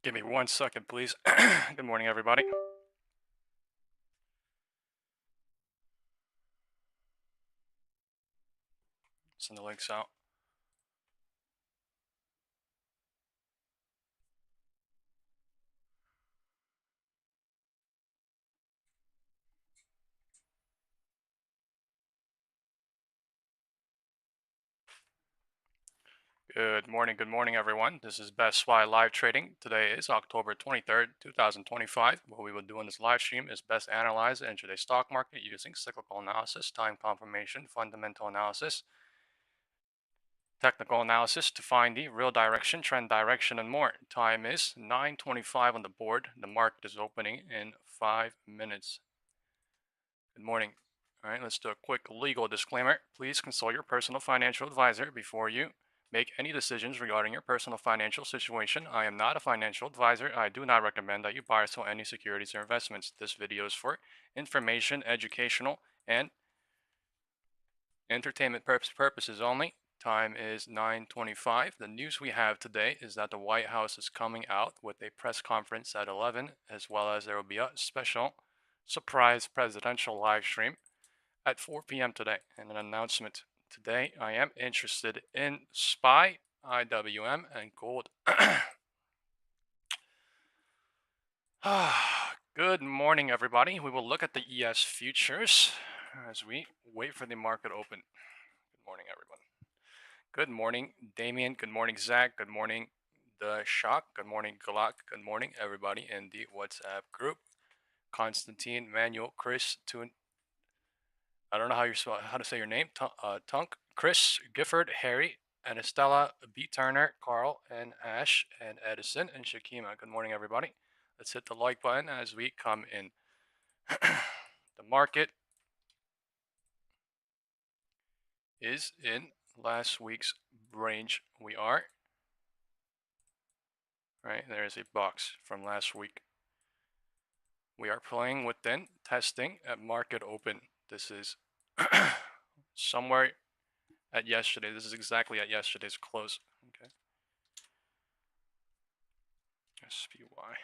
Give me 1 second, please. Good morning, everybody. Send the links out. Good morning, everyone. This is BESTSPY live trading. Today is October 23rd, 2025. What we will do in this live stream is best analyze the intraday stock market using cyclical analysis, time confirmation, fundamental analysis, technical analysis to find the real direction, trend direction, and more. Time is 9:25 on the board. The market is opening in 5 minutes. Good morning. All right, let's do a quick legal disclaimer. Please consult your personal financial advisor before you make any decisions regarding your personal financial situation. I am not a financial advisor. I do not recommend that you buy or sell any securities or investments. This video is for information, educational, and entertainment purposes only. Time is 9:25. The news we have today is that the White House is coming out with a press conference at 11, as well as there will be a special surprise presidential live stream at 4 p.m. today, and an announcement. Today, I am interested in SPY, IWM, and gold. Good morning, everybody. We will look at the ES futures as we wait for the market open. Good morning, everyone. Good morning, Damien. Good morning, Zach. Good morning, The Shock. Good morning, Galak. Good morning, everybody in the WhatsApp group. Constantine, Manuel, Chris, Toon. I don't know how to say your name. Tunk, Chris, Gifford, Harry, and Estella, B. Turner, Carl, and Ash, and Edison, and Shakima. Good morning, everybody. Let's hit the like button as we come in. The market is in last week's range. We are. Right, there is a box from last week. We are playing within, testing at market open. This is somewhere at yesterday. This is exactly at yesterday's close. Okay. SPY.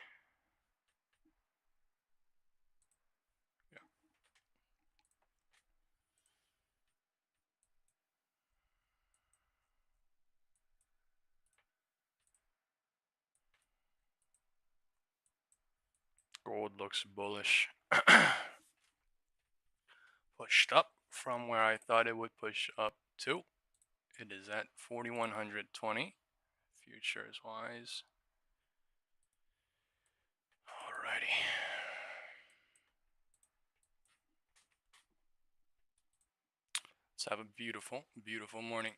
Yeah. Gold looks bullish. Pushed up from where I thought it would push up to. It is at 4,120 futures wise. Alrighty. Let's have a beautiful, beautiful morning.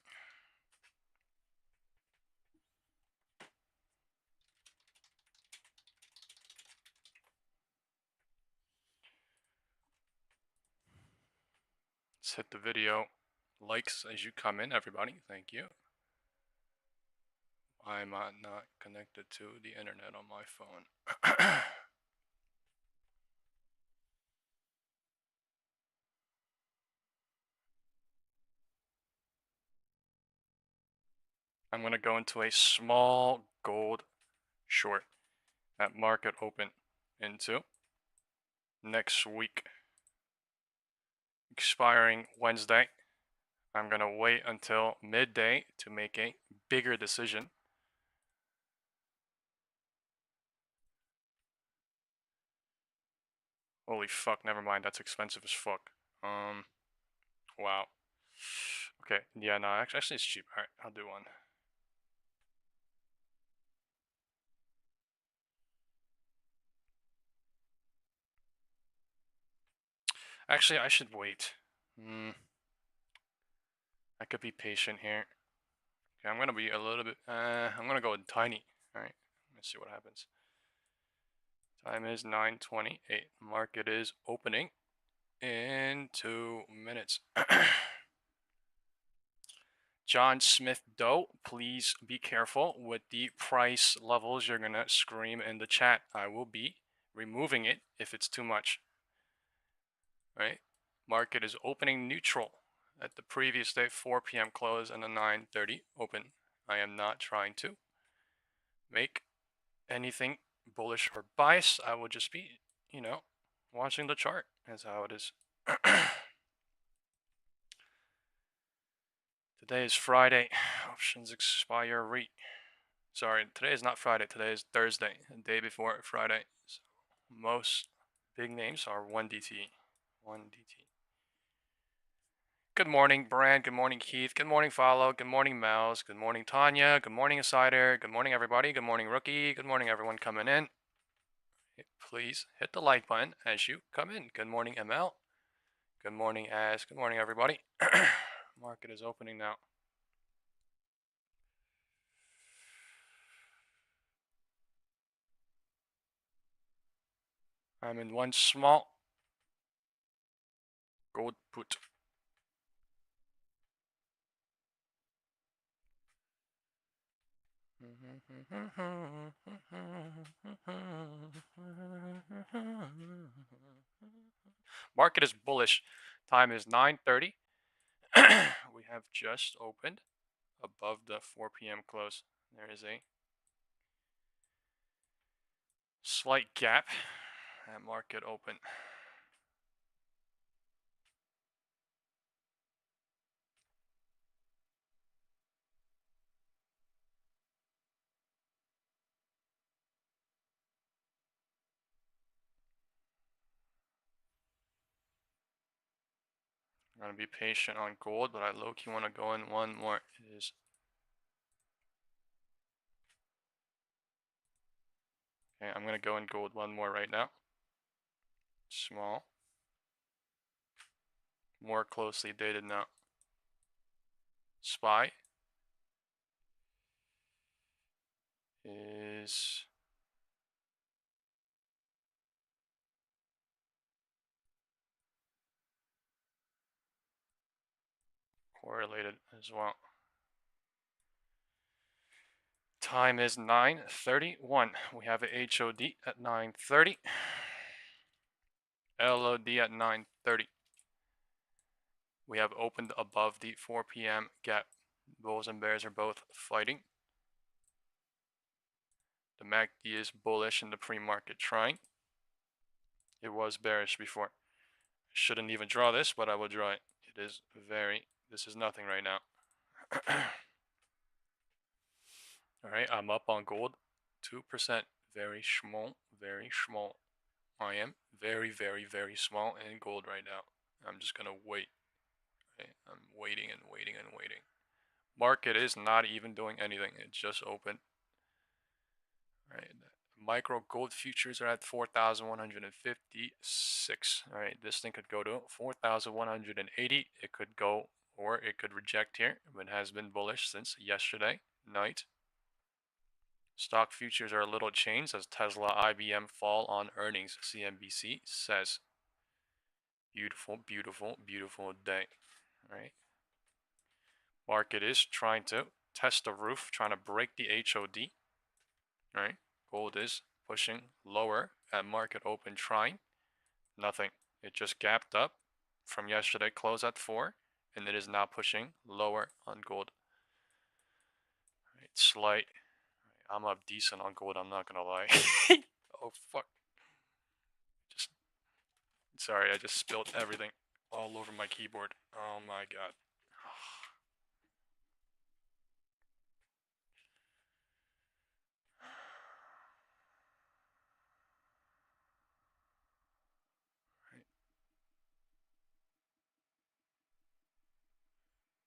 Let's hit the video likes as you come in, everybody. Thank you. I'm not connected to the internet on my phone. I'm going to go into a small gold short at market open into next week, expiring Wednesday. I'm going to wait until midday to make a bigger decision. Holy fuck, never mind, that's expensive as fuck. Wow. Okay, yeah, no, actually it's cheap. Alright, I'll do one. Actually, I should wait. I could be patient here. Okay, I'm gonna be a little bit, I'm gonna go tiny. Alright, let's see what happens. Time is 9:28. Market is opening in 2 minutes. John Smith Doe, please be careful with the price levels you're gonna scream in the chat. I will be removing it if it's too much. Right? Market is opening neutral at the previous day 4 p.m. close and a 9:30 open. I am not trying to make anything bullish or bias, I will just be, watching the chart. That's how it is. Today is Friday. Options expiry. Sorry, today is not Friday. Today is Thursday, the day before Friday. So most big names are 1DT. 1DT. Good morning, Brand. Good morning, Keith. Good morning, Follow. Good morning, Mouse. Good morning, Tanya. Good morning, Insider. Good morning, everybody. Good morning, Rookie. Good morning, everyone coming in. Please hit the like button as you come in. Good morning, ML. Good morning, As. Good morning, everybody. Market is opening now. I'm in one small gold put. Market is bullish. Time is 9:30. We have just opened above the 4 p.m. close. There is a slight gap at market open. I'm gonna be patient on gold, but I low-key want to go in one more. It is okay. I'm gonna go in gold one more right now. Small, more closely dated now. SPY is correlated as well. Time is 9:31. We have a HOD at 9:30. LOD at 9:30. We have opened above the 4 p.m. gap. Bulls and bears are both fighting. The MACD is bullish in the pre-market trying. It was bearish before. I shouldn't even draw this, but I will draw it. It is this is nothing right now. All right, I'm up on gold, 2%, very small, very small. I am very, very, very small in gold right now. I'm just gonna wait. Okay? I'm waiting and waiting and waiting. Market is not even doing anything. It just opened. All right, micro gold futures are at 4,156. All right, this thing could go to 4,180. It could go, or it could reject here, but has been bullish since yesterday night. Stock futures are a little changed as Tesla, IBM fall on earnings, CNBC says. Beautiful, beautiful, beautiful day. All right. Market is trying to test the roof, trying to break the HOD. All right. Gold is pushing lower at market open, trying. Nothing. It just gapped up from yesterday, close at 4, and it is now pushing lower on gold. All right, slight. I'm up decent on gold, I'm not gonna lie. Oh fuck. Sorry, I just spilled everything all over my keyboard. Oh my god.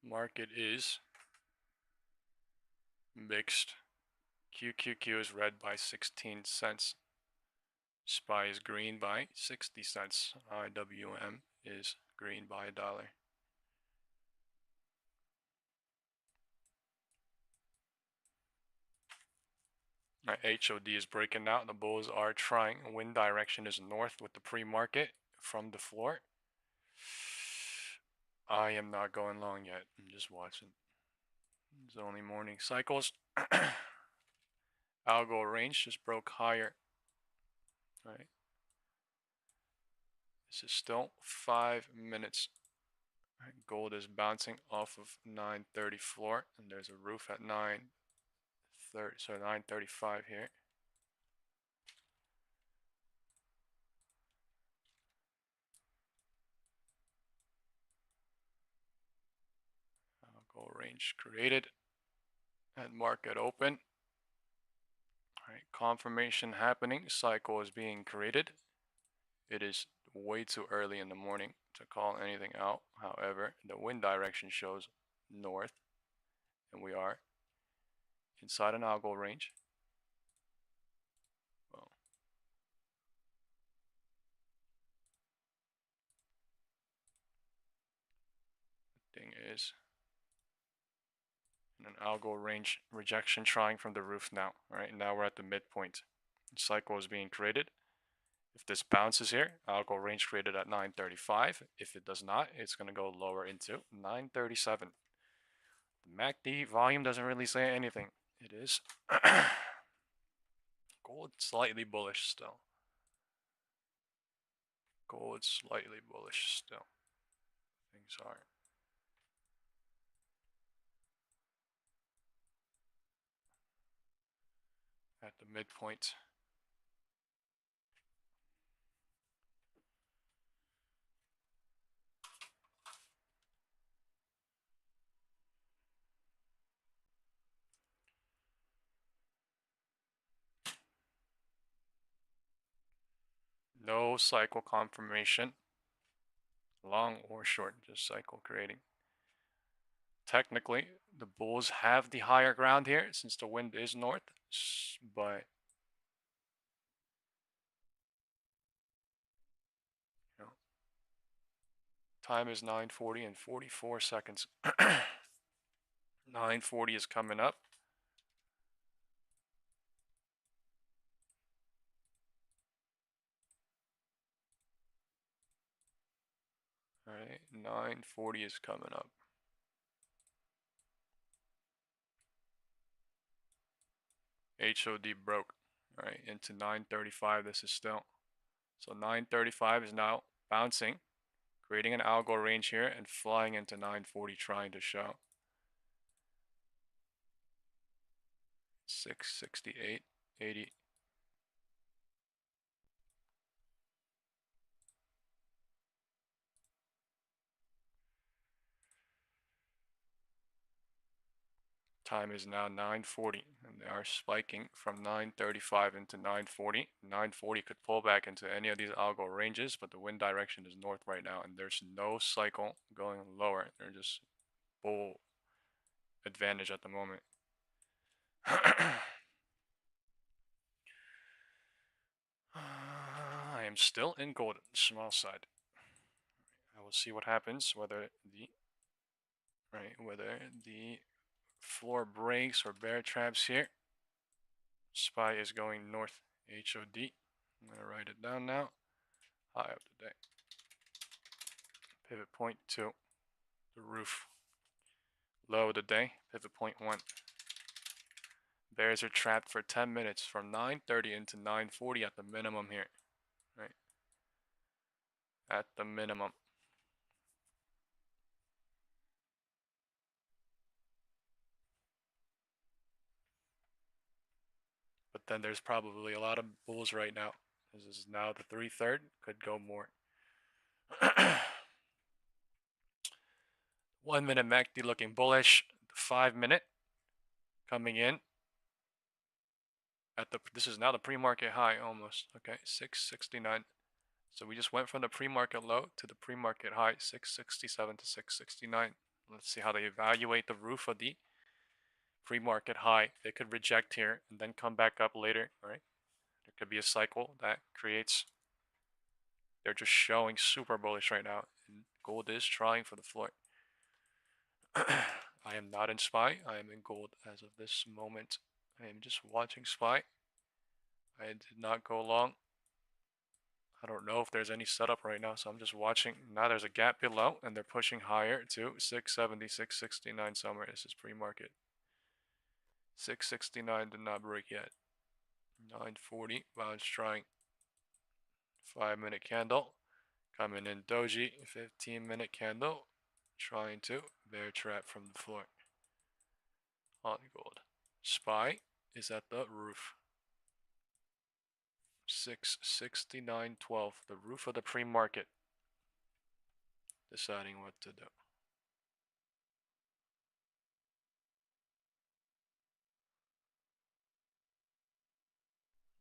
Market is mixed. QQQ is red by 16 cents. SPY is green by 60 cents. IWM is green by $1. HOD is breaking out. The bulls are trying. Wind direction is north with the pre-market from the floor. I am not going long yet. I'm just watching. It's only morning cycles. Algo range just broke higher. All right. This is still 5 minutes. Right. Gold is bouncing off of 930 floor, and there's a roof at 930, so 935 here. Algo range created at market open. All right, confirmation happening. Cycle is being created. It is way too early in the morning to call anything out. However, the wind direction shows north, and we are inside an algo range. Well, the thing is, in an algo range rejection trying from the roof now. All right, now we're at the midpoint. The cycle is being created. If this bounces here, algo range created at 935. If it does not, it's going to go lower into 937. The MACD volume doesn't really say anything. It is gold slightly bullish still. Gold slightly bullish still. Things are. At the midpoint. No cycle confirmation, long or short, just cycle creating. Technically, the bulls have the higher ground here since the wind is north, but you know, time is 9:40 and 44 seconds. 9:40 is coming up. All right, 9:40 is coming up. HOD broke. All right, into 9:35. This is still. So 9:35 is now bouncing, creating an algo range here and flying into 9:40, trying to show 668, 80. Time is now 9:40, and they are spiking from 9:35 into 9:40. 9:40 could pull back into any of these algo ranges, but the wind direction is north right now, and there's no cycle going lower. They're just bull advantage at the moment. I am still in gold, small side. I will see what happens, whether the floor breaks or bear traps here. SPY is going north. HOD. I'm gonna write it down now. High of the day. Pivot point 2. The roof. Low of the day. Pivot point 1. Bears are trapped for 10 minutes from 9:30 into 9:40 at the minimum here. Right. At the minimum. But then there's probably a lot of bulls right now. This is now the 3/3. Could go more. 1 minute MACD looking bullish. 5 minute coming in. This is now the pre-market high almost. Okay, 669. So we just went from the pre-market low to the pre-market high, 667 to 669. Let's see how they evaluate the roof of the pre-market high. They could reject here and then come back up later. All right, there could be a cycle that creates. They're just showing super bullish right now, and gold is trying for the floor. I am not in SPY. I am in gold as of this moment. I am just watching SPY. I did not go long. I don't know if there's any setup right now, so I'm just watching. Now there's a gap below, and they're pushing higher to 670, 669 somewhere. This is pre-market. 669 did not break yet. 940, bounce trying. 5 minute candle. Coming in doji, 15-minute candle. Trying to bear trap from the floor. On gold. SPY is at the roof. 669.12, the roof of the pre-market. Deciding what to do.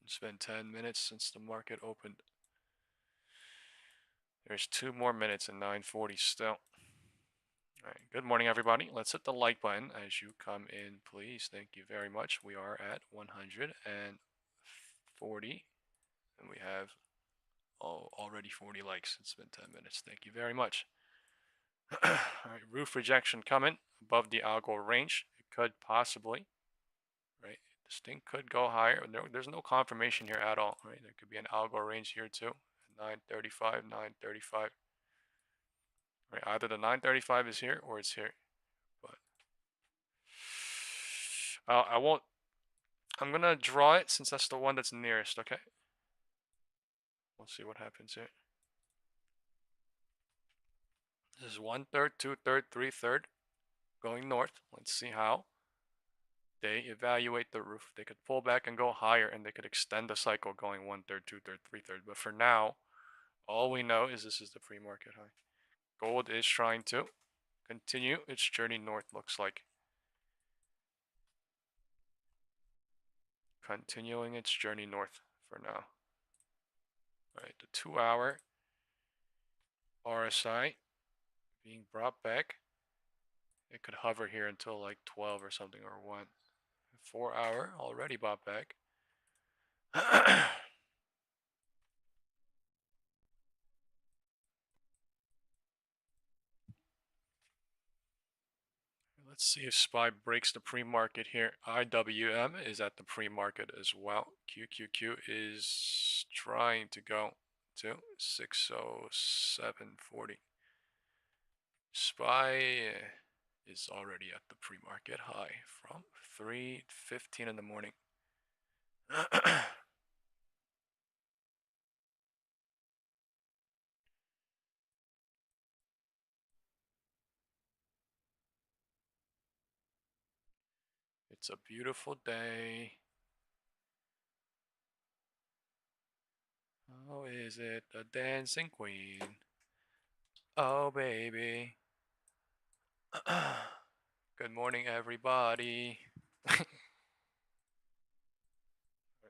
It's been 10 minutes since the market opened. There's 2 more minutes and 9:40 still. All right, good morning, everybody. Let's hit the like button as you come in, please. Thank you very much. We are at 140, and we have already 40 likes. It's been 10 minutes. Thank you very much. All right, roof rejection coming above the algo range. It could possibly, right? This thing could go higher. There's no confirmation here at all, right? There could be an algo range here too. 935, 935. Right, either the 935 is here or it's here. But I won't. I'm gonna draw it since that's the one that's nearest. Okay. We'll see what happens here. This is 1/3, 2/3, 3/3 going north. Let's see how they evaluate the roof. They could pull back and go higher, and they could extend the cycle going 1/3, 2/3, 3/3. But for now, all we know is this is the pre-market high. Gold is trying to continue its journey north, looks like. Continuing its journey north for now. All right, the 2-hour RSI being brought back. It could hover here until like 12 or something, or 1. 4-hour already bought back. Let's see if SPY breaks the pre-market here. IWM is at the pre-market as well. QQQ is trying to go to 607.40. SPY is already at the pre-market high from 3:15 in the morning. It's a beautiful day. Oh, is it a dancing queen? Oh, baby. Good morning, everybody.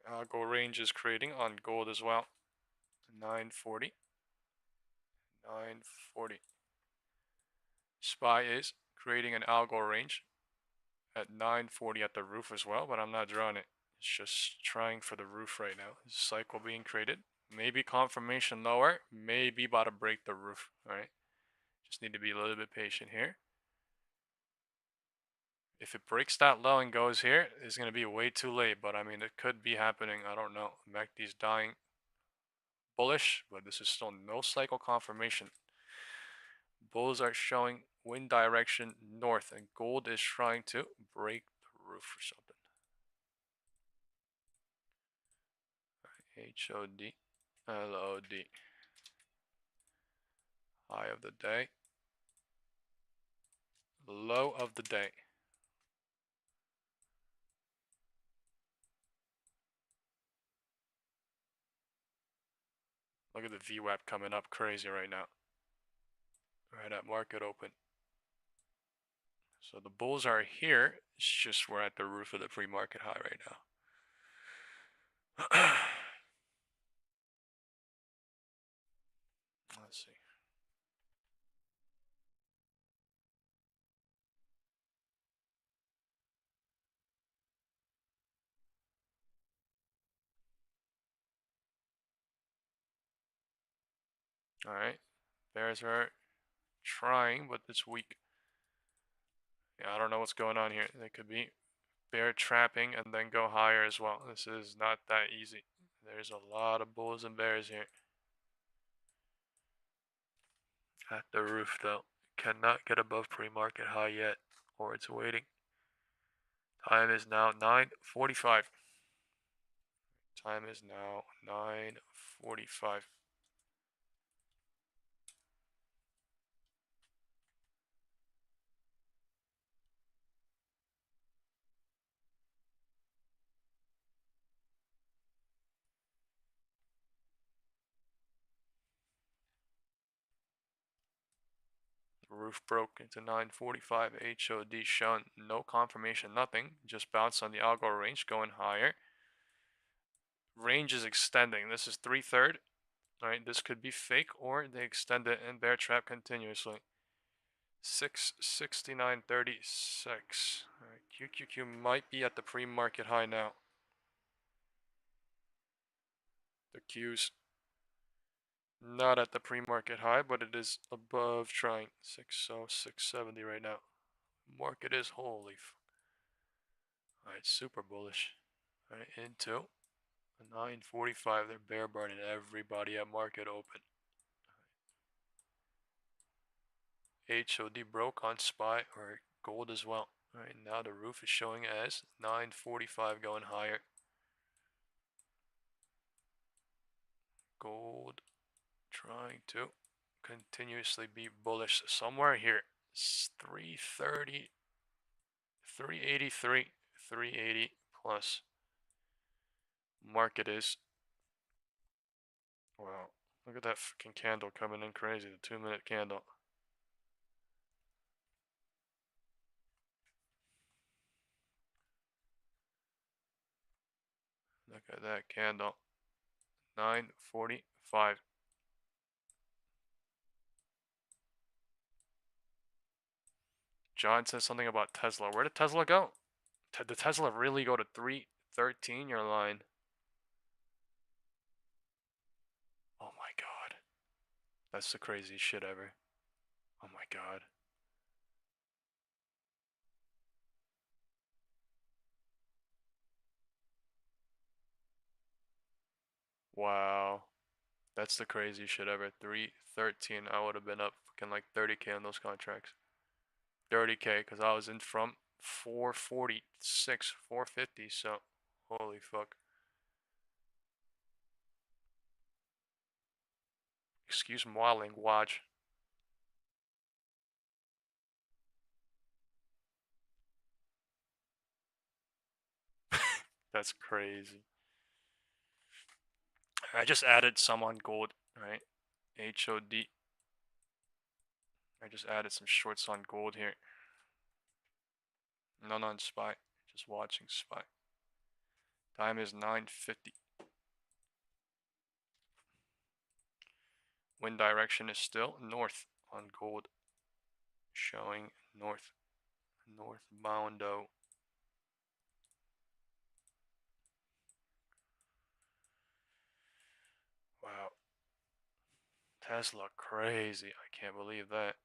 Algo range is creating on gold as well. 940. 940. SPY is creating an algo range at 940 at the roof as well, but I'm not drawing it. It's just trying for the roof right now. Cycle being created. Maybe confirmation lower. Maybe about to break the roof. All right. Just need to be a little bit patient here. If it breaks that low and goes here, it's going to be way too late. But I mean, it could be happening. I don't know. MACD's dying bullish, but this is still no cycle confirmation. Bulls are showing wind direction north, and gold is trying to break the roof or something. HOD, LOD. High of the day. Low of the day. Look at the VWAP coming up crazy right now. Right at market open. So the bulls are here. It's just we're at the roof of the pre-market high right now. Let's see. All right. Bears are trying, but it's weak. Yeah, I don't know what's going on here. They could be bear trapping and then go higher as well. This is not that easy. There's a lot of bulls and bears here. At the roof though. Cannot get above pre-market high yet, or it's waiting. Time is now 9:45. Time is now 9:45. The roof broke into 9:45. HOD shown no confirmation, nothing. Just bounced on the algo range, going higher. range is extending. This is 3/3. All right, this could be fake, or they extend it and bear trap continuously. 669.36. All right, QQQ might be at the pre-market high now. The Q's not at the pre-market high, but it is above trying 60670 right now. Market is holy. All right, super bullish. All right, into 945. They're bear burning everybody at market open. HOD broke on SPY or gold as well. All right, now the roof is showing as 945 going higher. Gold trying to continuously be bullish somewhere here. 330, 383, 380 plus. Market is. Wow, look at that fucking candle coming in crazy. The 2-minute candle. Look at that candle. 945. John says something about Tesla. Where did Tesla go? Did Tesla really go to 313? You're lying. Oh my god. That's the craziest shit ever. Oh my god. Wow. That's the craziest shit ever. 313. I would have been up fucking like 30K on those contracts. 30K because I was in from 446, 450. So, holy fuck. Excuse my language. That's crazy. I just added some on gold, right? HOD. I just added some shorts on gold here. None on SPY. Just watching SPY. Time is 9:50. Wind direction is still north on gold. Showing north. Northboundo. Wow. Tesla crazy. I can't believe that.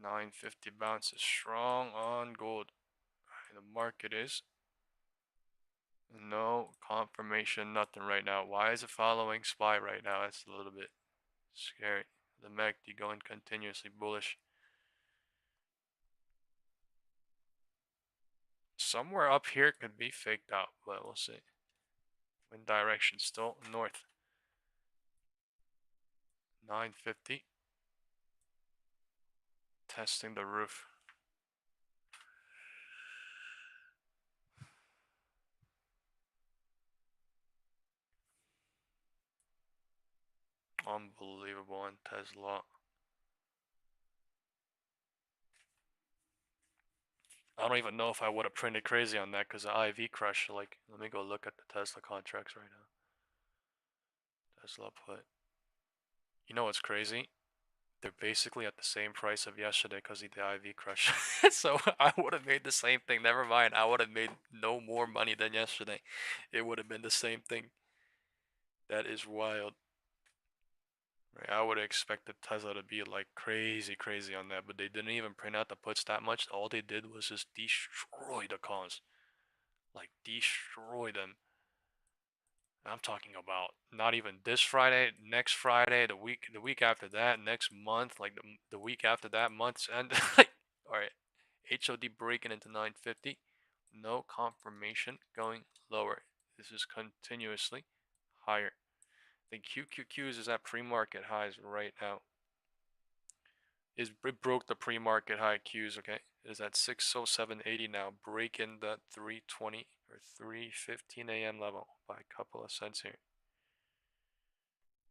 $9.50 bounce is strong on gold. The market is no confirmation, nothing right now. Why is it following SPY right now? That's a little bit scary. The MACD going continuously bullish. Somewhere up here could be faked out, but we'll see. Wind direction still north. 9:50. Testing the roof. Unbelievable on Tesla. I don't even know if I would have printed crazy on that because the IV crush. Like, let me go look at the Tesla contracts right now. Tesla put. You know what's crazy? They're basically at the same price of yesterday because of the IV crush. So I would have made the same thing. Never mind. I would have made no more money than yesterday. It would have been the same thing. That is wild. Right, I would have expected Tesla to be like crazy on that, but they didn't even print out the puts that much. All they did was just destroy the calls. Like, destroy them. I'm talking about not even this Friday, next Friday, the week after that, next month, like the week after that, month's end. Like, all right, HOD breaking into 950, no confirmation, going lower. This is continuously higher. I think QQQs is at pre-market highs right now. It broke the pre-market high Qs. Okay, it is at 607.80 now, breaking the 320 or 3:15 a.m. level by a couple of cents here,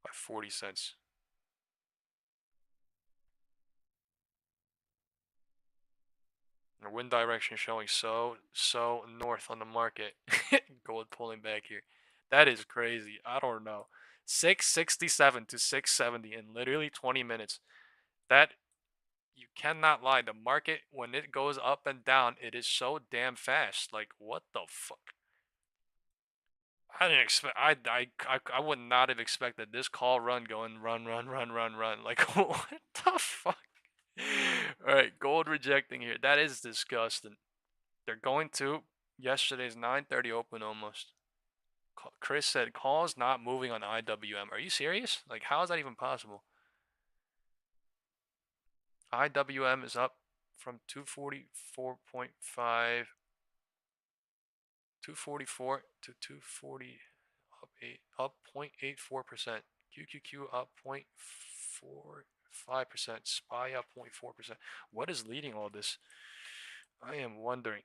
by 40 cents. The wind direction showing so north on the market. Gold pulling back here. That is crazy. I don't know. 667 to 670 in literally 20 minutes. That, you cannot lie. The market, when it goes up and down, it is so damn fast. Like, what the fuck? I didn't expect. I would not have expected this call run going run. Like, what the fuck? All right, gold rejecting here. That is disgusting. They're going to yesterday's 9:30 open almost. Chris said calls not moving on IWM. Are you serious? Like, how is that even possible? IWM is up from 244.5, 244 to 240, up 0.84%. QQQ up 0.45%. SPY up 0.4%. What is leading all this? I am wondering.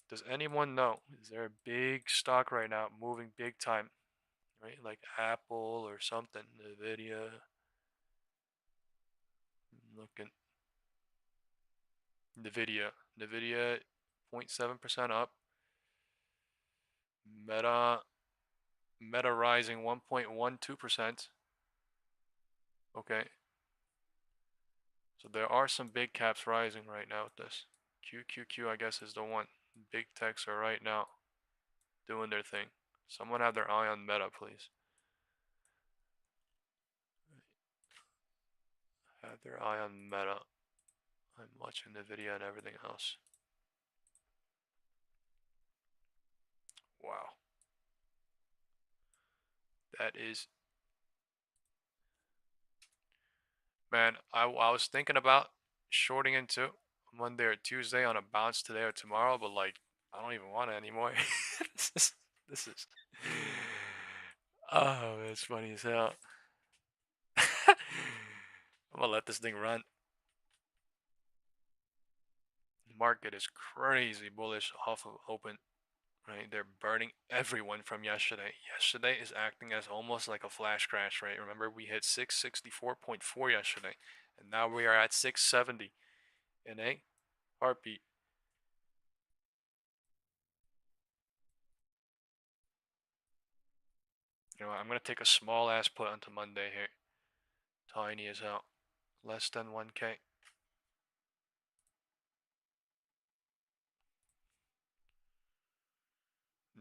Does anyone know? Is there a big stock right now moving big time? Right? Like Apple or something. Nvidia. Looking. Nvidia. Nvidia 0.7% up. Meta rising 1.12%. Okay. So there are some big caps rising right now with this. QQQ, I guess, is the one. Big techs are right now doing their thing. Someone have their eye on Meta, please. Have their eye on Meta. I'm watching the video and everything else. Wow. That is... Man, I was thinking about shorting into Monday or Tuesday on a bounce today or tomorrow, but like, I don't even want it anymore. This is... Oh, it's funny as hell. I'm gonna let this thing run. Market is crazy bullish off of open, right? They're burning everyone from yesterday. Yesterday is acting as almost like a flash crash, right? Remember, we hit 664.4 yesterday, and now we are at 670 in a heartbeat. You know what, I'm gonna take a small ass put onto Monday here. Tiny as hell. Less than 1K.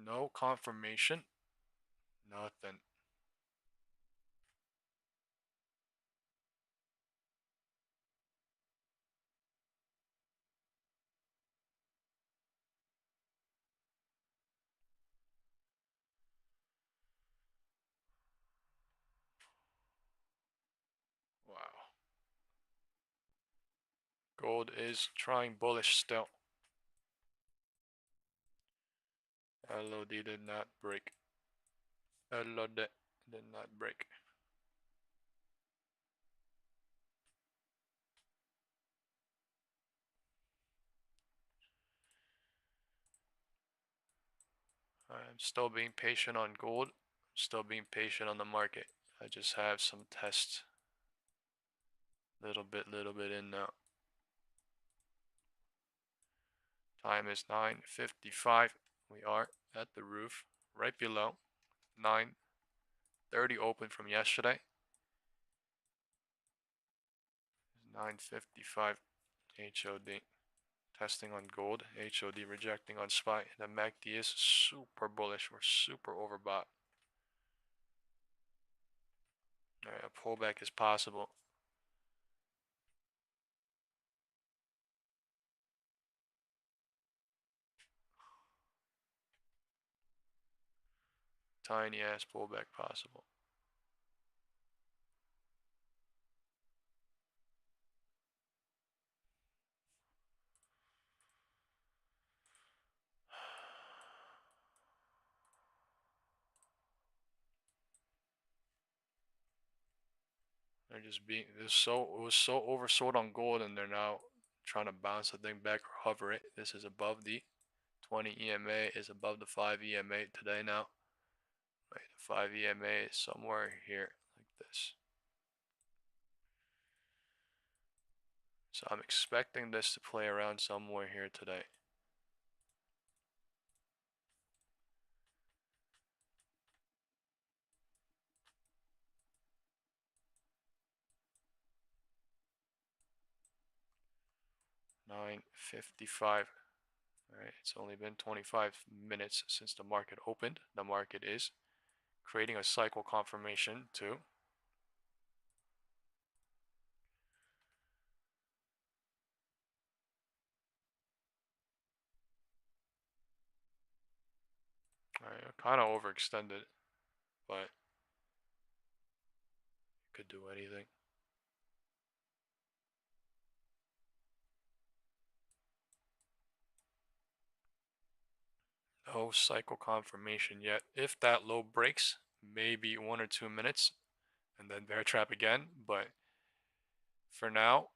No confirmation. Nothing. Wow. Gold is trying bullish still. LOD did not break. LOD did not break. I'm still being patient on gold. Still being patient on the market. I just have some tests. Little bit in now. Time is 9:55. We are at the roof, right below 9:30 open from yesterday. 9:55 HOD. Testing on gold, HOD rejecting on SPY. The MACD is super bullish. We're super overbought. Alright, a pullback is possible. Tiny ass pullback possible. They're just being, it was so oversold on gold, and they're now trying to bounce the thing back or hover it. This is above the 20 EMA is above the 5 EMA today now. Right, the 5 EMA is somewhere here like this. So I'm expecting this to play around somewhere here today. $9.55. All right, it's only been 25 minutes since the market opened. The market is creating a cycle confirmation too. All right, kind of overextended, but could do anything. No cycle confirmation yet. If that low breaks, maybe 1 or 2 minutes, and then bear trap again. But for now,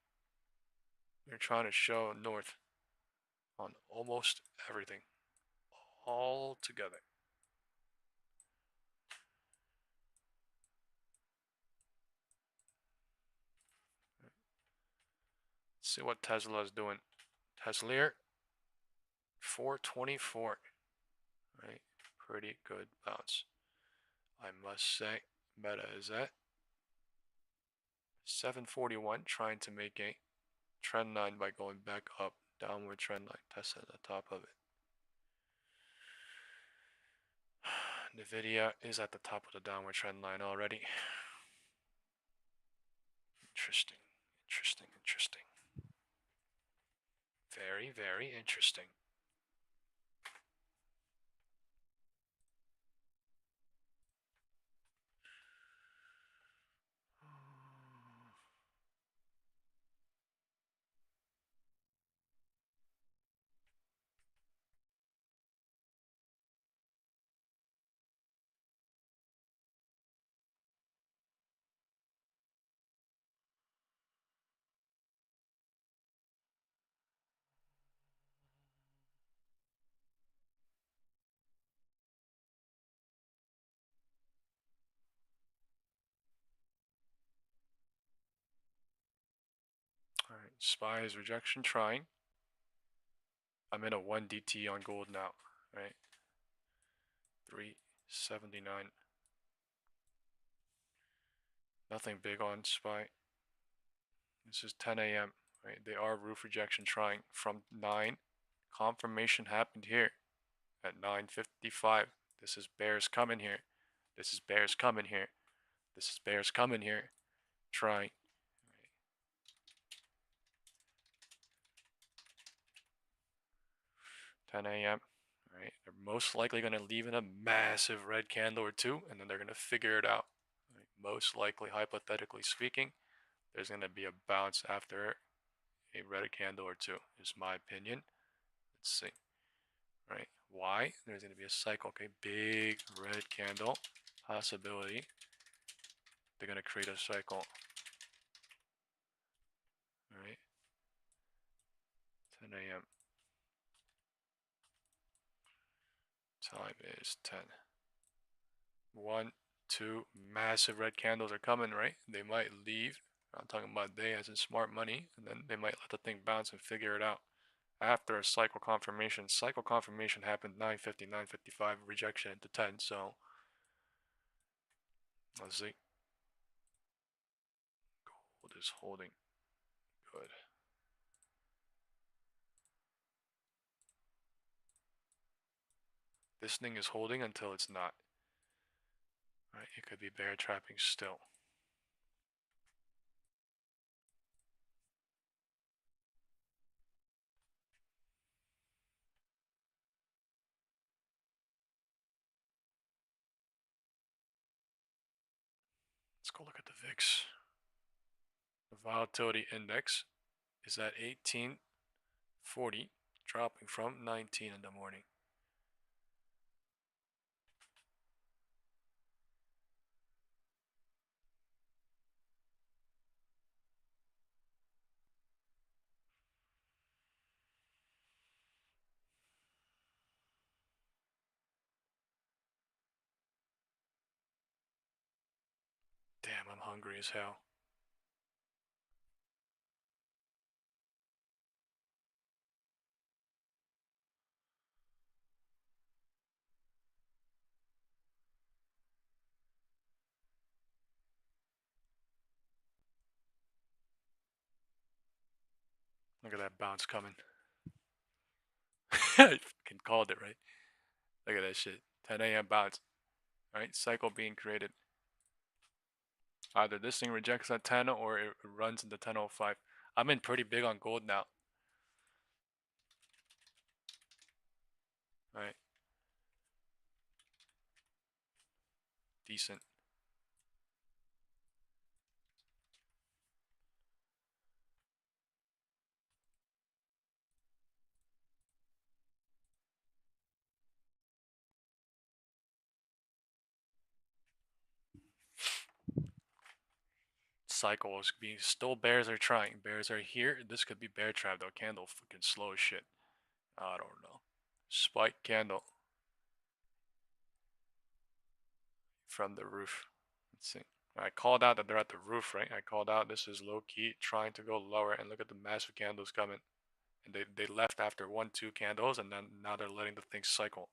they're trying to show north on almost everything, all together. Let's see what Tesla is doing. Tesla 424, right? Pretty good bounce, I must say. Meta is at 741, trying to make a trend line by going back up. Downward trend line. Tesla at the top of it. Nvidia is at the top of the downward trend line already. Interesting, interesting, interesting. Very, very interesting. All right, SPY is rejection trying. I'm in a 1 DT on gold now, right? 379. Nothing big on SPY. This is 10 a.m. Right? They are roof rejection trying from 9. Confirmation happened here at 9:55. This is bears coming here. This is bears coming here. This is bears coming here. Trying. 10 a.m. Right? They're most likely going to leave in a massive red candle or two, and then they're going to figure it out. Right? Most likely, hypothetically speaking, there's going to be a bounce after a red candle or two, is my opinion. Let's see. Right? Why? There's going to be a cycle. Okay, big red candle. Possibility. They're going to create a cycle. All right. 10 a.m. Time is 10. 1, 2, massive red candles are coming, right? They might leave. I'm talking about they as in smart money, and then they might let the thing bounce and figure it out. After a cycle confirmation happened 9:50, 9:55, rejection into 10. So let's see. Gold is holding good. This thing is holding until it's not. Right? It could be bear trapping still. Let's go look at the VIX. The volatility index is at 1840, dropping from 19 in the morning. Damn, I'm hungry as hell. Look at that bounce coming. I fucking called it, right? Look at that shit. 10 a.m. bounce. Right? Cycle being created. Either this thing rejects at 10 or it runs into 10:05. I'm in pretty big on gold now. Right? Decent. Cycle is being still bears are trying. Bears are here. This could be bear trap though. Candle fucking slow as shit. I don't know. Spike candle from the roof. Let's see. I called out that they're at the roof, right? I called out this is low key trying to go lower, and look at the massive candles coming. And they left after 1, 2 candles, and then now they're letting the thing cycle.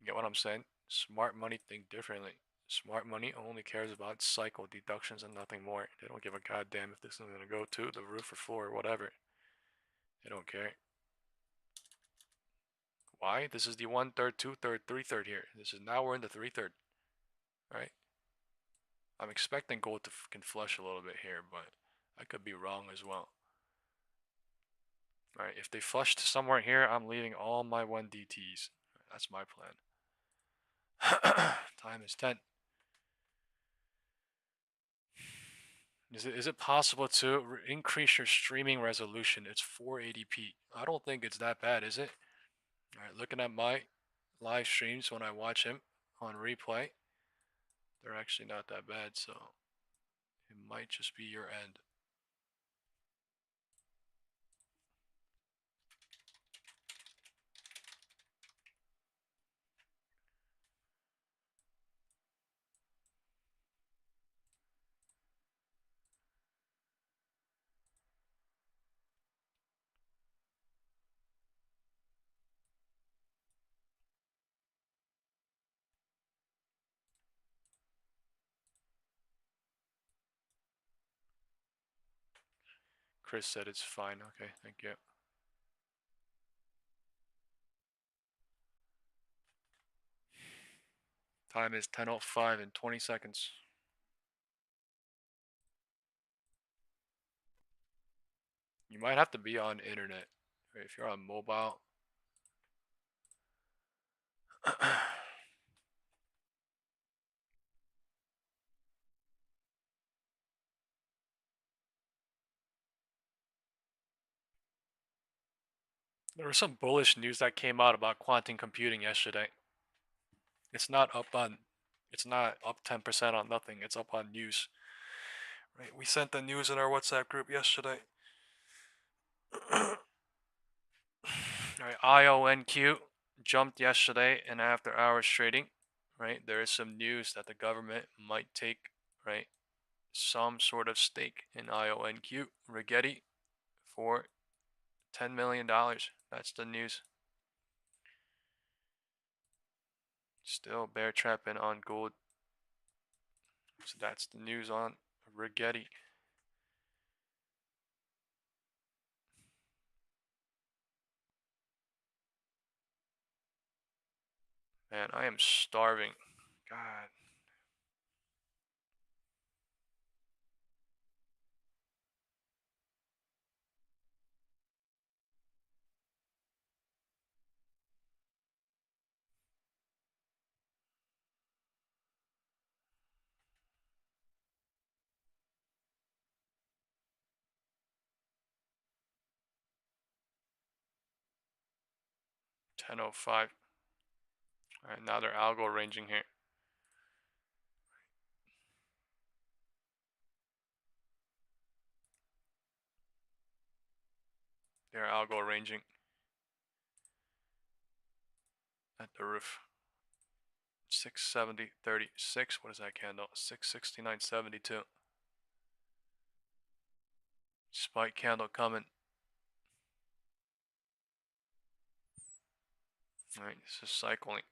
You get what I'm saying? Smart money think differently. Smart money only cares about cycle deductions and nothing more. They don't give a goddamn if this is gonna go to the roof or floor or whatever. They don't care. Why? This is the 1/3, 2/3, 3/3 here. This is now we're in the 3/3. Right? I'm expecting gold to fucking flush a little bit here, but I could be wrong as well. Alright, if they flush to somewhere here, I'm leaving all my 1DTs. That's my plan. Time is 10. Is it possible to increase your streaming resolution? It's 480p. I don't think it's that bad, is it? Alright, looking at my live streams when I watch him on replay, they're actually not that bad, so it might just be your end. Chris said it's fine. Okay, thank you. Time is 10:05 in 20 seconds. You might have to be on internet. Right, if you're on mobile. There was some bullish news that came out about quantum computing yesterday. It's not up 10% on nothing. It's up on news. Right, we sent the news in our WhatsApp group yesterday. Right, IONQ jumped yesterday in after hours trading. Right, there is some news that the government might take, right, some sort of stake in IONQ Rigetti for $10 million. That's the news. Still bear trapping on gold. So that's the news on Rigetti. Man, I am starving. God. $10.05. Alright, now they're algo ranging here. They're algo ranging at the roof. 670.36. What is that candle? 669.72. Spike candle coming. All right, this is cycling.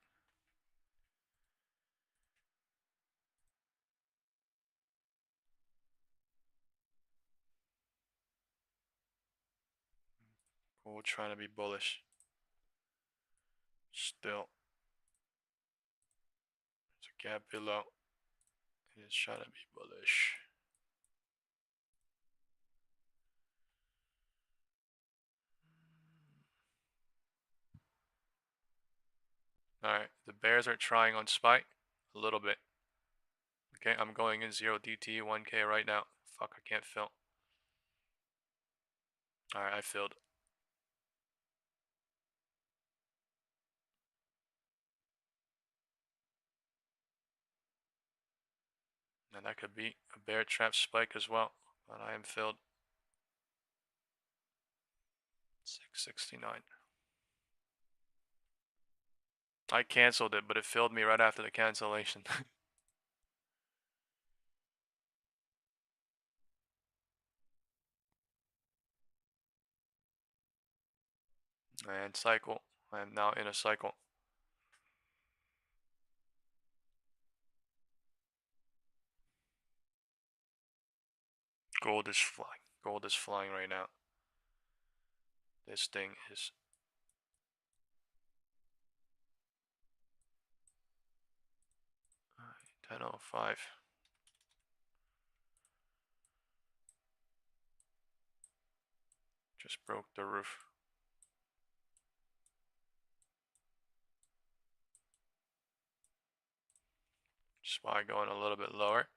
Gold trying to be bullish. Still. There's a gap below. It is trying to be bullish. Alright, the bears are trying on spike a little bit. Okay, I'm going in 0 DT 1K right now. Fuck, I can't fill. Alright, I filled. And that could be a bear trap spike as well. But I am filled. 669. I canceled it, but it filled me right after the cancellation. And cycle. I am now in a cycle. Gold is flying. Gold is flying right now. This thing is 10:05. Just broke the roof. SPY going a little bit lower.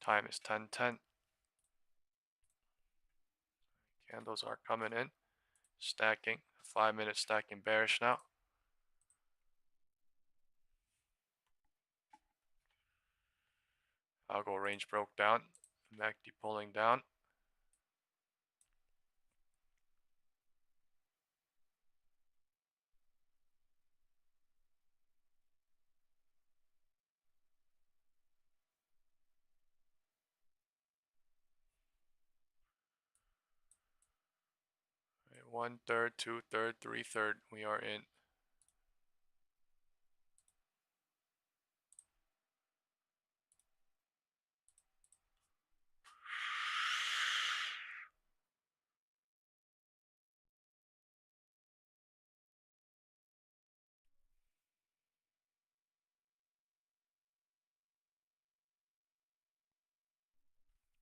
Time is 10:10. Candles are coming in. Stacking. 5-minute stacking bearish now. Algo range broke down. MACD pulling down. Right, 1/3, 2/3, 3/3. We are in.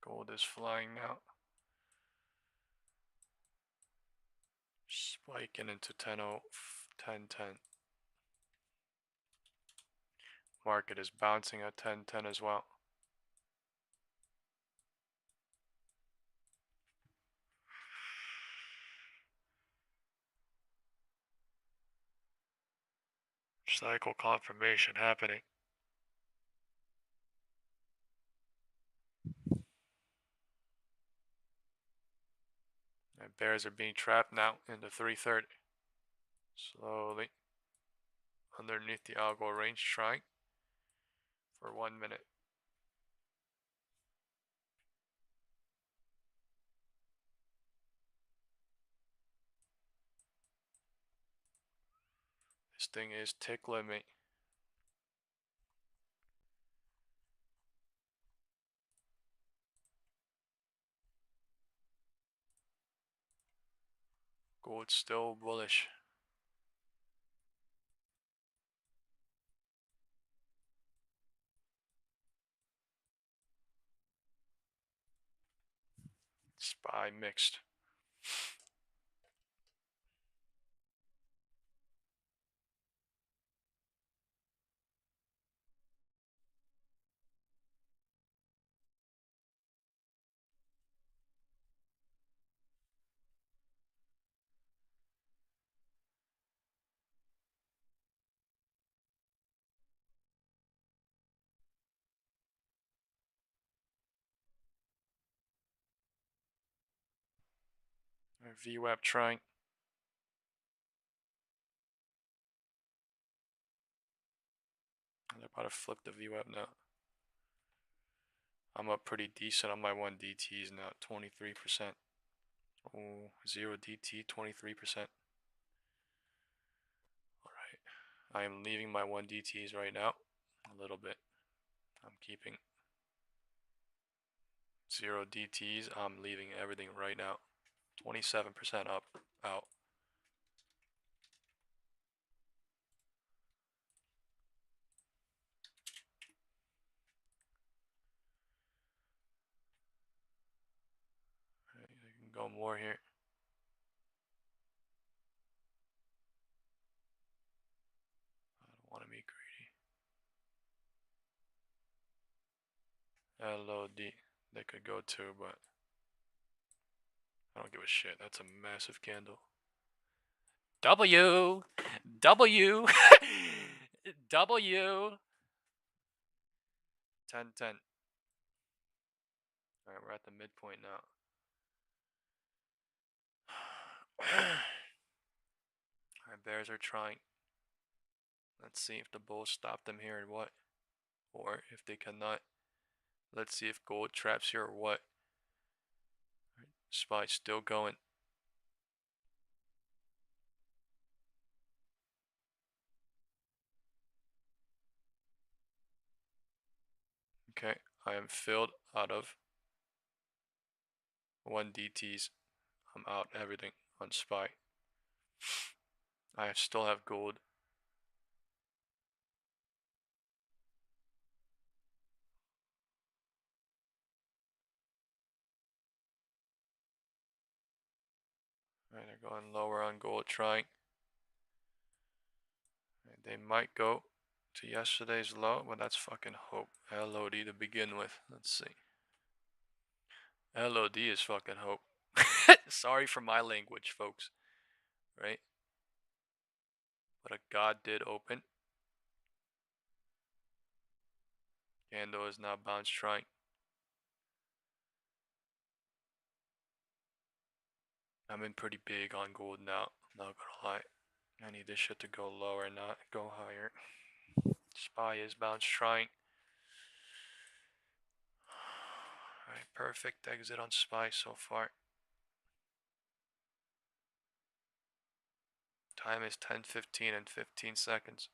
Gold is flying now. Spiking into 10:10. Market is bouncing at 10:10 as well. Cycle confirmation happening. And bears are being trapped now into 3:30. Slowly underneath the algo range, trying for 1 minute. This thing is tickling me. Gold still bullish. SPY mixed. VWAP trying. They're about to flip the VWAP now. I'm up pretty decent on my 1DTs now, 23%. Oh, 0DT, 23%. Alright, I am leaving my 1DTs right now. A little bit. I'm keeping 0DTs. I'm leaving everything right now. 27% up, out. Right, I can go more here. I don't want to be greedy. LOD. They could go too, but I don't give a shit. That's a massive candle. W. W. W. 10-10. Alright, we're at the midpoint now. Alright, bears are trying. Let's see if the bulls stop them here and what. Or if they cannot. Let's see if gold traps here or what. SPY still going. Okay, I am filled out of 1DTs. I'm out everything on SPY. I still have gold. Alright, they're going lower on gold trying. Right, they might go to yesterday's low, but that's fucking hope. LOD to begin with. Let's see. LOD is fucking hope. Sorry for my language, folks. Right? But a god did open. Candle is now bounce trying. I'm in pretty big on gold now. Not gonna lie. I need this shit to go lower, not go higher. SPY is bounce trying. Alright, perfect exit on SPY so far. Time is 10:15 and 15 seconds.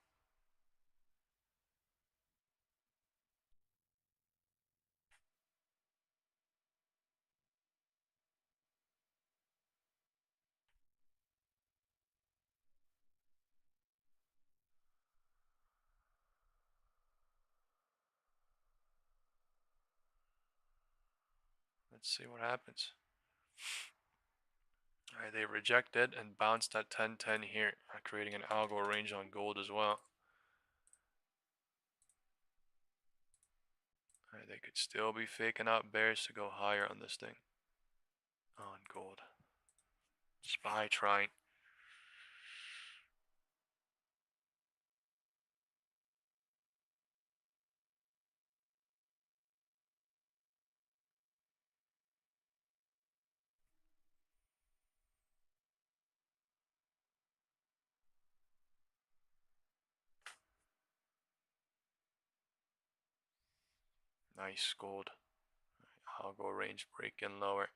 Let's see what happens. Alright, they rejected and bounced at 10-10 here, creating an algo range on gold as well. Alright, they could still be faking out bears to go higher on this thing. On gold. SPY trying. Nice gold. Algo range breaking lower.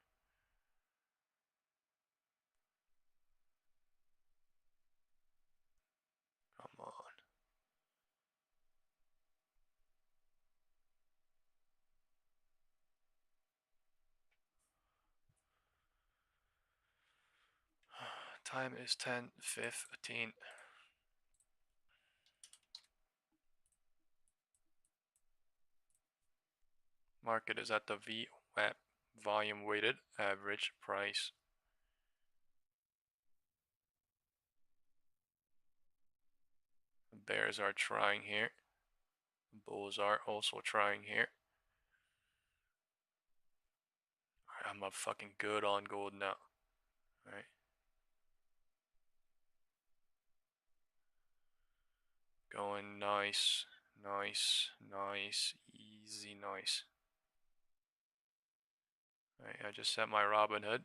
Come on. Time is 10:15. Market is at the VWAP, volume weighted average price. Bears are trying here. Bulls are also trying here. I'm up fucking good on gold now. Alright. Going nice, nice, nice, easy, nice. Alright, I just set my Robin Hood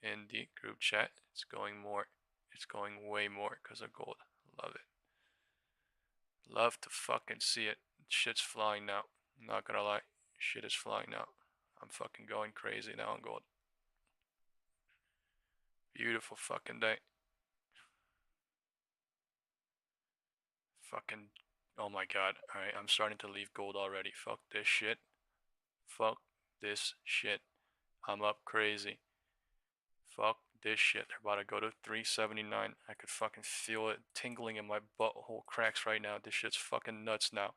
in the group chat. It's going more. It's going way more because of gold. Love it. Love to fucking see it. Shit's flying now. I'm not gonna lie. Shit is flying now. I'm fucking going crazy now on gold. Beautiful fucking day. Fucking, oh my god. Alright, I'm starting to leave gold already. Fuck this shit. Fuck this shit. I'm up crazy. Fuck this shit. They're about to go to 379. I could fucking feel it tingling in my butthole cracks right now. This shit's fucking nuts now.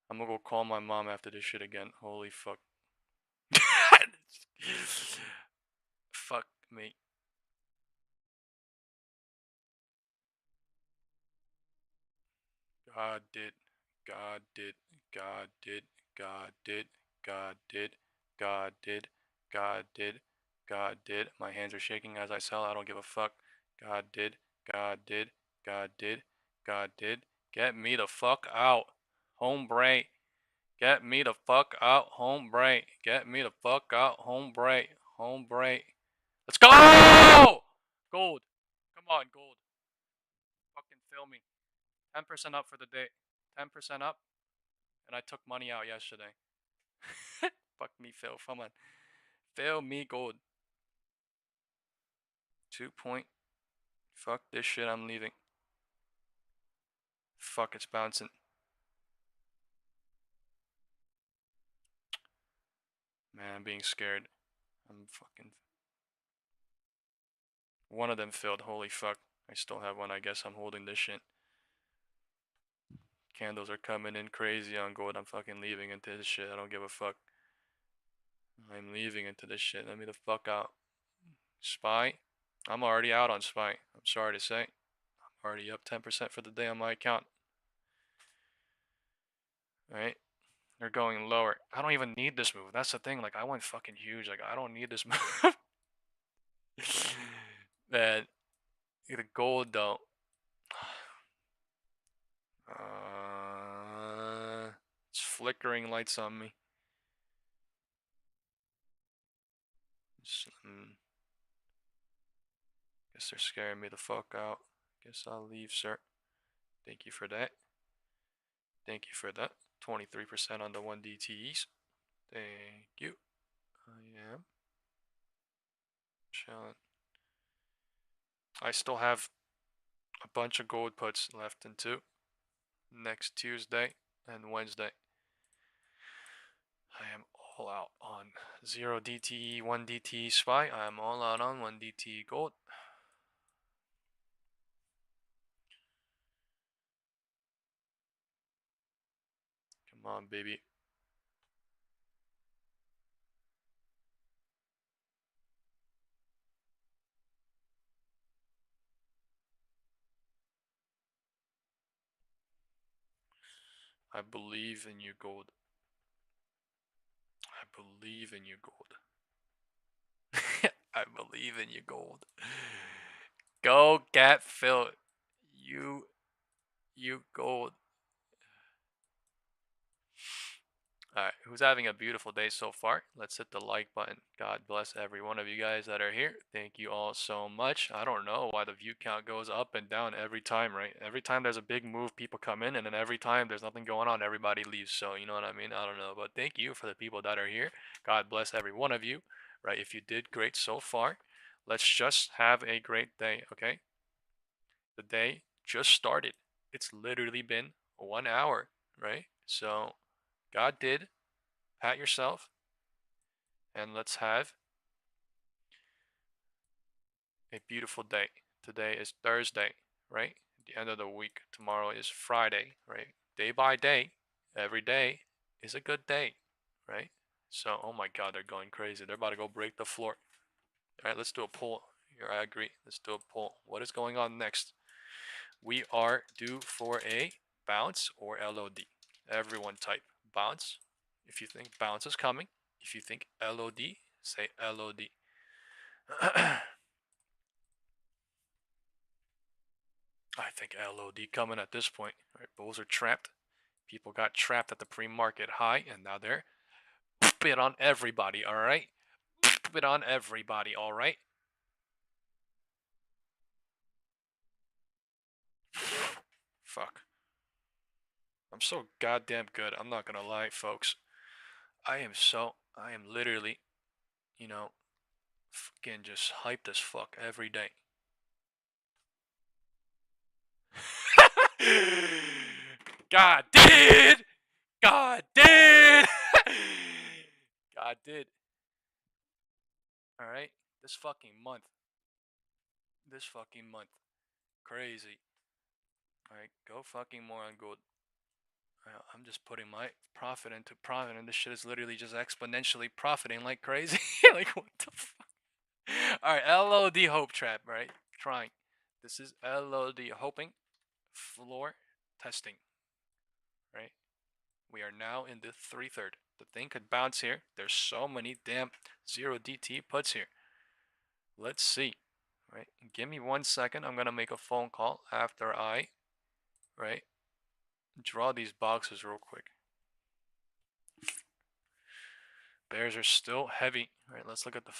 I'm gonna go call my mom after this shit again. Holy fuck. Fuck me. God did. God did. God did. God did. God did. God did. God did. God did. My hands are shaking as I sell. I don't give a fuck. God did. God did. God did. God did. Get me the fuck out. Hombre. Get me the fuck out. Hombre. Get me the fuck out. Hombre. Hombre. Let's go! Gold. Come on, gold. Fucking fill me. 10% up for the day. 10% up. And I took money out yesterday. Fuck me, Phil. Come on. Fail me, gold. 2 point. Fuck this shit. I'm leaving. Fuck, it's bouncing. Man, I'm being scared. I'm fucking. One of them failed. Holy fuck. I still have one. I guess I'm holding this shit. Candles are coming in crazy on gold. I'm fucking leaving into this shit. I don't give a fuck. I'm leaving into this shit. Let me the fuck out. SPY. I'm already out on SPY. I'm sorry to say. I'm already up 10% for the day on my account. Alright. They're going lower. I don't even need this move. That's the thing. Like, I went fucking huge. Like, I don't need this move. Man. The gold, though. It's flickering lights on me. Guess they're scaring me the fuck out. Guess I'll leave, sir. Thank you for that. Thank you for that. 23% on the 1DTEs. Thank you. I am chilling. I still have a bunch of gold puts left in two. Next Tuesday and Wednesday. I am all out on 0 DTE, 1 DTE SPY. I am all out on 1 DTE gold. Come on, baby. I believe in you, gold. I believe in you, gold. I believe in you, gold. Go get filled. You gold. Alright, who's having a beautiful day so far? Let's hit the like button. God bless every one of you guys that are here. Thank you all so much. I don't know why the view count goes up and down every time, right? Every time there's a big move, people come in, and then every time there's nothing going on, everybody leaves. So, you know what I mean? I don't know. But thank you for the people that are here. God bless every one of you, right? If you did great so far, let's just have a great day, okay? The day just started. It's literally been 1 hour, right? So, God did. Pat yourself. And let's have a beautiful day. Today is Thursday, right? The end of the week. Tomorrow is Friday, right? Day by day, every day is a good day, right? So, oh my God, they're going crazy. They're about to go break the floor. All right, let's do a poll. Here, I agree. Let's do a poll. What is going on next? We are due for a bounce or LOD. Everyone type bounce if you think bounce is coming. If you think LOD, say LOD. I think LOD coming at this point. Right, bulls are trapped. People got trapped at the pre-market high, and now they're bid on everybody. All right, bid on everybody. All right. Fuck. I'm so goddamn good. I'm not gonna lie, folks. I am literally, you know, fucking just hyped as fuck every day. God did! God did! God did. Alright? This fucking month. Crazy. Alright, go fucking more on gold. I'm just putting my profit into profit, and this shit is literally just exponentially profiting like crazy. Like, what the fuck? Alright, LOD Hope Trap, right? Trying. This is LOD Hoping Floor Testing. Right? We are now in the 3/3. The thing could bounce here. There's so many damn 0DT puts here. Let's see. Right? Give me 1 second. I'm gonna make a phone call after I, right, draw these boxes real quick. Bears are still heavy. All right, let's look at the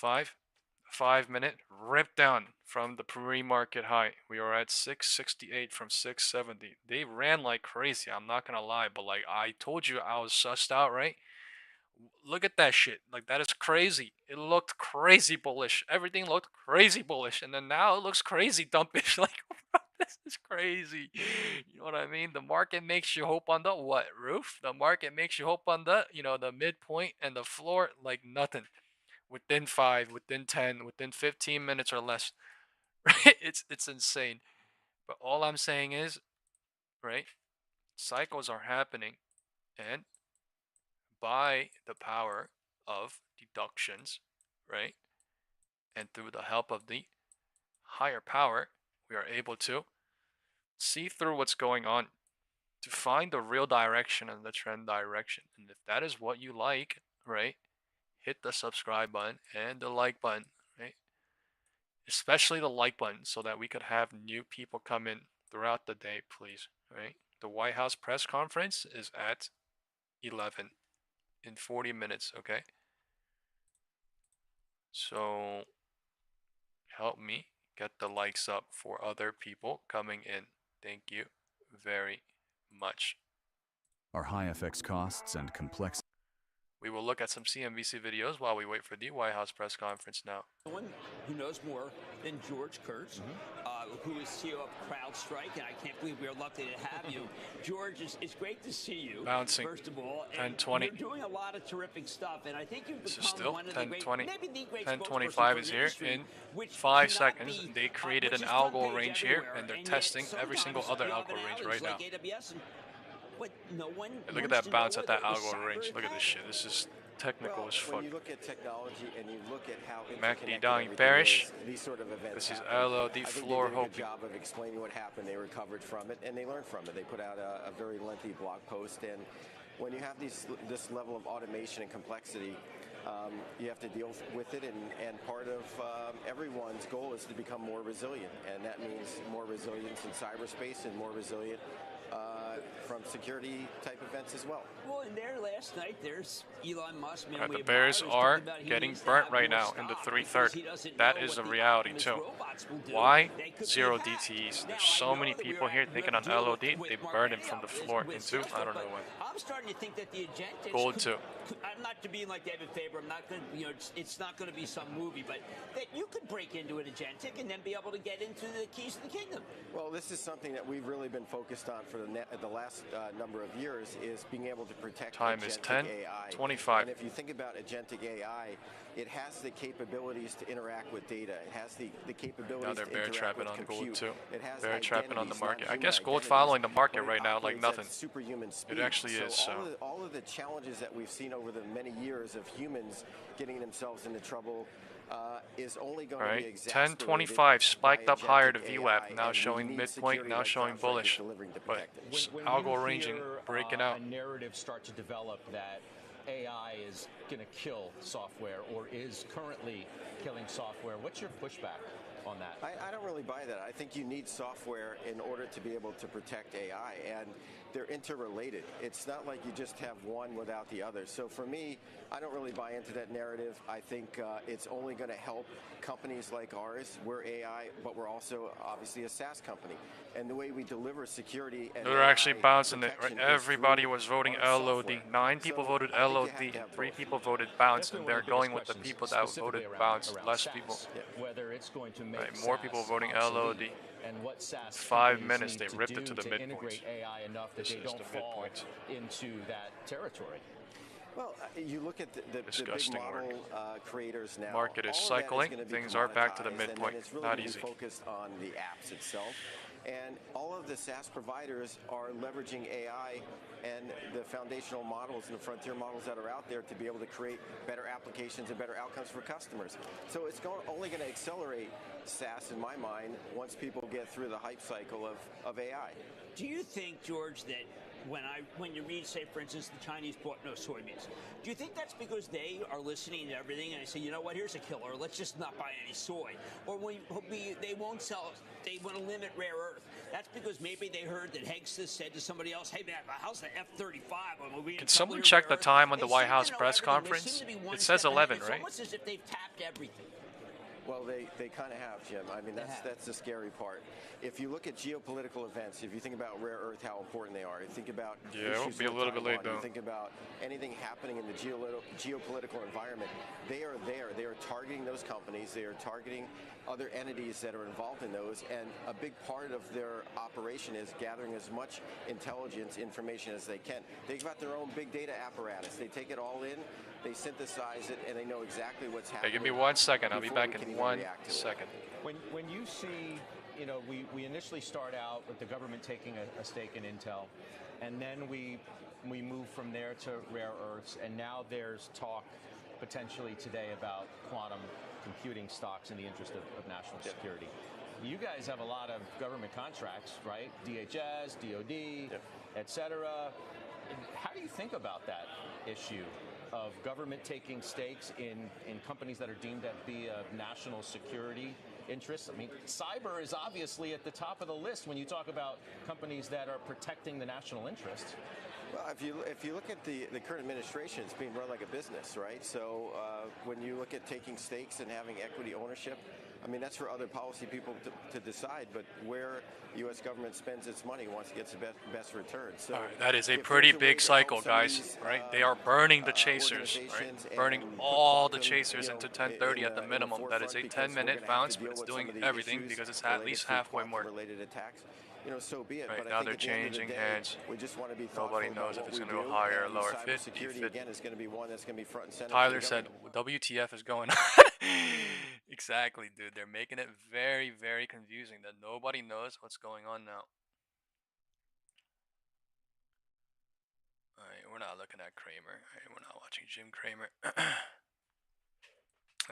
5-minute rip down from the pre-market high. We are at 668 from 670. They ran like crazy. I'm not gonna lie, but like I told you, I was sussed out, right? Look at that shit. Like, that is crazy. It looked crazy bullish. Everything looked crazy bullish, and then now it looks crazy dumpish. Like, this is crazy. You know what I mean? The market makes you hope on the what, roof? The market makes you hope on the, the midpoint and the floor like nothing. Within 5, within 10, within 15 minutes or less. Right? It's insane. But all I'm saying is, right? Cycles are happening, and by the power of deductions, right? And through the help of the higher power, we are able to see through what's going on to find the real direction and the trend direction. And if that is what you like, right, hit the subscribe button and the like button, right? Especially the like button so that we could have new people come in throughout the day, please, right? The Whitehouse press conference is at 11 in 40 minutes, okay? So help me get the likes up for other people coming in. Thank you very much. Our high FX costs and complex. We will look at some CNBC videos while we wait for the White House press conference now. Someone who knows more than George Kurtz, who is CEO of CrowdStrike, and I can't believe we're lucky to have you. George, it's great to see you. Bouncing. First of all, 10:20. You're doing a lot of terrific stuff, and I think you've This is become still one of the great, 10:20. maybe the great 10:25 is here in 5 seconds. They created an algo range here, and they're testing every single other algo range right now. But no one Look at that bounce at that algo range. Look at this shit. This is technical as fuck. When you look at technology and you look at how MACD down, you perish. these sort of events This is happen, LOD floor I think they did a hoping. good job of explaining what happened. They recovered from it and they learned from it. They put out a very lengthy blog post, and when you have this level of automation and complexity, you have to deal with it, and part of everyone's goal is to become more resilient, and that means more resilience in cyberspace and more resilient from security type events as well. Well, in there last night, there's Elon Musk. The Bears are getting burnt right now in the 3/3. That is a reality too. Why? 0 DTEs. There's so many people here thinking on LOD. They burned him from the floor into I don't know when. I'm starting to think that the agentics Gold too. I'm not to be like David Faber. I'm not going to, it's not going to be some movie, but that you could break into an agentic and then be able to get into the keys of the kingdom. Well, this is something that we've really been focused on for the last number of years, is being able to protect Time is agentic AI. 10:25. And if you think about agentic AI, it has the capabilities to interact with data. It has the capabilities Now they're to bear interact trapping with on compute. gold too. It has Bear trapping on the identities, market. not I guess human gold identities, following the market but right now like operates nothing. at superhuman speed. It actually is. So all of the challenges that we've seen over the many years of humans getting themselves into trouble is only going to be exacerbated. 10:25 spiked up higher to by VWAP, AI, now and we showing need midpoint, security now like showing CrowdStrike is bullish. delivering to But protect it. When algo you ranging, hear, breaking out. a narrative start to develop that AI is going to kill software or is currently killing software, what's your pushback on that? I don't really buy that. I think you need software in order to be able to protect AI, and they're interrelated. It's not like you just have one without the other. So for me, I don't really buy into that narrative. I think it's only going to help companies like ours. We're AI, but we're also obviously a SaaS company. And the way we deliver security and They're actually AI bouncing it. Right? protection is Everybody through was voting our LOD. software. 9 people So voted I think you LOD, have to and have 3 both. people voted bounce, That's been and one they're of the biggest going with the questions, people that specifically voted around bounce. Less SaaS, people. whether it's going to make Right, more people SaaS voting obsolete, LOD. and what SaaS 5 companies minutes, need they to ripped do it to the to midpoints. integrate AI enough that This they is don't the fall midpoint. into that territory. Well, you look at the big Disgusting model creators now. Market is all of that cycling. gonna be Things are back to the commoditized, midpoint. And it's really Not gonna easy. be focused on the apps itself. And all of the SaaS providers are leveraging AI and the foundational models and the frontier models that are out there to be able to create better applications and better outcomes for customers. So it's only going to accelerate SaaS, in my mind, once people get through the hype cycle of AI. Do you think, George, that when you read, say, for instance, the Chinese bought no soybeans, do you think that's because they are listening to everything and they say, you know what, here's a killer, let's just not buy any soy? Or they won't sell, they want to limit rare earth. That's because maybe they heard that Hegseth said to somebody else, hey man, how's the F-35? Can someone check the time on the White House press conference? It says 11, right? It's almost as if they've tapped everything. Well, they kind of have, Jim. I mean, that's the scary part. If you look at geopolitical events, if you think about rare earth, how important they are, you think about Yeah, it will be a little bit late, though. You think about anything happening in the geopolitical environment, they are there. They are targeting those companies. They are targeting other entities that are involved in those, and a big part of their operation is gathering as much intelligence information as they can. They've got their own big data apparatus. They take it all in, they synthesize it, and they know exactly what's happening. Hey, give me 1 second. I'll be back in 1 second. When you see, we initially start out with the government taking a stake in Intel, and then we move from there to rare earths, and now there's talk potentially today about quantum computing stocks in the interest of national security. You guys have a lot of government contracts, right? DHS, DOD, et cetera. How do you think about that issue of government taking stakes in companies that are deemed to be of national security interests? I mean, cyber is obviously at the top of the list when you talk about companies that are protecting the national interest. Well, if you look at the current administration, it's being run like a business, right? So when you look at taking stakes and having equity ownership, I mean, that's for other policy people to decide, but where U.S. government spends its money once it gets the best return. So that is a pretty big cycle, guys, right? They are burning the chasers, right? Burning all the chasers into 1030 at the minimum. That is a 10-minute bounce, but it's doing everything because it's at least halfway more. Related attacks. So be it. Right, but now I think they're at the end of the changing day, hands. We just want to be Nobody knows if it's going to go higher or lower. 50, cybersecurity again is going to be one that's going to be front and center. Tyler said, WTF is going on? Exactly, dude. They're making it very, very confusing that nobody knows what's going on now. Alright, we're not looking at Kramer. Right, we're not watching Jim Kramer.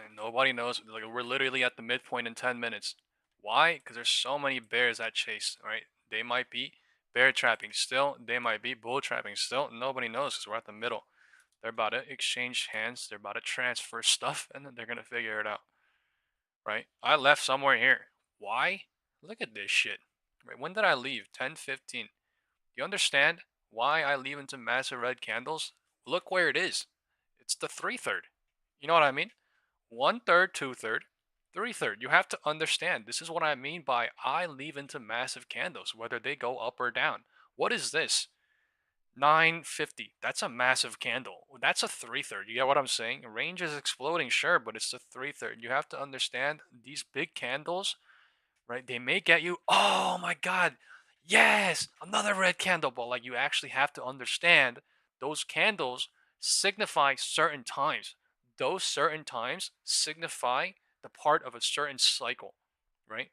And nobody knows. Like, we're literally at the midpoint in 10 minutes. Why? Because there's so many bears that chase, right? They might be bear trapping still. They might be bull trapping still. Nobody knows because we're at the middle. They're about to exchange hands. They're about to transfer stuff, and then they're going to figure it out. Right? I left somewhere here. Why? Look at this shit. Right? When did I leave? 10:15. Do you understand why I leave into massive red candles? Look where it is. It's the 3/3. You know what I mean? 1/3, 2/3, 3/3. You have to understand. This is what I mean by I leave into massive candles, whether they go up or down. What is this? 950. That's a massive candle. That's a 3/3. You get what I'm saying? Range is exploding, sure, but it's a 3/3. You have to understand these big candles, right? They may get you, oh my God, yes, another red candle. But like, you actually have to understand those candles signify certain times. Those certain times signify the part of a certain cycle, right?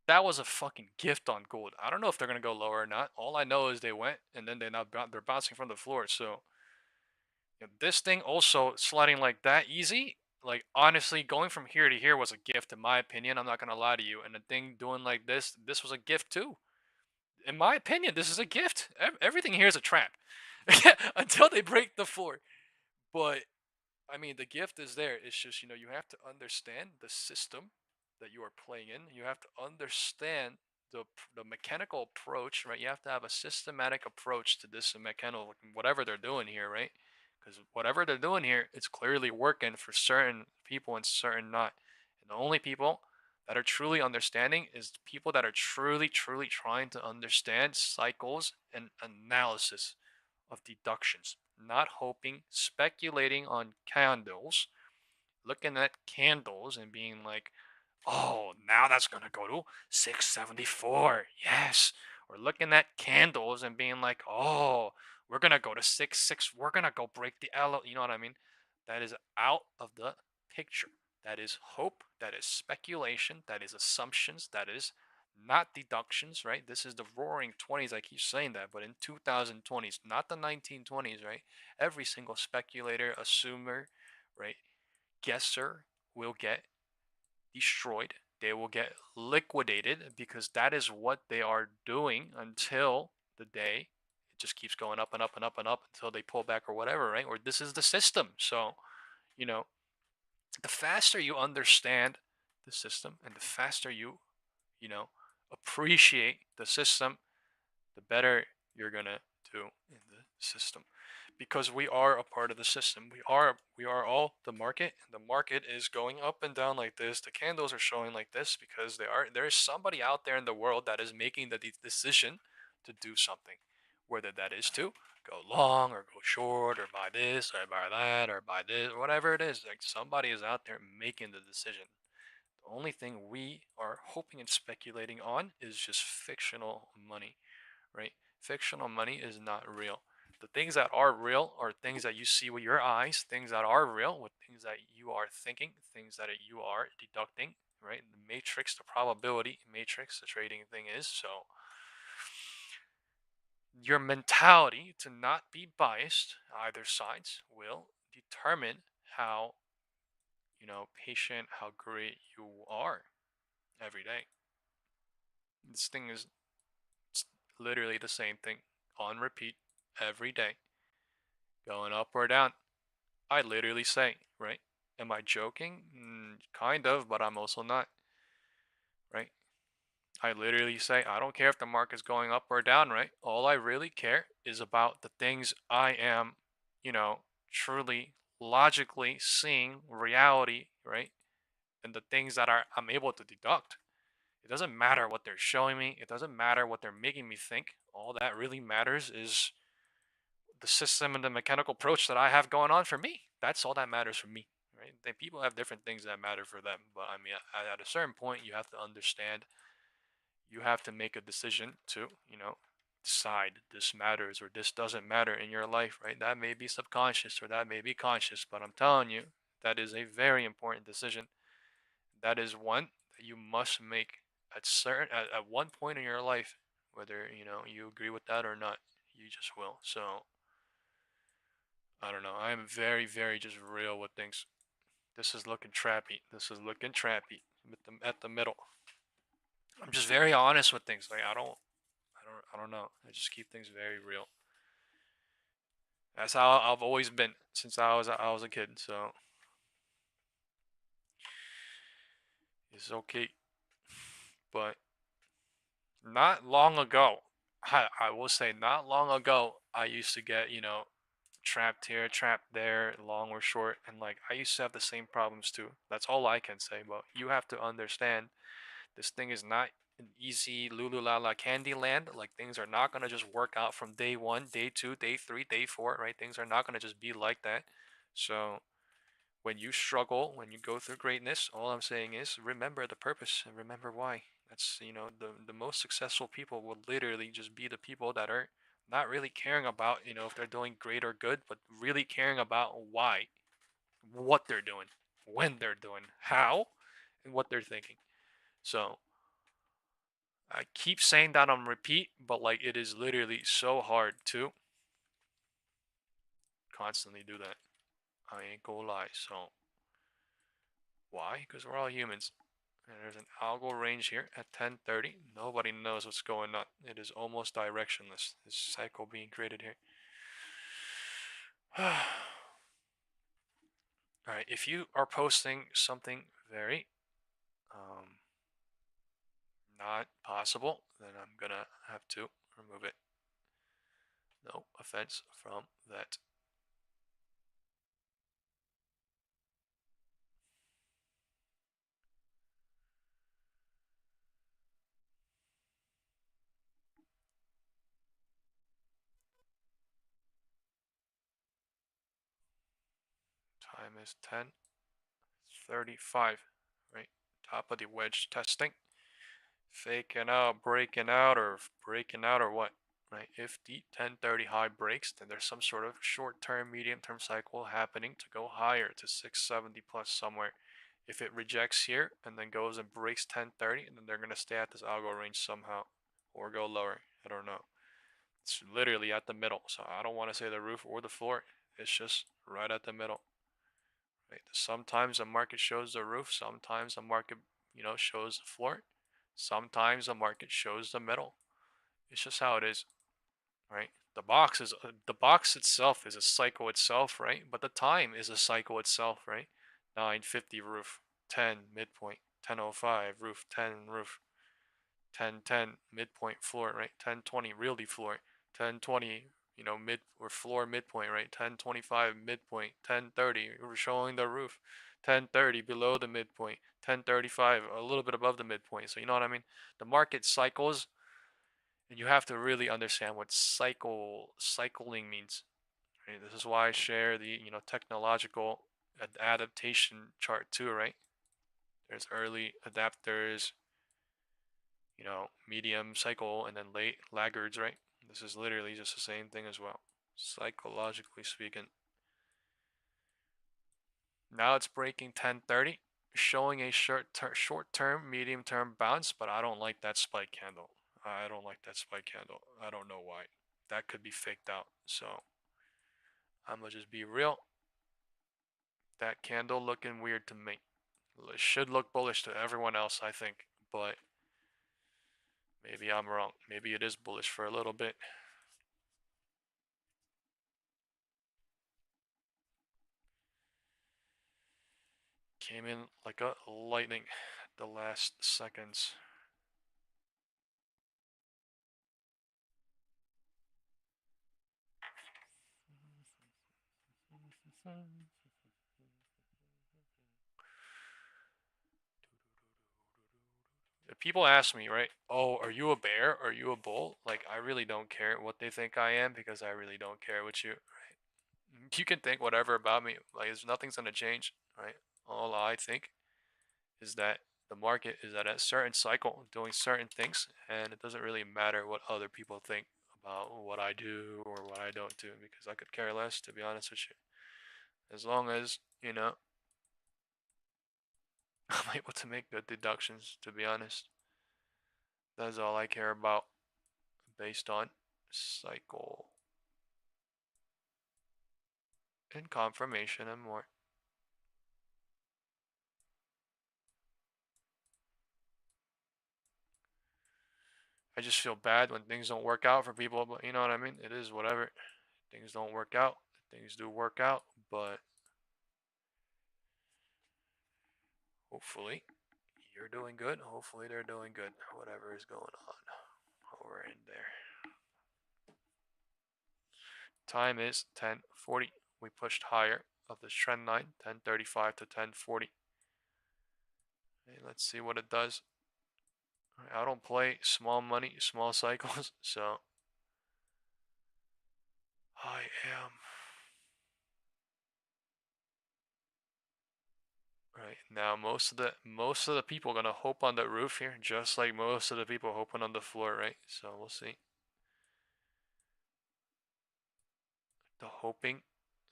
That was a fucking gift on gold. I don't know if they're gonna go lower or not. All I know is they went, and then they're bouncing from the floor. So this thing also sliding like that easy. Like, honestly, going from here to here was a gift in my opinion. I'm not gonna lie to you. And the thing doing like this was a gift too. In my opinion, this is a gift. Everything here is a trap until they break the floor. But I mean, the gift is there. It's just, you have to understand the system that you are playing in. You have to understand the mechanical approach, right? You have to have a systematic approach to this mechanical, whatever they're doing here, right? Because whatever they're doing here, it's clearly working for certain people and certain not. And the only people that are truly understanding is people that are truly, truly trying to understand cycles and analysis of deductions, not hoping, speculating on candles, looking at candles and being like, oh, now that's going to go to 674. Yes. Or looking at candles and being like, oh, we're going to go to 6. We're going to go break the L. You know what I mean? That is out of the picture. That is hope. That is speculation. That is assumptions. That is not deductions, right? This is the roaring 20s. I keep saying that, but in 2020s, not the 1920s, right? Every single speculator, assumer, right? Guesser will get destroyed. They will get liquidated because that is what they are doing until the day it just keeps going up and up and up and up until they pull back or whatever, right? Or this is the system. So, you know, the faster you understand the system and the faster you know, appreciate the system, the better you're gonna do in the system, because we are a part of the system. We are all the market, and the market is going up and down like this. The candles are showing like this because there is somebody out there in the world that is making the decision to do something, whether that is to go long or go short or buy this or buy that or buy this, whatever it is. Like, somebody is out there making the decision. The only thing we are hoping and speculating on is just fictional money, right? Fictional money is not real. The things that are real are things that you see with your eyes, things that are real with things that you are thinking, things that you are deducting, right? The matrix, the probability matrix, the trading thing is. So your mentality to not be biased, either sides, will determine how, patient, how great you are every day. This thing is literally the same thing on repeat every day, going up or down. I literally say, right? Am I joking? Kind of, but I'm also not, right? I literally say, I don't care if the market's going up or down, right? All I really care is about the things I am, truly logically seeing reality, right? And the things that I'm able to deduct. It doesn't matter what they're showing me. It doesn't matter what they're making me think. All that really matters is the system and the mechanical approach that I have going on for me. That's all that matters for me, right? Then people have different things that matter for them, but I mean, at a certain point, you have to understand. You have to make a decision to, decide this matters or this doesn't matter in your life, right? That may be subconscious or that may be conscious, but I'm telling you, that is a very important decision. That is one that you must make at one point in your life, whether you agree with that or not. You just will. So I don't know. I am very, very just real with things. This is looking trappy. This is looking trappy at the middle. I'm just very honest with things. Like, I don't know. I just keep things very real. That's how I've always been since I was a kid. So it's okay. But not long ago, I will say, not long ago, I used to get trapped here, trapped there, long or short, and like I used to have the same problems too. That's all I can say. But you have to understand, this thing is not an easy lululala candy land. Like, things are not gonna just work out from day one, day two, day three, day four, right? Things are not gonna just be like that. So when you struggle, when you go through greatness, all I'm saying is remember the purpose and remember why. That's, the most successful people will literally just be the people that are not really caring about, if they're doing great or good, but really caring about why, what they're doing, when they're doing, how, and what they're thinking. So I keep saying that on repeat, but like, it is literally so hard to constantly do that. I ain't gonna lie. So why? Because we're all humans. And there's an algo range here at 10:30. Nobody knows what's going on. It is almost directionless. This cycle being created here. All right. If you are posting something very not possible, then I'm gonna have to remove it. No offense from that. Time is 10:35, right? Top of the wedge testing. Faking out, breaking out, or breaking out, or what? Right? If the 1030 high breaks, then there's some sort of short-term, medium-term cycle happening to go higher to 670 plus somewhere. If it rejects here and then goes and breaks 1030, then they're gonna stay at this algo range somehow, or go lower. I don't know. It's literally at the middle, so I don't want to say the roof or the floor. It's just right at the middle. Right? Sometimes the market shows the roof. Sometimes the market, shows the floor. Sometimes the market shows the middle. It's just how it is, right? The box itself is a cycle itself, right? But the time is a cycle itself, right? 950 roof, 10 midpoint, 1005 roof, 10 roof, 1010 midpoint floor, right? 1020 realty floor, 1020 mid or floor midpoint, right? 1025 midpoint, 1030 we're showing the roof, 1030 below the midpoint, 1035 a little bit above the midpoint. So you know what I mean? The market cycles, and you have to really understand what cycling means. Right? This is why I share the technological adaptation chart too, right? There's early adapters, medium cycle, and then late laggards, right? This is literally just the same thing as well, psychologically speaking. Now it's breaking 1030, showing a short-term, medium-term bounce, but I don't like that spike candle. I don't like that spike candle. I don't know why. That could be faked out. So I'm gonna just be real. That candle looking weird to me. It should look bullish to everyone else, I think, but maybe I'm wrong. Maybe it is bullish for a little bit. Came in like a lightning the last seconds. If people ask me, right, oh, are you a bear? Are you a bull? Like, I really don't care what they think I am, because I really don't care what you, right? You can think whatever about me. Like, nothing's gonna change, right? All I think is that the market is at a certain cycle doing certain things, and it doesn't really matter what other people think about what I do or what I don't do, because I could care less, to be honest with you. As long as, I'm able to make good deductions, to be honest. That's all I care about based on cycle and confirmation and more. I just feel bad when things don't work out for people, but you know what I mean? It is whatever. Things don't work out. Things do work out, but hopefully you're doing good. Hopefully they're doing good. Whatever is going on over in there. Time is 10:40. We pushed higher of this trend line, 10:35 to 10:40. Okay, let's see what it does. I don't play small money, small cycles, so I am right now. Most of the people are gonna hope on the roof here, just like most of the people hoping on the floor, right? So we'll see. The hoping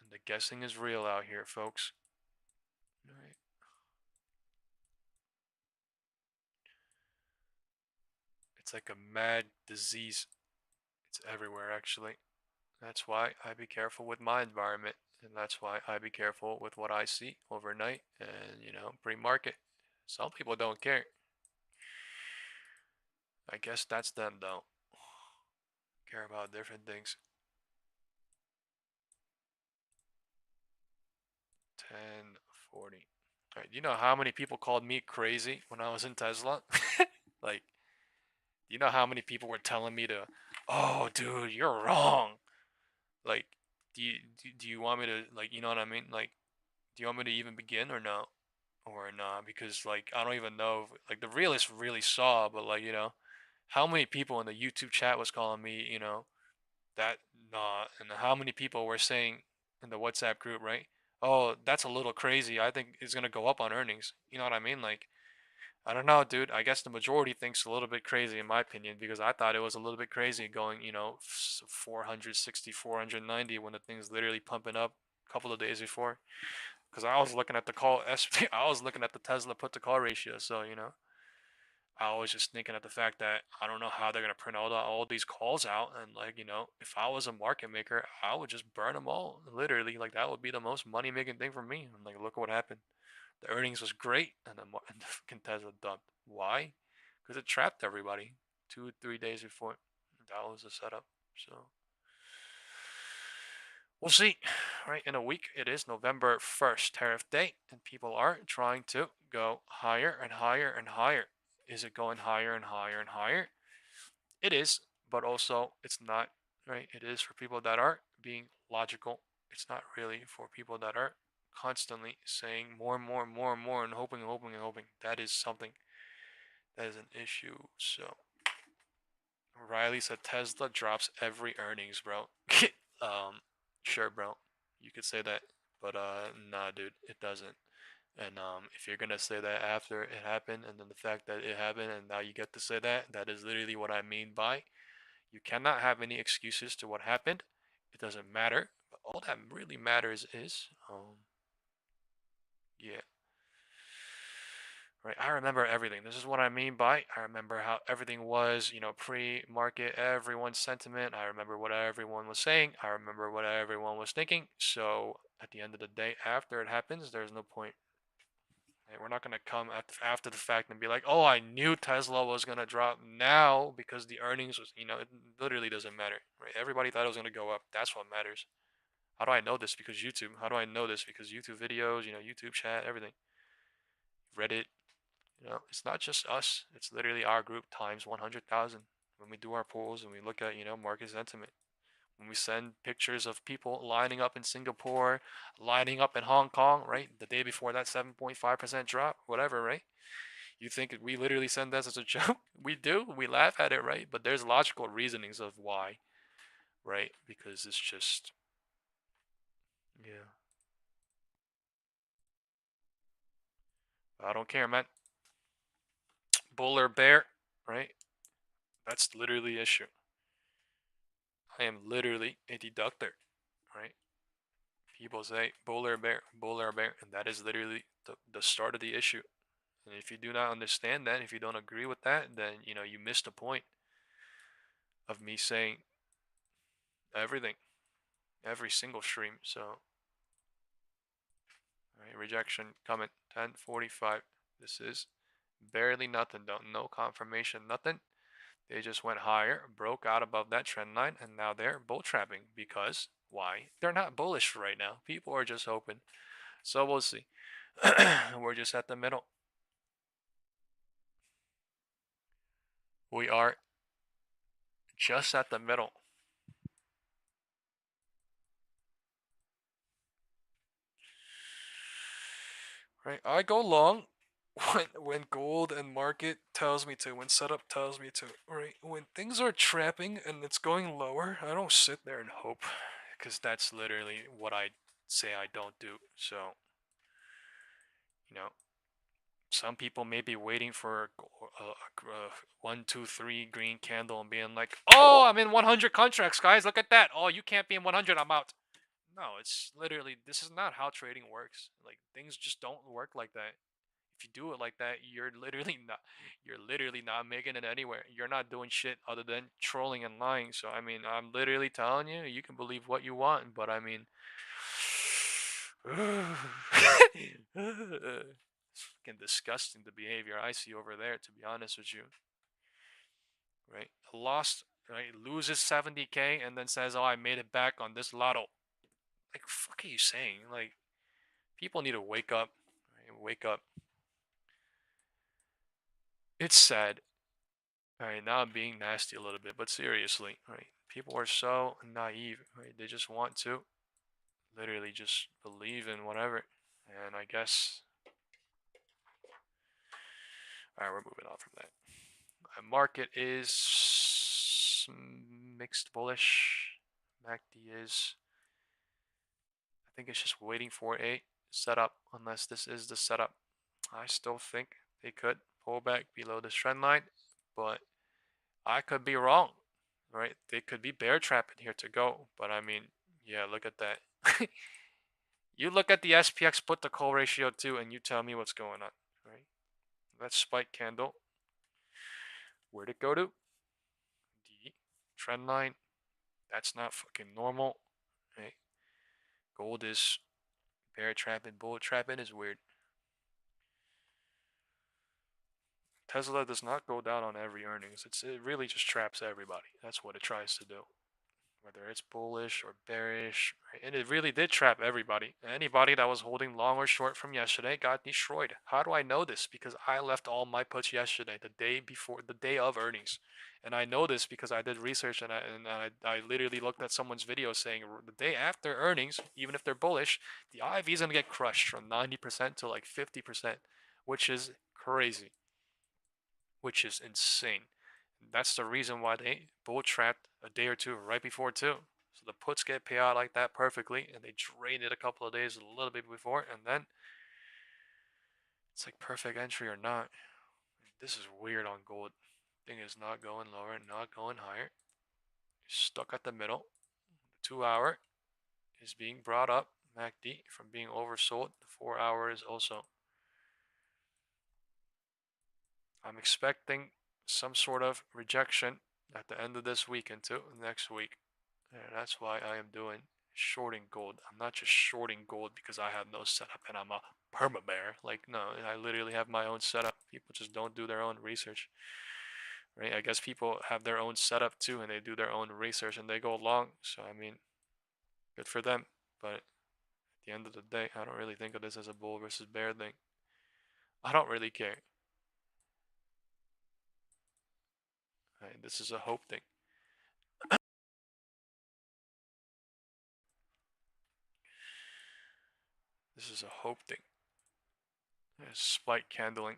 and the guessing is real out here, folks. All right. It's like a mad disease. It's everywhere, actually. That's why I be careful with my environment, and that's why I be careful with what I see overnight and, pre-market. Some people don't care. I guess that's them, though. Care about different things. 10:40. All right, you know how many people called me crazy when I was in Tesla? Like, You know how many people were telling me to, oh, dude, you're wrong. Like, do you want me to, like, you know what I mean? Like, do you want me to even begin or no? Or not? Because, like, I don't even know if, like, the realists really saw, but, like, how many people in the YouTube chat was calling me, that nah, and how many people were saying in the WhatsApp group, right? Oh, that's a little crazy. I think it's gonna go up on earnings. You know what I mean? Like, I don't know, dude. I guess the majority thinks a little bit crazy in my opinion because I thought it was a little bit crazy going, 460, 490 when the thing's literally pumping up a couple of days before. Because I was looking at the call SP, I was looking at the Tesla put to call ratio. So, I was just thinking of the fact that I don't know how they're gonna print all these calls out, and like if I was a market maker, I would just burn them all. Literally, like that would be the most money making thing for me. And like, look what happened. The earnings was great, and and the fucking Tesla dumped. Why? Because it trapped everybody 2 3 days before. That was the setup. So we'll see. Right, in a week it is November 1st, tariff day, and people are trying to go higher and higher and higher. Is it going higher and higher and higher? It is, but also it's not, right? It is for people that are being logical. It's not really for people that are constantly saying more and more and more and more and hoping and hoping and hoping. That is something that is an issue. So Riley said Tesla drops every earnings, bro. Sure, bro. You could say that, but nah, dude, it doesn't. And if you're gonna say that after it happened, and then the fact that it happened, and now you get to say that, that is literally what I mean by you cannot have any excuses to what happened. It doesn't matter. But all that really matters is, yeah, right. I remember everything. This is what I mean by I remember how everything was, pre-market, everyone's sentiment. I remember what everyone was saying. I remember what everyone was thinking. So at the end of the day, after it happens, there's no point. Right? We're not gonna come after the fact and be like, oh, I knew Tesla was gonna drop now because the earnings was, it literally doesn't matter, right? Everybody thought it was gonna go up. That's what matters. How do I know this? Because YouTube. How do I know this? Because YouTube videos, YouTube chat, everything. Reddit, it's not just us. It's literally our group times 100,000. When we do our polls and we look at, market sentiment. When we send pictures of people lining up in Singapore, lining up in Hong Kong, right? The day before that 7.5% drop, whatever, right? You think we literally send that as a joke? We do. We laugh at it, right? But there's logical reasonings of why, right? Because it's just, yeah. I don't care, man. Bull or bear, right? That's literally the issue. I am literally a deductor, right? People say bull or bear, and that is literally the start of the issue. And if you do not understand that, if you don't agree with that, then you missed the point of me saying everything, every single stream. So, right, rejection comment 10:45. This is barely nothing, though. No confirmation, nothing. They just went higher, broke out above that trend line, and now they're bull trapping because why? They're not bullish right now. People are just hoping. So we'll see. We're just at the middle. We are just at the middle. Right? I go long when gold and market tells me to, when setup tells me to, right? When things are trapping and it's going lower, I don't sit there and hope because that's literally what I say I don't do. So, you know, some people may be waiting for a 1 2 3 green candle and being like, "Oh, I'm in 100 contracts, guys. Look at that. Oh, you can't be in 100. I'm out." No, it's literally this is not how trading works. Like things just don't work like that. If you do it like that, you're literally not making it anywhere. You're not doing shit other than trolling and lying. So I mean, I'm literally telling you, you can believe what you want, but I mean, it's fucking disgusting the behavior I see over there. To be honest with you, right? Lost, right? Loses 70K and then says, "Oh, I made it back on this lotto." Like, fuck are you saying? Like, people need to wake up. Right? Wake up. It's sad. Alright, now I'm being nasty a little bit, but seriously, right? People are so naive, right? They just want to literally just believe in whatever. And I guess, alright, we're moving on from that. Market is mixed bullish. MACD is, I think it's just waiting for a setup, unless this is the setup. I still think they could pull back below this trend line, but I could be wrong, right? They could be bear trapping here to go, but I mean, yeah, look at that. You look at the SPX put to call ratio too, and you tell me what's going on, right? That spike candle, where'd it go to? The trend line. That's not fucking normal, right? Gold is bear trapping, bull trapping is weird. Tesla does not go down on every earnings. It really just traps everybody. That's what it tries to do. Whether it's bullish or bearish, right? And it really did trap everybody. Anybody that was holding long or short from yesterday got destroyed. How do I know this? Because I left all my puts yesterday, the day of earnings. And I know this because I did research and I literally looked at someone's video saying the day after earnings, even if they're bullish, the IV is going to get crushed from 90% to like 50%, which is crazy, which is insane. That's the reason why they bull trapped a day or two right before too. So the puts get paid out like that perfectly, and they drained it a couple of days a little bit before, and then it's like perfect entry or not. This is weird on gold. Thing is not going lower, not going higher. Stuck at the middle. The 2 hour is being brought up, MACD, from being oversold. The 4 hour is also. I'm expecting some sort of rejection at the end of this week into next week. And that's why I am doing shorting gold. I'm not just shorting gold because I have no setup and I'm a perma bear. Like, no, I literally have my own setup. People just don't do their own research, right? I guess people have their own setup too and they do their own research and they go along. So, I mean, good for them. But at the end of the day, I don't really think of this as a bull versus bear thing. I don't really care. Right? This is a hope thing. This is a hope thing. Spike candling.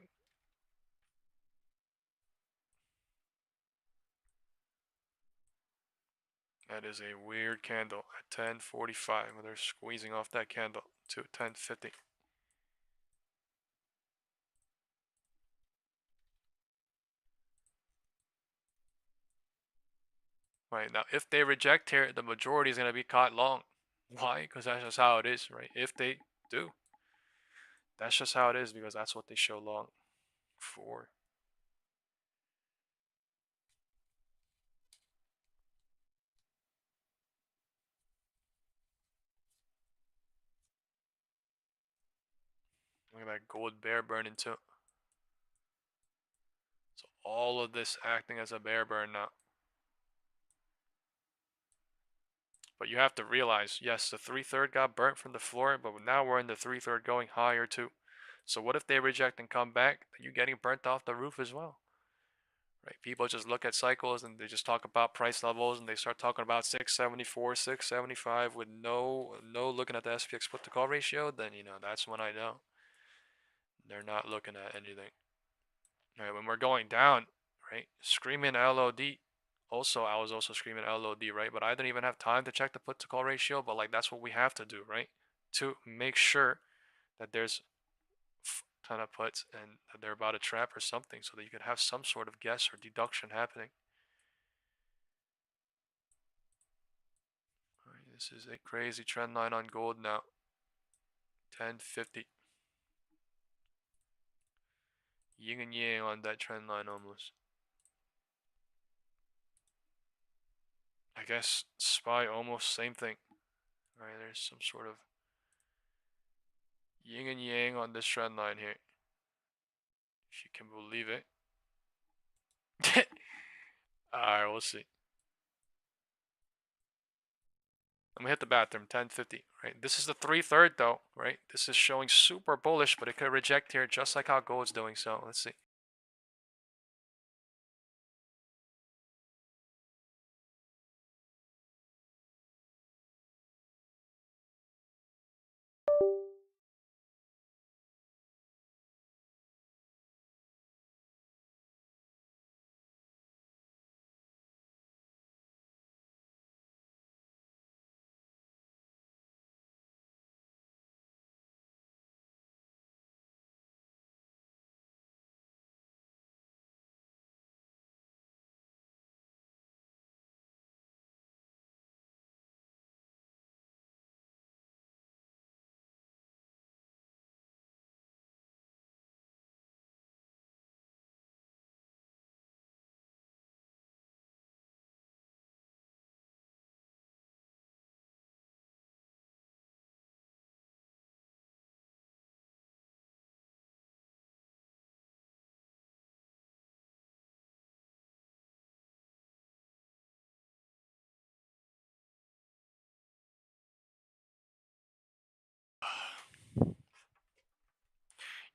That is a weird candle at 10:45 when they're squeezing off that candle to 10:50. Right, now if they reject here, the majority is going to be caught long. Why? Because that's just how it is, right? If they do, that's just how it is because that's what they show long for. Look at that gold bear burning too. So all of this acting as a bear burn now. But you have to realize, yes, the 3/3 got burnt from the floor, but now we're in the 3/3 going higher too. So what if they reject and come back? You're getting burnt off the roof as well. Right? People just look at cycles and they just talk about price levels and they start talking about 674, 675 with no looking at the SPX put to call ratio, then that's when I know they're not looking at anything. Right, when we're going down, right? Screaming LOD. Also, I was also screaming LOD, right? But I didn't even have time to check the put to call ratio, but like that's what we have to do, right? To make sure that there's a ton of puts and that they're about to trap or something so that you can have some sort of guess or deduction happening. Right, this is a crazy trend line on gold now. 1050. Yin and yang on that trend line almost. I guess SPY almost same thing. Alright, there's some sort of yin and yang on this trend line here. If you can believe it. Alright, we'll see. I'm gonna hit the bathroom, 1050, right? This is the 3/3 though, right? This is showing super bullish, but it could reject here just like how gold's doing, so let's see.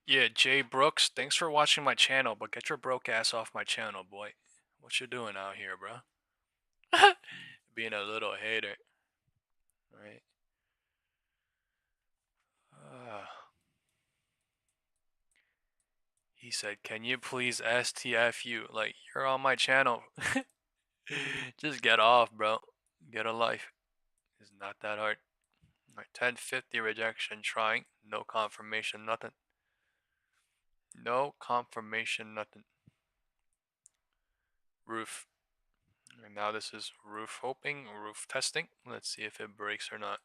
Yeah, Jay Brooks, thanks for watching my channel, but get your broke ass off my channel, boy. What you doing out here, bro? Being a little hater, right? Uh, he said, "Can you please STFU? Like, you're on my channel. Just get off, bro. Get a life. It's not that hard." Alright, 1050 rejection trying. No confirmation, nothing. No confirmation, nothing. Roof. And now this is roof hoping, roof testing. Let's see if it breaks or not.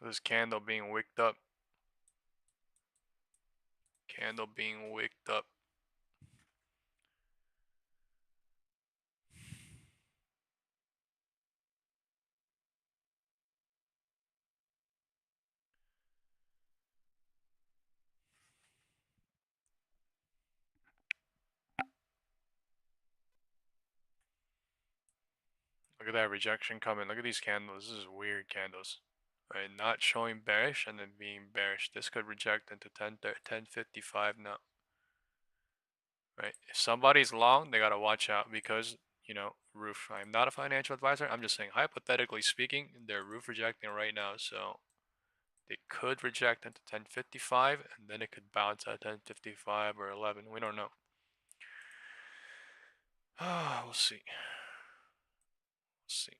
This candle being wicked up. Candle being wicked up. Look at that rejection coming. Look at these candles. This is weird candles. Right, not showing bearish and then being bearish. This could reject into 1055 now. Right, if somebody's long, they gotta watch out because, you know, roof. I'm not a financial advisor. I'm just saying, hypothetically speaking, they're roof rejecting right now, so they could reject into 1055 and then it could bounce at 1055 or 11. We don't know. We'll see. We'll see.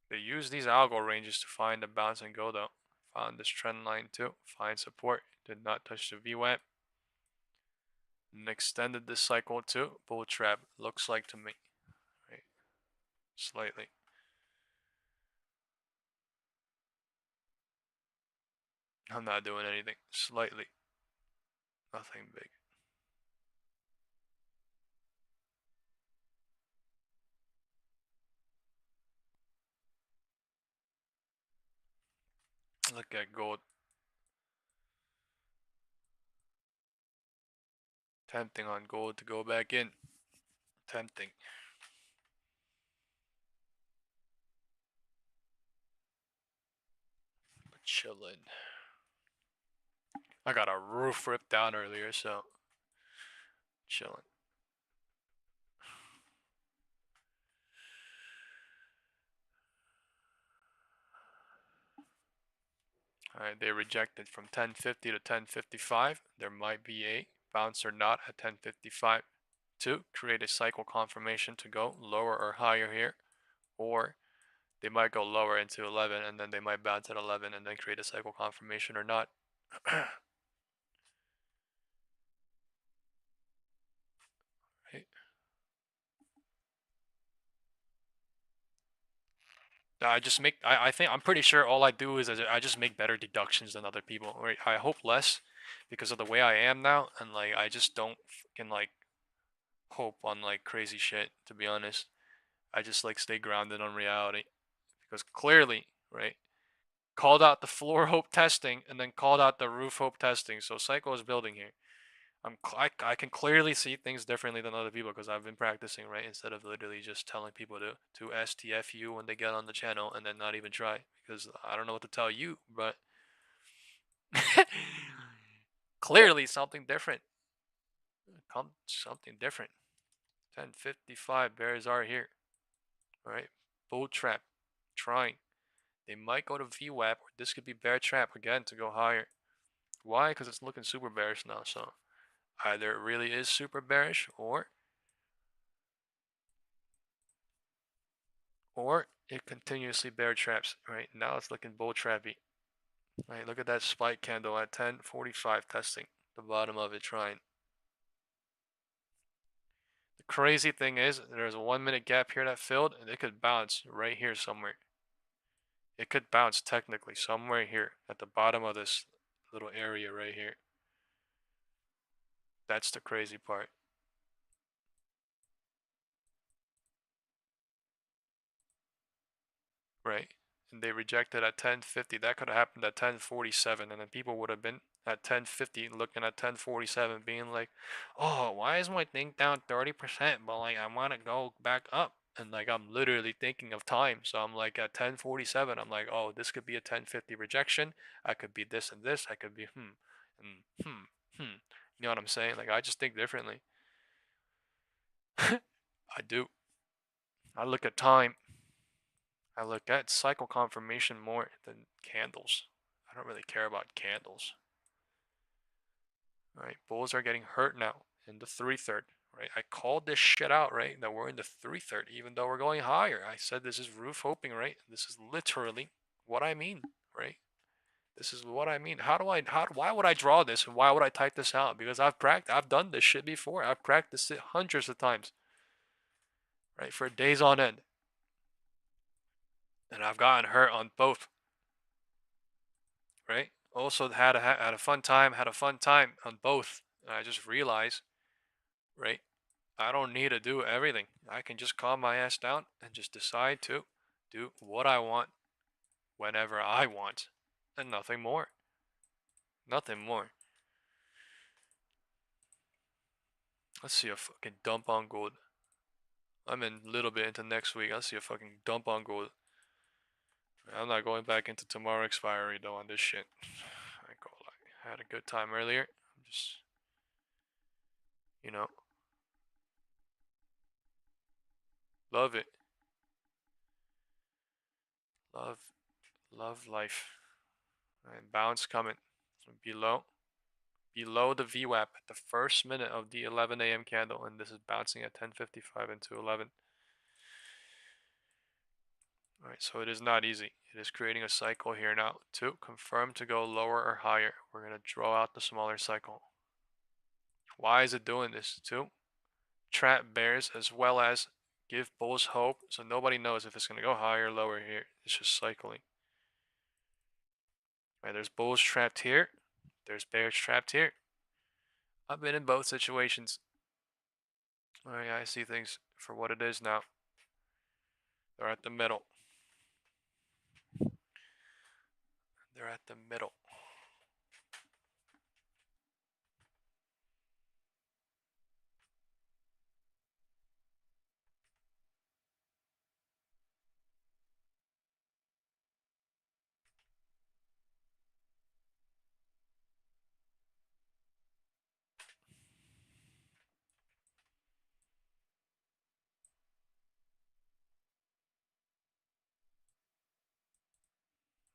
They use these algo ranges to find the bounce and go though. Found this trend line too. Find support. Did not touch the VWAP. And extended this cycle too. Bull trap looks like to me. Right. Slightly. I'm not doing anything. Slightly. Nothing big. Look at gold. Tempting on gold to go back in. Tempting. But chillin'. I got a roof ripped down earlier, so chillin'. Alright, they rejected from 1050 to 1055. There might be a bounce or not at 1055 to create a cycle confirmation to go lower or higher here, or they might go lower into 11 and then they might bounce at 11 and then create a cycle confirmation or not. Right. I just make, I think, I'm pretty sure all I do is I just make better deductions than other people. Right? I hope less because of the way I am now, and like I just don't fucking like hope on like crazy shit, to be honest. I just like stay grounded on reality because clearly, right, called out the floor hope testing and then called out the roof hope testing. So cycle is building here. I can clearly see things differently than other people because I've been practicing, right, instead of literally just telling people to STFU when they get on the channel and then not even try because I don't know what to tell you, but clearly something different. Come something different. 1055 bears are here. All right, bull trap, trying. They might go to VWAP, or this could be bear trap again to go higher. Why? Because it's looking super bearish now. So either it really is super bearish, or it continuously bear traps. Right now it's looking bull trappy. Right, look at that spike candle at 1045 testing the bottom of it, trying. The crazy thing is there's a 1 minute gap here that filled, and it could bounce right here somewhere. It could bounce technically somewhere here at the bottom of this little area right here. That's the crazy part. Right? and they rejected at 1050. That could have happened at 1047, and then people would have been at 1050 looking at 1047 being like, oh, why is my thing down 30%, but like I want to go back up? And like I'm literally thinking of time, so I'm like at 1047 I'm like, oh, this could be a 1050 rejection, I could be this and this, I could be and you know what I'm saying? Like I just think differently. I do. I look at time. I look at cycle confirmation more than candles. I don't really care about candles. Right? Bulls are getting hurt now in the 3/3. Right? I called this shit out, right? That we're in the 3/3, even though we're going higher. I said this is roof hoping, right? This is literally what I mean, right? This is what I mean. Why would I draw this and why would I type this out? Because I've done this shit before. I've practiced it hundreds of times, right? For days on end. And I've gotten hurt on both, right? Also had a fun time, on both. And I just realized, right? I don't need to do everything. I can just calm my ass down and just decide to do what I want whenever I want, and nothing more. Nothing more. Let's see a fucking dump on gold. I'm in a little bit into next week. I'll see a fucking dump on gold. I'm not going back into tomorrow expiry though on this shit. I ain't gonna lie. I had a good time earlier. I'm just, you know, love it. Love, love life. And bounce coming. Below the VWAP at the first minute of the 11 a.m. candle, and this is bouncing at 10:55 into 11. All right, so it is not easy. It is creating a cycle here now. To confirm to go lower or higher, we're going to draw out the smaller cycle. Why is it doing this? To trap bears as well as give bulls hope, so nobody knows if it's going to go higher or lower here. It's just cycling. All right, there's bulls trapped here. There's bears trapped here. I've been in both situations. All right, I see things for what it is now. They're at the middle. They're at the middle.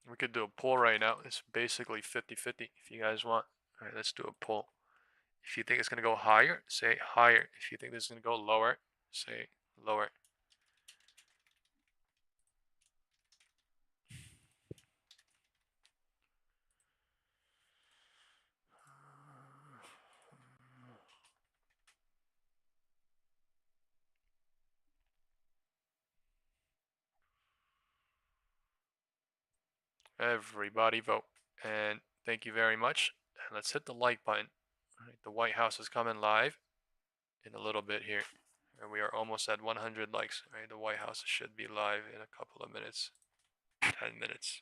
We could do a poll right now. It's basically 50-50 if you guys want. All right, let's do a poll. If you think it's going to go higher, say higher. If you think this is going to go lower, say lower. Everybody vote. And thank you very much. And let's hit the like button. All right, the White House is coming live in a little bit here. And we are almost at 100 likes. All right, the White House should be live in a couple of minutes. 10 minutes.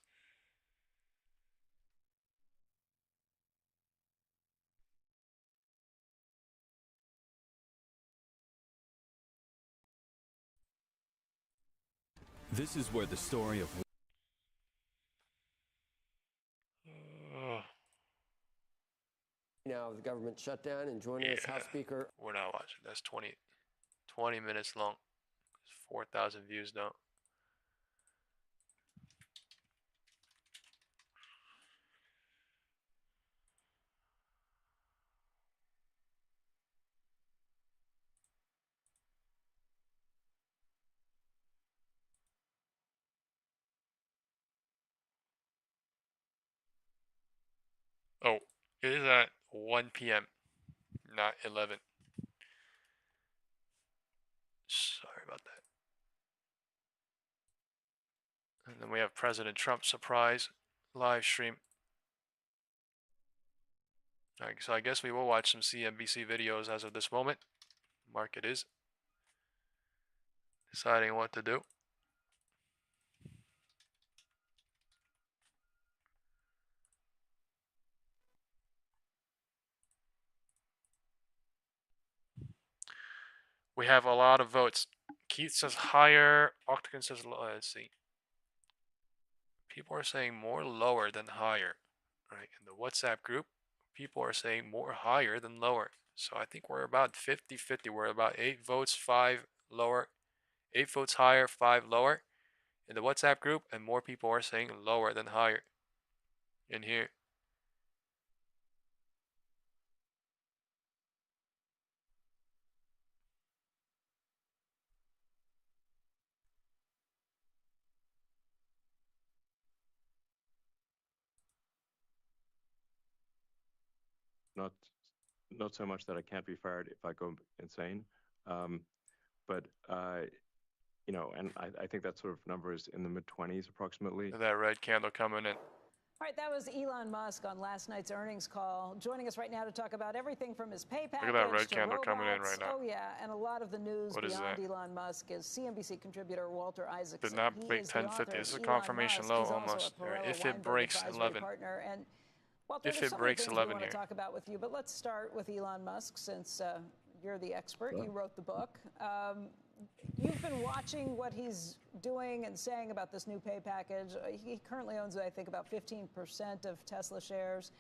This is where the story of Now the government shutdown and joining us House Speaker. We're not watching. That's 20 minutes long. 4,000 views though. Oh, it is at 1 p.m., not 11. Sorry about that. And then we have President Trump surprise live stream. Alright, so I guess we will watch some CNBC videos as of this moment. Market is deciding what to do. We have a lot of votes. Keith says higher. Octagon says low. Let's see. People are saying more lower than higher. Right? In the WhatsApp group, people are saying more higher than lower. So I think we're about 50-50. We're about 8 votes, 5 lower. 8 votes higher, 5 lower in the WhatsApp group, and more people are saying lower than higher in here. Not so much that I can't be fired if I go insane, but you know, and I think that sort of number is in the mid-20s approximately. That red candle coming in. All right, that was Elon Musk on last night's earnings call, joining us right now to talk about everything from his pay package Look at that red to candle robots. coming in right now. Oh yeah, and a lot of the news What is beyond that? Elon Musk is CNBC contributor Walter Isaacson. Did not He break is the 1050. author This is a of Elon confirmation Musk. low He's also almost. a Perella If it Weinberg breaks advisory 11. partner. And Walter, If there's it so breaks many things we 11 want here. to talk about with you, but let's start with Elon Musk since you're the expert. Sure. You wrote the book. You've been watching what he's doing and saying about this new pay package. He currently owns, I think, about 15% of Tesla shares.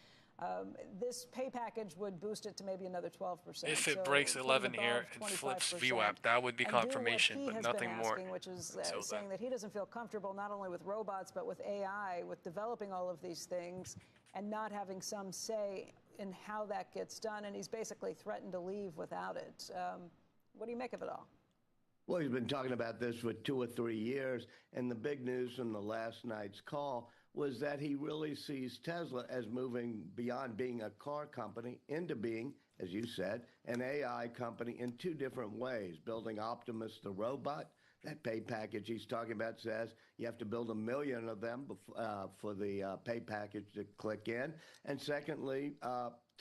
This pay package would boost it to maybe another 12%. If it so breaks put it 11 here above and flips 25%, VWAP, that would be and do what confirmation, he but has nothing been more. asking, which is until saying then. that he doesn't feel comfortable not only with robots, but with AI, with developing all of these things, and not having some say in how that gets done. And he's basically threatened to leave without it. What do you make of it all? Well, he's been talking about this for 2 or 3 years, and the big news from the last night's call was that he really sees Tesla as moving beyond being a car company into being, as you said, an AI company in 2 different ways. Building Optimus the robot, that pay package he's talking about says you have to build 1 million of them for the pay package to click in. And secondly,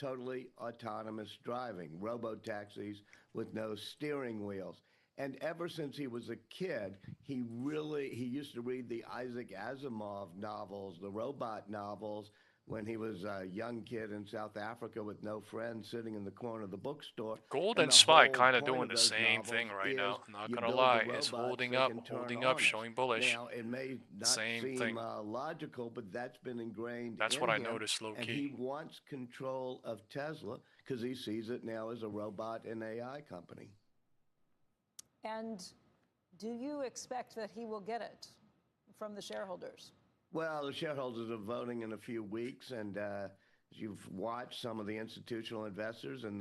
totally autonomous driving, robo-taxis with no steering wheels. And ever since he was a kid, he used to read the Isaac Asimov novels, the robot novels, when he was a young kid in South Africa with no friends sitting in the corner of the bookstore. Gold And and the SPY whole kind of point doing of the those same novels thing right is now. Not you gonna build the lie, it's robots holding that up, can turn holding up, on us. showing bullish. Now, it may not Same seem thing. logical, but that's been ingrained That's in what I him, noticed low and key. he wants control of Tesla because he sees it now as a robot and AI company. And do you expect that he will get it from the shareholders? Well, the shareholders are voting in a few weeks, and as you've watched, some of the institutional investors and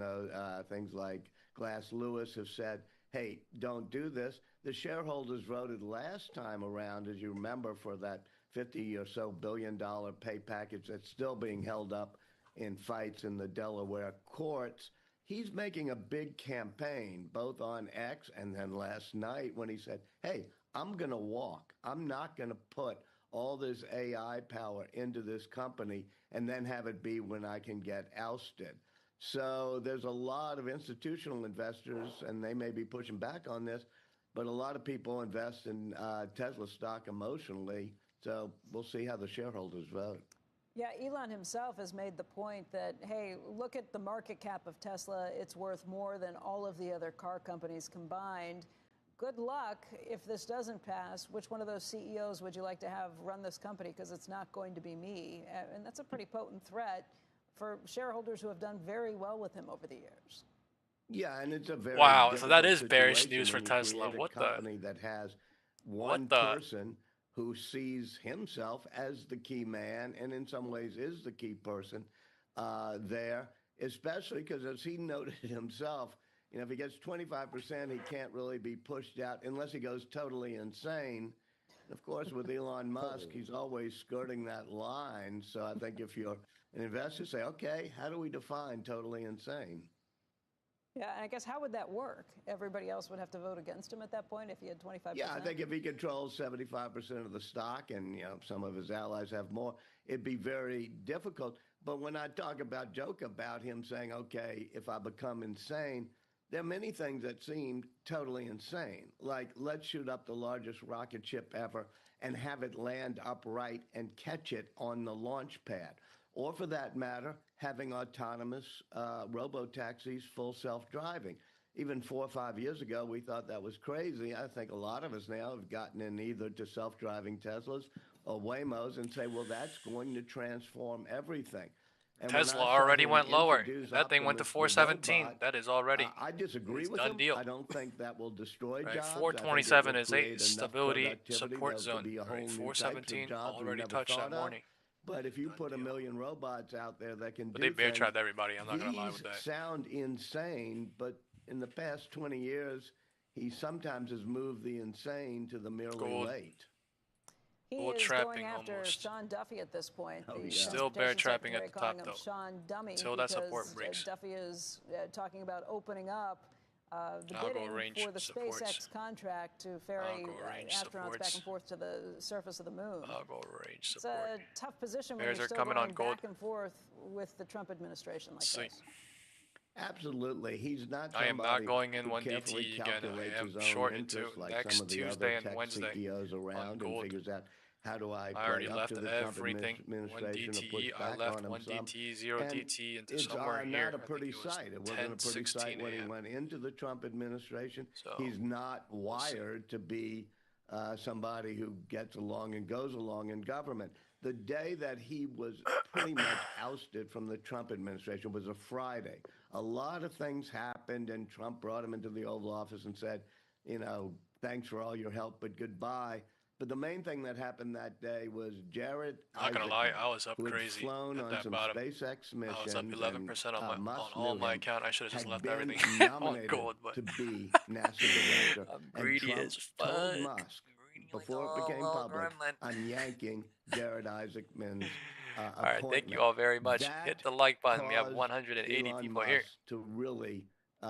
things like Glass Lewis have said, hey, don't do this. The shareholders voted last time around, as you remember, for that $50 or so billion pay package that's still being held up in fights in the Delaware courts. He's making a big campaign, both on X and then last night when he said, hey, I'm going to walk. I'm not going to put all this AI power into this company and then have it be when I can get ousted. So there's a lot of institutional investors, and they may be pushing back on this, but a lot of people invest in Tesla stock emotionally. So we'll see how the shareholders vote. Yeah, Elon himself has made the point that, hey, look at the market cap of Tesla. It's worth more than all of the other car companies combined. Good luck if this doesn't pass. Which one of those CEOs would you like to have run this company? Because it's not going to be me. And that's a pretty potent threat for shareholders who have done very well with him over the years. Yeah, and it's a very Wow, so that is difficult bearish situation news for when you Tesla. create a What the? company that has one What the? person who sees himself as the key man and in some ways is the key person there, especially because as he noted himself, you know, if he gets 25%, he can't really be pushed out unless he goes totally insane. Of course, with Elon Musk, he's always skirting that line. So I think if you're an investor, say, okay, how do we define totally insane? Yeah, and I guess how would that work? Everybody else would have to vote against him at that point if he had 25%? Yeah, I think if he controls 75% of the stock and, you know, some of his allies have more, it'd be very difficult. But when I joke about him saying, okay, if I become insane, there are many things that seem totally insane. Like, let's shoot up the largest rocket ship ever and have it land upright and catch it on the launch pad. Or for that matter, having autonomous robo-taxis, full self-driving. even 4 or 5 years ago, we thought that was crazy. I think a lot of us now have gotten in either to self-driving Teslas or Waymos and say, well, that's going to transform everything. And Tesla already went lower. That thing went to Optimus, 417. robot, that is already. I disagree with done him. deal. I don't think that will destroy Right, jobs. 427 I is think it will a create stability enough productivity support that zone. will be a whole Right, new types of 417 jobs we already never touched thought that of. morning. But if you put a million robots out there that can But do they bear things, trapped everybody. I'm not gonna lie with these that. sound insane, but in the past 20 years, he sometimes has moved the insane to the merely Gold. late. He Gold is trapping going after almost. Sean Duffy at this point. Oh, The yeah. Still bear Transportation trapping at Secretary the calling top, him though. Sean Dummy Till that support because breaks. Duffy is talking about opening up the Algo bidding range for the supports. SpaceX contract to ferry Algo range astronauts supports. back and forth to the surface of the moon. Algo range It's support. a tough position when Bears you're are still coming going on gold. back and forth with the Trump administration like See. this. Absolutely. He's not I am not somebody going in who one carefully DTE again. calculates I am his own short into interests like next some of the Tuesday other and tech Wednesday CEOs around and gold. figures out how do I I already play up left to the Trump everything. One administration or push DTE. I back left on him one some. DTE, zero And DTE into it's somewhere here. not a I pretty think it was sight. It wasn't a pretty 10:16 sight when he a.m. went into the Trump administration. So, He's not wired to be somebody who gets along and goes along in government. The day that he was pretty much ousted from the Trump administration was a Friday. A lot of things happened, and Trump brought him into the Oval Office and said, you know, thanks for all your help, but goodbye. But the main thing that happened that day was Jared not gonna lie, Isaacman, I was up who had crazy flown at on that some bottom. SpaceX missions, I was up 11% on and Musk all knew my him, account. I should have just had left been everything on nominated gold, but to be NASA director. I'm And greedy Trump as told fuck. Musk Greedy before like it became all public, gremlin. I'm yanking Jared Isaacman's All right, thank you appointment. all very much. That Hit the like button. We have caused 180 Elon people Musk here. to really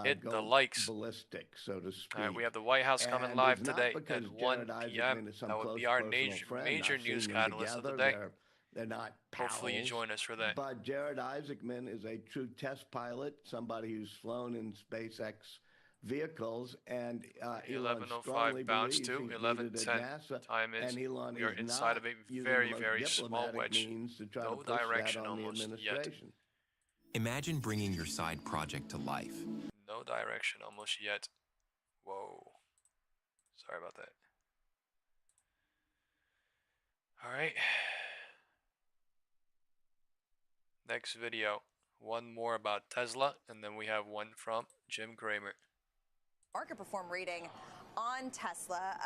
Hit the go likes. ballistic, so to speak. All right, we have the White House coming And live it's not today because at 1 Jared p.m. Isaacman is some That would close be our personal friend. major I've news seen them catalyst of the together. day. They're not pals. Hopefully you join us for that. But Jared Isaacman is a true test pilot, somebody who's flown in SpaceX vehicles, and Elon 11:05 strongly bounce believes to he's needed 11:10. at NASA. Time is. And Elon We are is inside not of a using very, the most very small diplomatic wedge. means to try No to push direction that on the almost yet. administration. Imagine bringing your side project to life. No direction almost yet. Whoa. Sorry about that. All right. Next video. One more about Tesla, and then we have one from Jim Cramer. Market perform rating on Tesla.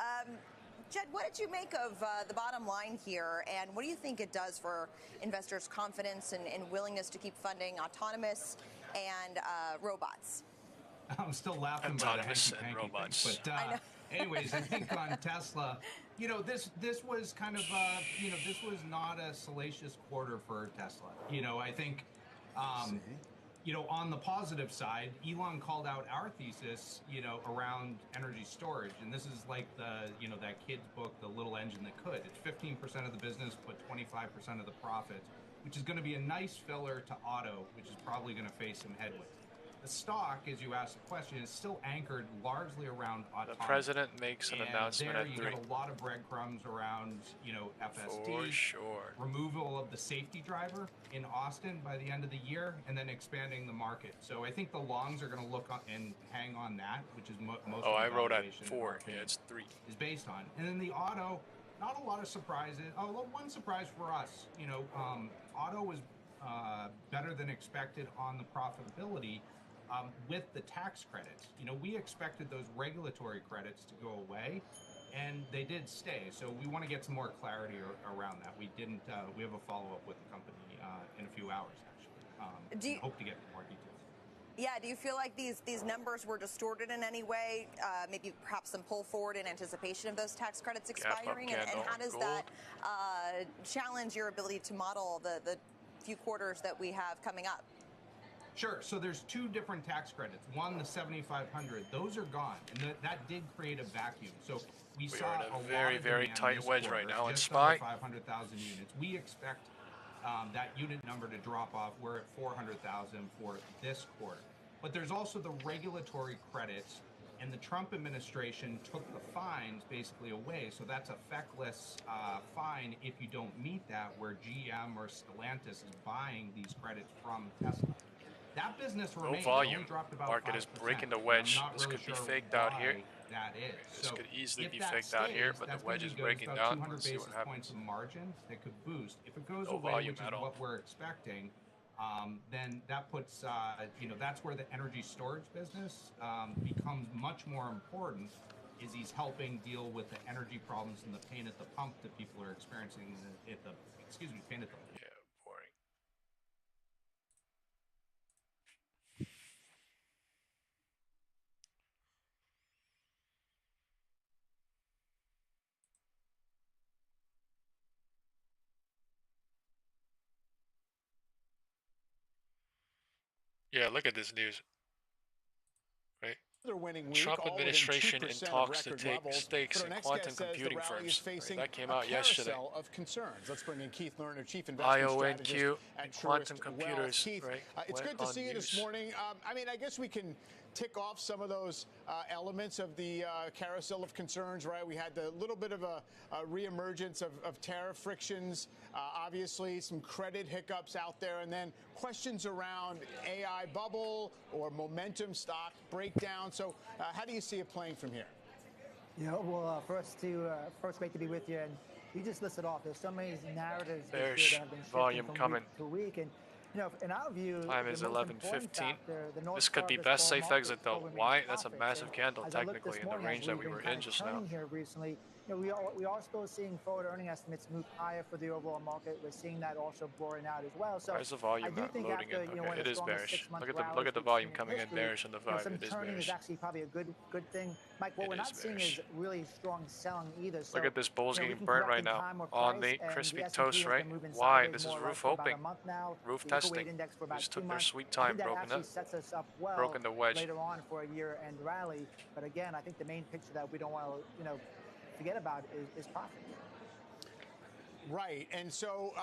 Jed, what did you make of the bottom line here, and what do you think it does for investors' confidence and willingness to keep funding autonomous and robots? I'm still laughing Autonomous about and robots. Thing, but anyways, I think on Tesla, you know, this was kind of you know, this was not a salacious quarter for Tesla. You know, I think you know, on the positive side, Elon called out our thesis, you know, around energy storage. And this is like the, you know, that kid's book, The Little Engine That Could. It's 15% of the business, but 25% of the profits, which is going to be a nice filler to auto, which is probably going to face some headwinds. The stock, as you asked the question, is still anchored largely around autonomy. The president makes an And announcement there at you 3. got a lot of breadcrumbs around, you know, FSD, For sure. removal of the safety driver in Austin by the end of the year, and then expanding the market. So I think the longs are going to look on and hang on that, which is most of the I wrote at valuation, 4. Yeah, it's 3. is based on. And then the auto, not a lot of surprises. Oh, one surprise for us, you know, auto was better than expected on the profitability. With the tax credits, you know, we expected those regulatory credits to go away, and they did stay. So we want to get some more clarity around that. We didn't. We have a follow-up with the company in a few hours, actually. Hope to get more details. Yeah, do you feel like these numbers were distorted in any way? Maybe perhaps some pull forward in anticipation of those tax credits expiring? And how does that challenge your ability to model the few quarters that we have coming up? Sure. So there's two different tax credits. One, the 7,500. Those are gone, and that did create a vacuum. So we saw are in a very, lot of very demand tight this wedge quarter, right now in just SPY. under 500,000 units. We expect that unit number to drop off. We're at 400,000 for this quarter. But there's also the regulatory credits, and the Trump administration took the fines basically away. So that's a feckless fine if you don't meet that, where GM or Stellantis is buying these credits from Tesla. That business No remained. It volume. only dropped about Market 5%. is breaking the And wedge. I'm not This really could be sure faked out here. why that is. This So could easily if be that faked out here, stays, but the that's going wedge to is be good. It's breaking about down. 200 Let's see what basis points happens. of margin that could boost. If it goes No away, volume which is at all. what we're expecting, then that puts, that's where the energy storage business becomes much more important. Is he's helping deal with the energy problems and the pain at the pump that people are experiencing at the, pain at the Yeah, boring. Yeah, look at this news. Right? Winning week, Trump all administration within in 2% of talks to record take levels. stakes But our in next quantum guest says computing the rally is firms. Right? facing That came a out yesterday. carousel of concerns. Let's bring in Keith Lerner, Chief Investment Strategist IONQ at and quantum Truist computers. Wealth. Keith, Right? it's Went good to on see you this news. morning. I guess we can tick off some of those elements of the carousel of concerns, right? We had the little bit of a reemergence of tariff frictions, obviously some credit hiccups out there, and then questions around AI bubble or momentum stock breakdown. So how do you see it playing from here? Yeah, well, first, great to be with you. And you just listed off. There's so many narratives this There's year that have been shifting volume from coming. week to week. And in our view, Time the is most 11:15. important factor, the North This could Star be of this best bull safe market exit still though. remains Why? That's a profits. massive And candle as I look technically this in the morning, range as that we've we been were kind in of just now. turning here recently, we are still seeing forward earning estimates move higher for the overall market. We're seeing that also blowing out as well. So Why is the volume I do not think loading after in? one Okay, of it the is strongest bearish. 6-month Look rallies at the we've volume seen in coming in history, bearish on the vibe. some It is turning bearish. is actually probably a good thing. Mike, what It we're is not seeing bearish. is really strong selling either. So Look at this bulls we getting can burnt correct right in now. time or On price, the and crispy the S&P toast, has right? been moving Why? sideways This is more or roof less for about opening. a month now. Roof The equal testing. weight index for about Just 2 took their months. sweet I time, think that broken actually up. sets us up well Broken the wedge. later on for a year-end rally. But again, I think the main picture that we don't want to forget about is profit. Right. And so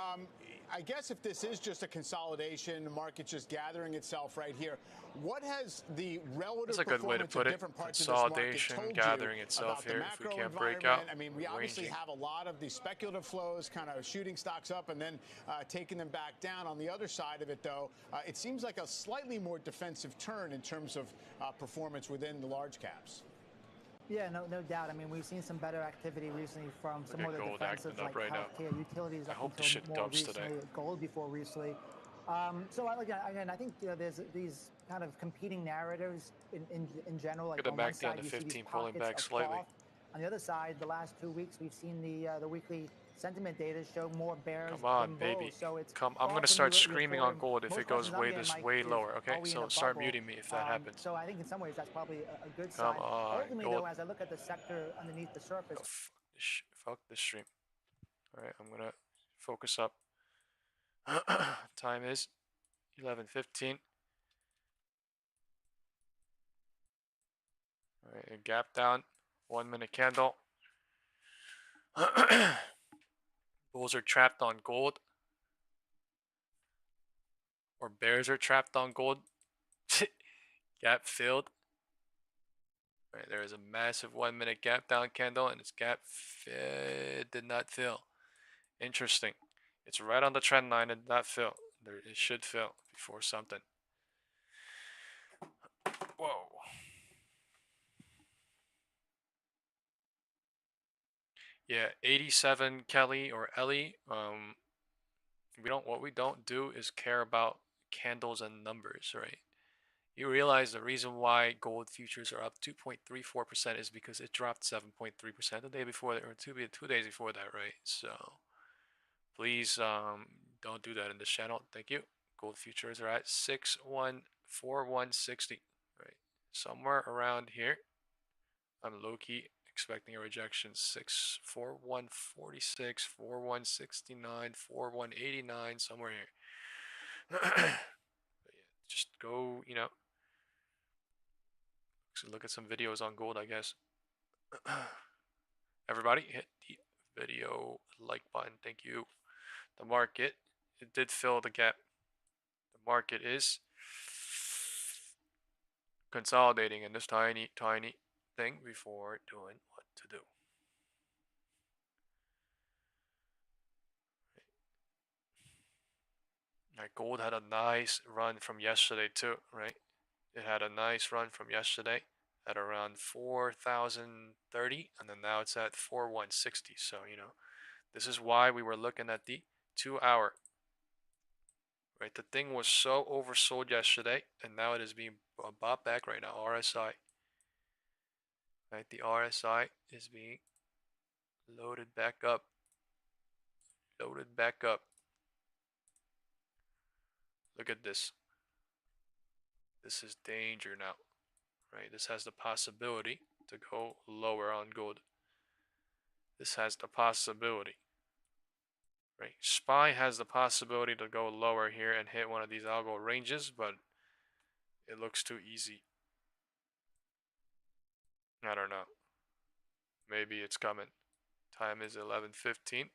I guess if this is just a consolidation, the market's just gathering itself right here, what has the relative That's a good way to performance put of it. different parts of this market Consolidation told gathering you itself about the here. If we macro can't break environment? out, I mean, we obviously ranging. have a lot of the speculative flows kind of shooting stocks up and then taking them back down. On the other side of it, though, it seems like a slightly more defensive turn in terms of performance within the large caps. Yeah, no doubt. I mean, we've seen some better activity recently from some of the gold defensives acting up like right now. healthcare, utilities I up hope this until shit more dumps recently, today. gold before recently. So again, I think there's these kind of competing narratives in general. Like Look at on the one MACD on side, the you see these 15 pulling pockets back of slightly. cloth. On the other side, the last 2 weeks, we've seen the weekly sentiment data show more bears Come on, than baby. bulls. So it's Come. I'm far gonna from start your screaming on forward. gold if Most it goes questions I'm getting, this Mike, way is, lower. Okay, are we in so a start bubble? muting me if that happens. So I think in some ways that's probably a good Come sign. on, Ultimately, gold. though, as I look at the sector underneath the surface, Oh, fuck this stream. All right, I'm gonna focus up. Time is 11:15. All right, a gap down, 1 minute candle. Bulls are trapped on gold, or bears are trapped on gold. Gap filled. All right, there is a massive 1 minute gap down candle, and its gap did not fill. Interesting. It's right on the trend line and did not fill. It should fill before something. Whoa. Yeah, 87 Kelly or Ellie. What we don't do is care about candles and numbers, right? You realize the reason why gold futures are up 2.34% is because it dropped 7.3% the day before that, or 2 days before that, right? So please don't do that in this channel. Thank you. Gold futures are at 614160, right? Somewhere around here. I'm low-key expecting a rejection. 64146, 4169, 4189, somewhere here. But yeah, just go, look at some videos on gold, I guess. Everybody hit the video like button. Thank you. The market, it did fill the gap. The market is consolidating in this tiny thing before doing what to do. Right, gold had a nice run from yesterday too, right? It had a nice run from yesterday at around 4,030, and then now it's at 4,160. So, this is why we were looking at the 2 hour. Right, the thing was so oversold yesterday, and now it is being bought back right now. RSI. Right, the RSI is being loaded back up. Loaded back up. Look at this. This is danger now. Right, this has the possibility to go lower on gold. This has the possibility. Right, SPY has the possibility to go lower here and hit one of these algo ranges, but it looks too easy. I don't know. Maybe it's coming. Time is 11:15.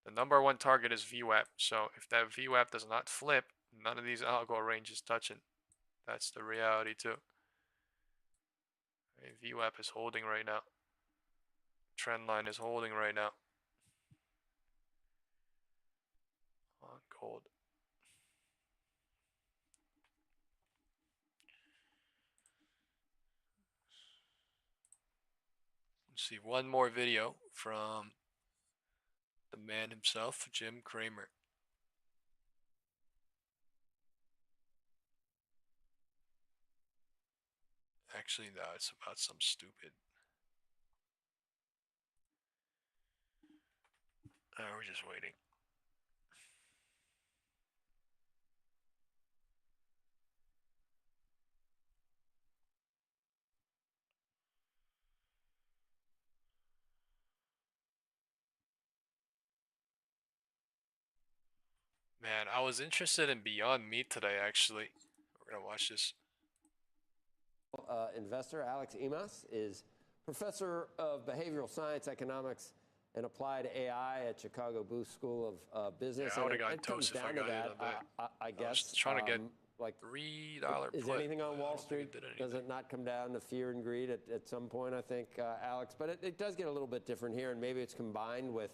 The number one target is VWAP. So if that VWAP does not flip, none of these algo ranges touching. That's the reality too. Right, VWAP is holding right now. Trend line is holding right now. On gold. Let's see one more video from the man himself, Jim Cramer. Actually, no, it's about some stupid. We're just waiting. Man, I was interested in Beyond Meat today, actually. We're going to watch this. Investor Alex EMEST is professor of behavioral science, economics, and applied AI at Chicago Booth School of Business. Yeah, I would have gotten it comes toast if I down to got that, it on I guess. I was trying to get like $3 Is put, anything on Wall Street? Anything. Does it not come down to fear and greed at some point, I think, Alex? But it does get a little bit different here, and maybe it's combined with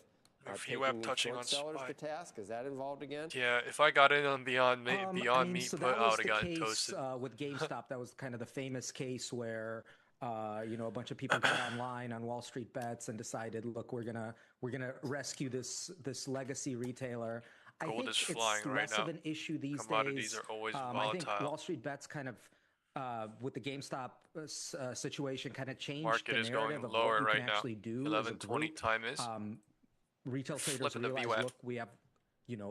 taking touching short on sellers SPY. to task. Is that involved again? Yeah, if I got in on Beyond Meat so put, that I was would have the gotten case toasted. with GameStop. That was kind of the famous case where a bunch of people got online on Wall Street Bets and decided, look, we're gonna rescue this legacy retailer. Gold I think is flying it's right less now. of an issue these Commodities days. are always I volatile. think Wall Street Bets kind of with the GameStop situation kind of changed Market the is narrative going of lower what you right can now. actually do as a 11:20 group. time is. Retail traders Flipping the realize, VWAP. look, we have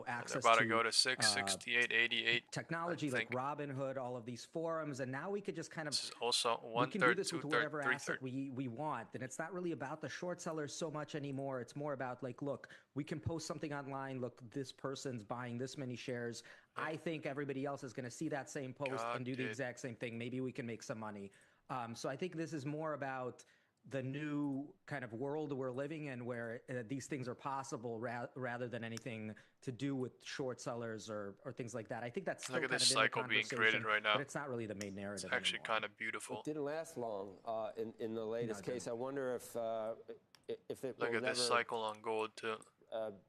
access They're about to to go to 668.88. technology like Robinhood, all of these forums, and now we could just kind of also we can do this with whatever 1/3, asset we want, and it's not really about the short sellers so much anymore. It's more about like, look, we can post something online. Look, this person's buying this many shares. I think everybody else is going to see that same post and do the exact same thing. Maybe we can make some money. So I think this is more about the new kind of world we're living in where these things are possible rather than anything to do with short sellers or things like that. I think that's still Look at kind this of in the cycle being created right now. but it's not really the main narrative. It's actually kind of beautiful. It didn't last long in the latest case. I wonder if it Look will at this never cycle on gold too.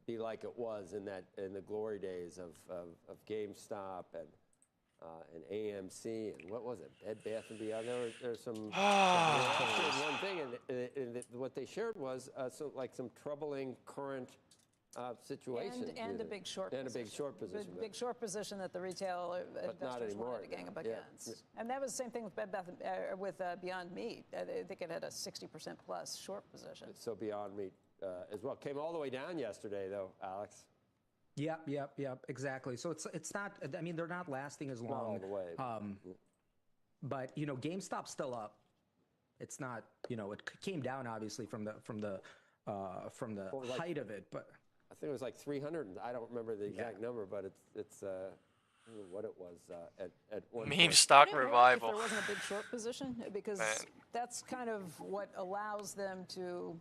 Be like it was in the glory days of GameStop and AMC and what was it, Bed Bath and Beyond. There's some one thing, and what they shared was some troubling current situation and a big short and position. a big short position. Big short position that the retail investors wanted to gang up against. Yeah. And that was the same thing with Bed Bath with Beyond Meat. I think it had a 60% plus short position. So Beyond Meat as well came all the way down yesterday, though, Alex. Yep, exactly. So it's not. I mean, they're not lasting as long. Not all the way. But GameStop's still up. It's not. It came down obviously from the height of it, but I think it was like 300. I don't remember the exact number, but it's I don't know what it was at one Meme point. stock revival. If there wasn't a big short position, because that's kind of what allows them to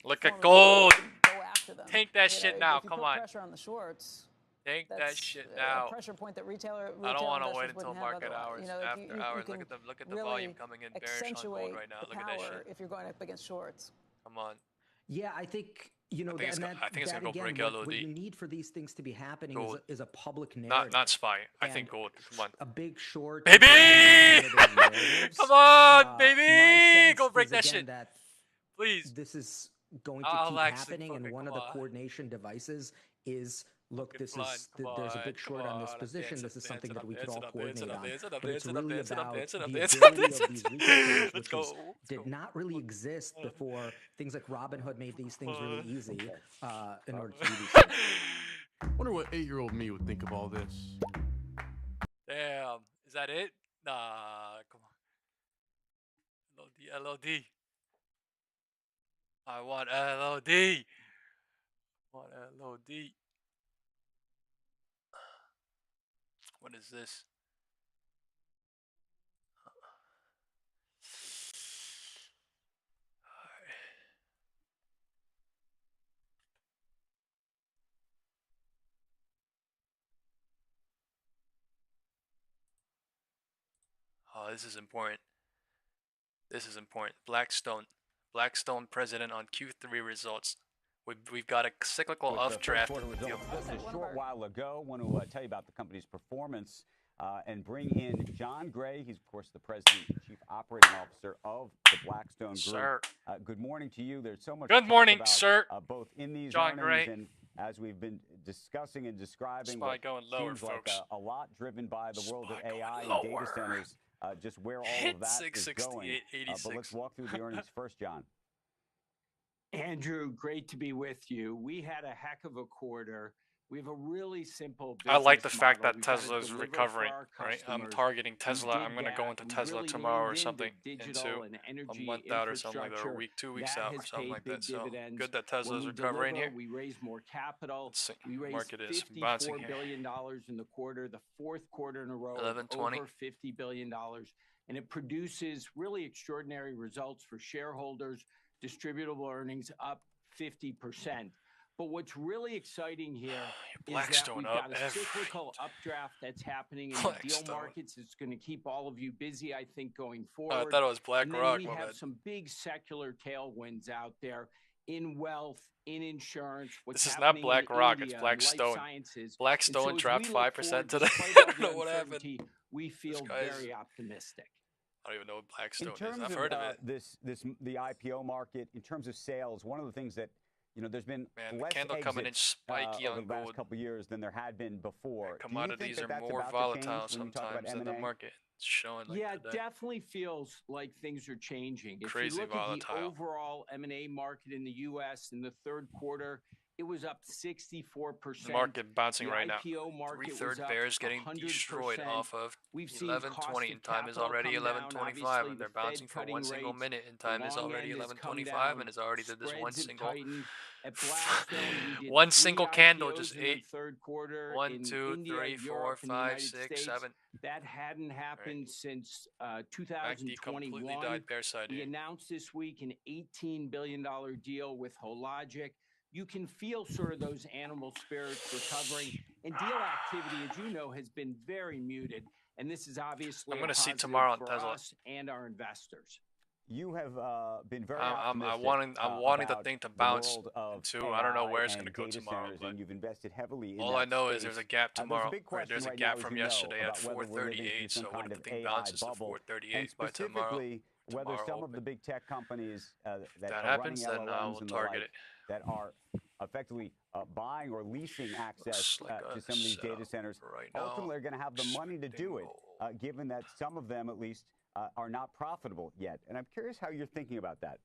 look at gold. Go after them. Take that shit now. If you Come put on. Pressure on the shorts. Take that shit now. A pressure point that retail I don't want to wait investors until wouldn't have market otherwise. hours. After hours, you look at the really volume coming in bearish on gold right now. the Look at that power shit. if you're going up against shorts. Come on. Yeah, I think You know, I think it's gonna go again, break what LOD. you need for these things to be happening Gold. is a public narrative. Not SPY. I think gold. Come on. A big short. Baby! Come on, baby! Go break that shit. Please. This is going to keep happening, and one of the coordination devices is, look, there's a big short on this position. This is something that we could all coordinate on. But it's really about the ability of these retail traders, which did not really exist before things like Robinhood made these things really easy in order to do these things. Wonder what 8-year-old me would think of all this. Damn. Is that it? Nah, come on. LOD. I want LOD. What is this? Oh, this is important. Blackstone president on Q3 results. We've got a cyclical updraft. A short while ago, I want to tell you about the company's performance and bring in John Gray. He's, of course, the president and chief operating officer of the Blackstone Group. Sir. Good morning to you. There's so much. Good morning, about, sir. Both in these John earnings Gray. and as we've been discussing and describing, SPY going lower, seems folks. like a lot driven by the world of AI and lower. data centers. Just where all of that is going. But let's walk through the earnings first, John. Andrew, great to be with you. We had a heck of a quarter. We have a really simple business I like the fact model. that We gotta Tesla's deliver recovering, for our right? I'm customers. targeting We Tesla. did I'm going to go that. into We Tesla really tomorrow or leaned something, into digital and a energy month out or something like that, or a week, 2 weeks that out or has something paid like big that. So dividends. good that When Tesla's we recovering deliver, here. we raise more capital. We raised Market is bouncing $54 here. billion in the quarter, the fourth quarter in a row, 11.20. over $50 billion. And it produces really extraordinary results for shareholders, distributable earnings up 50%. But what's really exciting here is that we've got a cyclical updraft that's happening in the deal markets. It's going to keep all of you busy, I think, going forward. I thought it was BlackRock. And then we have some big secular tailwinds out there in wealth, in insurance. This is not BlackRock, it's Blackstone. Blackstone dropped 5% today. I don't know what happened. We feel very optimistic. I don't even know what Blackstone is. I've heard of it. The IPO market, in terms of sales, one of the things that there's been less candle coming in spiky over on the last gold. couple of years than there had been before. Commodities are more volatile sometimes than the market. It's showing like yeah, today. It definitely feels like things are changing. If Crazy you look volatile. at the overall M&A market in the U.S. in the third quarter, it was up 64%. The market bouncing the right IPO now. Market 3/3 bears getting 100%. destroyed off of We've seen 11:20 and time is already 11:25 and they're bouncing for one single minute and time is already 11:25 and it's already did this one single one single candle just ate 1, 2, 3, 4, 5, 6, 7. That hadn't happened since 2021. Completely died bear side We here. announced this week an $18 billion deal with Hologic. You can feel sort of those animal spirits recovering. And deal activity, as you know, has been very muted. And this is obviously I'm going to see positive tomorrow on for Tesla. us and our investors. You have been very I'm optimistic. I'm wanting the thing to bounce to. I don't know where it's going to go tomorrow. But and you've invested heavily in all that I know space. is there's a gap tomorrow. There's a gap now, from as you know, yesterday at about whether we're living 438. through So some what kind if of the thing AI bounces to bubble. 438 by tomorrow? Whether some of the big tech companies that are happens, running then I LLMs will and the target like, it. that are effectively buying or leasing access like to some of these data centers, ultimately are going to have the money to do it, given that some of them, at least, are not profitable yet. And I'm curious how you're thinking about that.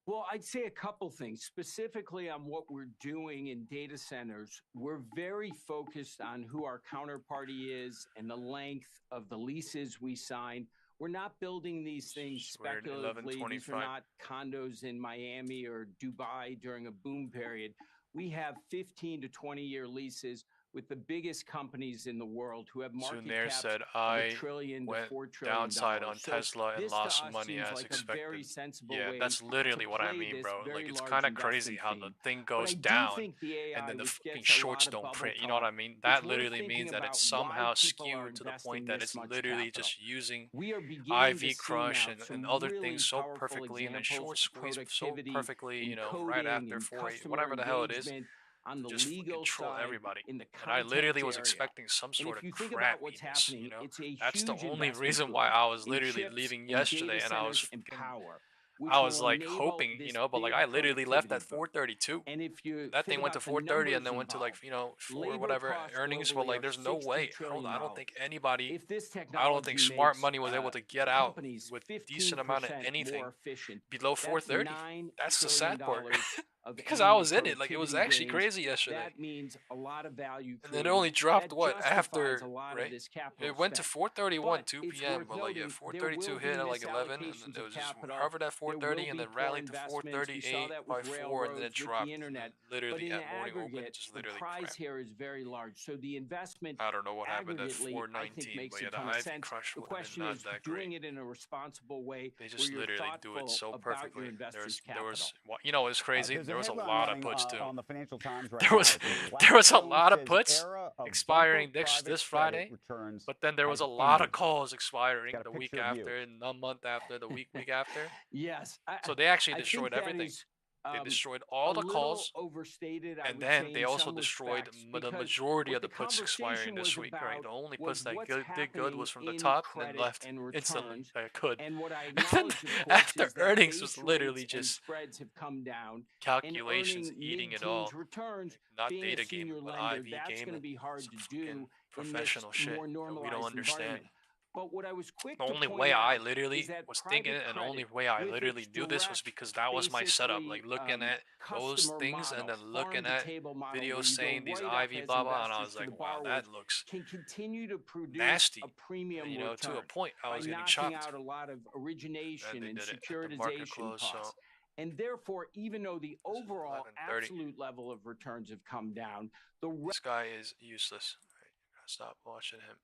Well, I'd say a couple things. Specifically on what we're doing in data centers, we're very focused on who our counterparty is and the length of the leases we sign. We're not building these things speculatively. These are not condos in Miami or Dubai during a boom period. We have 15 to 20-year leases with the biggest companies in the world who have market Zunair caps said, of I $1 trillion to went $4 trillion. downside on So Tesla and this to lost us money seems as like a very expected. sensible Yeah, way that's literally to what I play mean, this bro. very Like, it's large kind of crazy investment how theme. the thing But goes I do down think the AI, and then the which fucking gets a shorts lot of don't bubble print. You know what talk, I mean? is That worth literally thinking means that about it's why somehow people are skewed to the investing point that this it's much literally capital. just using We are beginning to IV see crush now and some other really things so powerful perfectly and then examples short of squeeze so productivity perfectly, in you know, right coding after and 4, customer whatever the hell it is, engagement on to the just legal control side, everybody. in the And I content literally was area. expecting some And sort if of you think about what's crappiness, you happening, know? it's a That's the huge only investment reason why boom I was in literally chips leaving and data yesterday, and I was centers and fucking, power, I which was will like enable hoping, you this know, but like big I literally left productivity at boom. 432. And if you That think thing went to about the 430 and numbers then went to like, involved, you know, 4 labor whatever costs earnings. But globally like, are there's no $60 way. trillion. I don't think anybody, If this I don't think technology smart makes money was able to get out companies with 15% decent amount of anything more efficient, below that's 430. $9 That's the trillion sad part. of Because I annual was in it. Like, it was productivity actually gains. crazy yesterday. That means a lot of value And then it created. only dropped That what justifies after, a lot right? of this capital It went to spent. 431, But 2 it's p.m. worth But like, yeah, noting there 432 will hit be at like 11, and then misallocations it of was capital. hovered at There 430, will and be then poor rallied to investments. We saw 438 that by with 4, and then it railroads, with dropped. the And then internet. But literally in at morning open, aggregate, just the literally prize crap. here is very large. So the investment I don't know what happened at aggregately, I think, 419, makes but a yeah, the ton of Ivy sense. Crush The would have been question not is that doing great. it in a responsible way They where just you're literally do it thoughtful so about perfectly. your investors' capital. You know, it's crazy. There's There a was a headline lot of running puts too. on the Financial Times right There now. was It says, there was a Blackstone lot of says puts era of expiring bumper this private Friday, credit returns but then there was has a lot of ended. calls expiring Got a the week picture of you. after, and a month after, the week after. Yes. So they actually I think destroyed that everything. is They destroyed a all the little calls, overstated, I and would then say, they in also some destroyed respects, the because majority what of the the puts expiring conversation this was week, right? about The only was puts that what's did good was happening from the in top and then credit left and instantly. returns. That could. And what I And then acknowledge, of course, after is that earnings was base literally rates and just spreads have come down, and calculations earning eating it mid-teens all. returns, Not being a data senior gaming, but lender, IV that's going to gaming. be hard Some to fucking do in this professional shit more that we don't normalized understand. environment. But what I was quick The to only point way I out literally is that was thinking it, private and the only credit, way I with literally its knew this was direct, because that was my setup. Like basically looking at those customer things and model, then looking at farm-to-table model, where videos you go saying these right up IV as blah blah, and I investors was to the like, wow, borrowers, that looks can continue to produce nasty. a premium You know, return to a point, I by was getting knocking chopped. out a lot of And origination they and did it at the market securitization close, so costs. And therefore, even though the this is overall 11:30. absolute level of returns have come down, the This guy is useless. All right, gotta stop watching him.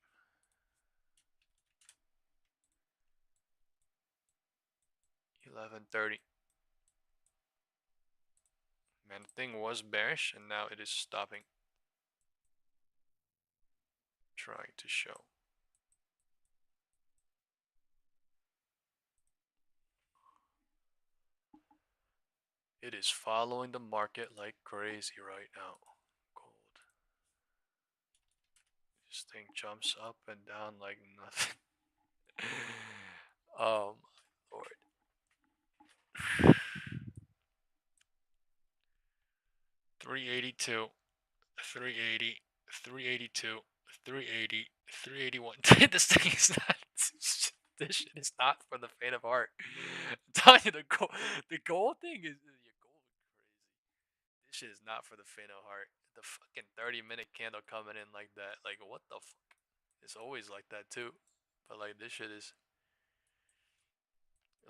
11:30. Man, the thing was bearish, and now it is stopping. Trying to show. It is following the market like crazy right now. Gold. This thing jumps up and down like nothing. Oh my lord. 382, 380, 382, 380, 381. This thing is not. This shit is not for the faint of heart. I'm telling you, the gold thing is your gold crazy. This shit is not for the faint of heart. The fucking 30-minute candle coming in like that. Like, what the fuck? It's always like that too. But like, this shit is.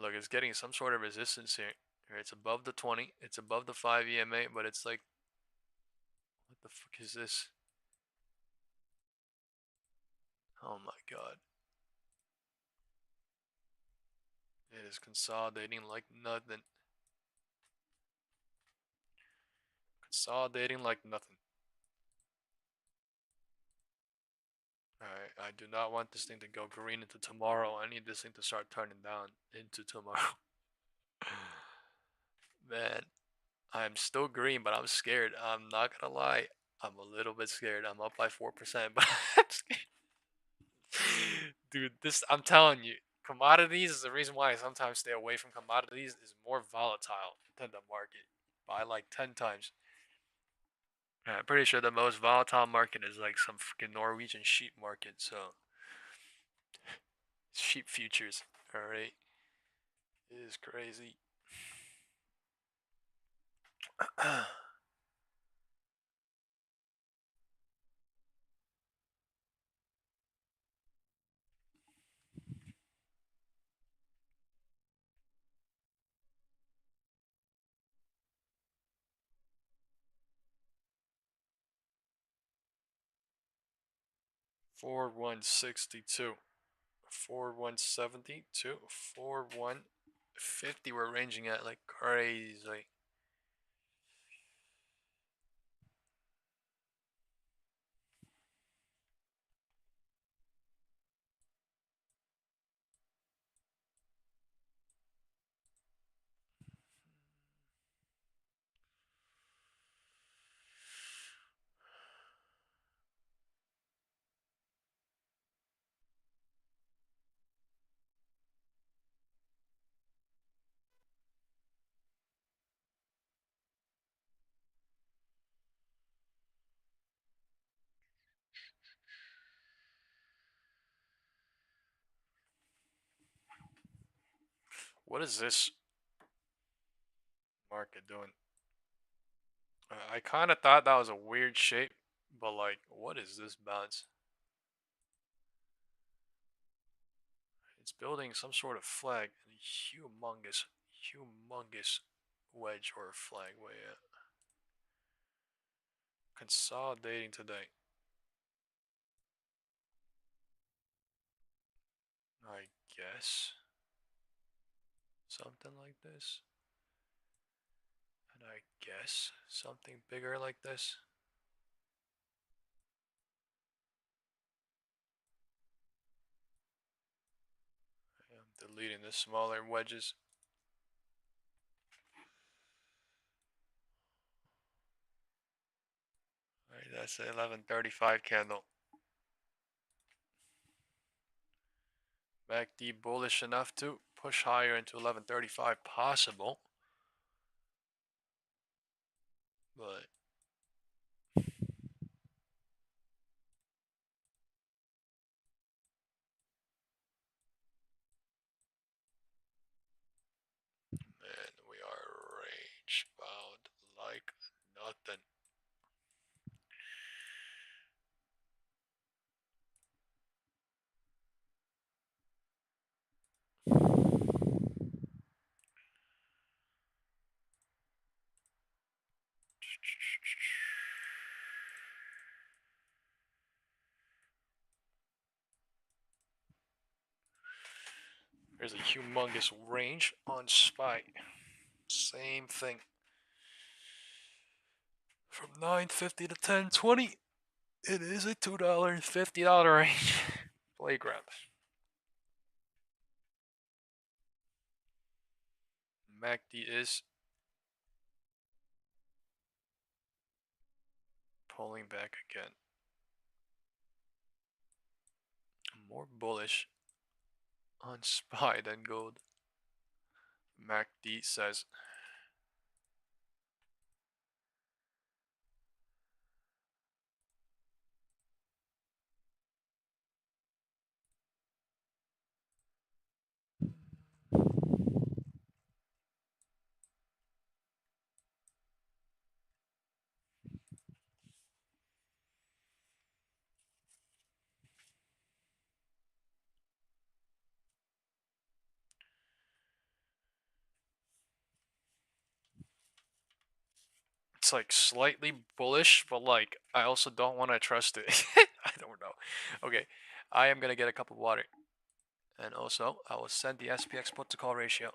Look, it's getting some sort of resistance here. It's above the 20. It's above the 5 EMA, but it's like, what the fuck is this? Oh my god. It is consolidating like nothing. Consolidating like nothing. Alright, I do not want this thing to go green into tomorrow. I need this thing to start turning down into tomorrow. Man, I'm still green, but I'm scared. I'm not gonna lie. I'm a little bit scared. I'm up by 4%, but I'm scared. Dude, I'm telling you, commodities is the reason why I sometimes stay away from commodities. Is more volatile than the market by like 10 times. I'm pretty sure the most volatile market is like some freaking Norwegian sheep market. So sheep futures, all right, it is crazy. 4162. 4172. 4150. We're ranging at like crazy. What is this market doing? I kind of thought that was a weird shape, but like, what is this bounce? It's building some sort of flag, and a humongous wedge or flag way out. Consolidating today. I guess. Something like this. And I guess something bigger like this. I'm deleting the smaller wedges. Alright, that's the 1135 candle. MACD bullish enough to push higher into 1135 possible. But man, we are range bound like nothing. There's a humongous range on SPY. Same thing. From 950 to 1020, it is a $2 and $50 range. Playground. MACD is pulling back again. More bullish on SPY than gold. MACD says. It's like slightly bullish, but like I also don't want to trust it. I don't know. Okay, I am gonna get a cup of water. And also, I will send the SPX put to call ratio.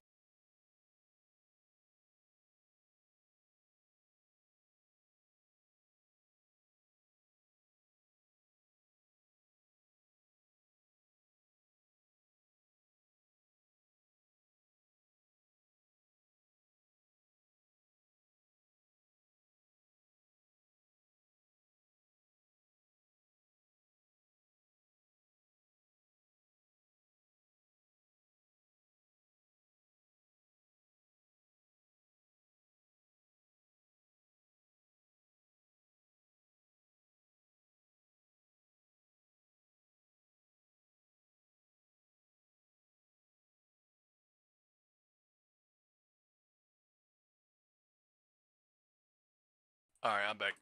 Alright, I'm back.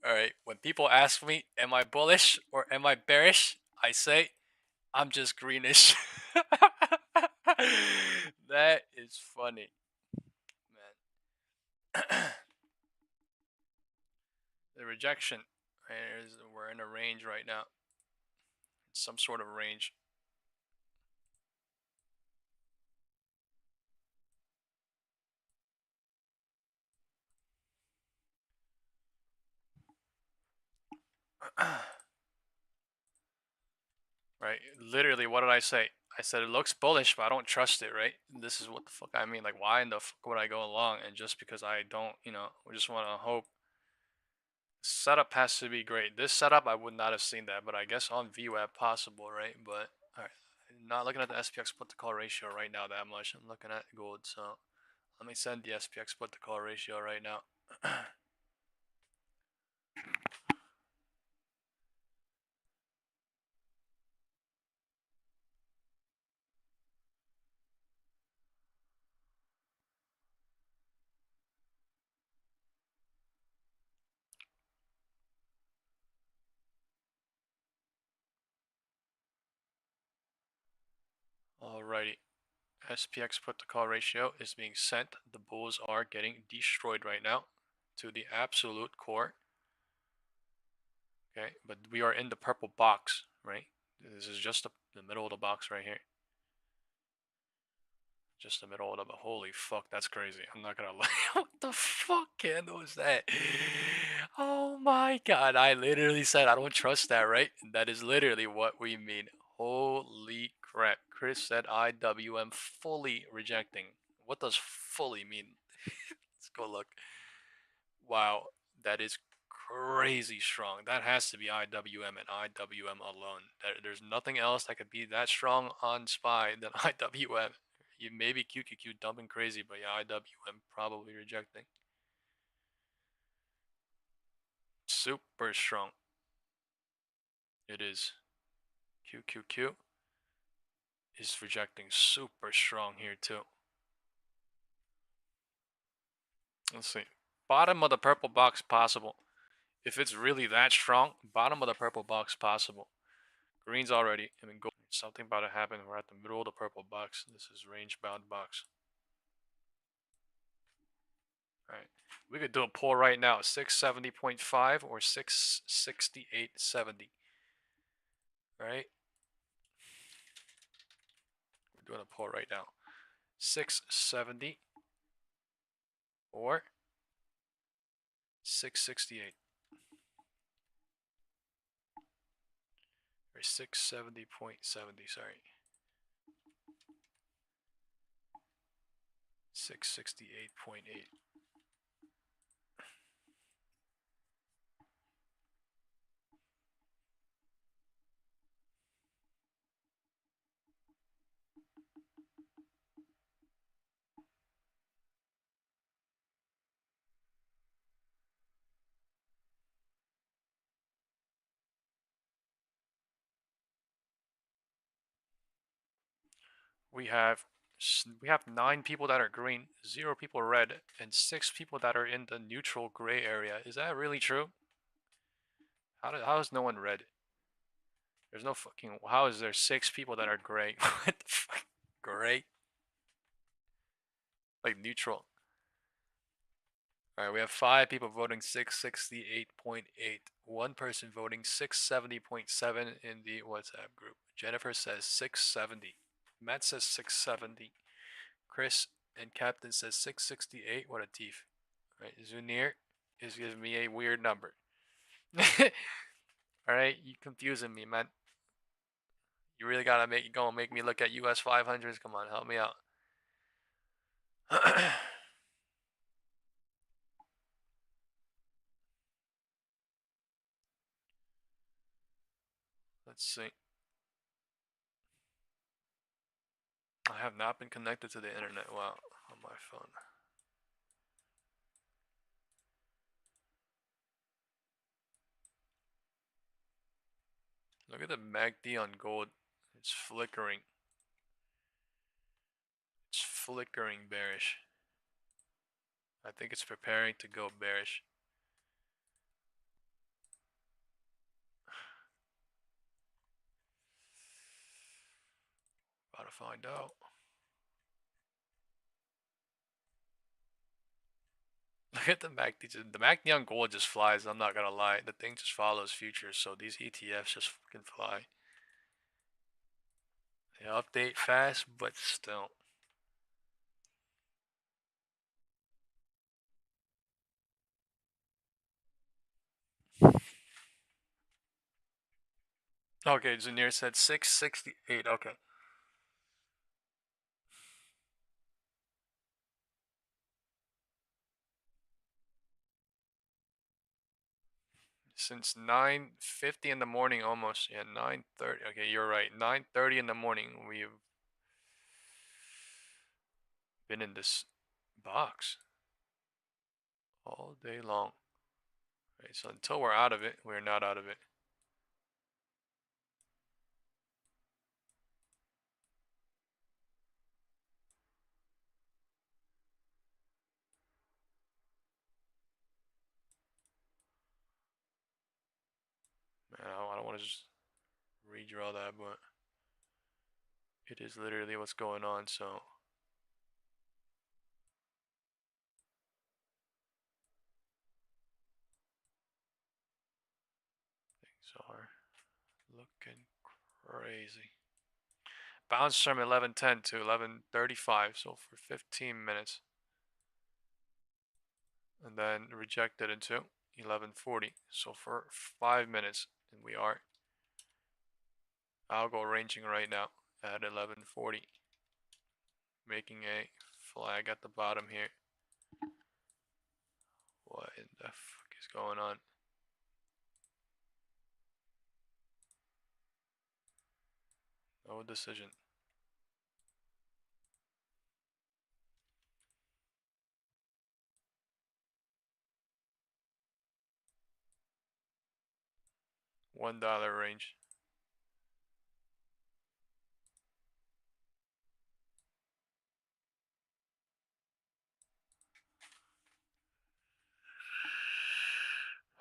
Alright, when people ask me, am I bullish or am I bearish? I say, I'm just greenish. That is funny, man. The rejection is, we're in a range right now. It's some sort of range. Right? Literally, what did I say? I said it looks bullish, but I don't trust it, right? This is what the fuck I mean. Like, why in the fuck would I go along? And just because I don't, we just want to hope. Setup has to be great. This setup, I would not have seen that, but I guess on VWAP possible, right? But, alright. Not looking at the SPX put to call ratio right now that much. I'm looking at gold, so let me send the SPX put to call ratio right now. Alrighty. SPX put to call ratio is being sent. The bulls are getting destroyed right now to the absolute core. Okay, but we are in the purple box, right? This is just the middle of the box right here. Just the middle of the, holy fuck, that's crazy. I'm not gonna lie. What the fuck candle is that? Oh my god, I literally said I don't trust that, right? That is literally what we mean. Holy crap. Chris said IWM fully rejecting. What does fully mean? Let's go look. Wow, that is crazy strong. That has to be IWM and IWM alone. There's nothing else that could be that strong on SPY than IWM. You maybe QQQ dumping crazy, but yeah, IWM probably rejecting. Super strong. It is. QQQ is rejecting super strong here too. Let's see. Bottom of the purple box possible. If it's really that strong, bottom of the purple box possible. Green's already. I mean, gold. Something about to happen. We're at the middle of the purple box. This is range bound box. All right. We could do a poll right now. 670.5 or 668.70. All right. We're doing a poll right now. 670 or 668. Or 670.70, sorry. 668.8. We have 9 people that are green, 0 people red, and 6 people that are in the neutral gray area. Is that really true? How is no one red? There's no fucking. How is there 6 people that are gray? What the fuck? Gray? Like neutral. Alright, we have 5 people voting 668.8. 1 person voting 670.7 in the WhatsApp group. Jennifer says 670. Matt says 670. Chris and Captain says 668. What a thief. Right, Zunir is giving me a weird number. Alright, you confusing me, man. You really gotta make me look at US 500s. Come on, help me out. Let's see. I have not been connected to the internet while on my phone. Look at the MACD on gold. It's flickering. It's flickering bearish. I think it's preparing to go bearish. About to find out. Look at the MACD. The MACD on gold just flies. I'm not gonna lie. The thing just follows futures, so these ETFs just fucking fly. They update fast, but still. Okay, Zanir said 668. Okay. Since 9:50 in the morning almost. Yeah, 9:30. Okay, you're right. 9:30 in the morning we've been in this box all day long. Right, so until we're out of it, we're not out of it. Man, I don't want to just redraw that, but it is literally what's going on, so things are looking crazy. Bounced from 11:10 to 11:35, so for 15 minutes. And then rejected into 11:40, so for 5 minutes, and we are algo ranging right now at 11:40, making a flag at the bottom here. What in the fuck is going on? No decision. $1 range.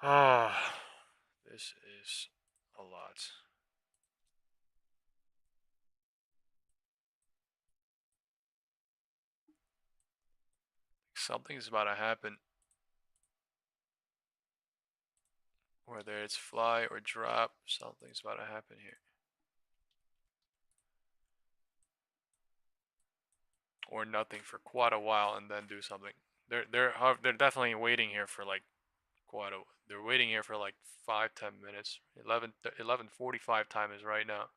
Ah, this is a lot. Something's about to happen. Whether it's fly or drop, something's about to happen here. Or nothing for quite a while and then do something. They're definitely waiting here for like they're waiting here for like 5-10 minutes. 11:45 time is right now.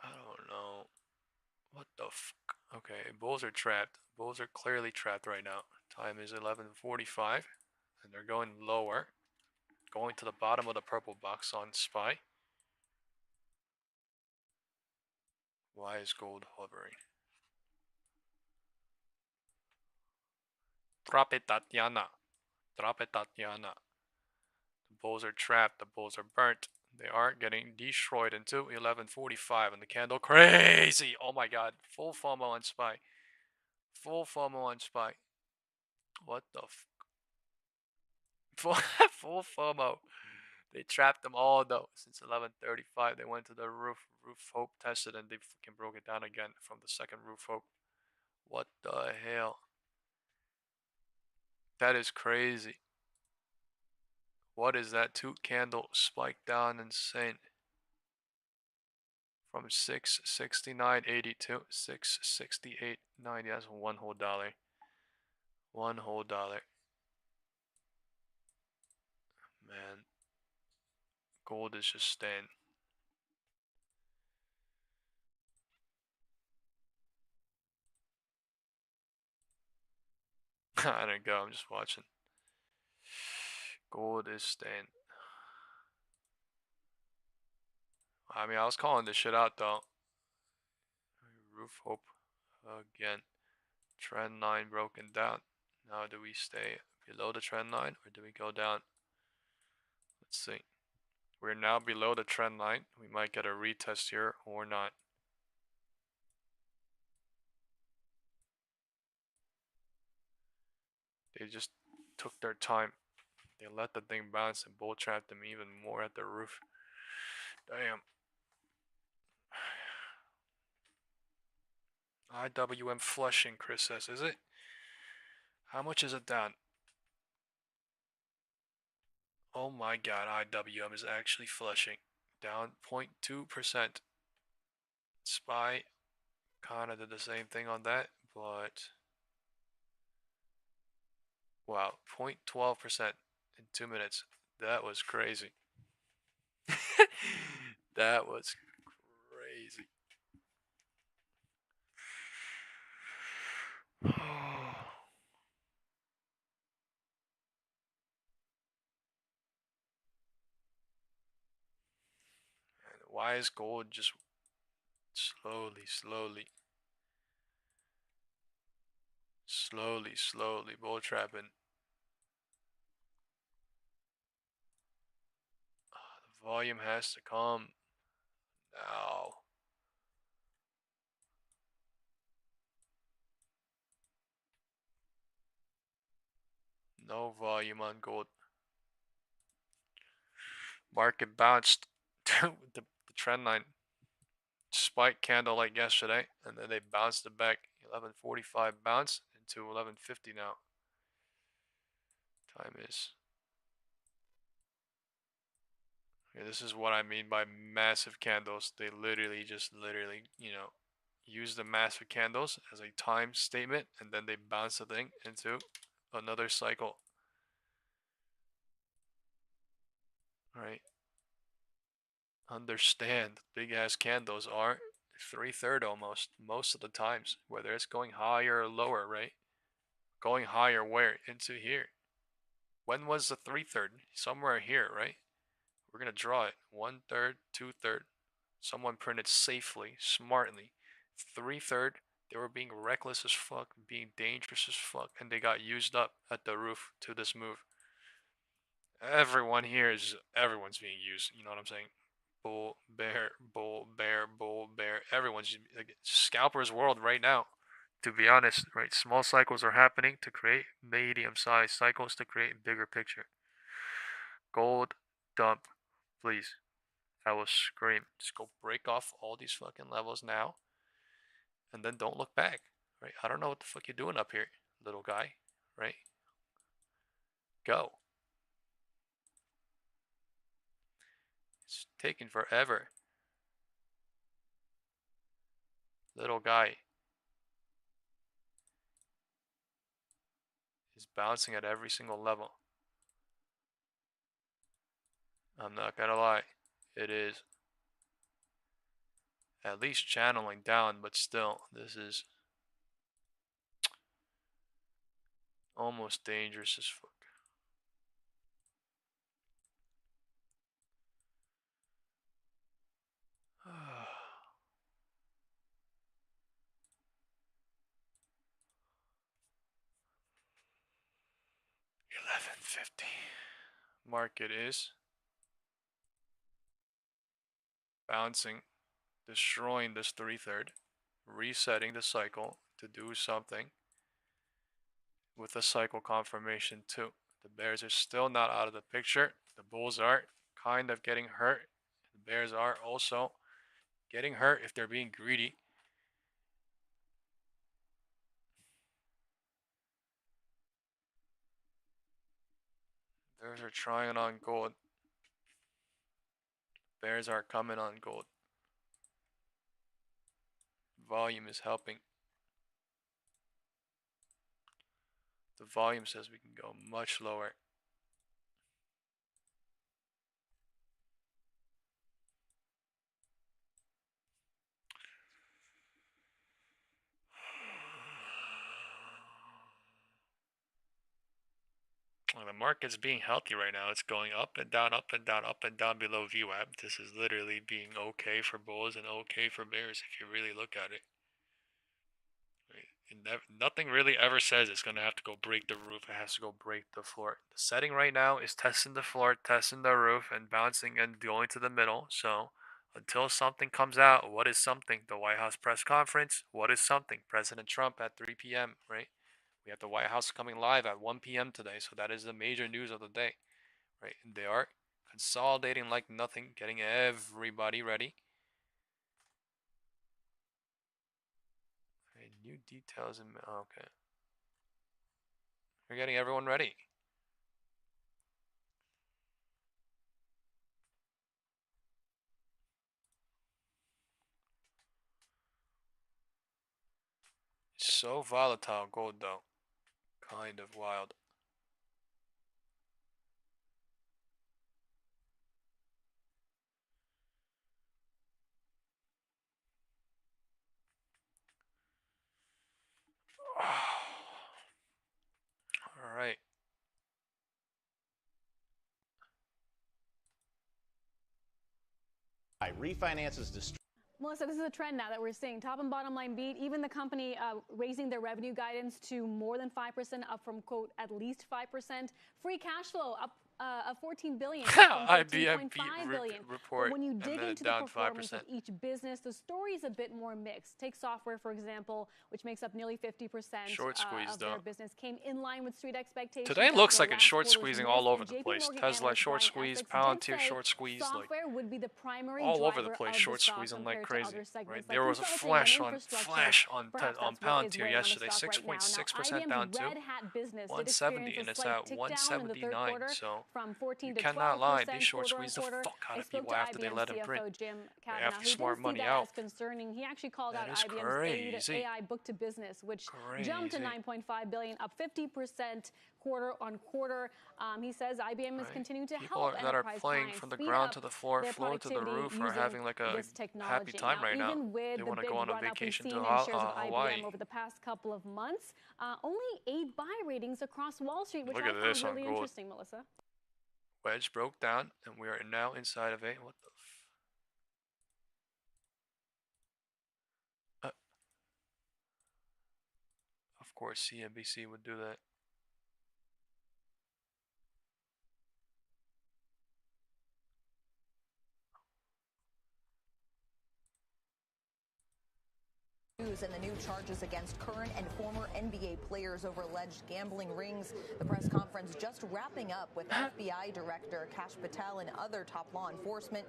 I don't know. What the fuck? Okay, bulls are trapped. Bulls are clearly trapped right now. Time is 11:45 and they're going lower. Going to the bottom of the purple box on SPY. Why is gold hovering? Drop it, Tatiana. Drop it, Tatiana. The bulls are trapped. The bulls are burnt. They are getting destroyed into 11:45 and the candle crazy. Oh my god. Full FOMO on SPY. Full FOMO on SPY. What the full, full FOMO. They trapped them all though. Since 11:35 they went to the roof. Roof hope tested and they fucking broke it down again from the second roof hope. What the hell? That is crazy. What is that? Two candle spike down insane. From 669.80 to 668.90. That's one whole dollar. One whole dollar. Man. Gold is just staying. I didn't go, I'm just watching. Gold is staying. I mean, I was calling this shit out though. Roof hope again. Trend line broken down. Now do we stay below the trend line or do we go down? Let's see. We're now below the trend line. We might get a retest here or not. They just took their time. They let the thing bounce and bull trapped them even more at the roof. Damn. IWM flushing, Chris says, is it? How much is it down? Oh my god, IWM is actually flushing. Down 0.2%. SPY kind of did the same thing on that, but wow, 0.12% in 2 minutes. That was crazy. That was crazy. Why is gold just slowly bull trapping? The volume has to come now. No volume on gold. Market bounced the trend line spike candle like yesterday, and then they bounced it back. 11:45 bounce into 11:50 now. Time is. Okay, this is what I mean by massive candles. They literally use the massive candles as a time statement, and then they bounce the thing into another cycle. Right? Understand, big ass candles are 3/3 almost most of the times, whether it's going higher or lower, right? Going higher where? Into here. When was the 3/3? Somewhere here, right? We're gonna draw it. 1/3, 2/3. Someone printed safely, smartly. 3/3. They were being reckless as fuck, being dangerous as fuck, and they got used up at the roof to this move. Everyone's being used. You know what I'm saying? Bull, bear, bull, bear, bull, bear. Everyone's like, scalper's world right now. To be honest, right? Small cycles are happening to create medium-sized cycles to create bigger picture. Gold dump, please. I will scream. Just go break off all these fucking levels now, and then don't look back. Right? I don't know what the fuck you're doing up here, little guy. Right? Go. It's taking forever. Little guy is bouncing at every single level. I'm not gonna lie. It is at least channeling down, but still, this is almost dangerous as fuck. $11.50. Market is bouncing, destroying this 3/3, resetting the cycle to do something with the cycle confirmation too. The bears are still not out of the picture. The bulls are kind of getting hurt. The bears are also getting hurt if they're being greedy. Bears are trying on gold. Bears are coming on gold. Volume is helping. The volume says we can go much lower. Well, the market's being healthy right now. It's going up and down, up and down, up and down below VWAP. This is literally being okay for bulls and okay for bears if you really look at it. Nothing really ever says it's going to have to go break the roof. It has to go break the floor. The setting right now is testing the floor, testing the roof, and bouncing and going to the middle. So until something comes out, what is something? The White House press conference. What is something? President Trump at 3 p.m., right? We have the White House coming live at 1 p.m. today. So that is the major news of the day, right? And they are consolidating like nothing, getting everybody ready. New details in okay. We're getting everyone ready. It's so volatile, gold though. Kind of wild. All right. Refinances Melissa, this is a trend now that we're seeing. Top and bottom line beat. Even the company raising their revenue guidance to more than 5%, up from, quote, at least 5%. Free cash flow up of $14 billion, from $13.5 billion. Report, but when you dig into the down performance 5%. of each business, the story is a bit more mixed. Take software, for example, which makes up nearly 50% Short squeeze, of their business, came in line with street expectations. Today looks like it's short quarter's squeezing miss, all over and the JP place. Morgan Tesla analyst short Brian squeeze, Essex Palantir did say short squeeze, like software would be the primary all over the driver place, of short the stock squeezing like compared to crazy. other segments Right? like There was a consulting and flash on perhaps that's what is Palantir weighing on the yesterday, stock right now. Now, 6.6% IBM's down to Red Hat business did 170, experience and a it's slight at tick down in the third 179. quarter So from 14 you to cannot 12% lie. They short squeezed the quarter-on-quarter. fuck out I of spoke people to after they IBM let him CFO print. Jim Right Kavanaugh, after who didn't smart see money that out. as concerning. He actually called out That is IBM's crazy. AI book to business, which jumped to Crazy. $9.5 billion, up 50% quarter-on-quarter. He says IBM is continuing to People help that are enterprise playing clients from the speed ground up to the floor, their floor to the productivity roof, are using having like a this happy technology. time Now, right now. even with They the want to big go on a run-up we've vacation seen to in shares of Hawaii. IBM over the past couple of months, only 8 buy ratings across Wall Street, which Look I at found this on really gold. interesting, Melissa. Wedge broke down, and we are now inside of a what the. Of course, CNBC would do that. News and the new charges against current and former NBA players over alleged gambling rings. The press conference just wrapping up with FBI Director Kash Patel and other top law enforcement.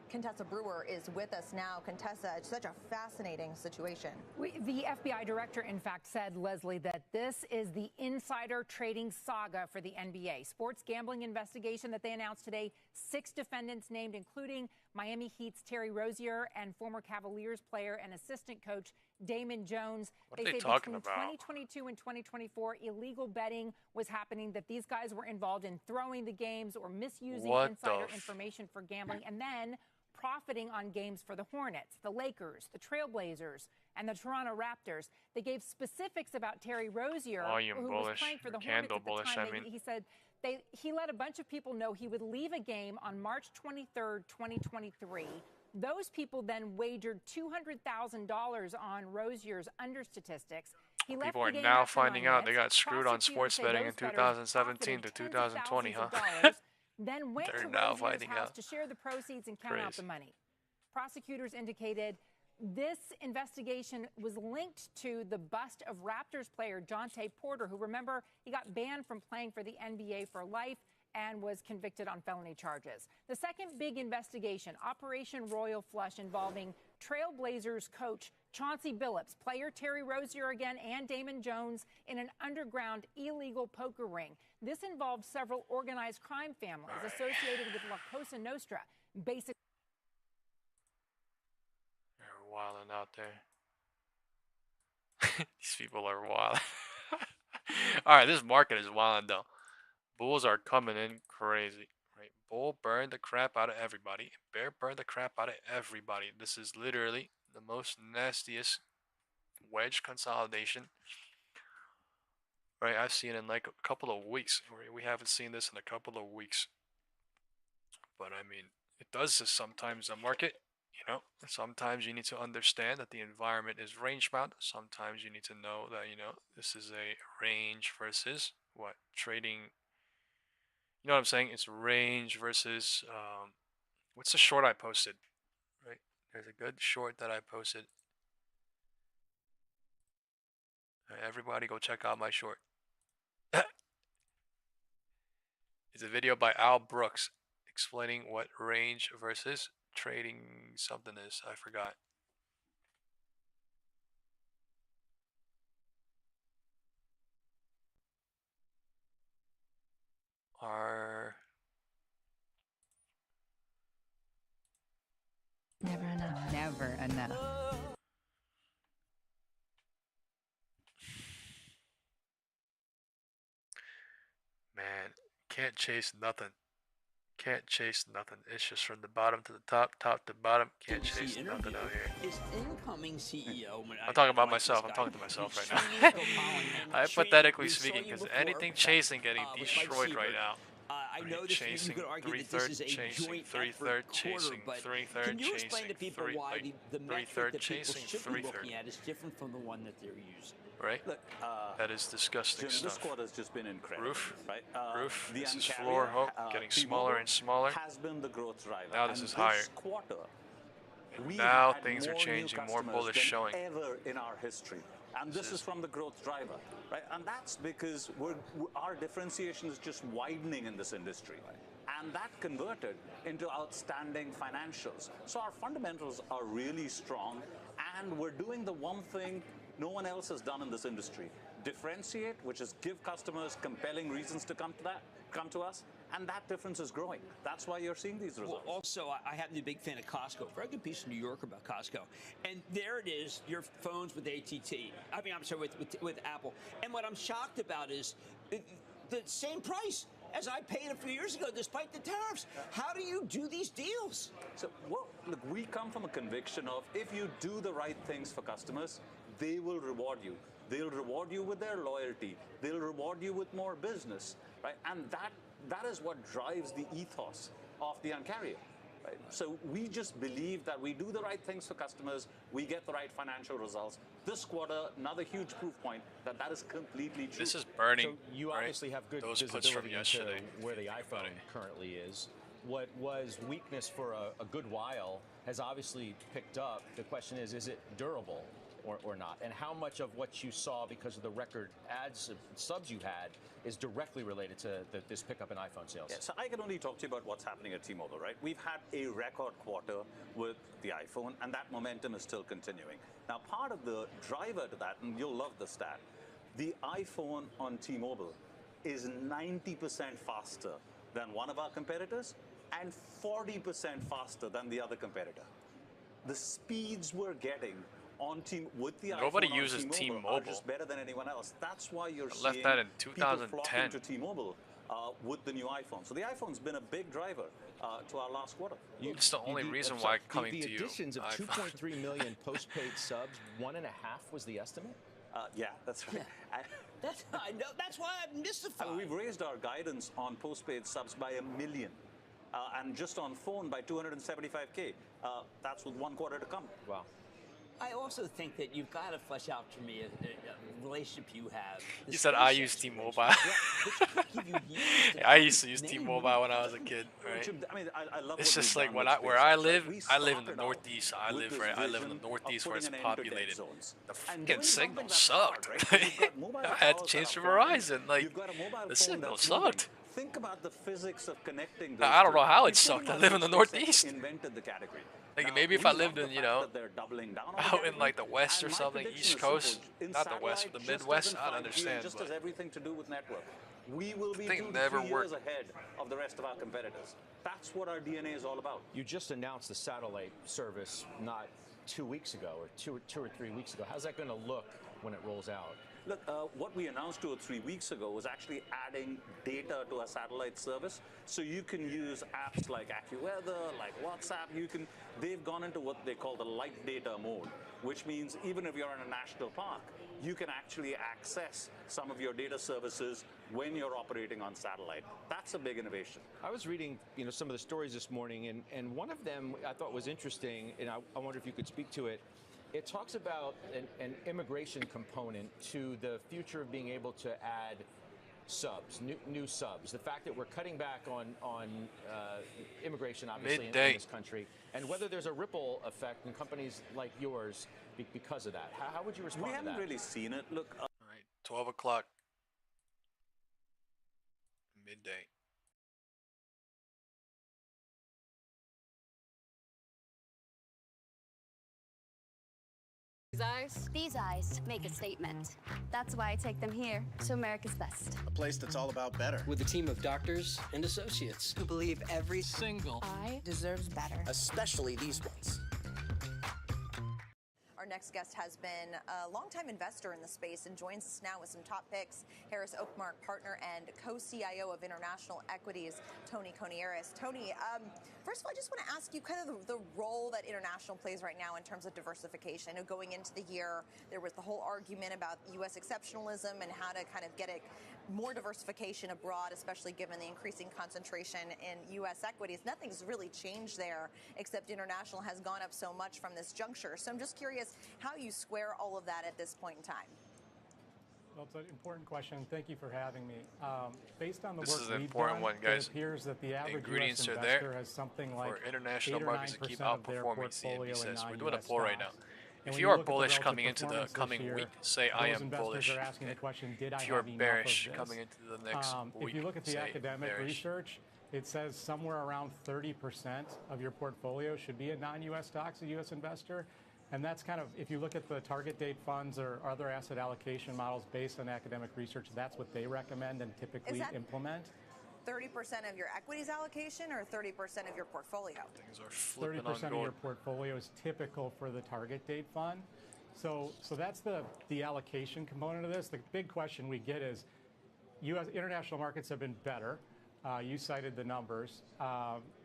Contessa Brewer is with us now. Contessa, it's such a fascinating situation. The FBI Director, in fact, said, Leslie, that this is the insider trading saga for the NBA. Sports gambling investigation that they announced today. 6 defendants named, including Miami Heat's Terry Rozier and former Cavaliers player and assistant coach Damon Jones. What are They they say talking between about? 2022 and 2024, illegal betting was happening, that these guys were involved in throwing the games or misusing What insider the information for gambling, and then profiting on games for the Hornets, the Lakers, the Trailblazers, and the Toronto Raptors. They gave specifics about Terry Rozier, Volume who was bullish, playing for the or Hornets candle at the bullish, time. I mean. He said he let a bunch of people know he would leave a game on March 23rd, 2023. Those people then wagered $200,000 on Rozier's under statistics. He left People the are game now after finding 9 out they minutes. got screwed on Prosecutors sports say betting in those bettors 2017 to pocketed tens of 2020, huh? thousands of dollars, then went They're to now Rozier's finding house out. to share the proceeds and count out the Crazy. money. Prosecutors indicated this investigation was linked to the bust of Raptors player Jonte Porter, who, remember, he got banned from playing for the NBA for life and was convicted on felony charges. The second big investigation, Operation Royal Flush, involving Trailblazers coach Chauncey Billups, player Terry Rozier again, and Damon Jones in an underground illegal poker ring. This involved several organized crime families associated with La Cosa Nostra. Basically, They're wilding out there. These people are wild. All right, this market is wild though. Bulls are coming in crazy, right? Bull burned the crap out of everybody. Bear burned the crap out of everybody. This is literally the most nastiest wedge consolidation, right? I've seen in like a couple of weeks. Right? We haven't seen this in a couple of weeks. But I mean, it does this sometimes in the market. You know, sometimes you need to understand that the environment is range bound. Sometimes you need to know that, you know, this is a range versus what trading. You know what I'm saying? It's range versus what's the short I posted? Right? There's a good short that I posted. Everybody go check out my short. It's a video by Al Brooks explaining what range versus trading something is. I forgot. are Never enough. Never enough. man, can't chase nothing. Can't chase nothing. It's just from the bottom to the top, top to bottom. Can't chase nothing out here. His incoming CEO. I'm talking about myself. I'm talking to myself right now. Hypothetically speaking, because anything chasing getting destroyed right now. I know this. You could argue that this is a joint effort quarter, but can you explain to people why the metric that people should be looking at is different from the one that they're using? Right? Look, that is disgusting Jim, stuff. This quarter's just been incredible. Roof, right? Roof. The This is Uncarrier, floor. Oh, getting smaller and smaller. Has been the growth driver. Now this and is higher. This quarter, we've Now had things are more changing, new more customers bullish than showing. ever in our history. And this is from the growth driver, right? And that's because our differentiation is just widening in this industry. And that converted into outstanding financials. So our fundamentals are really strong, and we're doing the one thing no one else has done in this industry. Differentiate, which is give customers compelling reasons to come to us, and that difference is growing. That's why you're seeing these results. Well, also, I happen to be a big fan of Costco. Very good piece in New York about Costco. And there it is, your phones with AT&T. I mean, I'm sorry, with Apple. And what I'm shocked about is the same price as I paid a few years ago, despite the tariffs. How do you do these deals? So, look, we come from a conviction of if you do the right things for customers, they will reward you. They'll reward you with their loyalty. They'll reward you with more business, right? And that is what drives the ethos of the Uncarrier. Right? So we just believe that we do the right things for customers, we get the right financial results. This quarter, another huge proof point that is completely true. This is burning. So you obviously have good Those puts from visibility into yesterday. where the iPhone currently is. What was weakness for a good while has obviously picked up. The question is it durable or not? And how much of what you saw because of the record ads subs you had is directly related to this pickup in iPhone sales? Yeah, so I can only talk to you about what's happening at T-Mobile, right? We've had a record quarter with the iPhone, and that momentum is still continuing. Now, part of the driver to that, and you'll love the stat, the iPhone on T-Mobile is 90% faster than one of our competitors and 40% faster than the other competitor. The speeds we're getting with the Nobody iPhone uses on T-Mobile. are just better than anyone else. That's why you're I left seeing that in people 2010. flocking to T-Mobile with the new iPhone. So the iPhone's been a big driver to our last quarter. It's the only reason why coming to you. The additions of 2.3 million postpaid subs, 1.5 was the estimate? Yeah, that's right. I know. That's why I'm mystified. We've raised our guidance on postpaid subs by 1 million. And just on phone by 275K. That's with 1 quarter to come. Wow. I also think that you've got to flesh out for me a relationship you have. You said I use T-Mobile. I used to use T-Mobile when I was a kid, right? I mean, I love it's just like where I live in the Northeast. I live in the Northeast where it's populated. The fucking signal sucked. I had to change to Verizon. Like the signal sucked. Think about the physics of connecting. I don't know how it sucked. I live in the Northeast. Invented the category. Like maybe if I lived in, out in like the West or something, East Coast, not the West, but the Midwest, I'd understand. Just has everything to do with network. We will be 2 to 3 years ahead of the rest of our competitors. That's what our DNA is all about. You just announced the satellite service not 2 weeks ago or two or 3 weeks ago. How's that going to look when it rolls out? Look, what we announced 2 or 3 weeks ago was actually adding data to our satellite service. So you can use apps like AccuWeather, like WhatsApp. They've gone into what they call the light data mode, which means even if you're in a national park, you can actually access some of your data services when you're operating on satellite. That's a big innovation. I was reading, some of the stories this morning, and one of them I thought was interesting, and I wonder if you could speak to it. It talks about an immigration component to the future of being able to add subs, new subs. The fact that we're cutting back on immigration, obviously, in this country, and whether there's a ripple effect in companies like yours because of that. How would you respond to that? We haven't really seen it. Look. All right, 12 o'clock. Midday. These eyes make a statement. That's why I take them here to America's Best. A place that's all about better. With a team of doctors and associates who believe every single eye deserves better. Especially these ones. Our next guest has been a longtime investor in the space and joins us now with some top picks. Harris Oakmark partner and co-CIO of International Equities, Tony Conieris. Tony, first of all, I just want to ask you kind of the role that international plays right now in terms of diversification. I know going into the year, there was the whole argument about U.S. exceptionalism and how to kind of get more diversification abroad, especially given the increasing concentration in U.S. equities. Nothing's really changed there, except international has gone up so much from this juncture. So I'm just curious how you square all of that at this point in time. Well, it's an important question. Thank you for having me. Based on the This work is an we've important done, one, guys. it appears that the average Ingredients U.S. are investor there has something like for international 8 or markets to 9% keep of their outperforming, portfolio CNBC in says. We're non-US doing a poll right now. stocks. If And when you you are look at the bullish relative coming into the performance this coming year, week, say I those am investors bullish. are asking the question, did I If you are have enough bearish of this? coming into the next week, If you look at the say academic bearish. research, it says somewhere around 30% of your portfolio should be in non-U.S. stocks, a U.S. investor. And that's kind of, if you look at the target date funds or other asset allocation models based on academic research, that's what they recommend and typically implement. 30% of your equities allocation or 30% of your portfolio? Things are flipping 30% on of your gold. portfolio is typical for the target date fund. So that's the allocation component of this. The big question we get is, U.S. international markets have been better. You cited the numbers.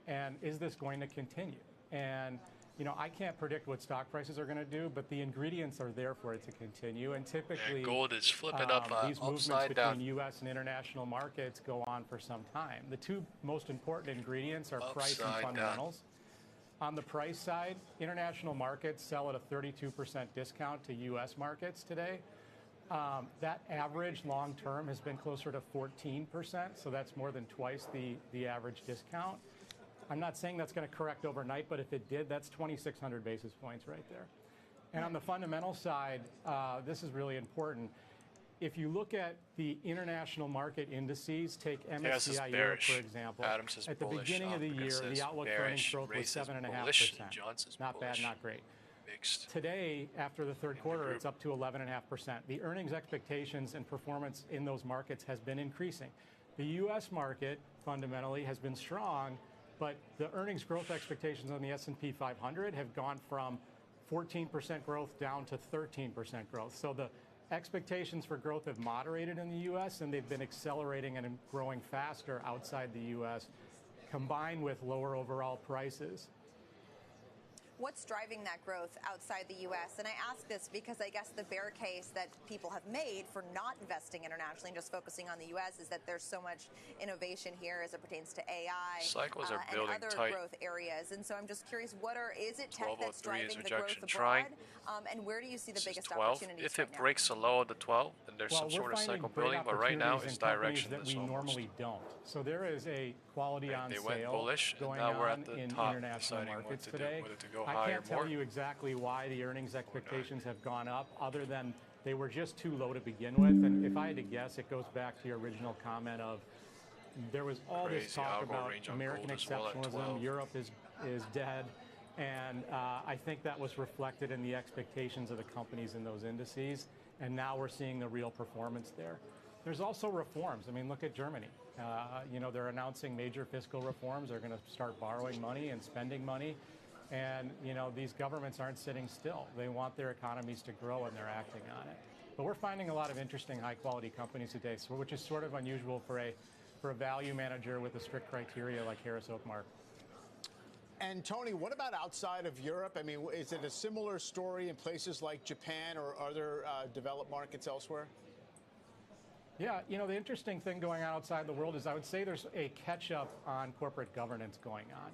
And is this going to continue? And you know, I can't predict what stock prices are going to do, but the ingredients are there for it to continue. And typically, gold is flipping up these movements upside between down. U.S. and international markets go on for some time. The two most important ingredients are price and Upside down. fundamentals. On the price side, international markets sell at a 32% discount to U.S. markets today. That average long term has been closer to 14%, so that's more than twice the average discount. I'm not saying that's going to correct overnight, but if it did, that's 2,600 basis points right there. And on the fundamental side, this is really important. If you look at the international market indices, take MSCI Europe, for example, Adams is at the bullish. beginning of the year, Says the outlook for earnings growth was 7.5%. Not bad, not great. Mixed. Today, after the third quarter, it's up to 11.5%. The earnings expectations and performance in those markets has been increasing. The U.S. market fundamentally has been strong, but the earnings growth expectations on the S&P 500 have gone from 14% growth down to 13% growth. So the expectations for growth have moderated in the U.S., and they've been accelerating and growing faster outside the U.S., combined with lower overall prices. What's driving that growth outside the U.S.? And I ask this because I guess the bear case that people have made for not investing internationally and just focusing on the U.S. is that there's so much innovation here as it pertains to AI Cycles are and building other tight. growth areas. And so I'm just curious, is it tech 1203 that's driving is the growth rejection. abroad? Trying. And where do you see the This is biggest 12. opportunities If right it now? breaks the low of the 12, then there's some Well, sort of we're finding cycle great building, but right now opportunities it's in companies direction. that we normally don't. So there is a quality on They went sale bullish, and going now we're on at the in top international deciding what markets to do, today. whether to go I higher can't more. tell you exactly why the earnings expectations have gone up, other than they were just too low to begin with. And if I had to guess, it goes back to your original comment of there was all this Crazy talk algo about range on American gold as well at 12. exceptionalism. Europe is dead. And I think that was reflected in the expectations of the companies in those indices. And now we're seeing the real performance there. There's also reforms. I mean, look at Germany. You know, they're announcing major fiscal reforms. They're going to start borrowing money and spending money. And, you know, these governments aren't sitting still. They want their economies to grow, and they're acting on it. But we're finding a lot of interesting high-quality companies today, so, which is sort of unusual for a value manager with a strict criteria like Harris Oakmark. And Tony, what about outside of Europe? I mean, is it a similar story in places like Japan or other developed markets elsewhere? Yeah, you know, the interesting thing going on outside the world is I would say there's a catch-up on corporate governance going on.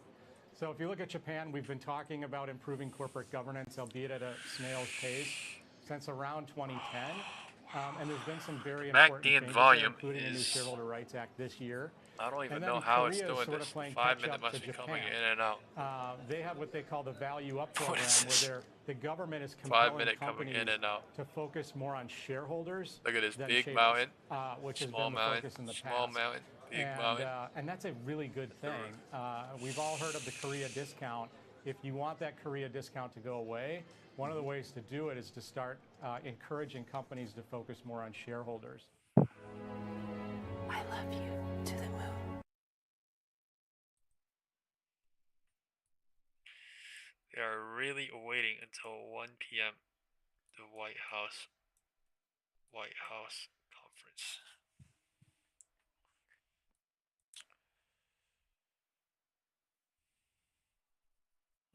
So if you look at Japan, we've been talking about improving corporate governance, albeit at a snail's pace, since around 2010. And there's been some very important changes there, including a new Shareholder Rights Act this year. I don't even And know then how it's Korea is doing sort of this. playing 5 catch minute up must to be coming Japan. in and out. They have what they call the Value Up program, is where the government is 5 compelling minute coming companies in and out. to focus more on shareholders. Look at this than big shares, mountain, which has small been the mountain, focus in the small past. mountain, big mountain. And that's a really good thing. We've all heard of the Korea discount. if you want that Korea discount to go away, one of the ways to do it is to start encouraging companies to focus more on shareholders. I love you to the moon. They are really waiting until 1 p.m. the Whitehouse conference.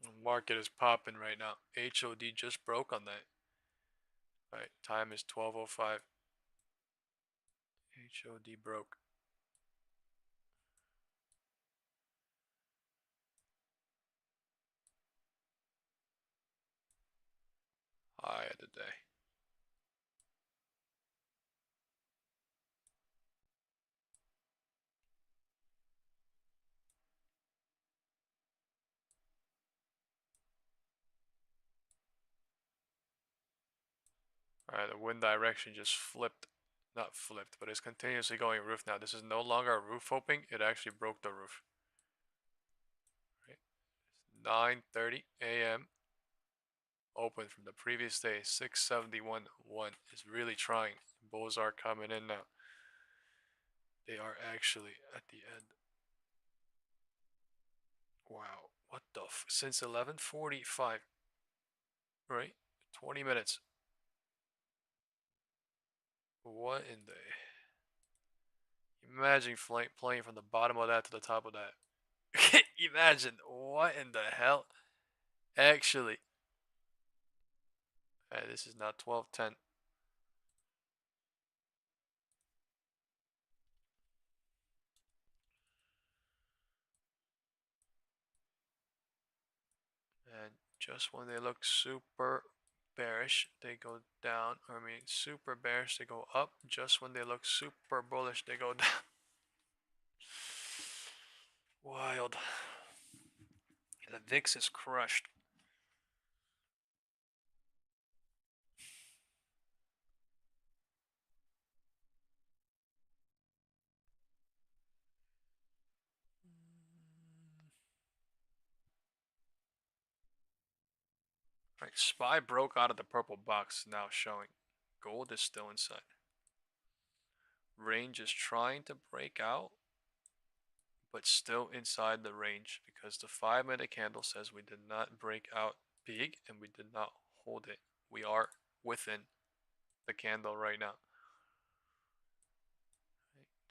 The market is popping right now. HOD just broke on that. Alright, time is 12:05. HOD broke. High of the day. Alright, the wind direction just flipped. Not flipped, but it's continuously going roof now. This is no longer a roof opening. It actually broke the roof. Right. 9:30 a.m. Open from the previous day. 671.1 is really trying. Bulls are coming in now. They are actually at the end. Wow. What the since 11:45. Right? 20 minutes. What in the... Imagine playing from the bottom of that to the top of that. Imagine. What in the hell? Actually. Alright, this is now 12:10. And just when they look super bearish, they go down. I mean, super bearish, they go up. Just when they look super bullish, they go down. Wild. The VIX is crushed. Right, SPY broke out of the purple box, now showing. Gold is still inside. Range is trying to break out, but still inside the range because the 5-minute candle says we did not break out big and we did not hold it. We are within the candle right now.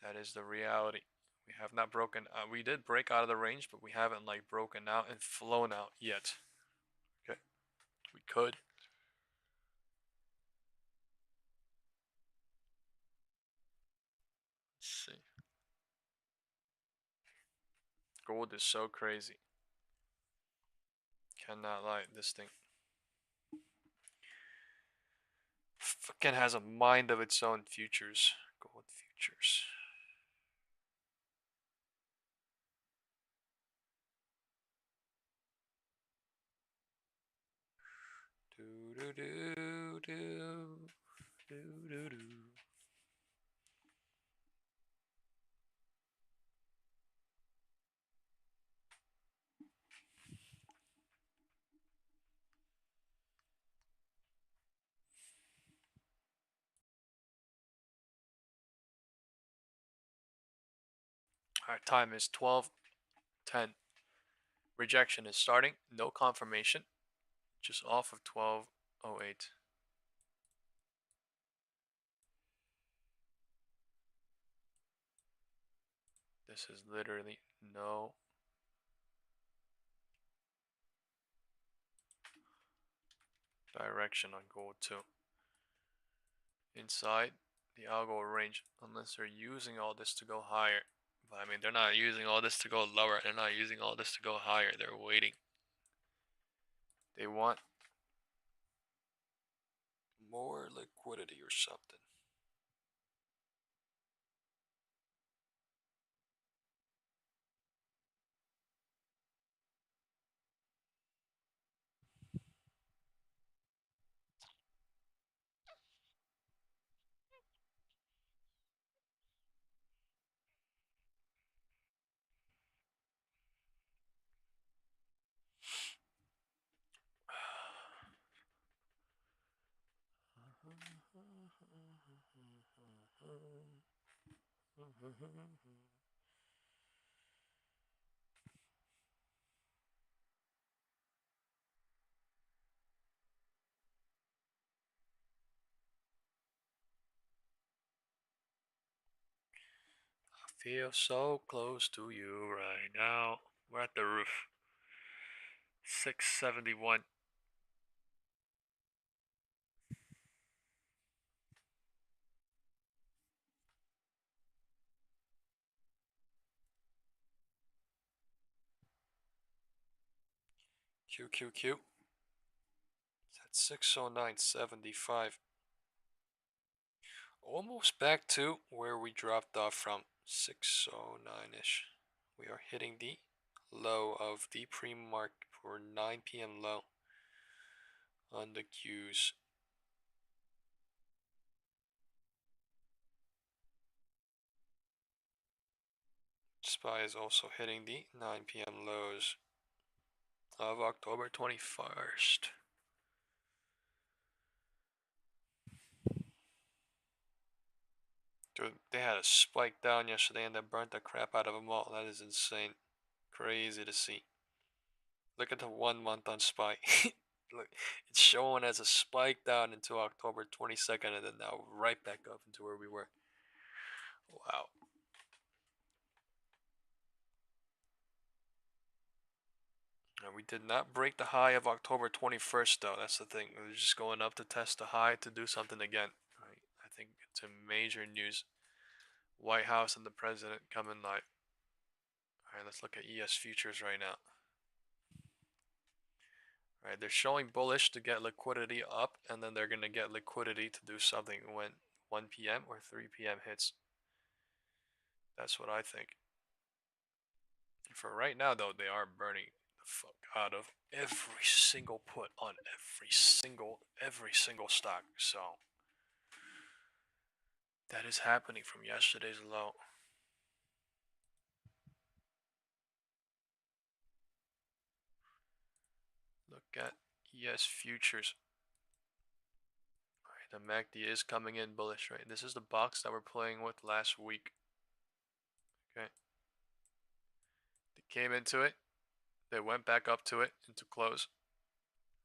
That is the reality. We have not broken we did break out of the range, but we haven't like broken out and flown out yet. Okay. We could. Let's see. Gold is so crazy. Cannot lie, this thing fucking has a mind of its own. Futures. Gold futures. Do do do do do do do. Alright, time is 12:10. Rejection is starting. No confirmation. Just off of 12:08. This is literally no direction on gold too. Inside the algo range, unless they're using all this to go higher. But I mean, they're not using all this to go lower. They're not using all this to go higher. They're waiting. They want more liquidity or something. I feel so close to you right now. We're at the roof. 671. QQQ. It's at 609.75. Almost back to where we dropped off from. 609-ish. We are hitting the low of the pre-market for 9 p.m. low on the Qs. SPY is also hitting the 9 p.m. lows of October 21st. Dude, they had a spike down yesterday and they burnt the crap out of them all. That is insane. Crazy to see. Look at the 1 month on SPY. Look, it's showing as a spike down into October 22nd and then now right back up into where we were. Wow. And we did not break the high of October 21st though. That's the thing. We're just going up to test the high to do something again. Right? I think it's a major news. Whitehouse and the president coming live. Alright, let's look at ES futures right now. Alright, they're showing bullish to get liquidity up, and then they're going to get liquidity to do something when 1 p.m. or 3 p.m. hits. That's what I think. For right now, though, they are burning the fuck out of every single put on every single stock. So that is happening from yesterday's low. Look at ES futures. Alright, the MACD is coming in bullish, right? This is the box that we're playing with last week. Okay. They came into it. They went back up to it into close.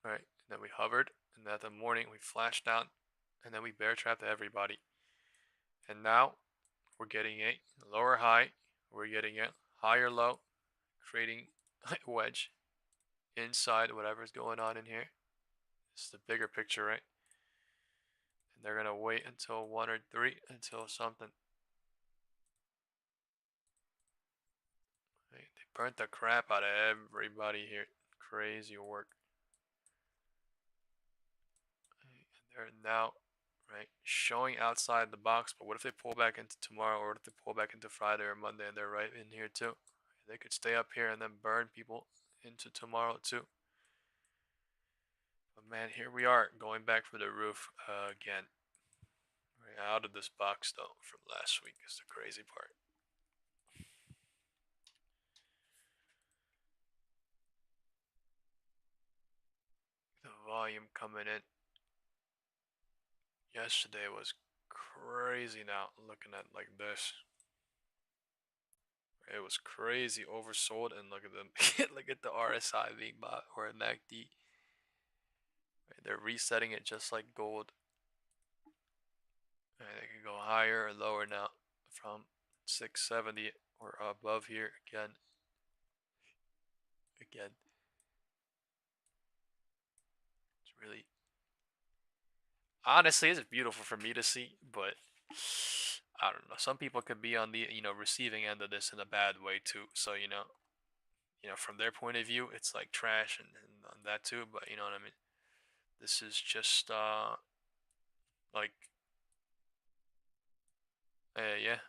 Alright, and then we hovered, and then at the morning we flashed down, and then we bear trapped everybody. And now we're getting a lower high, we're getting a higher low, creating a wedge inside whatever's going on in here. This is the bigger picture, right? And they're gonna wait until 1 or 3 until something. Right, they burnt the crap out of everybody here. Crazy work. Right, and they're now right showing outside the box, but what if they pull back into tomorrow, or what if they pull back into Friday or Monday and they're right in here too? They could stay up here and then burn people into tomorrow too. But man, here we are going back for the roof again. Right out of this box though from last week is the crazy part. The volume coming in yesterday was crazy. Now looking at like this, it was crazy oversold, and look at them. Look at the RSI being bought, or a MACD. Right, they're resetting it just like gold. Right, they can go higher or lower now from 670 or above here again. It's really, honestly, it's beautiful for me to see, but I don't know. Some people could be on the receiving end of this in a bad way too. So from their point of view, it's like trash and on that too. But you know what I mean. This is just like yeah.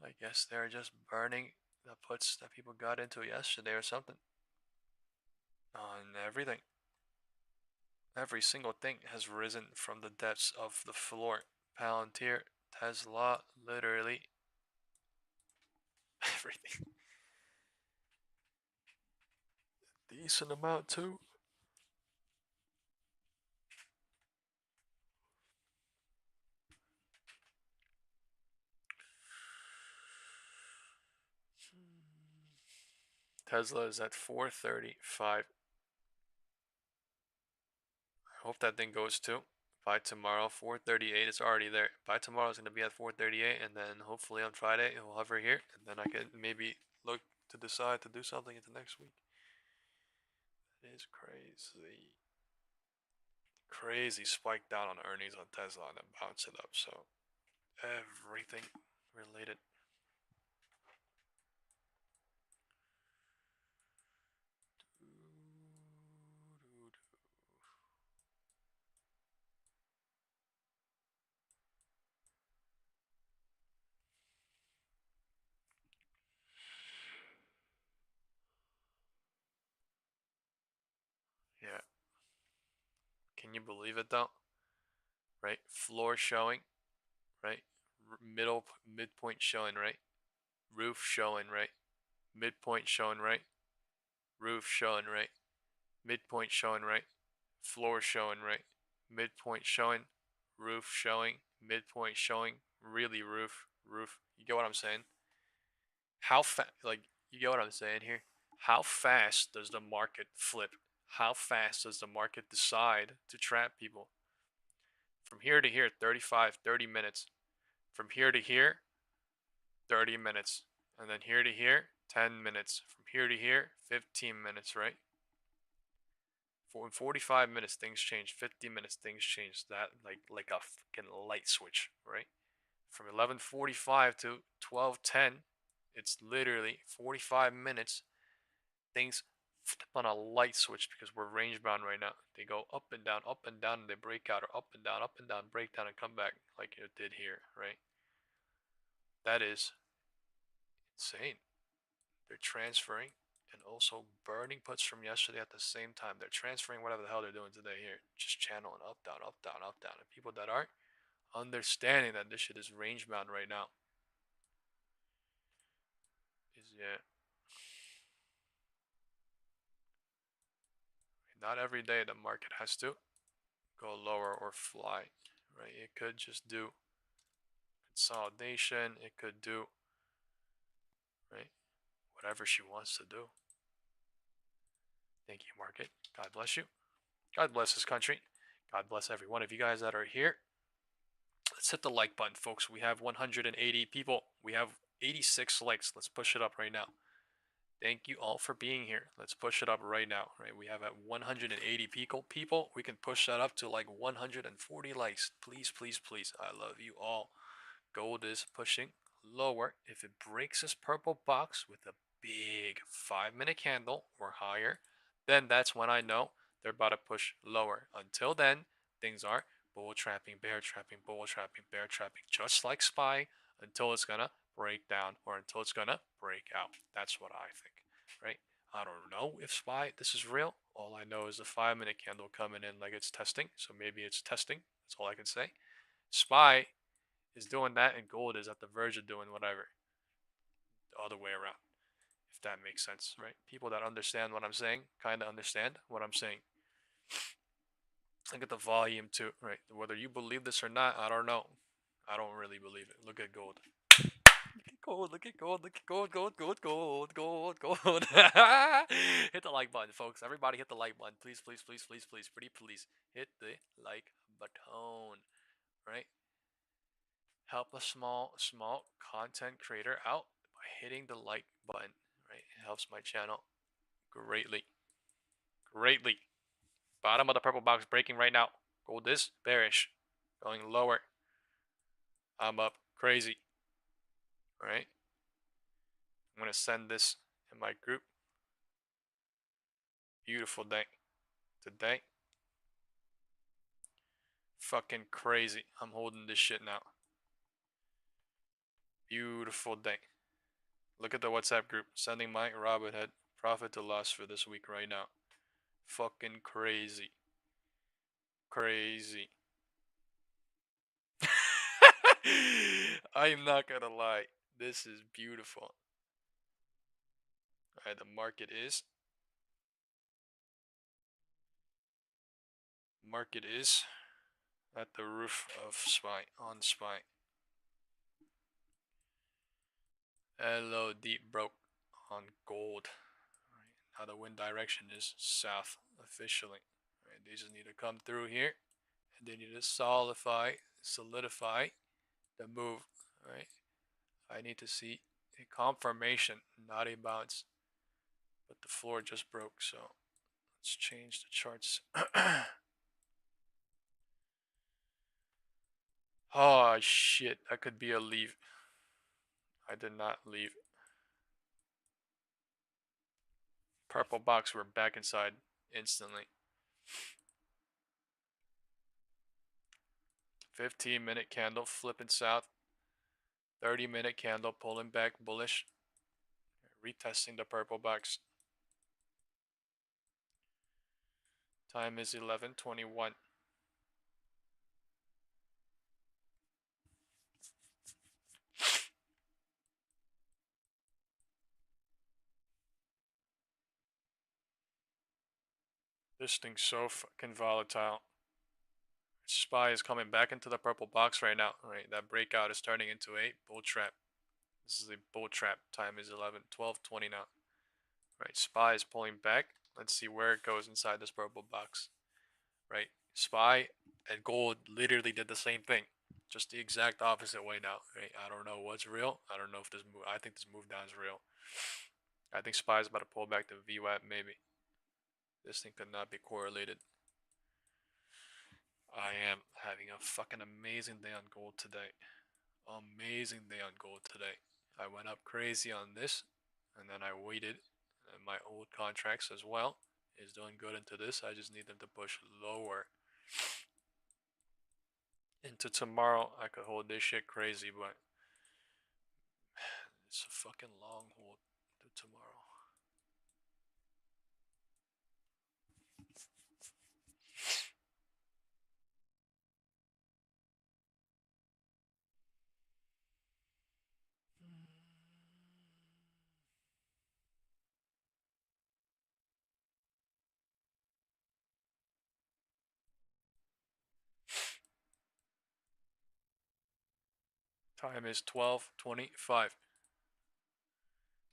I guess they're just burning the puts that people got into yesterday or something. On everything. Every single thing has risen from the depths of the floor. Palantir, Tesla, literally everything. Decent amount too. Tesla is at 435. I hope that thing goes too. By tomorrow, 438 is already there. By tomorrow it's going to be at 438, and then hopefully on Friday it will hover here, and then I can maybe look to decide to do something into next week. It is crazy. Crazy spike down on earnings on Tesla and then bounce it up. So everything related. Yeah. Can you believe it though? Right? Floor showing, right? Midpoint showing, right? Roof showing, right? Midpoint showing, right? Roof showing, right? Midpoint showing, right? Floor showing, right? Midpoint showing, roof showing, midpoint showing, really roof. You get what I'm saying? How fast, like, you get what I'm saying here? How fast does the market flip? How fast does the market decide to trap people? From here to here, 30 minutes. From here to here, 30 minutes. And then here to here, 10 minutes. From here to here, 15 minutes, right? In 45 minutes, things change. 50 minutes, things change. That like a fucking light switch, right? From 11:45 to 12:10, it's literally 45 minutes. Things flip on a light switch because we're range bound right now. They go up and down, and they break out, or up and down, break down, and come back like it did here, right? That is insane. They're transferring and also burning puts from yesterday at the same time. They're transferring whatever the hell they're doing today here. Just channeling up, down, up, down, up, down. And people that aren't understanding that this shit is range bound right now. Yeah. Not every day the market has to go lower or fly, right? It could just do consolidation. It could do, right, whatever she wants to do. Thank you, market. God bless you. God bless this country. God bless every one of you guys that are here. Let's hit the like button, folks. We have 180 people. We have 86 likes. Let's push it up right now. Thank you all for being here. Let's push it up right now. Right, we have at 180 people. We can push that up to like 140 likes. Please, please, please. I love you all. Gold is pushing lower. If it breaks this purple box with a big 5-minute candle or higher, then that's when I know they're about to push lower. Until then, things are bull trapping, bear trapping, bull trapping, bear trapping, just like SPY, until it's gonna break down or until it's gonna break out. That's what I think, right? I don't know if SPY, this is real. All I know is the 5-minute candle coming in like it's testing. So maybe it's testing. That's all I can say. SPY is doing that and gold is at the verge of doing whatever. The other way around. If that makes sense, right? People that understand what I'm saying kind of understand what I'm saying. Look at the volume too, right? Whether you believe this or not, I don't know. I don't really believe it. Look at gold. Look at gold, look at gold, look at gold, gold. Hit the like button, folks. Everybody hit the like button. Please, please, please, please, please, pretty please. Hit the like button, right? Help a small content creator out by hitting the like button, right? It helps my channel greatly. Bottom of the purple box breaking right now. Gold is bearish, going lower. I'm up crazy. All right, I'm gonna send this in my group. Beautiful day today. Fucking crazy. I'm holding this shit now. Beautiful day. Look at the WhatsApp group. Sending my Robinhood profit to loss for this week right now. Fucking crazy. Crazy. I'm not gonna lie. This is beautiful. Alright, the market is at the roof of SPY, on SPY. Hello, deep broke on gold. Now the wind direction is south officially. Right, they just need to come through here, and they need to solidify the move. Right, I need to see a confirmation, not a bounce. But the floor just broke, so let's change the charts. Oh shit, that could be a leave. I did not leave. Purple box, we're back inside instantly. 15-minute candle flipping south. 30-minute candle pulling back bullish. Retesting the purple box. Time is 11:21. This thing's so fucking volatile. SPY is coming back into the purple box right now. Right, that breakout is turning into a bull trap. This is a bull trap. Time is 12:20 now. Right, SPY is pulling back. Let's see where it goes inside this purple box. Right, SPY and gold literally did the same thing, just the exact opposite way now. Right, I don't know what's real. I don't know if this move. I think this move down is real. I think SPY is about to pull back to VWAP maybe. This thing could not be correlated. I am having a fucking amazing day on gold today. Amazing day on gold today. I went up crazy on this, and then I waited. And my old contracts as well is doing good into this. I just need them to push lower. Into tomorrow, I could hold this shit crazy, but it's a fucking long hold to tomorrow. Time is 12:25.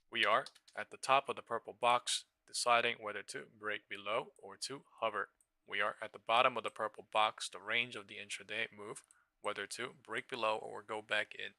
We are at the top of the purple box, deciding whether to break below or to hover. We are at the bottom of the purple box, the range of the intraday move, whether to break below or go back in.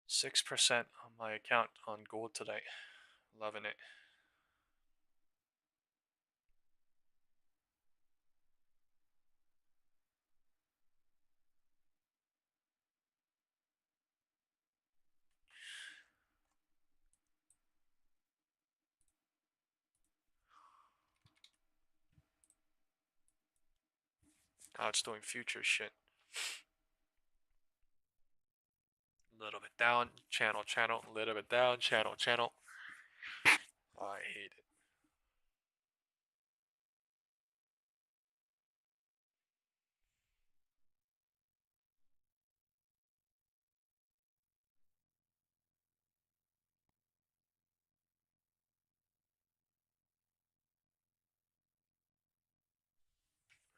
%6 on my account on gold today. Loving it. Now it's doing future shit. A little bit down, channel, a little bit down, channel. I hate it.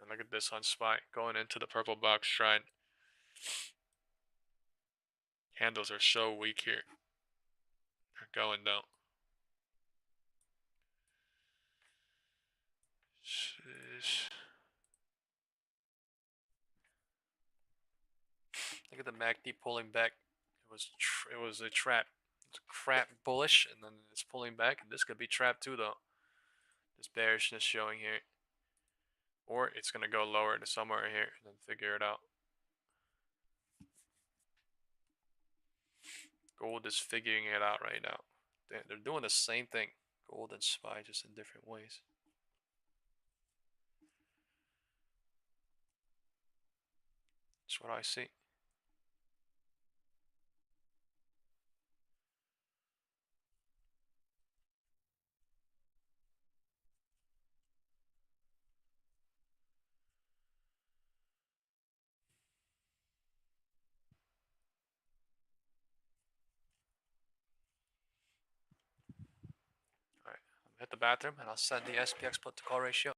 And look at this on SPY, going into the purple box shrine. Handles are so weak here. They're going down. Sheesh. Look at the MACD pulling back. It was a trap. It's a crap bullish, and then it's pulling back, and this could be trap too though. This bearishness showing here. Or it's gonna go lower to somewhere here and then figure it out. Gold is figuring it out right now. They're doing the same thing. Gold and SPY, just in different ways. That's what I see. hit the bathroom, and I'll send the SPX put to call ratio.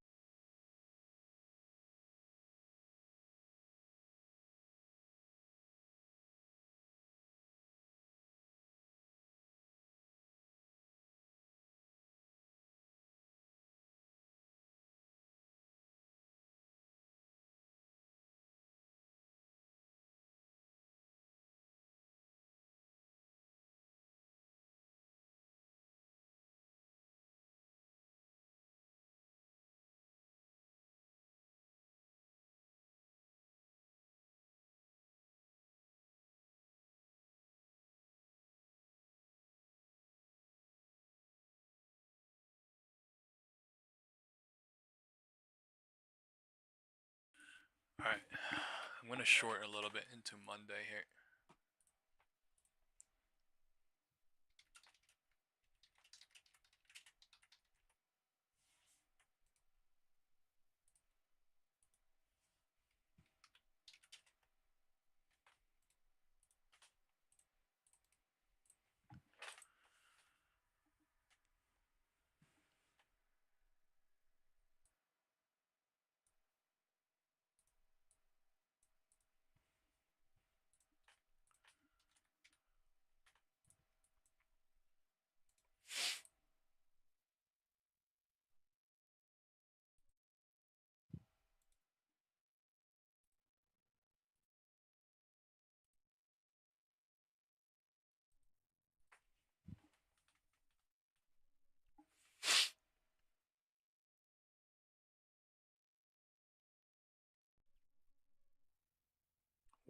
All right, I'm going to short a little bit into Monday here.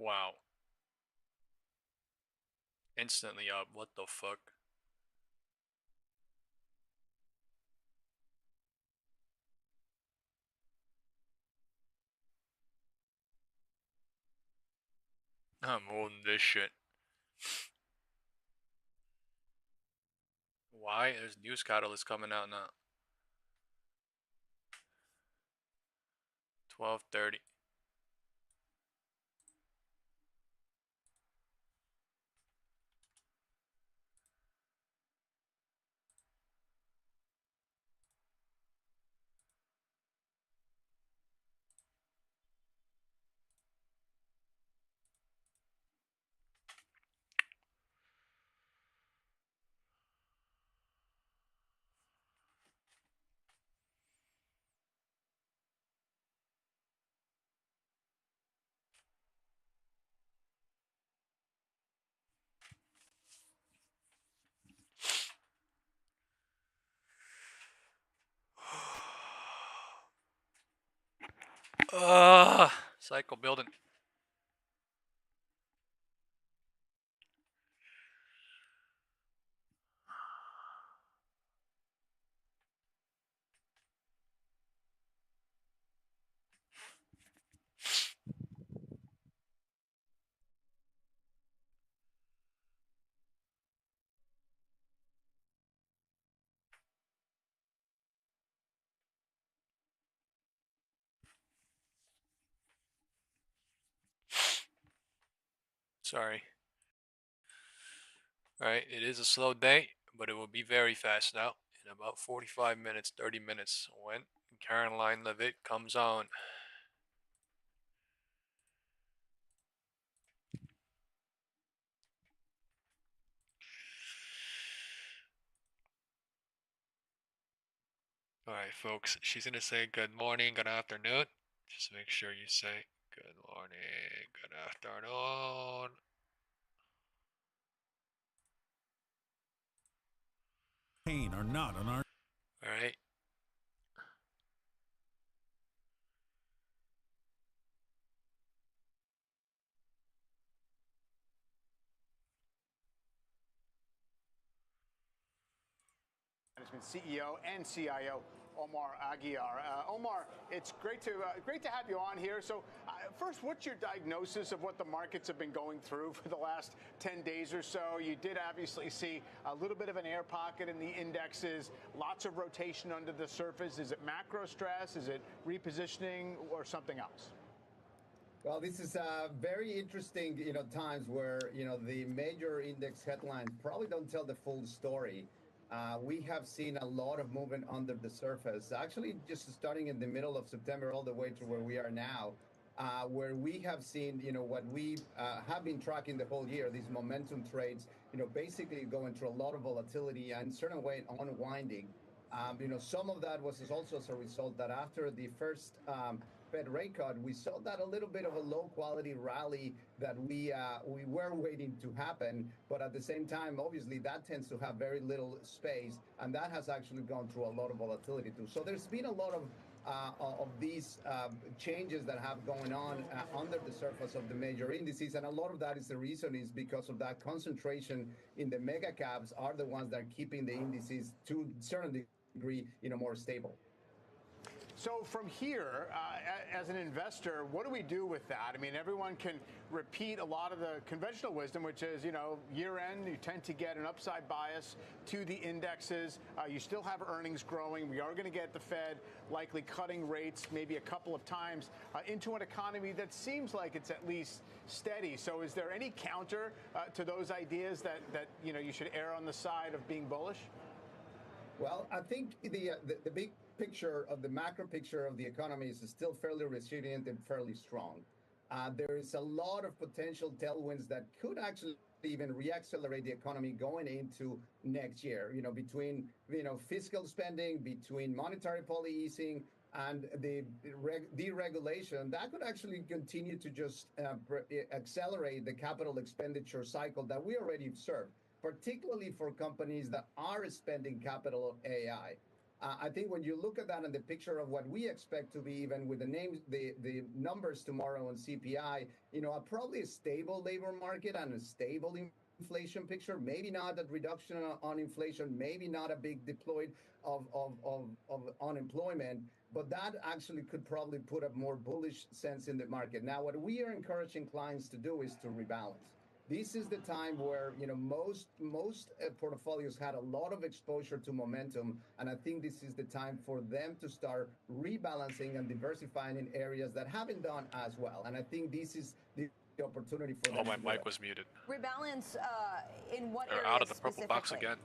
Wow. Instantly up. What the fuck? I'm holding this shit. Why? There's news catalyst coming out now. 12:30. Cycle building. Sorry. Alright, it is a slow day, but it will be very fast now. In about 45 minutes, 30 minutes, when Caroline Levitt comes on. Alright, folks, she's gonna say good morning, good afternoon. Just make sure you say good morning, good afternoon. Pain are not on our. Alright. Management CEO and CIO Omar Aguiar. Omar, it's great to have you on here. So, first, what's your diagnosis of what the markets have been going through for the last 10 days or so? You did obviously see a little bit of an air pocket in the indexes, lots of rotation under the surface. Is it macro stress? Is it repositioning or something else? Well, this is very interesting, times where, the major index headlines probably don't tell the full story. we have seen a lot of movement under the surface, actually just starting in the middle of September all the way to where we are now, where we have seen, what we have been tracking the whole year, these momentum trades, basically going through a lot of volatility and certain way unwinding. Some of that was also as a result that after the first Fed rate cut, we saw that a little bit of a low quality rally that we were waiting to happen. But at the same time, obviously, that tends to have very little space. And that has actually gone through a lot of volatility too. So there's been a lot of these changes that have going on under the surface of the major indices. And a lot of that is the reason is because of that concentration in the mega caps are the ones that are keeping the indices to a certain degree, more stable. So from here, as an investor, what do we do with that? I mean, everyone can repeat a lot of the conventional wisdom, which is, year end, you tend to get an upside bias to the indexes. You still have earnings growing. We are going to get the Fed likely cutting rates maybe a couple of times into an economy that seems like it's at least steady. So is there any counter to those ideas that you should err on the side of being bullish? Well, I think the big picture of the macro picture of the economy is still fairly resilient and fairly strong. There is a lot of potential tailwinds that could actually even reaccelerate the economy going into next year, between, fiscal spending, between monetary policy easing and the deregulation. That could actually continue to just accelerate the capital expenditure cycle that we already observed, particularly for companies that are spending capital on AI. I think when you look at that in the picture of what we expect to be, even with the numbers tomorrow on CPI, probably a stable labor market and a stable inflation picture, maybe not a reduction on inflation, maybe not a big deployed of unemployment, but that actually could probably put a more bullish sense in the market. Now, what we are encouraging clients to do is to rebalance. This is the time where, most portfolios had a lot of exposure to momentum. And I think this is the time for them to start rebalancing and diversifying in areas that haven't done as well. And I think this is the opportunity for them. Oh, my mic was muted. Rebalance in what areas? They're out of the purple box again.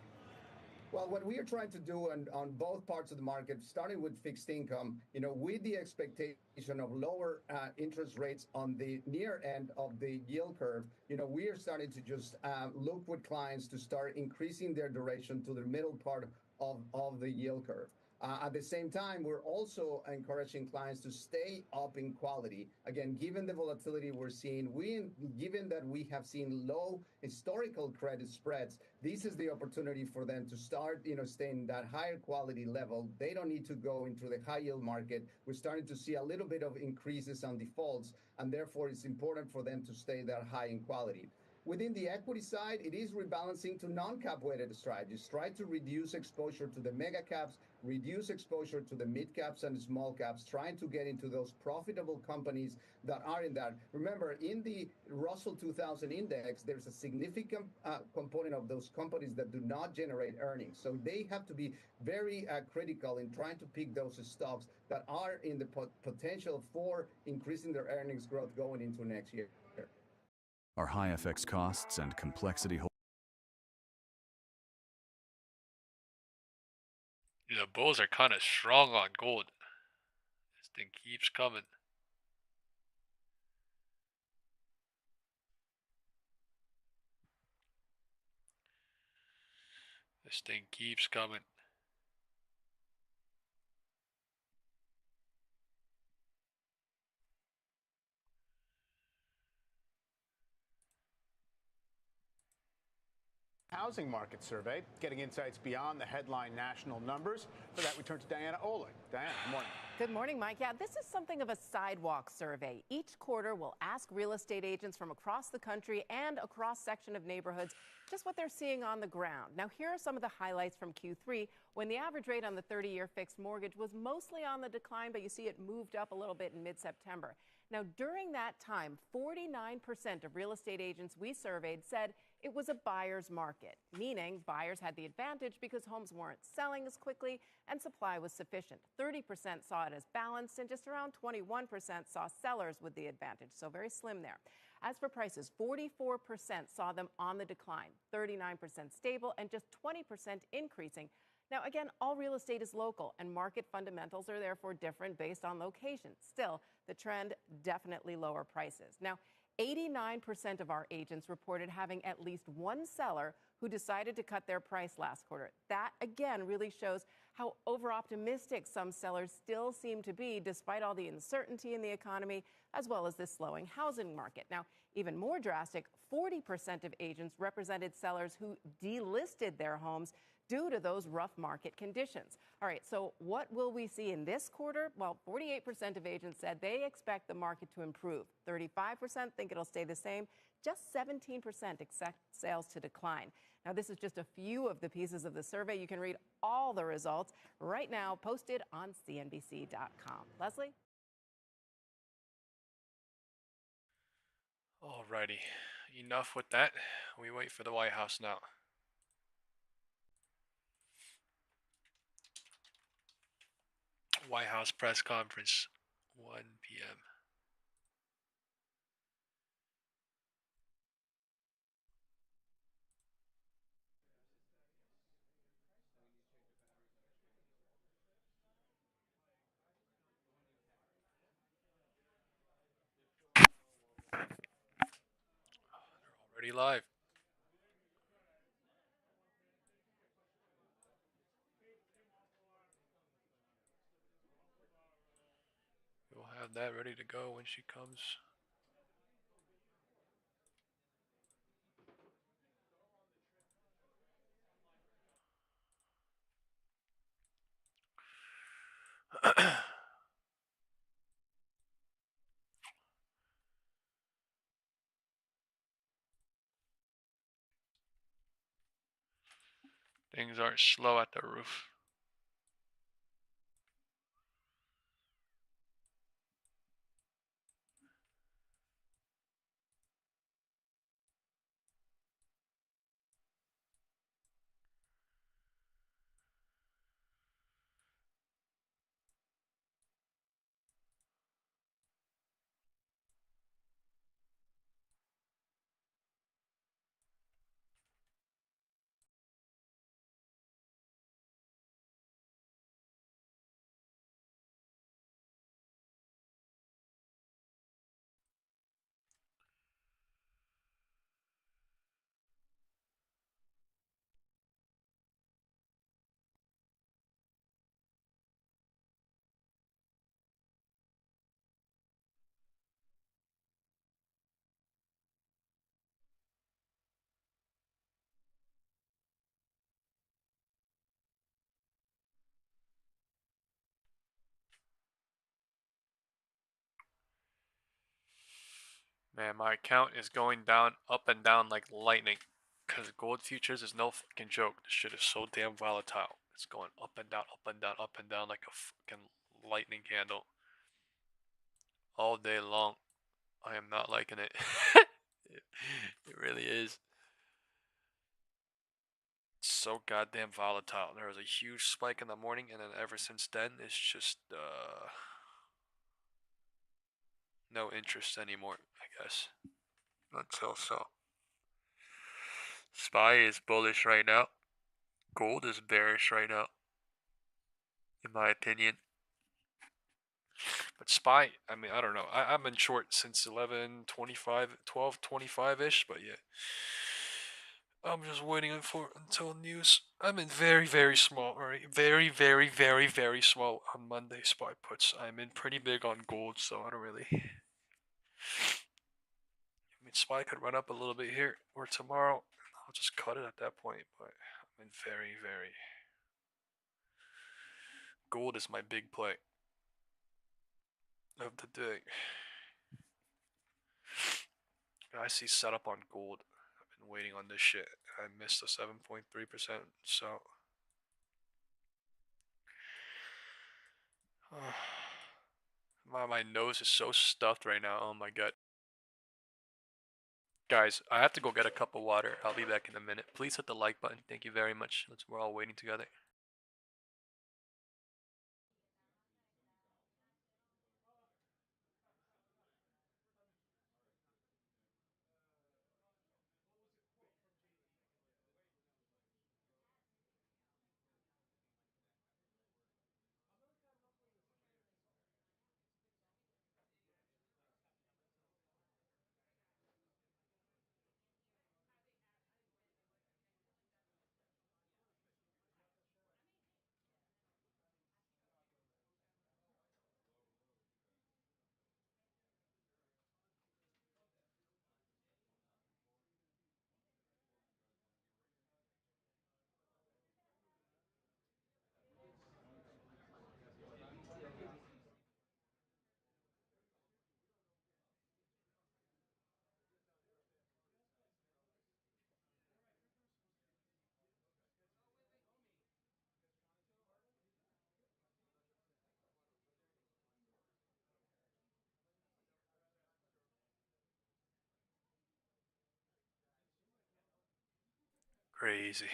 Well, what we are trying to do on both parts of the market, starting with fixed income, with the expectation of lower interest rates on the near end of the yield curve, we are starting to just look with clients to start increasing their duration to the middle part of the yield curve. At the same time, we're also encouraging clients to stay up in quality. Again, given the volatility we're seeing, given that we have seen low historical credit spreads, this is the opportunity for them to start, staying that higher quality level. They don't need to go into the high yield market. We're starting to see a little bit of increases on defaults, and therefore it's important for them to stay that high in quality. Within the equity side, it is rebalancing to non-cap weighted strategies. Try to reduce exposure to the mega caps, reduce exposure to the mid caps and small caps, trying to get into those profitable companies that are in that. Remember, in the Russell 2000 index, there's a significant component of those companies that do not generate earnings. So they have to be very critical in trying to pick those stocks that are in the potential for increasing their earnings growth going into next year. Our high FX costs and complexity. The bulls are kind of strong on gold. This thing keeps coming. This thing keeps coming. Housing market survey, getting insights beyond the headline national numbers. For that, we turn to Diana Olick. Diana, good morning. Good morning, Mike. Yeah, this is something of a sidewalk survey. Each quarter, we'll ask real estate agents from across the country and a cross-section of neighborhoods just what they're seeing on the ground. Now, here are some of the highlights from Q3, when the average rate on the 30-year fixed mortgage was mostly on the decline, but you see it moved up a little bit in mid-September. Now, during that time, 49% of real estate agents we surveyed said it was a buyer's market, meaning buyers had the advantage because homes weren't selling as quickly and supply was sufficient. 30% saw it as balanced, and just around 21% saw sellers with the advantage, so very slim there. As for prices, 44% saw them on the decline, 39% stable, and just 20% increasing. Now, again, all real estate is local, and market fundamentals are therefore different based on location. Still, the trend, definitely lower prices. Now, 89% of our agents reported having at least one seller who decided to cut their price last quarter. That, again, really shows how over-optimistic some sellers still seem to be despite all the uncertainty in the economy, as well as this slowing housing market. Now, even more drastic, 40% of agents represented sellers who delisted their homes due to those rough market conditions. All right, so what will we see in this quarter? Well, 48% of agents said they expect the market to improve. 35% think it'll stay the same. Just 17% expect sales to decline. Now, this is just a few of the pieces of the survey. You can read all the results right now posted on CNBC.com. Leslie? Alrighty, enough with that. We wait for the Whitehouse now. Whitehouse press conference, 1 p.m. They're already live. We'll have that ready to go when she comes. Things aren't slow at the roof. Man, my account is going down, up and down like lightning. Because gold futures is no fucking joke. This shit is so damn volatile. It's going up and down, up and down, up and down like a fucking lightning candle. All day long. I am not liking it. It really is. It's so goddamn volatile. There was a huge spike in the morning, and then ever since then, it's just, no interest anymore, I guess. Until so. SPY is bullish right now. Gold is bearish right now, in my opinion. But SPY, I mean, I don't know. I've been short since 11:25, 12:25-ish, but yeah. I'm just waiting for until news. I'm in very, very small, alright? Very, very, very, very small on Monday SPY puts. I'm in pretty big on gold, so I don't really. I mean, SPY could run up a little bit here, or tomorrow. I'll just cut it at that point, but I'm in very, very. Gold is my big play of the day. I see setup on gold. I've been waiting on this shit. I missed the 7.3%, so. My nose is so stuffed right now. Oh my god. Guys, I have to go get a cup of water. I'll be back in a minute. Please hit the like button. Thank you very much. We're all waiting together. Crazy.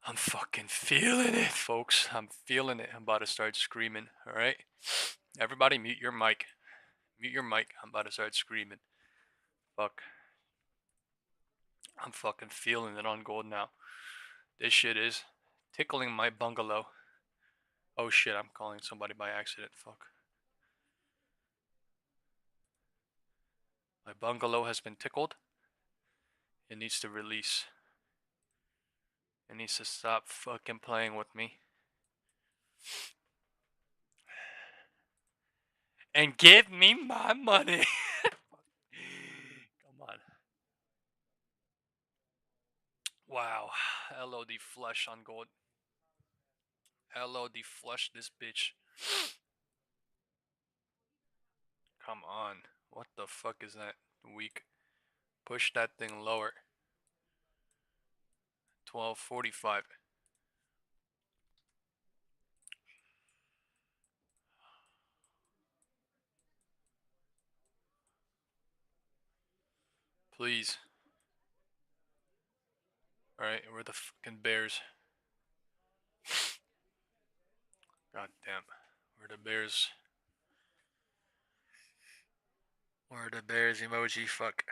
I'm fucking feeling it, folks. I'm feeling it. I'm about to start screaming, alright? Everybody mute your mic. Mute your mic. I'm about to start screaming. Fuck. I'm fucking feeling it on gold now. This shit is tickling my bungalow. Oh shit, I'm calling somebody by accident. Fuck. My bungalow has been tickled. It needs to release. It needs to stop fucking playing with me. And give me my money. Come on. Wow. LOD flush on gold. LOD flush this bitch. Come on. What the fuck is that? Weak. Push that thing lower. 1245. Please. Alright, we're the fucking bears. God damn. We're the bears. We're the bears emoji, fuck.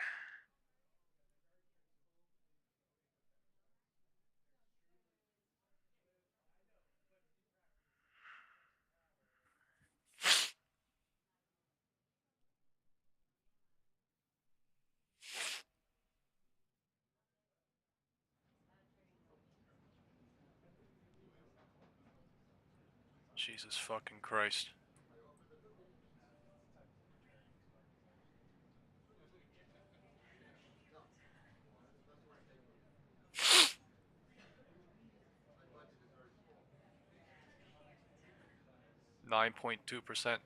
Jesus fucking Christ. .2%.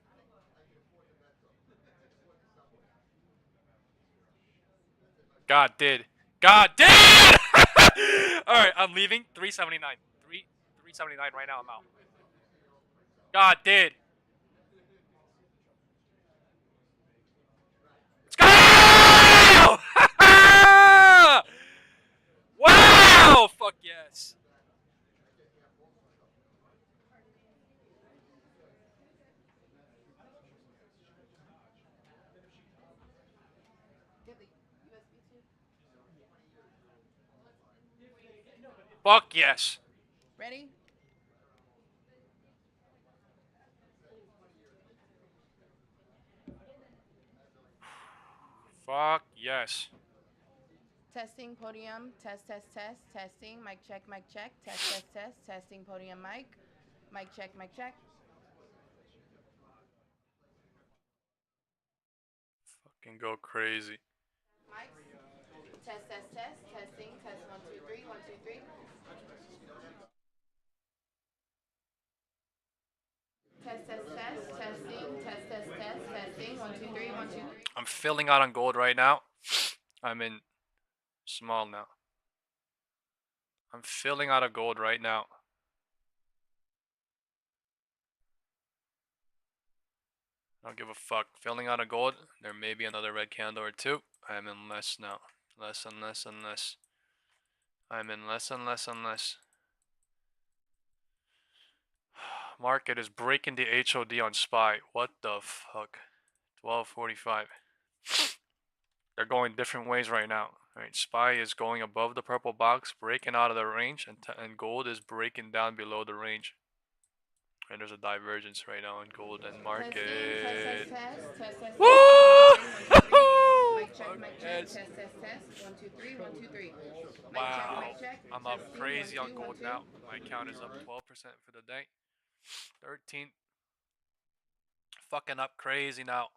God did. God did! Alright, I'm leaving. 379. 379 right now, I'm out. God did. Let's go! Wow! Fuck yes. Fuck yes. Ready? Fuck yes. Testing podium. Test, test, test. Testing. Mic check, mic check. Test, test, test. Testing podium mic. Mic check, mic check. Fucking go crazy. Mic. Test, test, test. Testing. Test 1, 2, 3. 1, 2, 3. Test, test, test. Testing. Test, test, test. Testing. 1, 2, 3. 1, 2, 3. I'm filling out on gold right now. I'm in small now. I'm filling out of gold right now. I don't give a fuck. Filling out of gold. There may be another red candle or two. I'm in less now. Less and less and less. I'm in less and less and less. Market is breaking the HOD on SPY. What the fuck? 1245. They're going different ways right now. Right, SPY is going above the purple box, breaking out of the range, and gold is breaking down below the range. And there's a divergence right now in gold and market. Test. Woo! Mic check, mic check. Test, test, test. 1, 2, 3. 1, 2, 3. Wow. I'm up crazy on gold now. My account is up 12% for the day. 13. Fucking up crazy now.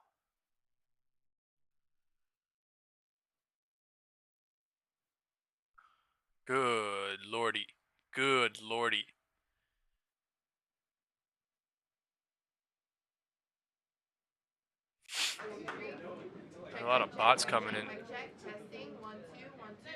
Good lordy. Good lordy. A lot of bots coming in. Testing. 1, 2, 1, 2.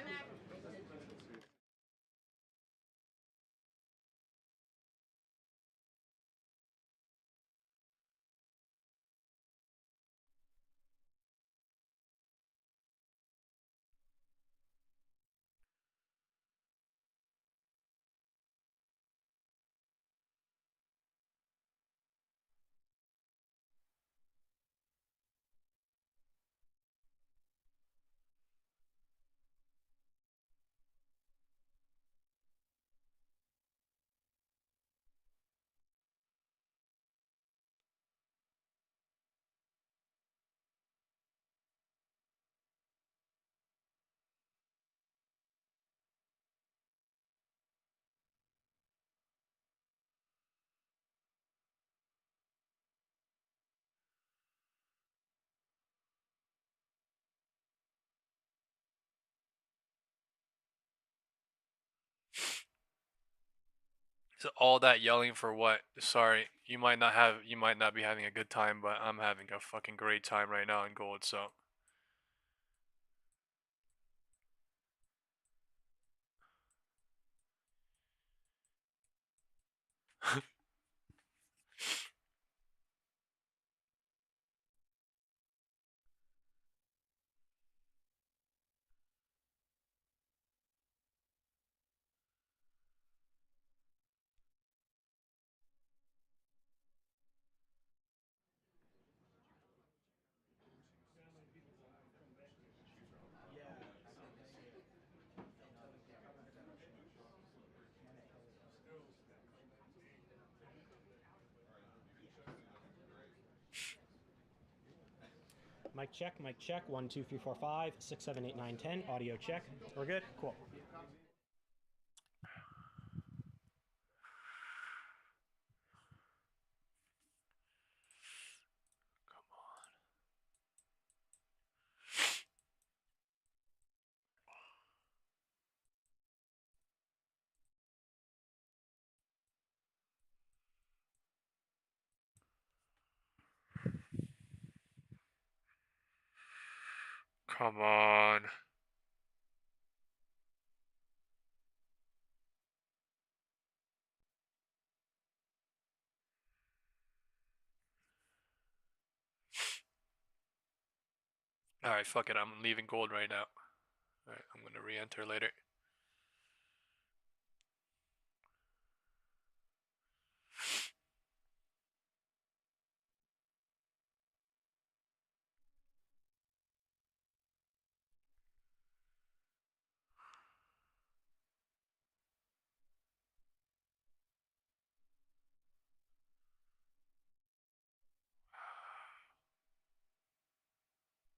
So all that yelling for what? Sorry, you might not be having a good time, but I'm having a fucking great time right now in gold, so. Mic check, mic check. 1, 2, 3, 4, 5, 6, 7, 8, 9, 10. Audio check. We're good? Cool. Come on. Alright, fuck it, I'm leaving gold right now. Alright, I'm gonna re-enter later.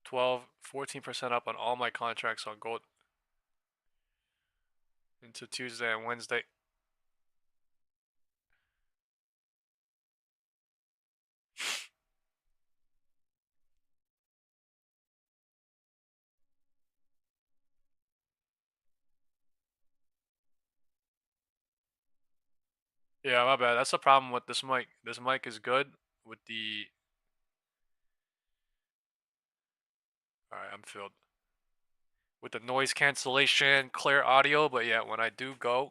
Twelve, 14% up on all my contracts on gold. Into Tuesday and Wednesday. Yeah, my bad. That's the problem with this mic. This mic is good with the... Alright, I'm filled. With the noise cancellation, clear audio, but yeah, when I do go,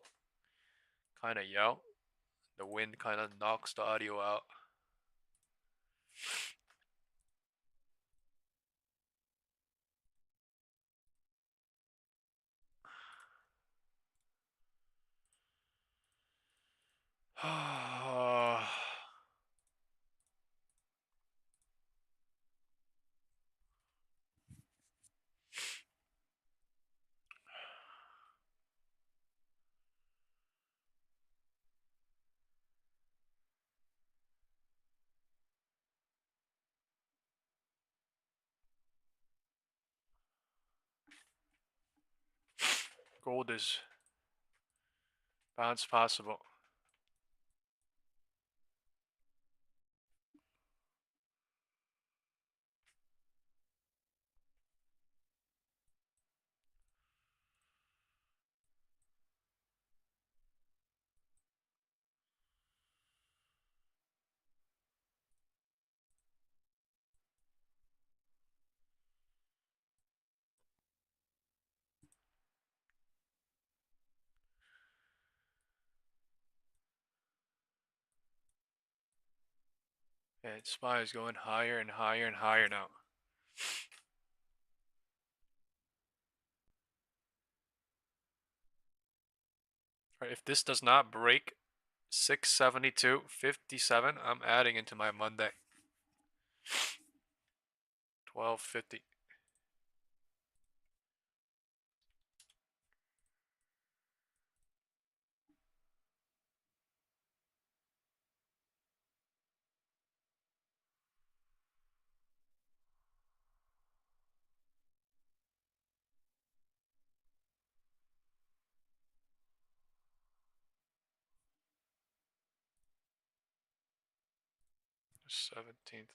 kind of yell, the wind kind of knocks the audio out. Gold is bounce possible. Yeah, SPY is going higher and higher and higher now. Right, if this does not break 672.57, I'm adding into my Monday. 1250. The 17th.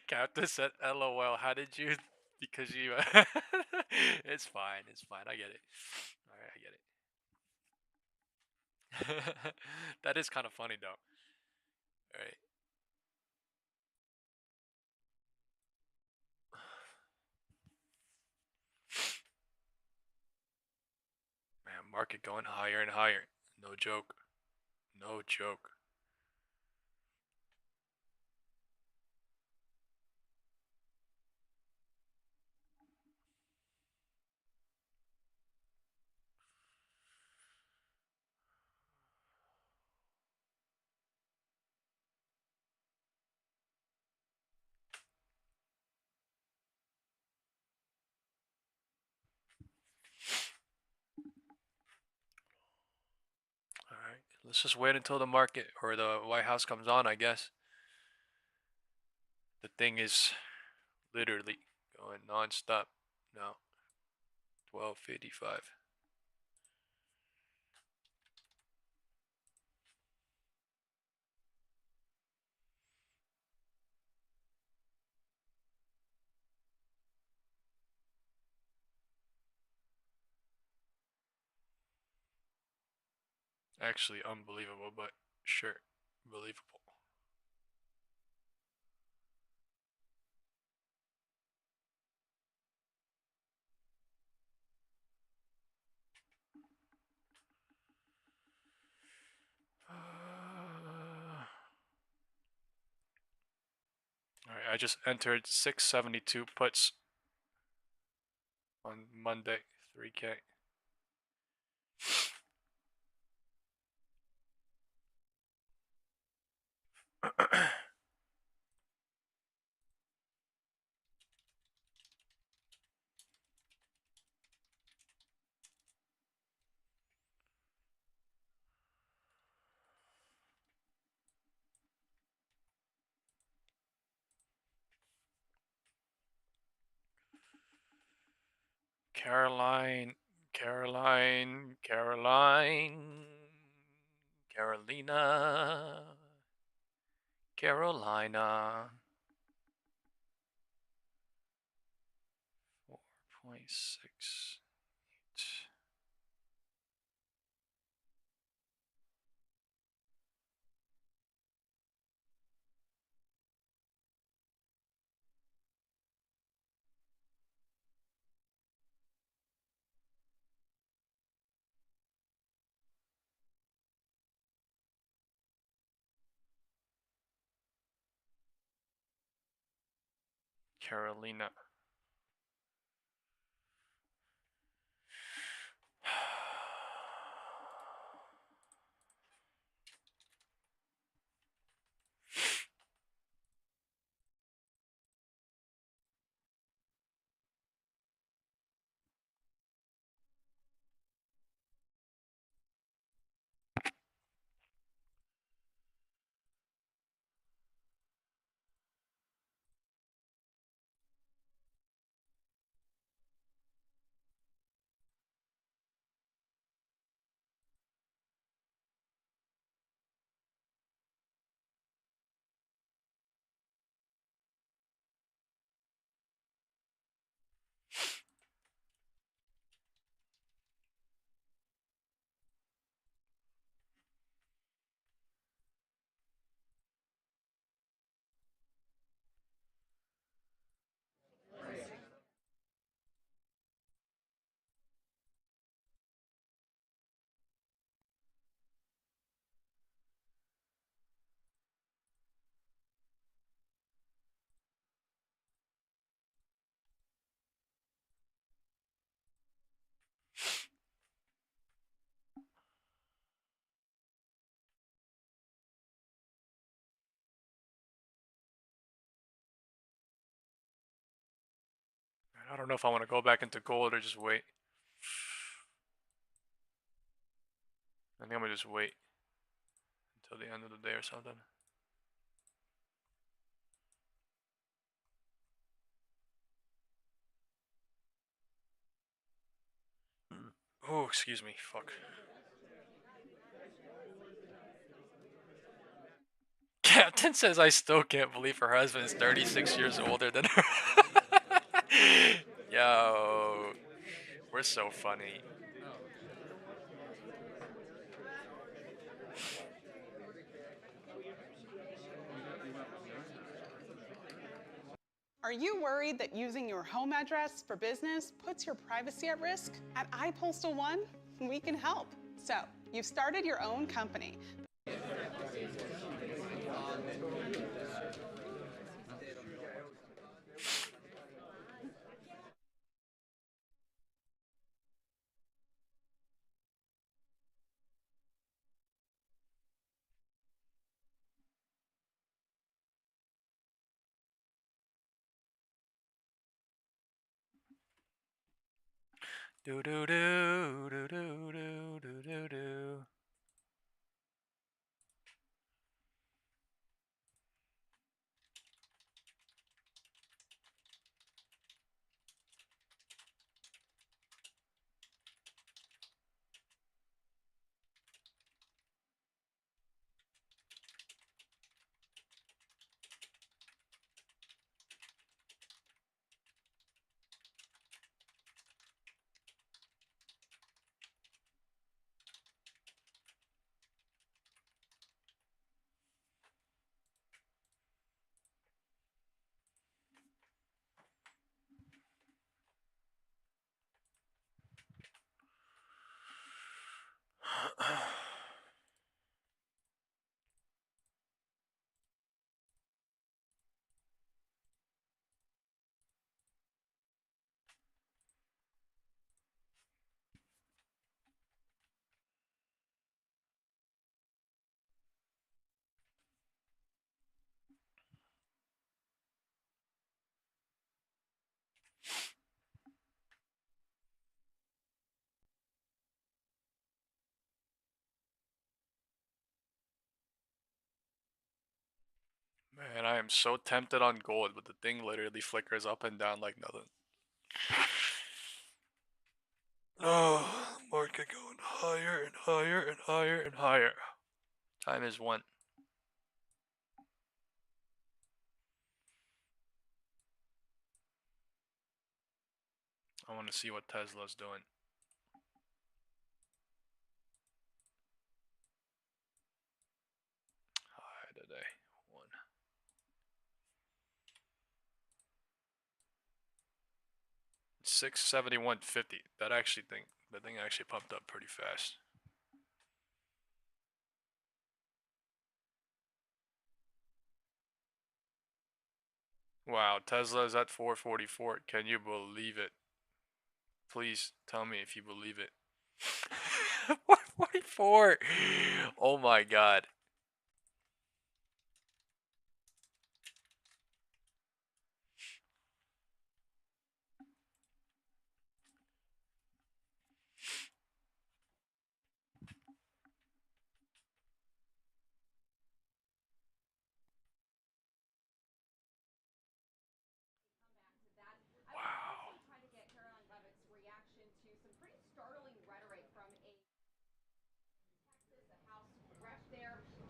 Captain said, "LOL." How did you? Because you. It's fine. It's fine. I get it. All right, I get it. That is kind of funny though. All right. Man, market going higher and higher. No joke. No joke. All right. Let's just wait until the market or the White House comes on, I guess. The thing is literally going non-stop now. 12:55. Actually unbelievable, but sure, believable. Alright, I just entered 672 puts on Monday, 3K. Caroline, Caroline, Caroline, Carolina, Carolina. 4.68. Carolina. I don't know if I want to go back into gold or just wait. I think I'm gonna just wait until the end of the day or something. Oh, excuse me. Fuck. Captain says I still can't believe her husband is 36 years older than her. Yo, we're so funny. Are you worried that using your home address for business puts your privacy at risk? At iPostal One, we can help. So, you've started your own company. Do do do do do do do do do. Man, I am so tempted on gold, but the thing literally flickers up and down like nothing. Oh, market going higher and higher and higher and higher. Time is 1. I want to see what Tesla's doing. High today. 1. 671.50. That thing actually pumped up pretty fast. Wow, Tesla is at 444. Can you believe it? Please tell me if you believe it. 444. Oh my god.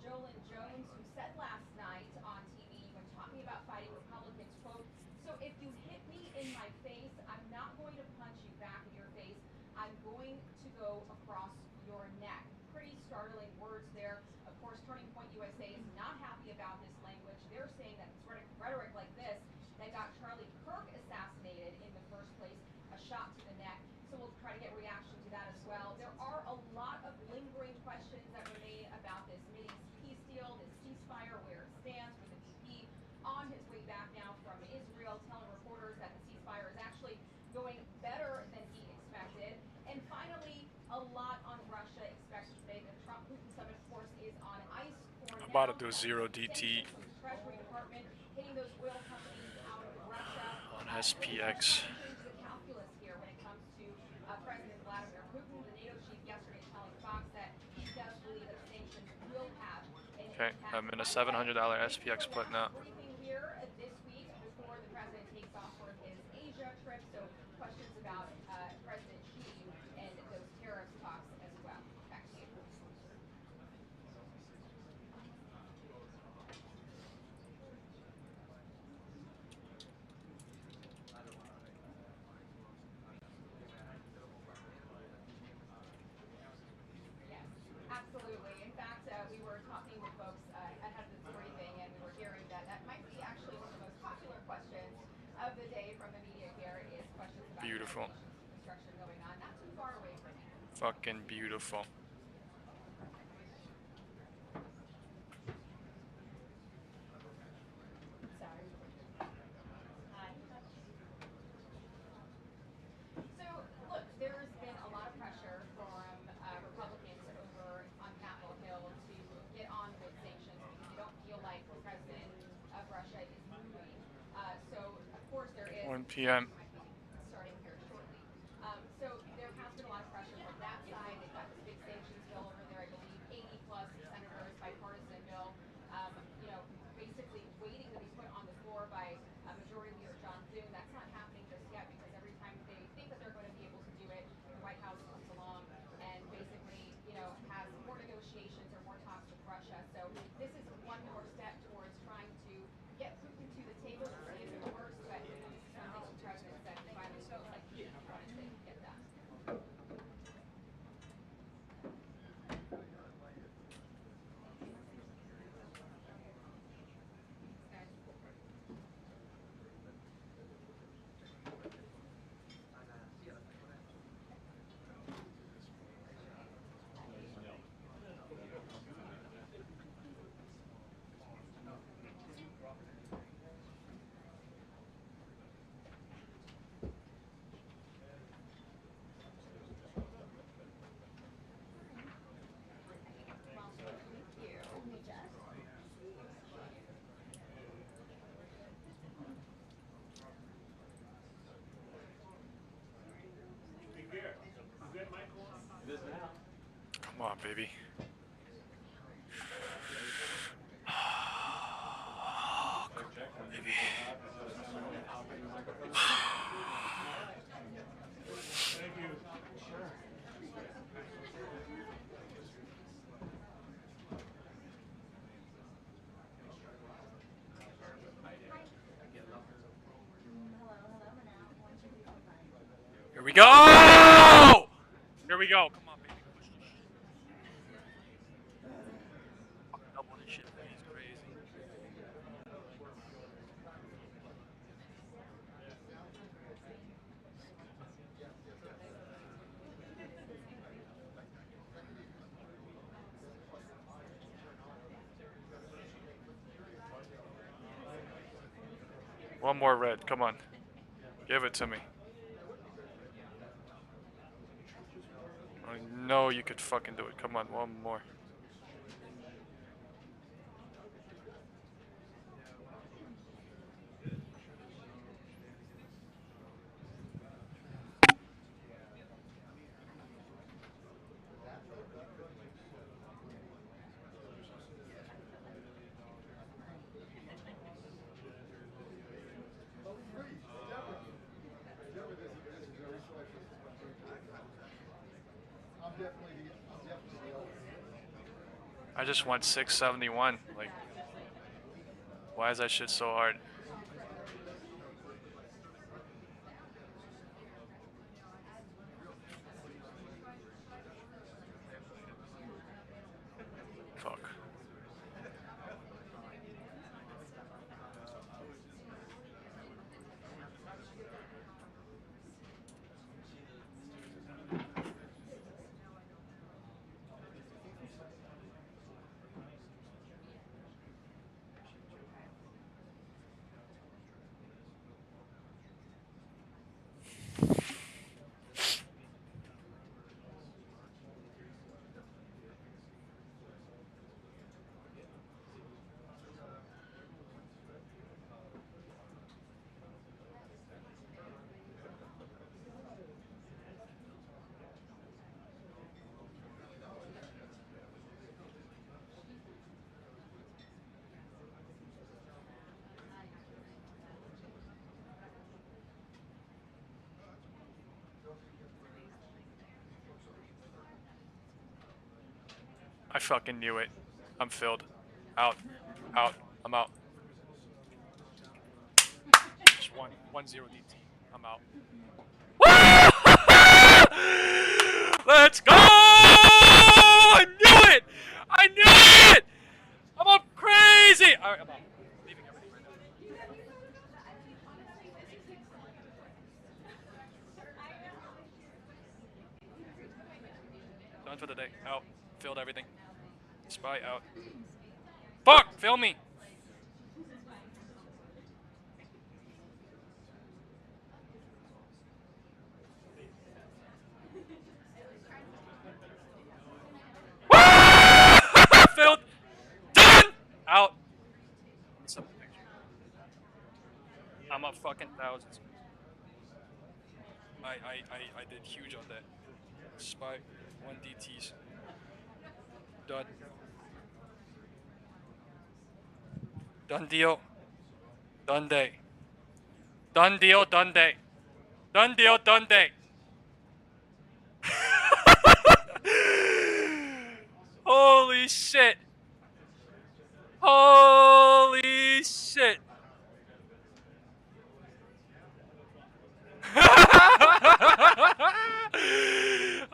Jolyn Jones, who said last night on TV when talking about fighting Republicans, quote, "So if you hit me in my face, I'm not going to punch you back in your face. I'm going to go across your neck." Pretty startling words there. Of course, Turning Point USA is not happy about this language. They're saying that it's rhetoric like this that got Charlie Kirk assassinated in the first place, a shot to the neck. So we'll try to get reaction to that as well. There are a lot of lingering questions that remain about this mini peace deal, this ceasefire, where it stands, with the VP on his way back now from Israel, telling reporters that the ceasefire is actually going better than he expected. And finally, a lot on Russia expected today. The Trump-Putin summit, of course, is on ice for I'm now. about to do 0 DT From the Treasury Department hitting those oil companies out of Russia. on SPX. The calculus here when it comes to President Vladimir Putin, the NATO chief yesterday telling Fox that he does believe that sanctions will have an Okay, impact. I'm in a $700 SPX put now. Briefing here this week before the president takes off for his Asia trip, so questions about President Xi and those tariff talks as well. Back to you. beautiful. Construction going on, not too far away from here. Fucking beautiful. So, look, there's been a lot of pressure from Republicans over on Capitol Hill to get on with sanctions because they don't feel like the president of Russia is moving. So, of course, there is 1 p.m. starting here shortly. So there has been a lot of pressure from that side. They've got this big sanctions bill over there, I believe 80 plus senators, bipartisan bill. Basically waiting to be put on the floor by Majority Leader John Thune. That's not happening just yet because every time they think that they're going to be able to do it, the White House comes along and basically, has more negotiations or more talks with Russia. So this is one more step towards trying to get Putin to the table to see if it works. But this is something the president said he finally feels like he wanted to get done. Come on, baby. Come on, baby. Here we go! Here we go. Come on, baby. Push this shit. Fucking double this shit, please. Crazy. One more red. Come on. Give it to me. I know you could fucking do it. Come on, one more. I just want 671. Like, why is that shit so hard? Fuck. I fucking knew it. I'm filled. Out. Out. I'm out. Just 1-0 DT. I'm out. Let's go! I knew it! I knew it! I'm up crazy! Alright, I'm out. Leaving everything right now. Done for the day. Out. Filled everything. SPY out. Fuck! Fill me! Filled! Done! Out. I'm up fucking thousands. I did huge on that. SPY 1 DTs. Done. Done deal. Done day. Done deal, done day. Done deal, done day. Holy shit. Holy shit.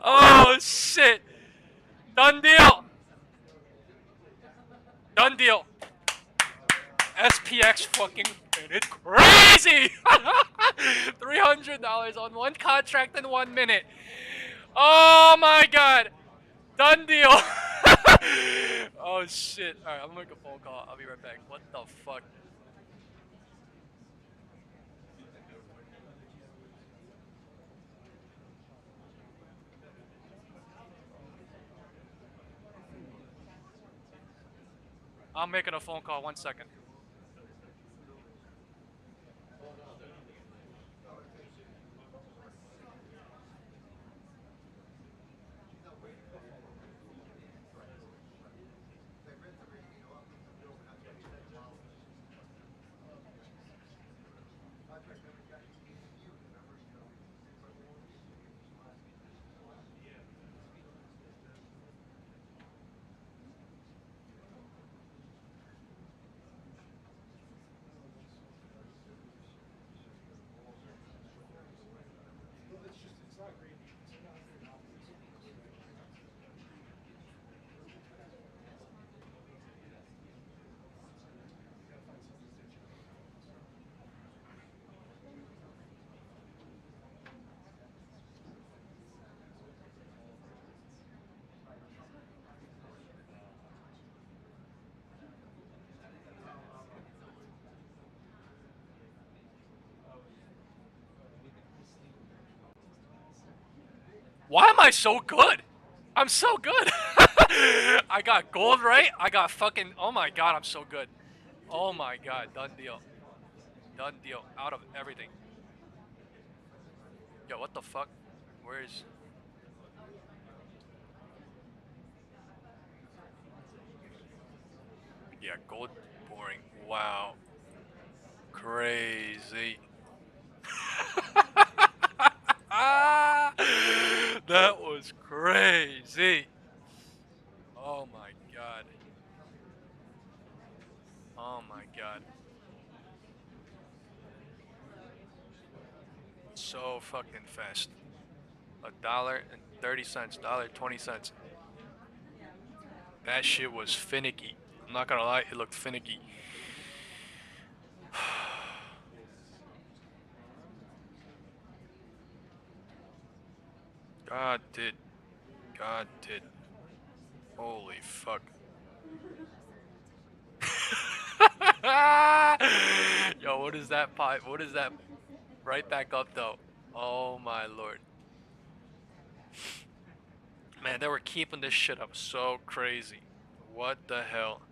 Oh shit. Done deal. Done deal. SPX fucking it's crazy. $300 on one contract in 1 minute. Oh my god. Done deal. Oh shit. Alright, I'm gonna make a phone call. I'll be right back. What the fuck? I'm making a phone call. 1 second. Why am I so good? I'm so good. I got gold right. I got fucking. Oh my god, I'm so good. Oh my god, done deal. Done deal. Out of everything. Yo, what the fuck? Where's. Yeah, gold boring. Wow. Crazy. That was crazy. Oh my god. Oh my god. So fucking fast. $1.30, $1.20. That shit was finicky. I'm not gonna lie, it looked finicky. God did. God did. Holy fuck. Yo, what is that pipe? What is that? Right back up though. Oh my lord. Man, they were keeping this shit up so crazy. What the hell?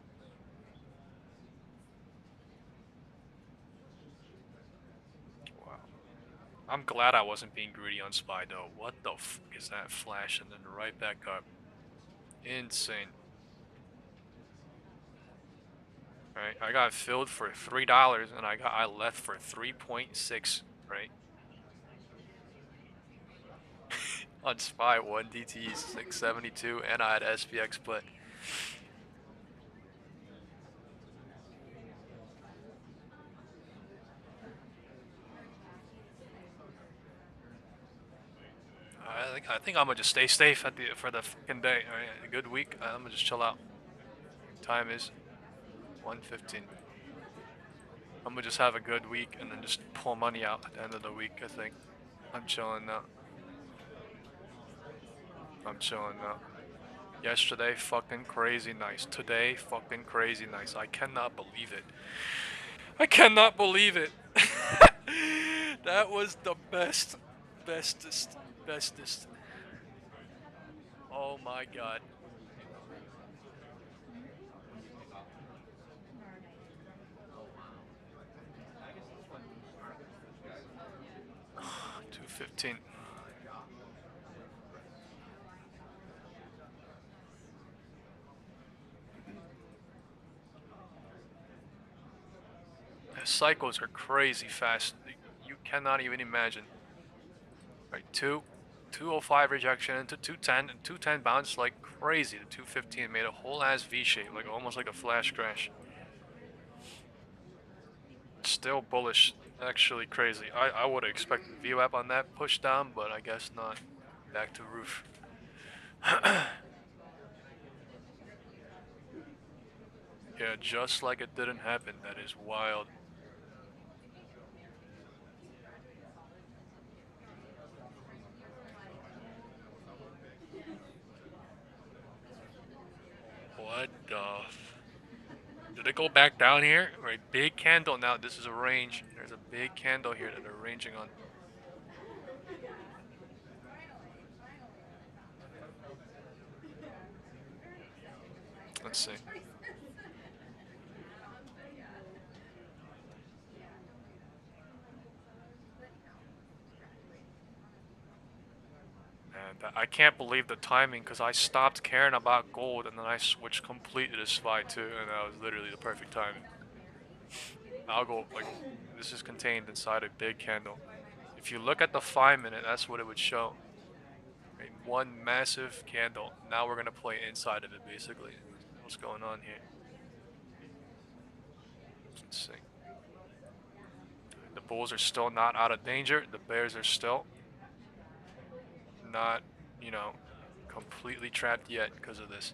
Wow. I'm glad I wasn't being greedy on SPY though. What the fuck is that flash and then right back up? Insane. Right, I got filled for $3 and I left for 3.6, right? On SPY 1 DT 672 and I had SPX split. I think I'm gonna just stay safe for the fucking day. All right, a good week. I'm gonna just chill out. Time is 1:15. I'm gonna just have a good week and then just pull money out at the end of the week. I think I'm chilling now. I'm chilling now. Yesterday, fucking crazy nice. Today, fucking crazy nice. I cannot believe it. I cannot believe it. That was the bestest. Oh my god. $2.15. The cycles are crazy fast. You cannot even imagine. Right, 205 rejection into 210, and 210 bounced like crazy to 215. Made a whole ass V shape, like almost like a flash crash. Still bullish, actually crazy. I would have expected VWAP on that push down, but I guess not. Back to roof. Yeah, just like it didn't happen. That is wild. What the did it go back down here? Right, big candle now. This is a range. There's a big candle here that they're ranging on. Let's see. And I can't believe the timing because I stopped caring about gold and then I switched completely to SPY too, and that was literally the perfect timing. I'll go, like, this is contained inside a big candle. If you look at the 5-minute, that's what it would show. Right, one massive candle. Now we're going to play inside of it, basically. What's going on here? Let's see. The bulls are still not out of danger. The bears are still not, you know, completely trapped yet because of this.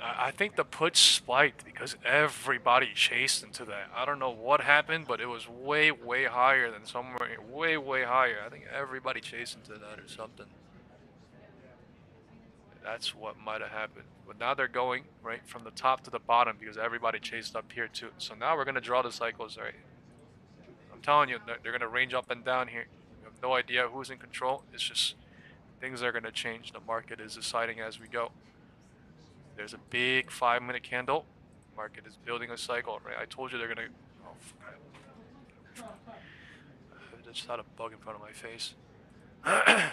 I think the put spiked because everybody chased into that. I don't know what happened, but it was way, way higher than somewhere. Way, way higher. I think everybody chased into that or something. That's what might have happened. But now they're going, right, from the top to the bottom because everybody chased up here too. So now we're going to draw the cycles, right? I'm telling you, they're going to range up and down here. We have no idea who's in control. It's just things are going to change. The market is deciding as we go. There's a big 5-minute candle. Market is building a cycle, right? I told you they're gonna. Oh, I just had a bug in front of my face. All right.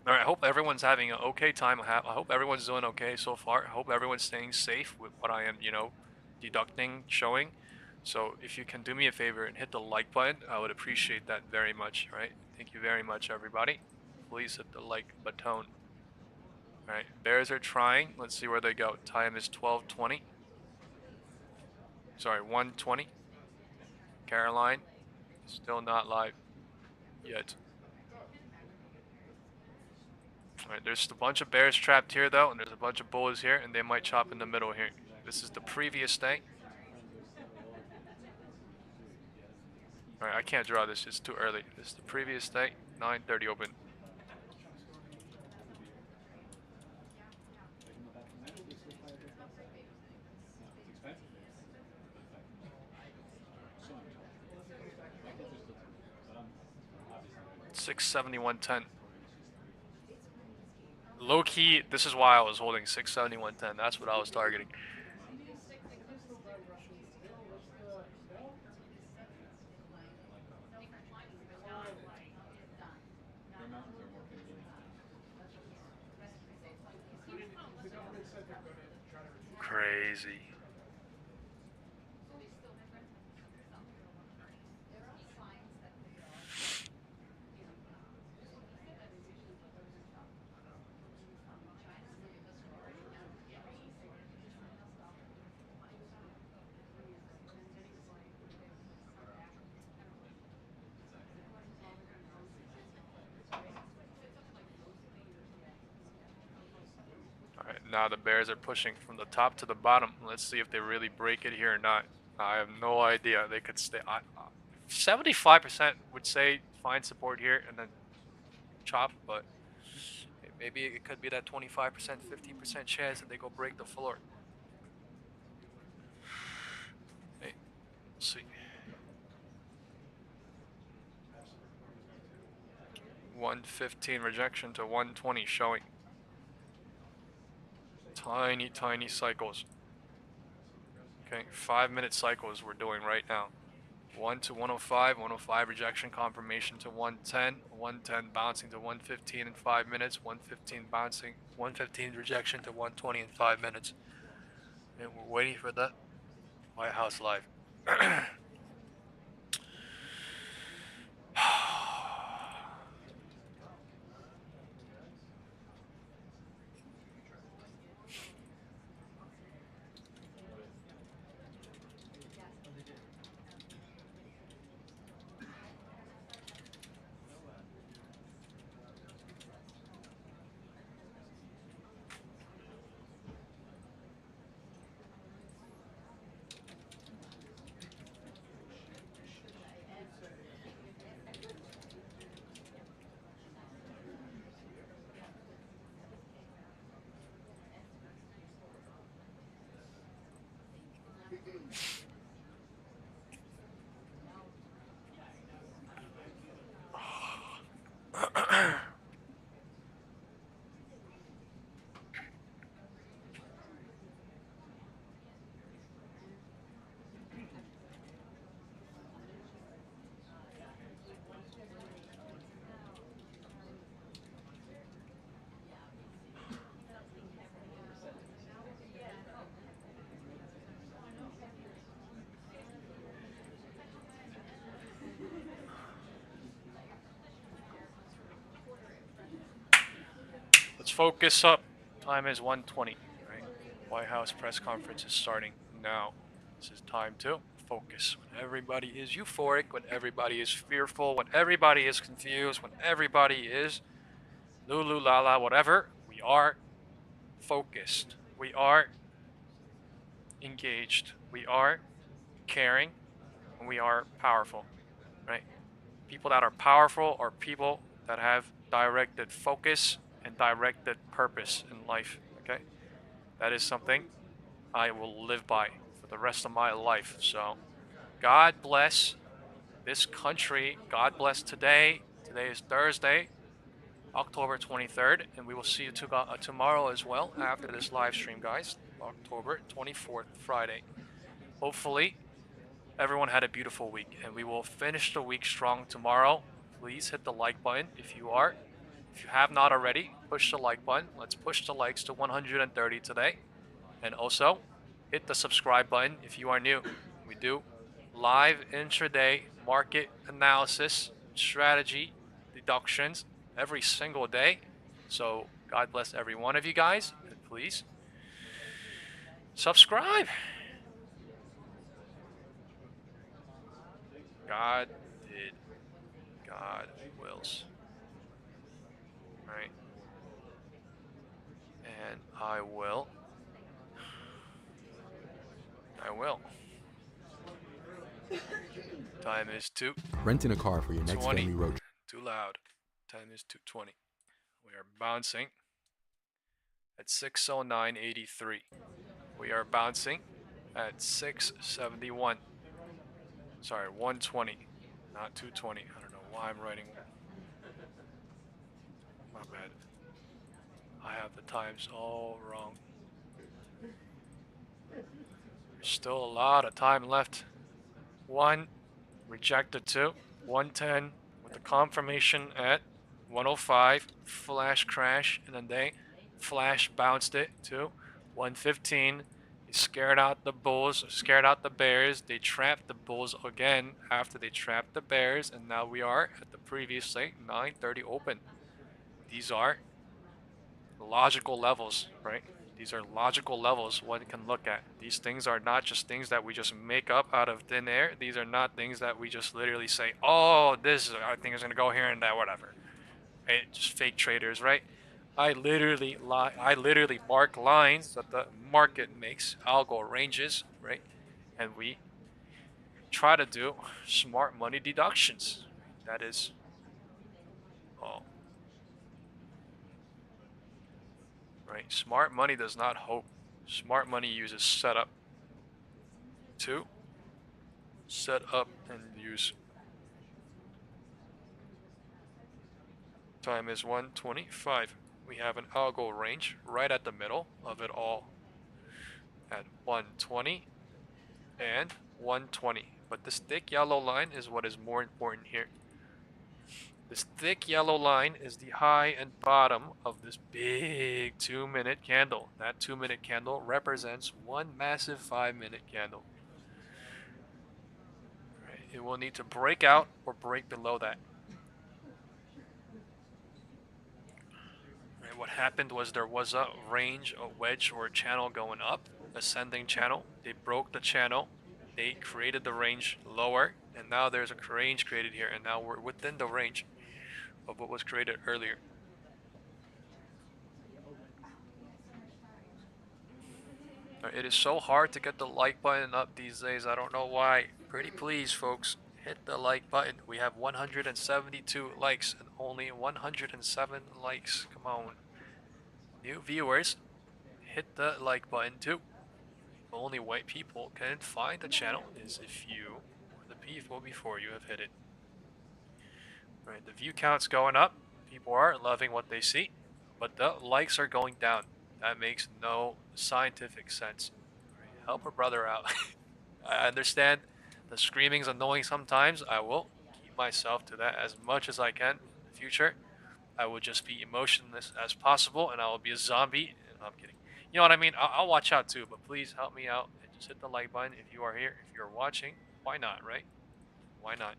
I hope everyone's having an okay time. I hope everyone's doing okay so far. I hope everyone's staying safe with what I am, you know, deducting, showing. So if you can do me a favor and hit the like button, I would appreciate that very much. Right? Thank you very much, everybody. Please hit the like button. Alright, bears are trying. Let's see where they go. Time is 12:20. Sorry, 1:20. Caroline, still not live yet. Alright, there's a bunch of bears trapped here though, and there's a bunch of bulls here, and they might chop in the middle here. This is the previous day. Alright, I can't draw this, it's too early. This is the previous day, 9:30 open. $671.10. Low key, this is why I was holding 671.10. That's what I was targeting. Crazy. now the bears are pushing from the top to the bottom. Let's see if they really break it here or not. I have no idea. They could stay. 75% would say find support here and then chop, but maybe it could be that 25%, 15% chance that they go break the floor. Hey, we'll see. 115 rejection to 120 showing. Tiny, tiny cycles. Okay, 5-minute cycles we're doing right now. 1 to 105, 105 rejection confirmation to 110, 110 bouncing to 115 in 5 minutes, 115 bouncing, 115 rejection to 120 in 5 minutes. And we're waiting for that. Whitehouse live. Let's focus up. Time is 1:20. Right? Whitehouse press conference is starting now. This is time to focus. When everybody is euphoric, when everybody is fearful, when everybody is confused, when everybody is lulu la whatever, we are focused. We are engaged. We are caring. And we are powerful. Right? People that are powerful are people that have directed focus and directed purpose in life. Okay, that is something I will live by for the rest of my life. So God bless this country. God bless today. Today is Thursday, October 23rd, and we will see you tomorrow as well after this live stream, guys. October 24th, Friday. Hopefully everyone had a beautiful week, and we will finish the week strong tomorrow. Please hit the like button if you are. If you have not already, push the like button. Let's push the likes to 130 today. And also, hit the subscribe button if you are new. We do live intraday market analysis, strategy, deductions every single day. So God bless every one of you guys. And please subscribe. God did. God wills. Right? And I will. Time is 2. Renting a car for your next 20. family road trip. Too loud. Time is 2:20. We are bouncing at 609.83. We are bouncing at 671. Sorry, 120, not 220. I don't know why I'm writing. My bad. I have the times all wrong. There's still a lot of time left. 1, rejected 2, 110 with the confirmation at 105, flash crash, and then they flash bounced it to 115. They scared out the bulls, scared out the bears. They trapped the bulls again after they trapped the bears, and now we are at the previous 9:30 open. These are logical levels, right? These are logical levels one can look at. These things are not just things that we just make up out of thin air. These are not things that we just literally say, oh, this I think is going to go here and that, whatever. Right? Just fake traders, right? I literally mark lines that the market makes, algo ranges, right? And we try to do smart money deductions. That is all. Right? Smart money does not hope. Smart money uses setup to set up and use. Time is 1:25. We have an algo range right at the middle of it all at 120 and 120. But this thick yellow line is what is more important here. This thick yellow line is the high and bottom of this big 2-minute candle. That 2-minute candle represents one massive 5-minute candle. Right. It will need to break out or break below that. Right. What happened was there was a range, a wedge, or a channel going up, ascending channel. They broke the channel. They created the range lower, and now there's a range created here, and now we're within the range of what was created earlier. It is so hard to get the like button up these days. I don't know why. Pretty please, folks, hit the like button. We have 172 likes and only 107 likes. Come on. New viewers, hit the like button too. The only way people can find the channel is if you or the people before you have hit it. Right, the view count's going up. People are loving what they see, but the likes are going down. That makes no scientific sense. Right, help a brother out. I understand the screaming's annoying sometimes. I will keep myself to that as much as I can in the future. I will just be emotionless as possible, and I will be a zombie. And I'm kidding. You know what I mean? I'll watch out too, but please help me out and just hit the like button if you are here. If you're watching, why not, right? Why not?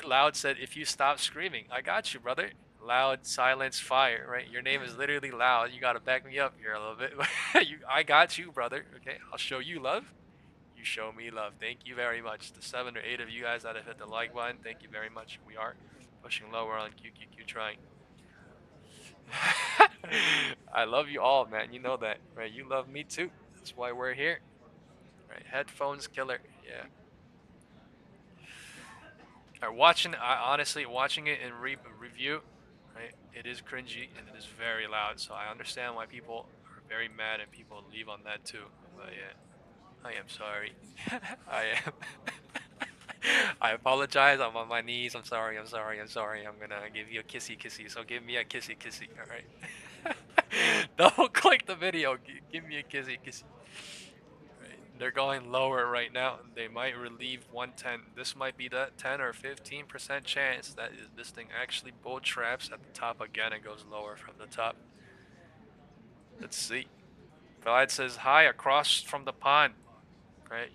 Loud said, if you stop screaming, I got you, brother. Loud, silence, fire, right? Your name is literally Loud. You gotta back me up here a little bit. I got you, brother. Okay, I'll show you love. You show me love. Thank you very much. The 7 or 8 of you guys that have hit the like button, thank you very much. We are pushing lower on QQQ trying. I love you all, man. You know that, right? You love me too. That's why we're here. Right? Headphones killer. Yeah. Honestly, watching it in review, right? It is cringy and it is very loud. So I understand why people are very mad and people leave on that too. But yeah, I am sorry. I am. I apologize. I'm on my knees. I'm sorry. I'm sorry. I'm sorry. I'm gonna give you a kissy kissy. So give me a kissy kissy. All right. Don't click the video. Give me a kissy kissy. They're going lower right now. They might relieve 110. This might be that 10 or 15% chance that this thing actually bull traps at the top again and goes lower from the top. Let's see. Vlad says hi across from the pond. Right?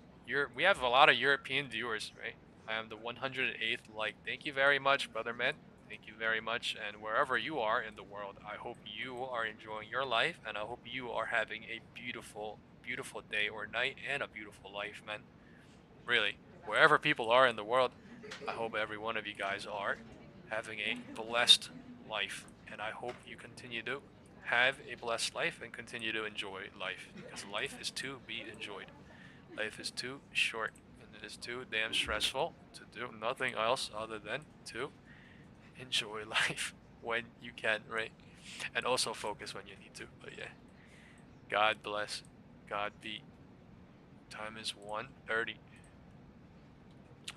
We have a lot of European viewers, right? I am the 108th like. Thank you very much, brother man. Thank you very much. And wherever you are in the world, I hope you are enjoying your life, and I hope you are having a beautiful, beautiful day or night and a beautiful life, man. Really, wherever people are in the world, I hope every one of you guys are having a blessed life, and I hope you continue to have a blessed life and continue to enjoy life, because life is to be enjoyed. Life is too short, and it is too damn stressful to do nothing else other than to enjoy life when you can, right? And also focus when you need to. But yeah, God bless, God be. Time is 1:30.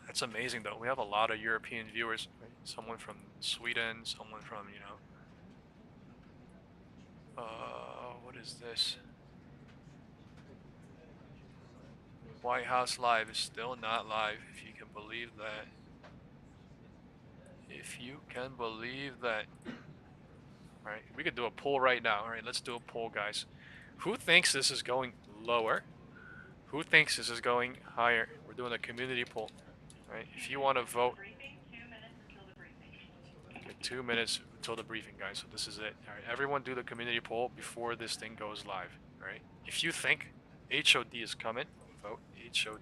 That's amazing though. We have a lot of European viewers, right? Someone from Sweden, someone from, what is this? Whitehouse Live is still not live, if you can believe that. If you can believe that. Alright, we could do a poll right now. Alright, let's do a poll, guys. Who thinks this is going lower? Who thinks this is going higher? We're doing a community poll. Alright, if you want to vote. Okay, 2 minutes until the briefing, guys. So this is it. Alright, everyone do the community poll before this thing goes live. Alright, if you think HOD is coming, vote HOD.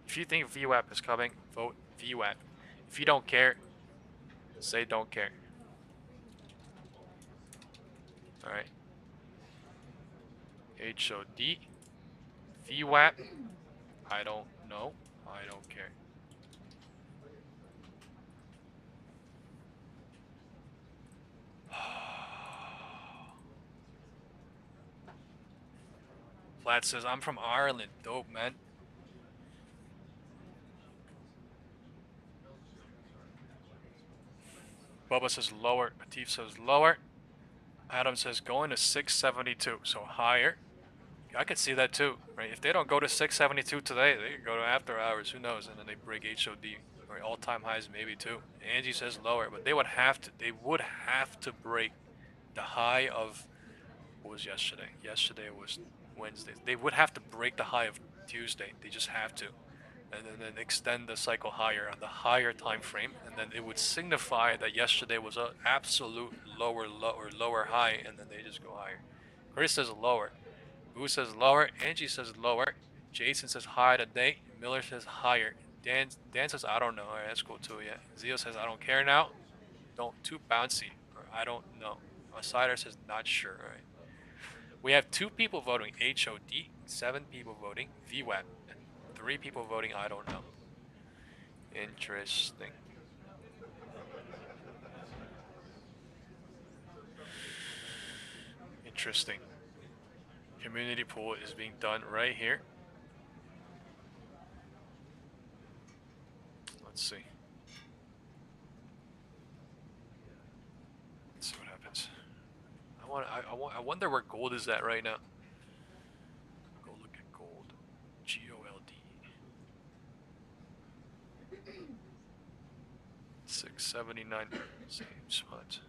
If you think VWAP is coming, vote VWAP. If you don't care, say don't care. All right. HOD. VWAP. I don't know. I don't care. Platt says, I'm from Ireland. Dope, man. Bubba says lower. Atif says lower. Adam says going to 672, so higher. I could see that too, right? If they don't go to 672 today, they could go to after hours. Who knows? And then they break HOD or all-time highs maybe too. Angie says lower, but they would have to. They would have to break the high of what was yesterday. Yesterday was Wednesday. They would have to break the high of Tuesday. They just have to, and then extend the cycle higher on the higher time frame, and then it would signify that yesterday was an absolute lower high, and then they just go higher. Chris says lower. Boo says lower. Angie says lower. Jason says high today. Miller says higher. Dan says I don't know. All right, that's cool too. Yeah. Zio says I don't care now. Don't too bouncy. Or I don't know. Cider says not sure. All right. We have 2 people voting HOD, 7 people voting VWAP, and 3 people voting I don't know. Interesting. Interesting. Community pool is being done right here. Let's see. Let's see what happens. I wonder where gold is at right now. Go look at gold. GOLD. 679. Same spot.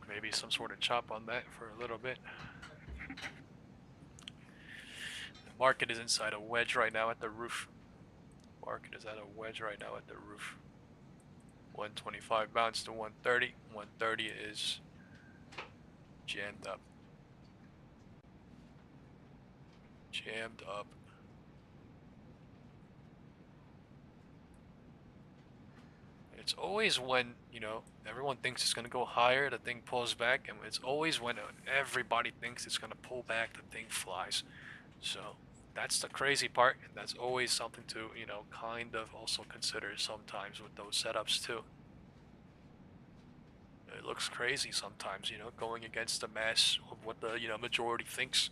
Maybe some sort of chop on that for a little bit. The market is inside a wedge right now at the roof. Market is at a wedge right now at the roof. 125 bounce to 130. 130 is jammed up. Jammed up. It's always when, you know, everyone thinks it's going to go higher, the thing pulls back, and it's always when everybody thinks it's going to pull back, the thing flies. So that's the crazy part, and that's always something to, you know, kind of also consider sometimes with those setups too. It looks crazy sometimes, you know, going against the mass of what the, you know, majority thinks.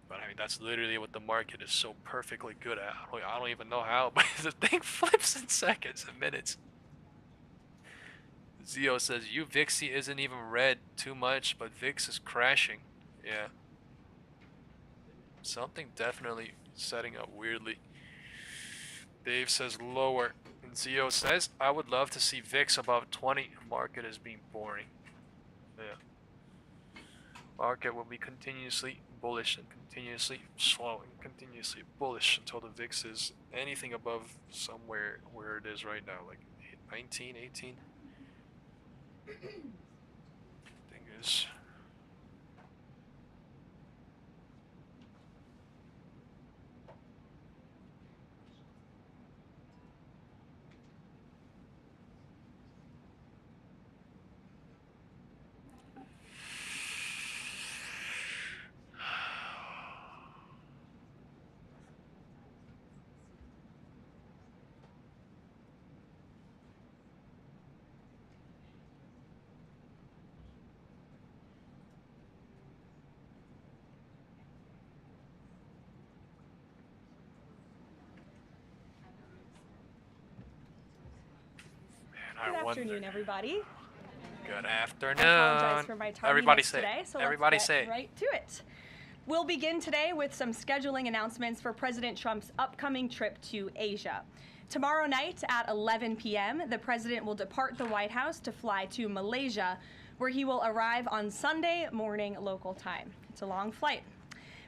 But I mean, that's literally what the market is so perfectly good at. I don't even know how, but the thing flips in seconds and minutes. Zio says, VIXY isn't even red too much, but VIX is crashing. Yeah. Something definitely setting up weirdly. Dave says lower. And Zio says, I would love to see VIX above 20. Market is being boring. Yeah. Market will be continuously bullish and continuously slow and continuously bullish until the VIX is anything above somewhere where it is right now, like 19, 18. Thing is, Good afternoon, everybody. Good afternoon. I apologize for my tardiness today, so everybody let's get right to it. We'll begin today with some scheduling announcements for President Trump's upcoming trip to Asia. Tomorrow night at 11 p.m., the president will depart the White House to fly to Malaysia, where he will arrive on Sunday morning local time. It's a long flight.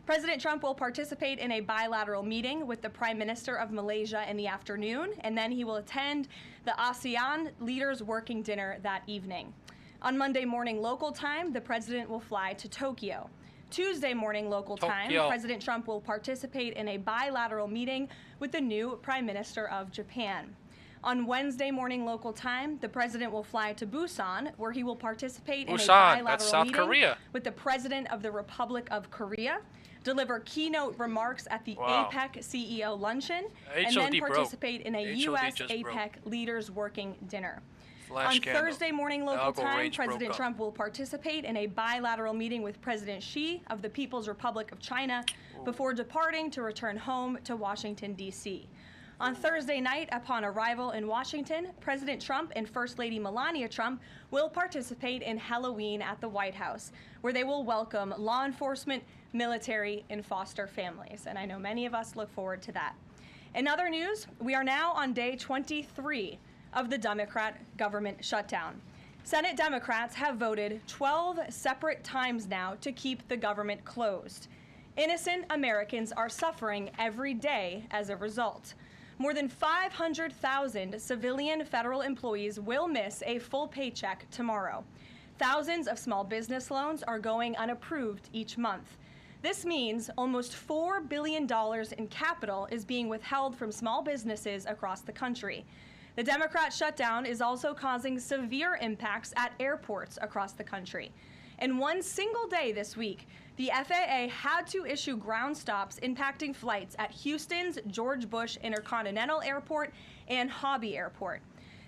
President Trump will participate in a bilateral meeting with the Prime Minister of Malaysia in the afternoon, and then he will attend the ASEAN Leaders Working Dinner that evening. On Monday morning local time, the president will fly to Tokyo. Tuesday morning local time, President Trump will participate in a bilateral meeting with the new Prime Minister of Japan. On Wednesday morning local time, the president will fly to Busan, where he will participate in a Busan, bilateral that's South meeting Korea. with the president of the Republic of Korea, deliver keynote remarks at the Wow. APEC CEO luncheon, and HOD then broke. participate in a HOD U.S. just APEC broke. leaders working dinner. Flash On candle. Thursday morning local Algo time, range broke President up. Trump will participate in a bilateral meeting with President Xi of the People's Republic of China before departing to return home to Washington, D.C. On Thursday night, upon arrival in Washington, President Trump and First Lady Melania Trump will participate in Halloween at the White House, where they will welcome law enforcement, military, and foster families. And I know many of us look forward to that. In other news, we are now on day 23 of the Democrat government shutdown. Senate Democrats have voted 12 separate times now to keep the government closed. Innocent Americans are suffering every day as a result. More than 500,000 civilian federal employees will miss a full paycheck tomorrow. Thousands of small business loans are going unapproved each month. This means almost $4 billion in capital is being withheld from small businesses across the country. The Democrat shutdown is also causing severe impacts at airports across the country. In one single day this week, the FAA had to issue ground stops impacting flights at Houston's George Bush Intercontinental Airport and Hobby Airport.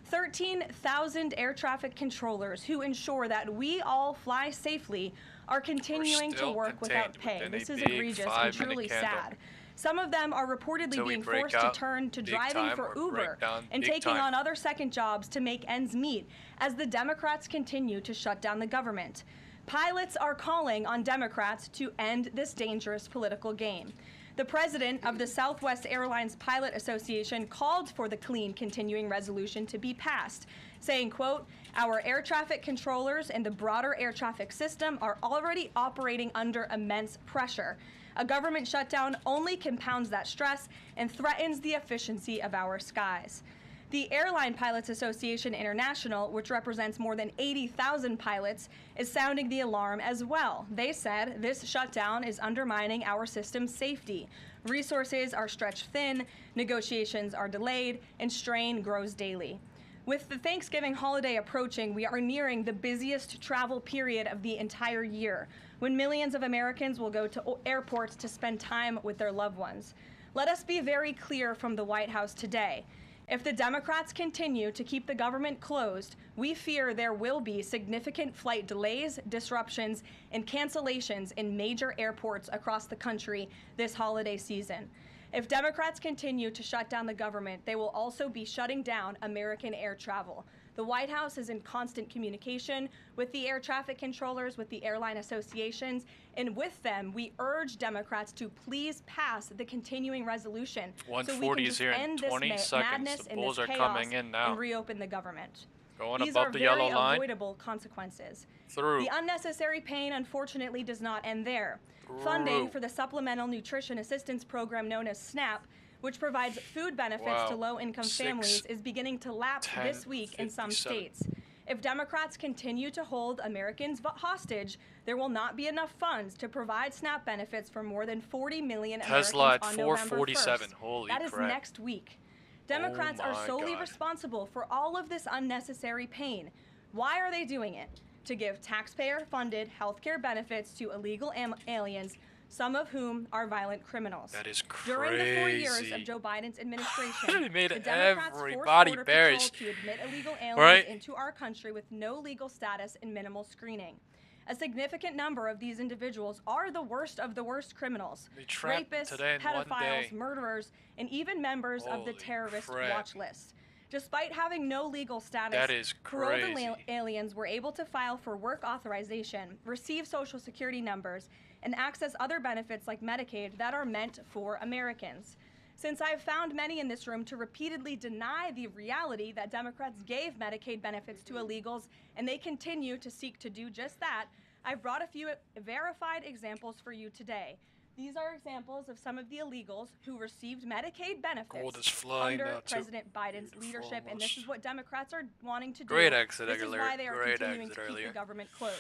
13,000 air traffic controllers who ensure that we all fly safely are continuing to work without pay. This is egregious and truly sad. Some of them are reportedly being forced to turn to driving for Uber and taking on other second jobs to make ends meet as the Democrats continue to shut down the government. Pilots are calling on Democrats to end this dangerous political game. The president of the Southwest Airlines Pilot Association called for the clean continuing resolution to be passed, saying, quote, "Our air traffic controllers and the broader air traffic system are already operating under immense pressure. A government shutdown only compounds that stress and threatens the efficiency of our skies." The Airline Pilots Association International, which represents more than 80,000 pilots, is sounding the alarm as well. They said this shutdown is undermining our system's safety. Resources are stretched thin, negotiations are delayed, and strain grows daily. With the Thanksgiving holiday approaching, we are nearing the busiest travel period of the entire year, when millions of Americans will go to airports to spend time with their loved ones. Let us be very clear from the White House today. If the Democrats continue to keep the government closed, we fear there will be significant flight delays, disruptions, and cancellations in major airports across the country this holiday season. If Democrats continue to shut down the government, they will also be shutting down American air travel. The White House is in constant communication with the air traffic controllers, with the airline associations, and with them, we urge Democrats to please pass the continuing resolution so we 140 can is just here in end 20 this seconds. madness The and bulls this are chaos coming in now. and reopen the government. Going These above are the very yellow line. avoidable consequences. Through. The unnecessary pain, unfortunately, does not end there. Funding for the Supplemental Nutrition Assistance Program known as SNAP, which provides food benefits to low-income families, is beginning to lapse this week in some states. If Democrats continue to hold Americans hostage, there will not be enough funds to provide SNAP benefits for more than 40 million Tesla Americans at on November 447. 1st. Holy That is crap. next week. Democrats are my solely God. responsible for all of this unnecessary pain. Why are they doing it? To give taxpayer-funded healthcare benefits to illegal aliens, some of whom are violent criminals. That is During the 4 years crazy. of Joe Biden's administration, They made the Democrats everybody forced Border bearish. Patrol to admit illegal aliens Right? into our country with no legal status and minimal screening. A significant number of these individuals are the worst of the worst criminals. They trapped Rapists, today in one pedophiles, day. murderers, and even members of the Holy terrorist crap. watch list. Despite having no legal status, That is paroled crazy. aliens were able to file for work authorization, receive Social Security numbers, and access other benefits like Medicaid that are meant for Americans. Since I've found many in this room to repeatedly deny the reality that Democrats gave Medicaid benefits to illegals and they continue to seek to do just that, I've brought a few verified examples for you today. These are examples of some of the illegals who received Medicaid benefits Gold is flying under now, too. President Biden's leadership, and this is what Democrats are wanting to do. Great exit This is earlier. why they are Great continuing exit to keep earlier. the government closed.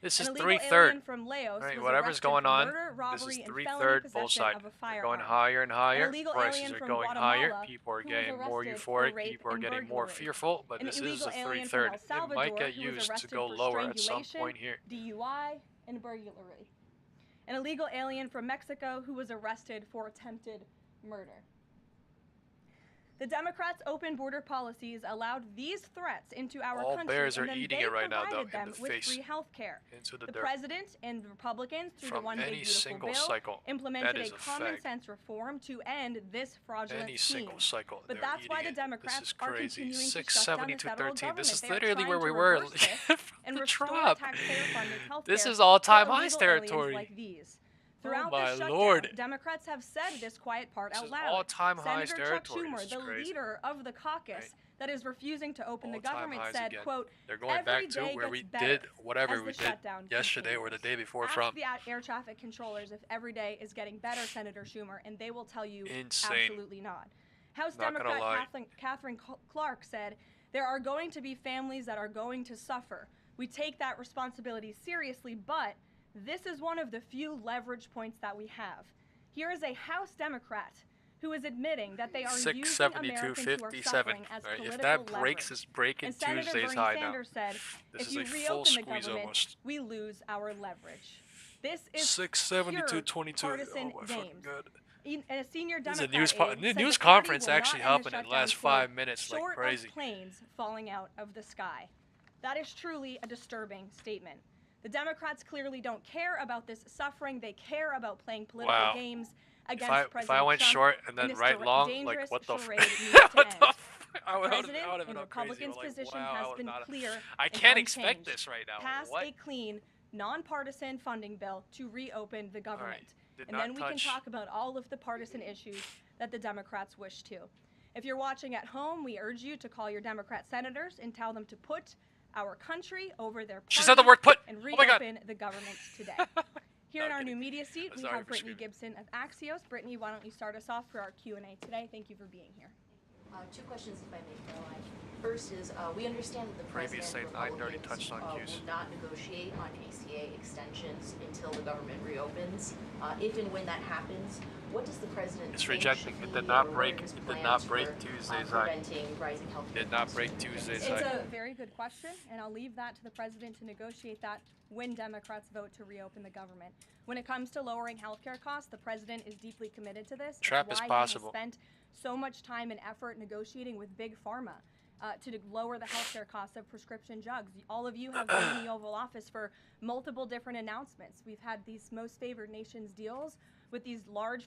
This An is illegal 3/3. alien from Laos Right, was whatever's arrested going for on, murder, this robbery, is and felony 3/3 both possession sides. of a They're firearm. going higher and higher. An illegal Prices alien are from going Guatemala higher. People are who was getting more arrested for euphoric. rape People are and getting more burglary. fearful. But An this is illegal a alien 3/3. from El It Salvador might get who was used to arrested go for lower at some strangulation, point here. DUI, and burglary. An illegal alien from Mexico who was arrested for attempted murder. The Democrats' open border policies allowed these threats into our All country, bears are and then eating they it right now, though, provided in them the with face. free health care. Into the The dirt. president and the Republicans, through the From One Big any Beautiful single Bill, cycle. implemented That a is a common fact. sense reform to end this fraudulent Any scheme. single cycle. But they're that's why eating the it. Democrats This is are crazy. continuing to shut down 670 the to federal 13. This government. is They are literally trying where to we were reverse this and the restore drop. taxpayer-funded health This care is for all-time illegal highs aliens territory. like these. Throughout my this shutdown, Lord. Democrats have said this quiet part This out is loud. all-time highs Senator Chuck territory. Schumer, This is the crazy. leader of the caucus that is refusing to open the All-time government, highs said, again. quote, They're going "Every back to day where gets we better did whatever as we the did shutdown yesterday or continues." the day before Ask from. the air traffic controllers if every day is getting better, Senator Schumer, and they will tell you Insane. absolutely not. House Not gonna Democrat lie. Catherine Clark said, "There are going to be families that are going to suffer. We take that responsibility seriously, but this is one of the few leverage points that we have." Here is a House Democrat who is admitting that they are using Americans who are 672.57. suffering as Right, political if that breaks, leverage. it's breaking And Senator Tuesday's Bernie high now. Sanders said, This if is you a full reopen the squeeze government, almost. we lose our leverage. This is 672.22. pure partisan Oh my fucking games. god. A senior This is Democrat a news, aide said news the party conference will not actually end the happened in the shutdown last quote, 5 minutes like short crazy. of planes falling out of the sky. That is truly a disturbing statement. The Democrats clearly don't care about this suffering. They care about playing political Wow. games If against President I went Trump, short and then this right long, dangerous like what the charade f- needs to what end. the f- I The would have President been and all crazy. Republicans' Like, position wow, I has would been not- clear. I and can't expect unchanged. this right now. Pass What? a clean, nonpartisan funding bill to reopen the government. Did And not then we can touch- talk about all of the partisan issues that the Democrats wish to. If you're watching at home, we urge you to call your Democrat senators and tell them to put our country over their party She said the word put. and Oh my God. reopen the government today. Here in our new media seat, we Sorry have for Brittany screaming. Gibson of Axios. Brittany, why don't you start us off for our Q&A today? Thank you for being here. Two questions, if I may, Caroline. First is, we understand that the Previous president say and 9:30 Republicans touchdown cues. will not negotiate on ACA extensions until the government reopens. If and when that happens, what does the president It's think rejecting. should It be did not or what break. are his It did plans not break for, Tuesday's high. preventing rising health Did not break Tuesday's It's high. a very good question, and I'll leave that to the president to negotiate that when Democrats vote to reopen the government. When it comes to lowering healthcare costs, the president is deeply committed to this. Trap It's is why possible. He has spent so much time and effort negotiating with Big Pharma to lower the healthcare costs of prescription drugs. All of you have been in the Oval Office for multiple different announcements. We've had these most favored nations deals with these large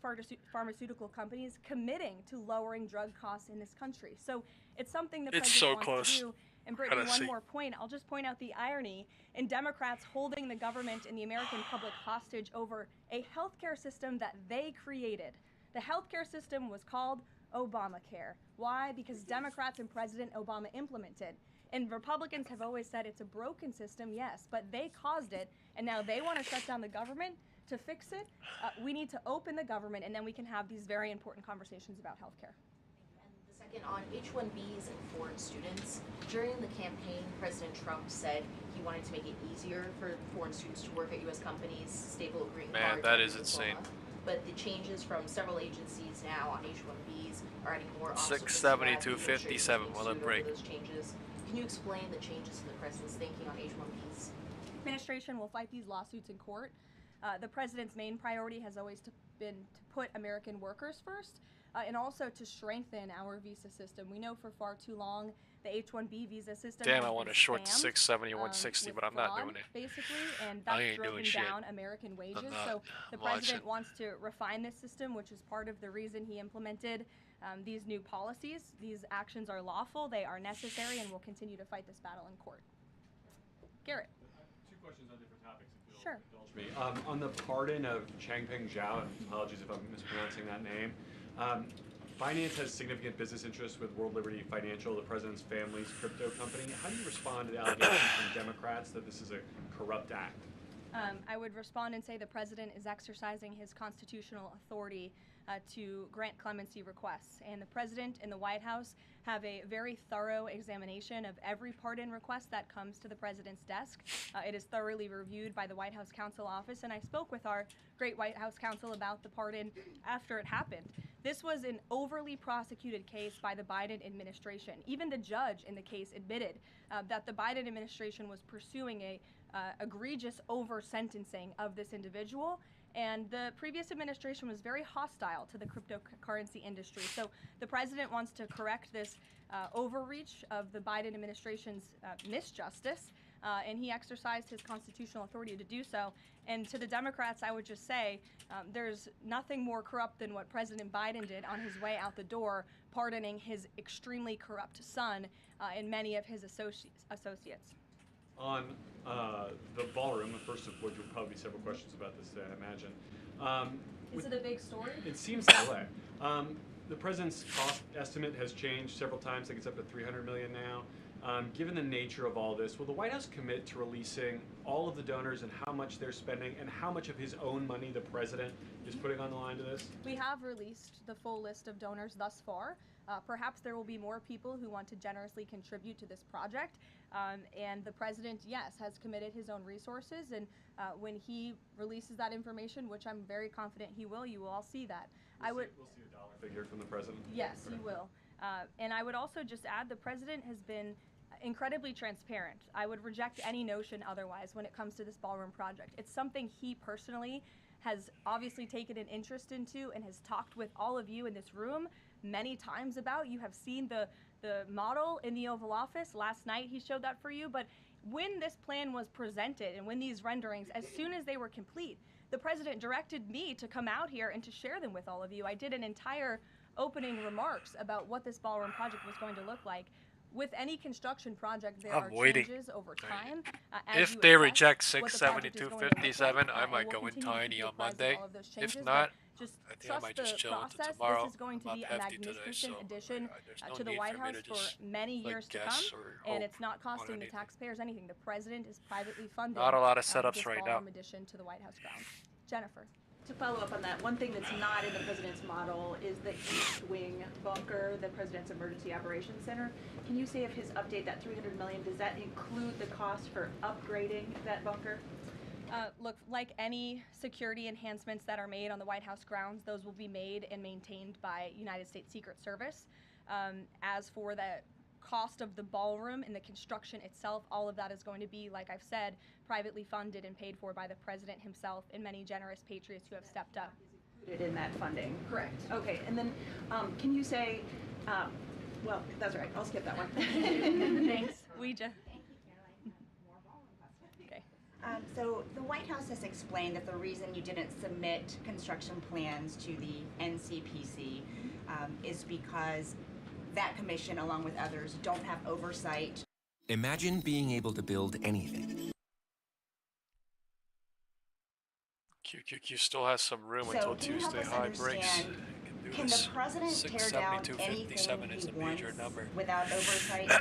pharmaceutical companies committing to lowering drug costs in this country. So it's something the It's president so wants close. to do. And Brittany, Gotta one see. more point. I'll just point out the irony in Democrats holding the government and the American public hostage over a healthcare system that they created. The healthcare system was called Obamacare. Why? Because Democrats and President Obama implemented. And Republicans have always said it's a broken system, yes, but they caused it, and now they want to shut down the government to fix it. We need to open the government, and then we can have these very important conversations about healthcare. The second, on H-1Bs and foreign students, during the campaign, President Trump said he wanted to make it easier for foreign students to work at U.S. companies, stable green Man, cards, that and is insane. diploma. But the changes from several agencies now on H-1Bs are adding more obstacles. 672.57. Will it break? Those changes. Can you explain the changes in the president's thinking on H-1Bs? Administration will fight these lawsuits in court. The president's main priority has always been to put American workers first, and also to strengthen our visa system. We know for far too long the H-1B visa system. Damn, has I want been to short spammed, 670 and 160, with but I'm not fraud, doing it. Basically, and I that's ain't doing driven shit. down American wages. not. So the I'm watching. president wants to refine this system, which is part of the reason he implemented these new policies. These actions are lawful, they are necessary, and we'll continue to fight this battle in court. Garrett. Two questions on different topics, if you'll Sure. indulge me. On the pardon of Changpeng Zhao, and apologies if I'm mispronouncing that name, finance has significant business interests with World Liberty Financial, the president's family's crypto company. How do you respond to the allegations from Democrats that this is a corrupt act? I would respond and say the president is exercising his constitutional authority to grant clemency requests. And the president and the White House have a very thorough examination of every pardon request that comes to the president's desk. It is thoroughly reviewed by the White House Counsel Office, and I spoke with our great White House counsel about the pardon after it happened. This was an overly prosecuted case by the Biden administration. Even the judge in the case admitted that the Biden administration was pursuing a egregious over-sentencing of this individual, and the previous administration was very hostile to the cryptocurrency industry. So the president wants to correct this overreach of the Biden administration's misjustice, and he exercised his constitutional authority to do so. And to the Democrats, I would just say there's nothing more corrupt than what President Biden did on his way out the door, pardoning his extremely corrupt son and many of his associates. On the ballroom, the first of which will probably be several questions about this today, I imagine. Is it a big story? It seems that way. The president's cost estimate has changed several times. I think it's up to $300 million now. Given the nature of all this, will the White House commit to releasing all of the donors and how much they're spending and how much of his own money the president is putting on the line to this? We have released the full list of donors thus far. Perhaps there will be more people who want to generously contribute to this project. And the president, yes, has committed his own resources. And when he releases that information, which I'm very confident he will, you will all see that. We'll see a dollar figure from the president? Yes, he will. And I would also just add the president has been incredibly transparent. I would reject any notion otherwise when it comes to this ballroom project. It's something he personally has obviously taken an interest into and has talked with all of you in this room many times about. You have seen the model in the Oval Office. Last night he showed that for you. But when this plan was presented and when these renderings, as soon as they were complete, the president directed me to come out here and to share them with all of you. I did an entire opening remarks about what this ballroom project was going to look like. With any construction project, there are changes over time. If they reject 672.57, I might go in tiny on Monday. If not, I think I might just chill until tomorrow. This is going to be a magnificent addition to the White House for many years to come, and it's not costing the taxpayers anything. The president is privately funding. Not a lot of setups this right now. ballroom addition to the White House grounds. Jennifer. To follow up on that, one thing that's not in the president's model is the East Wing bunker, the president's emergency operations center. Can you say if his update, that $300 million, does that include the cost for upgrading that bunker? Look, like any security enhancements that are made on the White House grounds, those will be made and maintained by United States Secret Service. As for the cost of the ballroom and the construction itself, all of that is going to be, like I've said, privately funded and paid for by the president himself and many generous patriots who have stepped up. Included in that funding? Correct. Okay, and then can you say, well, that's right, I'll skip that one. Thanks. Ouija. Okay. So the White House has explained that the reason you didn't submit construction plans to the NCPC is because that commission, along with others, don't have oversight. Imagine being able to build anything. QQQ still has some room So until can you help Tuesday us high breaks. understand, can the president tear down 672.57 anything is he the major wants number. without oversight,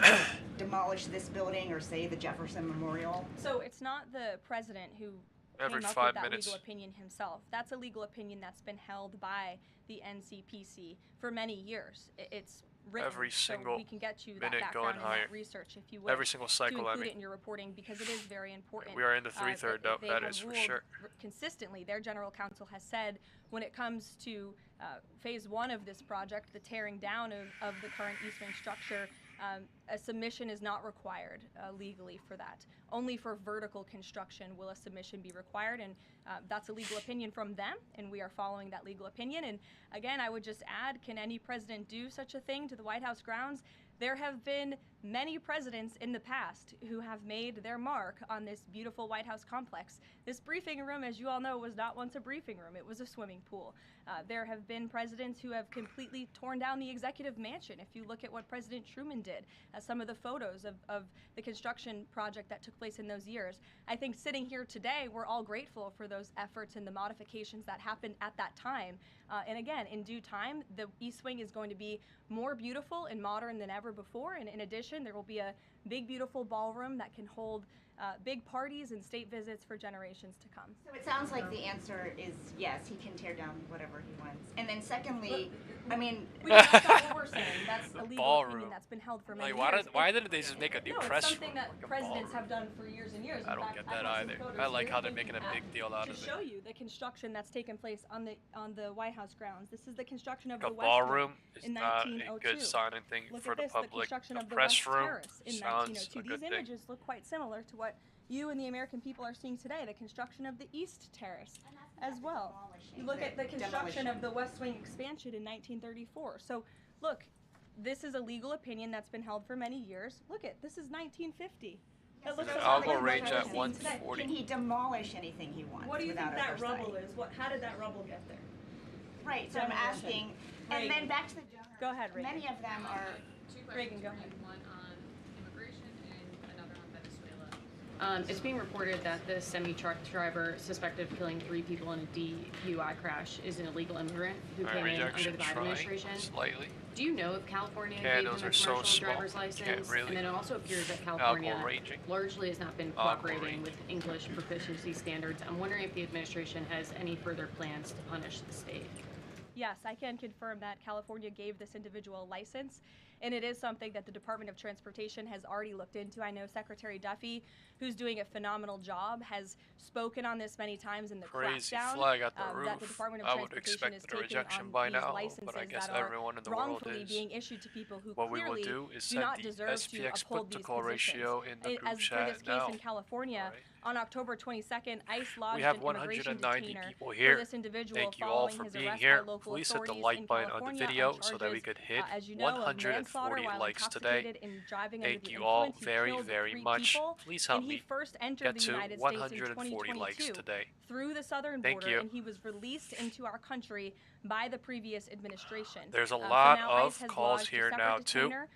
demolish this building or say the Jefferson Memorial? So it's not the president who Every came up 5 with that minutes. legal opinion himself. That's a legal opinion that's been held by the NCPC for many years. It's written, Every single so we can get you that minute background going and higher. that research if you would. Every single cycle, to I include mean. it in your reporting because it is very important. We are in the 3/3 that up, they that have is for ruled sure. Consistently, their general counsel has said when it comes to phase 1 of this project, the tearing down of the current East Wing structure, a submission is not required legally for that. Only for vertical construction will a submission be required, and that's a legal opinion from them, and we are following that legal opinion. And again, I would just add, can any president do such a thing to the White House grounds? There have been many presidents in the past who have made their mark on this beautiful White House complex. This briefing room, as you all know, was not once a briefing room. It was a swimming pool. There have been presidents who have completely torn down the executive mansion. If you look at what President Truman did, some of the photos of the construction project that took place in those years, I think sitting here today, we're all grateful for those efforts and the modifications that happened at that time. And again, in due time, the East Wing is going to be more beautiful and modern than ever before. And in addition, there will be a big, beautiful ballroom that can hold big parties and state visits for generations to come. So it sounds like the answer is yes, he can tear down whatever he wants. And then secondly, I mean, That's not what we're saying. That's a legal ballroom. opinion that's been held for many Like, years. why didn't they just make a new No, press it's something room? that like a presidents ballroom? have done for years and years. I In don't fact, get I that have some either. photos I like here how they're in making a the big app deal out to of it. show you the construction that's taken place on the White House grounds. This is the construction of A the West ballroom Wing is in not a 1902. good signing thing Look for at the this, public. the construction A of the press West room Terrace in sounds 1902. a good These thing. images look quite similar to what you and the American people are seeing today, the construction of the East Terrace as well. You look at the construction of the West Wing expansion in 1934. So look, this is a legal opinion that's been held for many years. Look at, this is 1950. It looks just I'll like go what range we're at seeing 140. can he demolish anything he wants? What do you think without that oversight? rubble is? How did that rubble get there? Right, so I'm Demolition. asking, and then back to the donors. Go ahead, Reagan. Many of them are. Reagan, go ahead. One on immigration and another on Venezuela. It's being reported that the semi-truck driver suspected of killing 3 people in a DUI crash is an illegal immigrant who came in under the Biden administration. Slightly. Do you know if California Candles gave are them a so commercial small, driver's you license? can't really- And then it also appears that I'll go California ranging. largely has not been I'll go cooperating ranging. with English proficiency standards. I'm wondering if the administration has any further plans to punish the state. Yes, I can confirm that California gave this individual a license, and it is something that the Department of Transportation has already looked into. I know Secretary Duffy, who's doing a phenomenal job, has spoken on this many times in the Crazy crackdown flag at the that the roof. Department of I would Transportation is expect a taking rejection on by these now, licenses but I guess that are everyone in the world wrongfully is. being issued to people who What we will clearly do is do send not the deserve to SPX uphold these put-to-call ratio positions. in the group As for chat this case now. in California, on October 22nd, ICE lodged We have an immigration 190 detainer people here. for this individual Thank you all following for his being arrest here. by local Please hit the authorities like in button on the California video on so that we charges, could hit as you know, of manslaughter 140 while likes intoxicated today. and driving under Thank the you all influence. He very, killed very 3 much. people, Please help and he me first entered get the to United States in 140 likes 2022 today. through the southern Thank border, you. and he was released into our country by the previous administration. There's a So lot now of ICE has calls lodged a here separate now, too. detainer,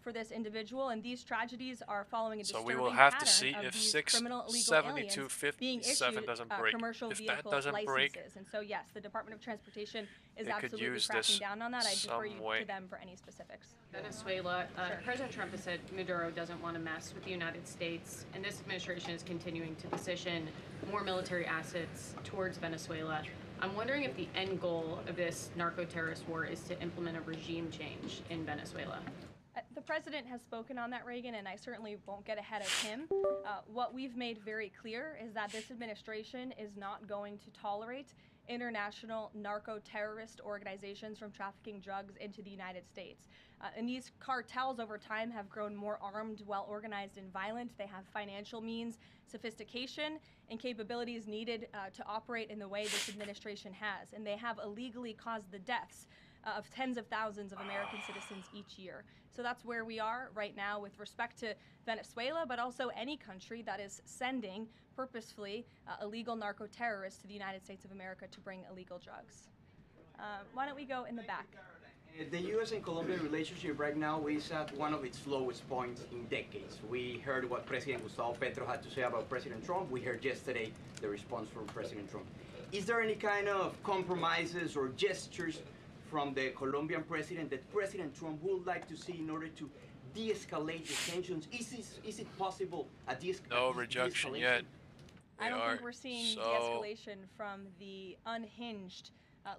for this individual, and these tragedies are following a So disturbing we will have to pattern see of if these criminal illegal 672.57 being issued doesn't break. commercial If that vehicle doesn't licenses. break, And so yes, the Department of Transportation is they could absolutely use cracking this down on that. I defer some you way. to them for any specifics. Venezuela, President Trump has said Maduro doesn't want to mess with the United States, and this administration is continuing to position more military assets towards Venezuela. I'm wondering if the end goal of this narco-terrorist war is to implement a regime change in Venezuela. The president has spoken on that, Reagan, and I certainly won't get ahead of him. What we've made very clear is that this administration is not going to tolerate international narco-terrorist organizations from trafficking drugs into the United States. And these cartels over time have grown more armed, well-organized, and violent. They have financial means, sophistication, and capabilities needed to operate in the way this administration has. And they have illegally caused the deaths of tens of thousands of American citizens each year. So that's where we are right now with respect to Venezuela, but also any country that is sending purposefully illegal narco-terrorists to the United States of America to bring illegal drugs. Why don't we go in the back? The U.S. and Colombia relationship right now is at one of its lowest points in decades. We heard what President Gustavo Petro had to say about President Trump. We heard yesterday the response from President Trump. Is there any kind of compromises or gestures from the Colombian president that President Trump would like to see in order to de-escalate the tensions? Is it possible a No rejection yet. I don't They think are we're seeing so de-escalation from the unhinged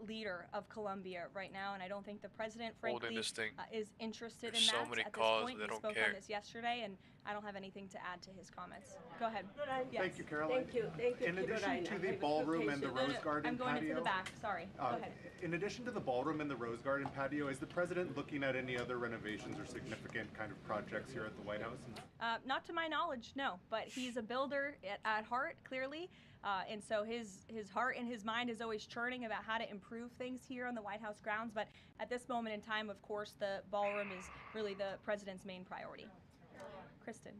leader of Colombia right now, and I don't think the president, Holding frankly, this thing. is interested There's in so that many at calls, this point. they He don't spoke care. on this yesterday, and I don't have anything to add to his comments. Go ahead. Yes. Thank you, Caroline. Thank you. In addition to the ballroom and the Rose Garden I'm going patio, into the back. Sorry. Go ahead. in addition to the ballroom and the Rose Garden patio, is the president looking at any other renovations or significant kind of projects here at the White House? Not to my knowledge, no. But he's a builder at heart, clearly. And so his heart and his mind is always churning about how to improve things here on the White House grounds. But at this moment in time, of course, the ballroom is really the president's main priority. Kristen.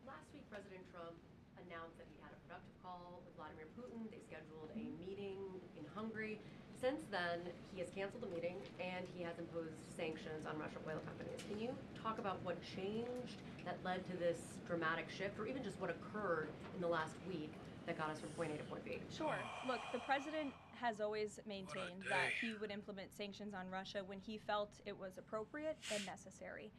Last week, President Trump announced that he had a productive call with Vladimir Putin. They scheduled a meeting in Hungary. Since then, he has canceled the meeting and he has imposed sanctions on Russian oil companies. Can you talk about what changed that led to this dramatic shift, or even just what occurred in the last week that got us from point A to point B? Sure. Look, the president has always maintained that he would implement sanctions on Russia when he felt it was appropriate and necessary.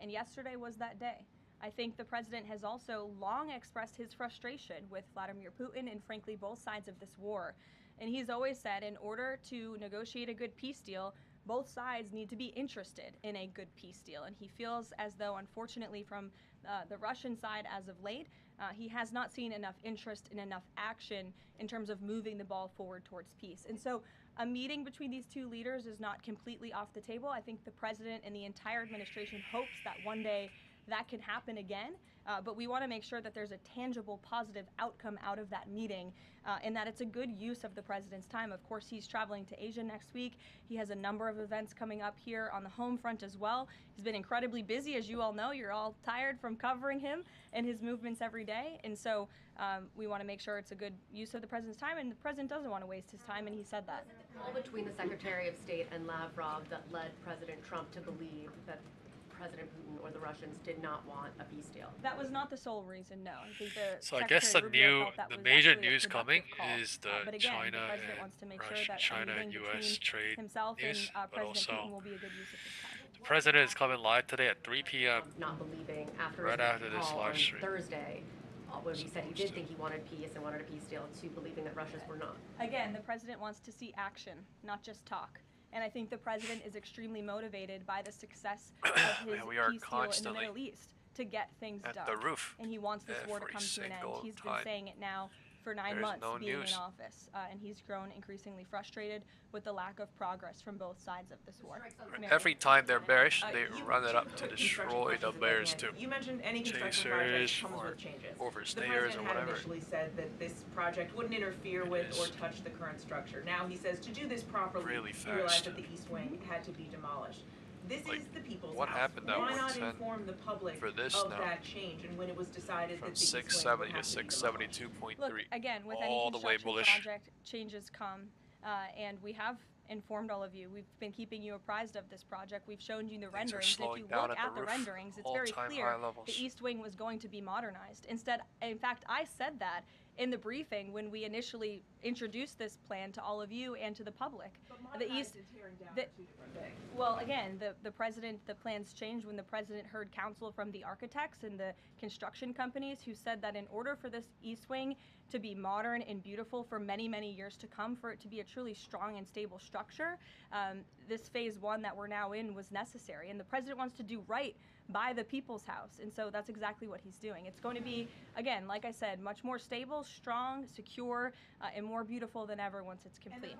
And yesterday was that day. I think the president has also long expressed his frustration with Vladimir Putin and frankly both sides of this war. And he's always said in order to negotiate a good peace deal, both sides need to be interested in a good peace deal. And he feels as though, unfortunately, from the Russian side as of late, he has not seen enough interest and enough action in terms of moving the ball forward towards peace. And so a meeting between these two leaders is not completely off the table. I think the president and the entire administration hopes that one day that can happen again, but we want to make sure that there's a tangible positive outcome out of that meeting and that it's a good use of the president's time. Of course, he's traveling to Asia next week. He has a number of events coming up here on the home front as well. He's been incredibly busy, as you all know. You're all tired from covering him and his movements every day, and so we want to make sure it's a good use of the president's time, and the president doesn't want to waste his time, and he said that. All between the Secretary of State and Lavrov that led President Trump to believe that President Putin or the Russians did not want a peace deal. That was not the sole reason, no. I think So I guess the major news coming is the but again, China the president and wants to make Russia, sure that China a and meeting U.S. between trade himself news, and but President also Putin will be a good use of his time. the president is coming live today at 3 p.m. Not believing after Right his after this call live on stream. Thursday, when he said he did think he wanted peace and wanted a peace deal, to believing that Russians were not. Again, the president wants to see action, not just talk. And I think the president is extremely motivated by the success of his we are peace deal in the constantly Middle East to get things at done. the roof And he wants this war to every come to an end. single He's been time. saying it now for 9 There's months no being news. in office. And he's grown increasingly frustrated with the lack of progress from both sides of this war. Every time they're bearish, they run it up to destroy the bears too. You mentioned any construction project Chasers comes or with changes. The overstayers or president had whatever. initially said that this project wouldn't interfere with or touch the current structure. Now he says to do this properly, Really he realized fast. that the East Wing had to be demolished. This is the people's what house. happened at Why not 110 inform the public for this of now? that change and when it was decided From that the East Wing would 670 to have to be demolished? 672.3. Look, again, with all any the way construction bullish. project, changes come, and we have informed all of you. We've been keeping you apprised of this project. We've shown you the Things are renderings. If slowing you down look at at the the roof. renderings, it's very All-time clear high levels. the East Wing was going to be modernized. Instead, in fact, I said that in the briefing when we initially introduced this plan to all of you and to the public. The East, well, again, the president, the plans changed when the president heard counsel from the architects and the construction companies who said that in order for this East Wing to be modern and beautiful for many, many years to come, for it to be a truly strong and stable structure, this phase one that we're now in was necessary. And the president wants to do right by the people's house. And so that's exactly what he's doing. It's going to be, again, like I said, much more stable, strong, secure, and more beautiful than ever once it's complete.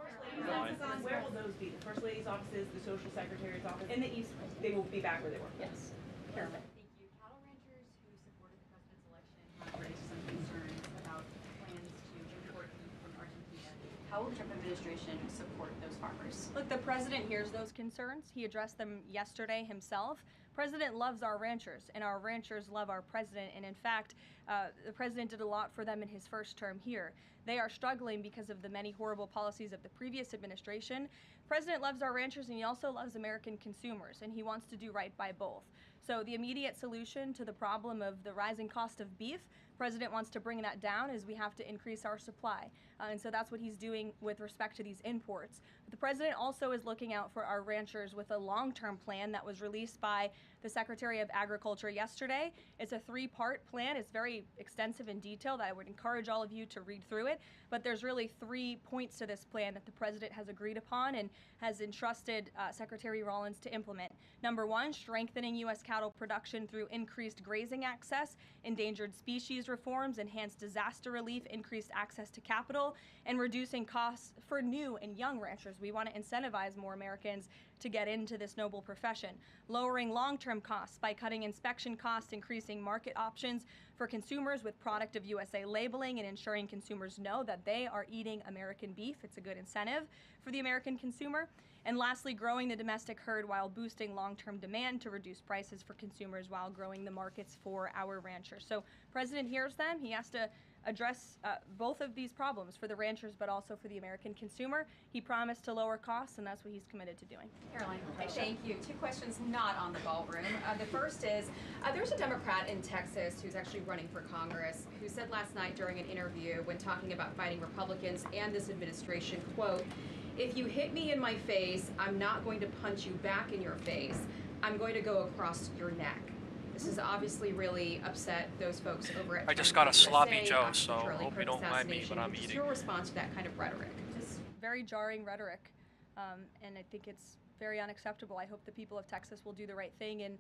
Where will those be? The First Lady's offices, the Social Secretary's office? In the East Wing. They will be back where they were? Yes. Perfect. Thank you. Cattle ranchers who supported the president's election have raised some concerns about plans to import beef from Argentina. How will the Trump administration support those farmers? Look, the president hears those concerns. He addressed them yesterday himself. President loves our ranchers, and our ranchers love our president. And in fact, the president did a lot for them in his first term here. They are struggling because of the many horrible policies of the previous administration. The president loves our ranchers, and he also loves American consumers, and he wants to do right by both. So the immediate solution to the problem of the rising cost of beef, president wants to bring that down as we have to increase our supply. And so that's what he's doing with respect to these imports. But the president also is looking out for our ranchers with a long-term plan that was released by the Secretary of Agriculture yesterday. It's a 3-part plan. It's very extensive and detailed. I would encourage all of you to read through it. But there's really 3 points to this plan that the president has agreed upon and has entrusted Secretary Rollins to implement. Number 1, strengthening U.S. cattle production through increased grazing access, endangered species reforms, enhanced disaster relief, increased access to capital, and reducing costs for new and young ranchers. We want to incentivize more Americans to get into this noble profession. Lowering long-term costs by cutting inspection costs, increasing market options for consumers with product of USA labeling, and ensuring consumers know that they are eating American beef. It's a good incentive for the American consumer. And lastly, growing the domestic herd while boosting long-term demand to reduce prices for consumers while growing the markets for our ranchers. So President hears them. He has to address both of these problems for the ranchers, but also for the American consumer. He promised to lower costs, and that's what he's committed to doing. Caroline, thank you. 2 questions not on the ballroom. The first is, there's a Democrat in Texas who's actually running for Congress who said last night during an interview when talking about fighting Republicans and this administration, quote, "If you hit me in my face, I'm not going to punch you back in your face. I'm going to go across your neck. This has obviously really upset those folks over at I just got a sloppy USA, Joe, so Charlie hope you Kirk don't mind me, but assassination. I'm What's eating. your response to that kind of rhetoric? Just very jarring rhetoric, and I think it's very unacceptable. I hope the people of Texas will do the right thing and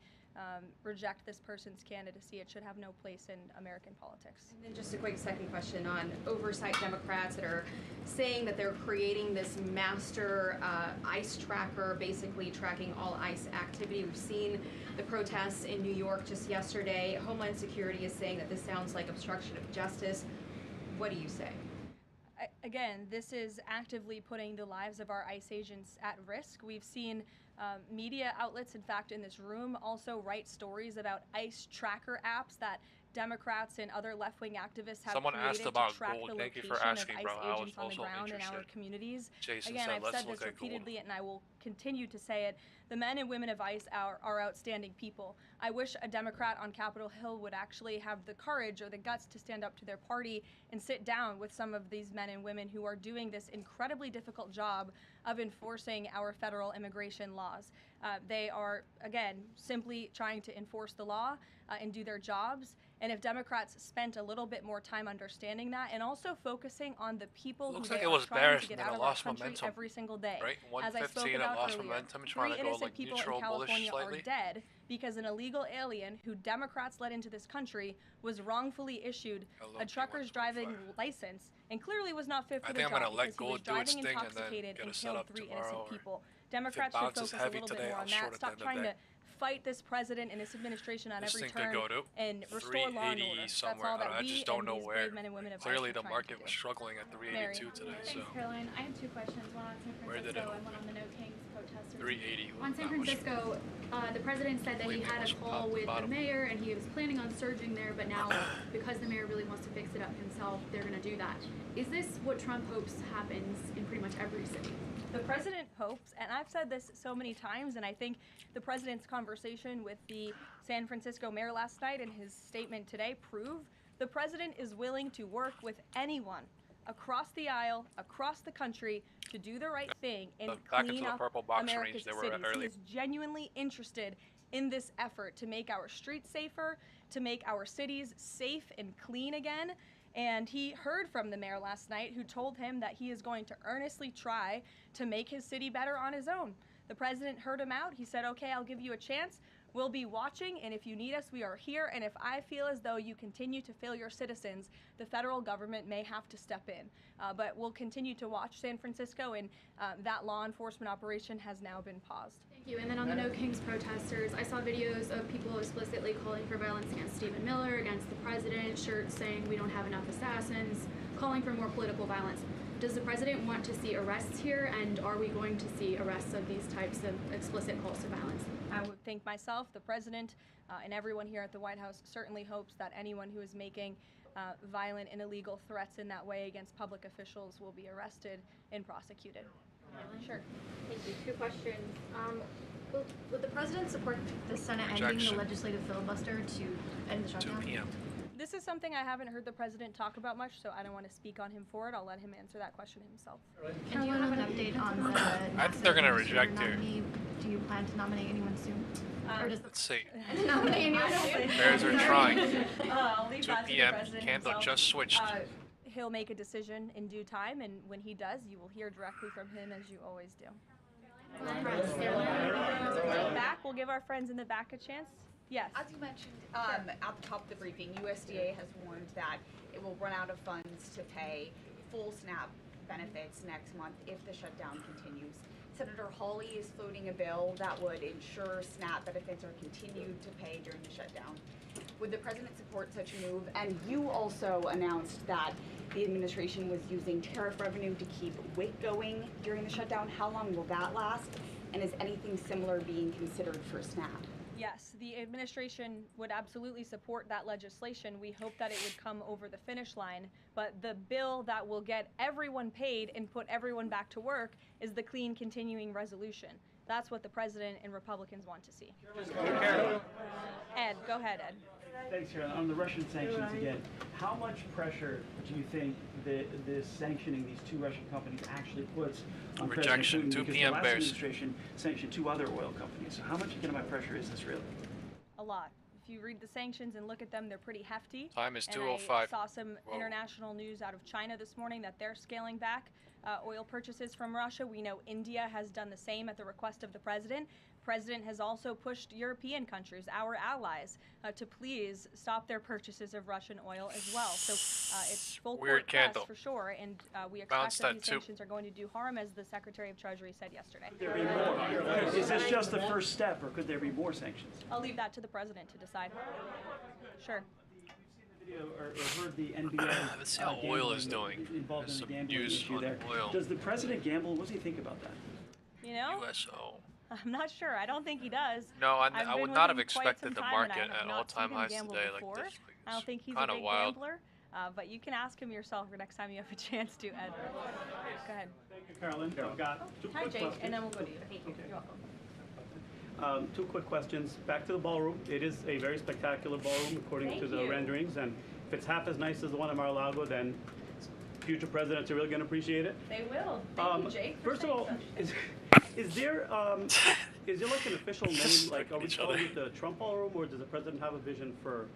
reject this person's candidacy. It should have no place in American politics. And then just a quick second question on oversight Democrats that are saying that they're creating this master ICE tracker, basically tracking all ICE activity. We've seen the protests in New York just yesterday. Homeland Security is saying that this sounds like obstruction of justice. What do you say? Again, this is actively putting the lives of our ICE agents at risk. We've seen media outlets, in fact, in this room, also write stories about ICE tracker apps that Democrats and other left-wing activists have Someone created asked about to track gold. the Thank you location for asking, of bro. ICE I was agents on the also ground in our interested. communities. Jason Again, said, I've "Let's said look this at gold." repeatedly, and I will continue to say it. The men and women of ICE are outstanding people. I wish a Democrat on Capitol Hill would actually have the courage or the guts to stand up to their party and sit down with some of these men and women who are doing this incredibly difficult job of enforcing our federal immigration laws. They are, again, simply trying to enforce the law and do their jobs. And if Democrats spent a little bit more time understanding that and also focusing on the people Looks who like they it are was trying bearish to get and then out it of our lost country momentum. every single day. Right? As I spoke 115, it about lost earlier, momentum, trying 3 to go innocent like people neutral, in bullish California are slightly. dead because an illegal alien who Democrats let into this country was wrongfully issued a trucker's driving license and clearly was not fit for I the think I'm job gonna let because he gold was do its driving thing and then intoxicated get and a setup killed 3 tomorrow, innocent or people. if it Democrats should bounces focus a heavy little today, bit more I'll on short that. at Stop the end of trying the to fight this president and this administration on This every thing could turn go to and restore law and 380 order. That's somewhere. all that I we just don't and know these where. brave men and women of ICE Clearly, are the trying market to was do. struggling at 382 today. Thanks, So Caroline. I have 2 questions, one on San Where did Francisco it and one on the No Kings protesters. 380. On San not much. Francisco, the president said that he had a call with the mayor and he was planning on surging there, but now because the mayor really wants to fix it up himself, they're going to do that. Is this what Trump hopes happens in pretty much every city? The president hopes, and I've said this so many times, and I think the president's conversation with the San Francisco mayor last night and his statement today prove the president is willing to work with anyone across the aisle, across the country, to do the right thing and Back into clean the up purple box America's range they were cities. at He earlier. is genuinely interested in this effort to make our streets safer, to make our cities safe and clean again. And he heard from the mayor last night, who told him that he is going to earnestly try to make his city better on his own. The president heard him out. He said, okay, I'll give you a chance. We'll be watching, and if you need us, we are here. And if I feel as though you continue to fail your citizens, the federal government may have to step in. But we'll continue to watch San Francisco, and that law enforcement operation has now been paused. Thank you. And then on the No Kings protesters, I saw videos of people explicitly calling for violence against Stephen Miller, against the president, shirts saying we don't have enough assassins, calling for more political violence. Does the president want to see arrests here, and are we going to see arrests of these types of explicit calls to violence? I would think myself, the president, and everyone here at the White House certainly hopes that anyone who is making violent and illegal threats in that way against public officials will be arrested and prosecuted. Sure. Thank you. 2 questions. Would the president support the Senate ending the legislative filibuster to end the shutdown? 2 p.m. This is something I haven't heard the president talk about much, so I don't want to speak on him for it. I'll let him answer that question himself. And do you have an update on the I think they're gonna reject it. nominee? Do you plan to nominate anyone soon? Or does Let's see. nominate anyone soon? Bears are trying. I'll leave 2 that to the p.m. president Candle himself. just switched. He'll make a decision in due time, and when he does, you will hear directly from him, as you always do. Back, we'll give our friends in the back a chance. Yes. As you mentioned at the top of the briefing, USDA has warned that it will run out of funds to pay full SNAP benefits next month if the shutdown continues. Senator Hawley is floating a bill that would ensure SNAP benefits are continued to pay during the shutdown. Would the president support such a move? And you also announced that the administration was using tariff revenue to keep WIC going during the shutdown. How long will that last? And is anything similar being considered for SNAP? Yes, the administration would absolutely support that legislation. We hope that it would come over the finish line, but the bill that will get everyone paid and put everyone back to work is the Clean Continuing Resolution. That's what the president and Republicans want to see. Ed, go ahead, Ed. Thanks, Carolyn. On the Russian sanctions again, how much pressure do you think this sanctioning these two Russian companies actually puts on Rejection, President Putin? 2 Because p.m. the last Bears. administration sanctioned 2 other oil companies. So how much economic pressure is this really? A lot. If you read the sanctions and look at them, they're pretty hefty. Time is And 2:05. I saw some international news out of China this morning that they're scaling back oil purchases from Russia. We know India has done the same at the request of the president. President has also pushed European countries, our allies, to please stop their purchases of Russian oil as well. So it's full Weird court press candle. for sure, and we Bounce expect that that these too. sanctions are going to do harm, as the Secretary of Treasury said yesterday. Could there be more? Is this just the first step, or could there be more sanctions? I'll leave that to the president to decide. Sure. Or heard the NBA Let's see how oil is doing. involved in There's the some gambling news issue on there. oil. Does the president gamble? What does he think about that? You know? USO. I'm not sure. I don't think he does. No, I I've would been not with have him quite expected some the time, and market I have at not all-time seen him highs gamble today before. like this. I don't think he's a kinda big wild. gambler, but you can ask him yourself next time you have a chance to, Ed. Go ahead. Thank you, Carolyn. I've got two Hi, quick Jake, questions. and then we'll go to you. You're welcome. 2 quick questions. Back to the ballroom. It is a very spectacular ballroom, according Thank to the you. renderings. And if it's half as nice as the one in Mar-a-Lago, then future presidents are really going to appreciate it. They will. Thank you, Jake. For First of all, is there like an official name? Like, are we calling it the Trump Ballroom, or does the president have a vision for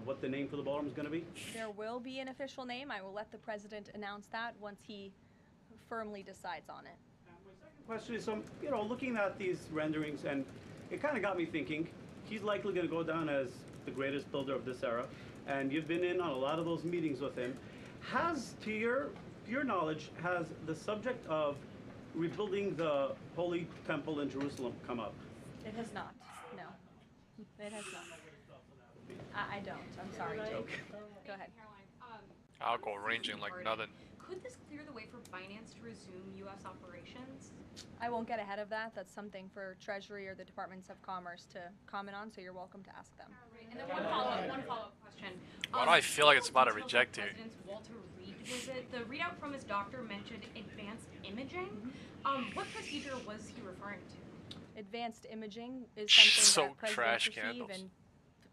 what the name for the ballroom is going to be? There will be an official name. I will let the president announce that once he firmly decides on it. Question is, looking at these renderings, and it kind of got me thinking. He's likely going to go down as the greatest builder of this era, and you've been in on a lot of those meetings with him. Has, to your knowledge, has the subject of rebuilding the Holy Temple in Jerusalem come up? It has not. No. It has not. I don't. I'm sorry, Jake. Go ahead. I'll go ranging like nothing. Could this clear the way for Binance to resume U.S. operations? I won't get ahead of that. That's something for Treasury or the Departments of Commerce to comment on, so you're welcome to ask them. And then one follow-up question. Why do I feel like it's about to reject here? President's Walter Reed visit, the readout from his doctor mentioned advanced imaging. What procedure was he referring to? Advanced imaging is something So that presidents trash receive candles. and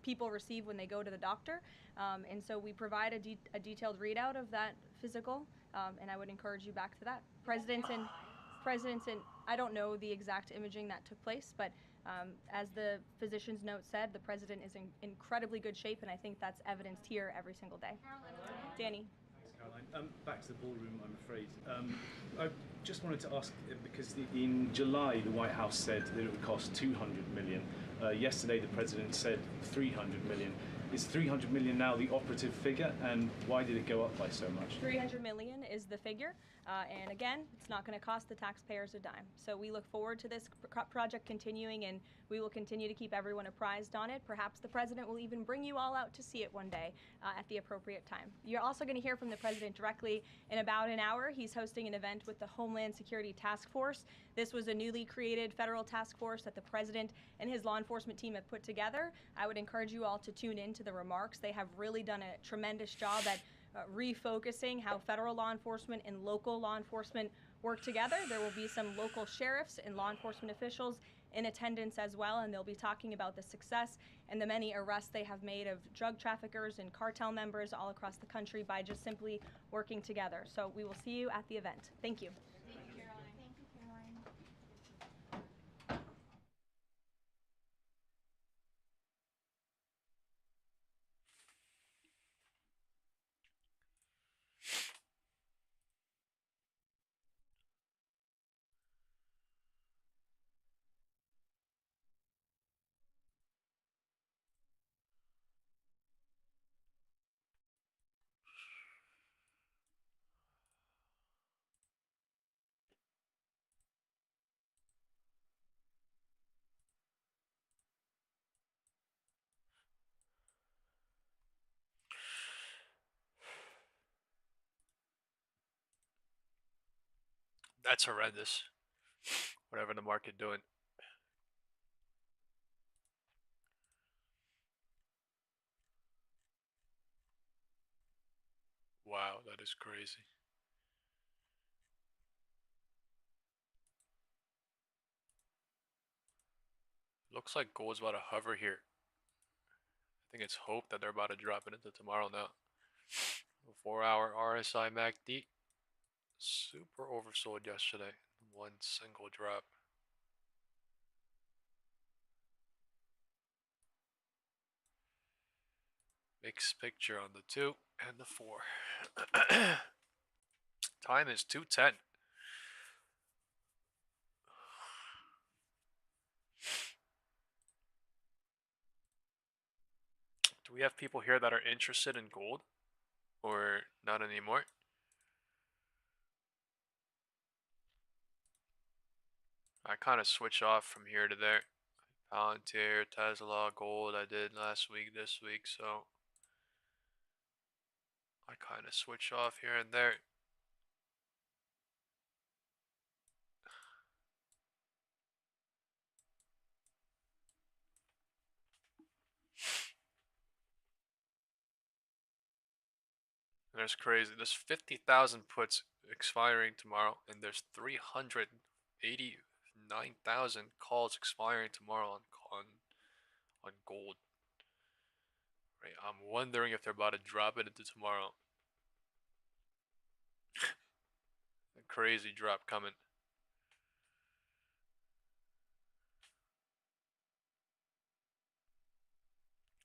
people receive when they go to the doctor. And so we provide a detailed readout of that physical, and I would encourage you back to that. Presidents and I don't know the exact imaging that took place, but as the physician's note said, the president is in incredibly good shape, and I think that's evidenced here every single day. Danny. Caroline, back to the ballroom, I'm afraid. I just wanted to ask, because in July the White House said that it would cost $200 million. Yesterday the president said $300 million. Is $300 million now the operative figure, and why did it go up by so much? $300 million is the figure, and again, it's not going to cost the taxpayers a dime. So we look forward to this project continuing, and we will continue to keep everyone apprised on it. Perhaps the president will even bring you all out to see it one day at the appropriate time. You're also going to hear from the president directly in about an hour. He's hosting an event with the Homeland Security Task Force. This was a newly created federal task force that the president and his law enforcement team have put together. I would encourage you all to tune in to the remarks. They have really done a tremendous job at refocusing how federal law enforcement and local law enforcement work together. There will be some local sheriffs and law enforcement officials in attendance as well, and they'll be talking about the success and the many arrests they have made of drug traffickers and cartel members all across the country by just simply working together. So we will see you at the event. Thank you. That's horrendous. Whatever the market doing. Wow, that is crazy. Looks like gold's about to hover here. I think it's hope that they're about to drop it into tomorrow now. 4-hour RSI MACD. Super oversold yesterday. One single drop. Mixed picture on the 2 and the 4. Time is 2:10. Do we have people here that are interested in gold? Or not anymore? I kind of switch off from here to there. Palantir, Tesla, gold I did last week, this week, so I kind of switch off here and there. There's crazy. There's 50,000 puts expiring tomorrow, and there's 389,000 calls expiring tomorrow on gold. Right, I'm wondering if they're about to drop it into tomorrow. A crazy drop coming.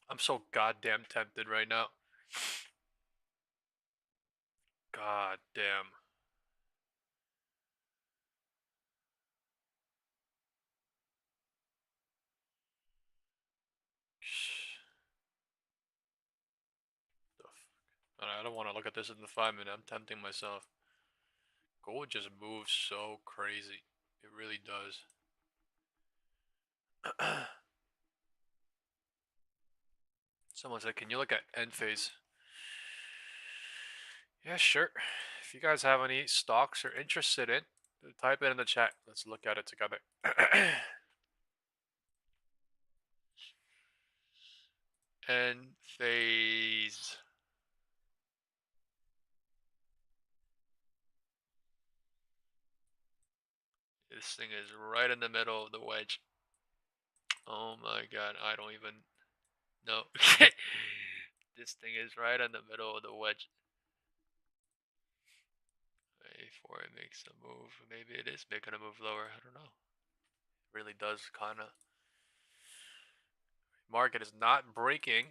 I'm so goddamn tempted right now. God damn. I don't want to look at this in the 5-minute. I'm tempting myself. Gold just moves so crazy. It really does. Someone said, can you look at end phase? Yeah, sure. If you guys have any stocks you're interested in, type it in the chat. Let's look at it together. End phase. This thing is right in the middle of the wedge. Oh my god, I don't even know. This thing is right in the middle of the wedge. Before it makes a move, maybe it is making a move lower. I don't know. It really does kind of. Market is not breaking.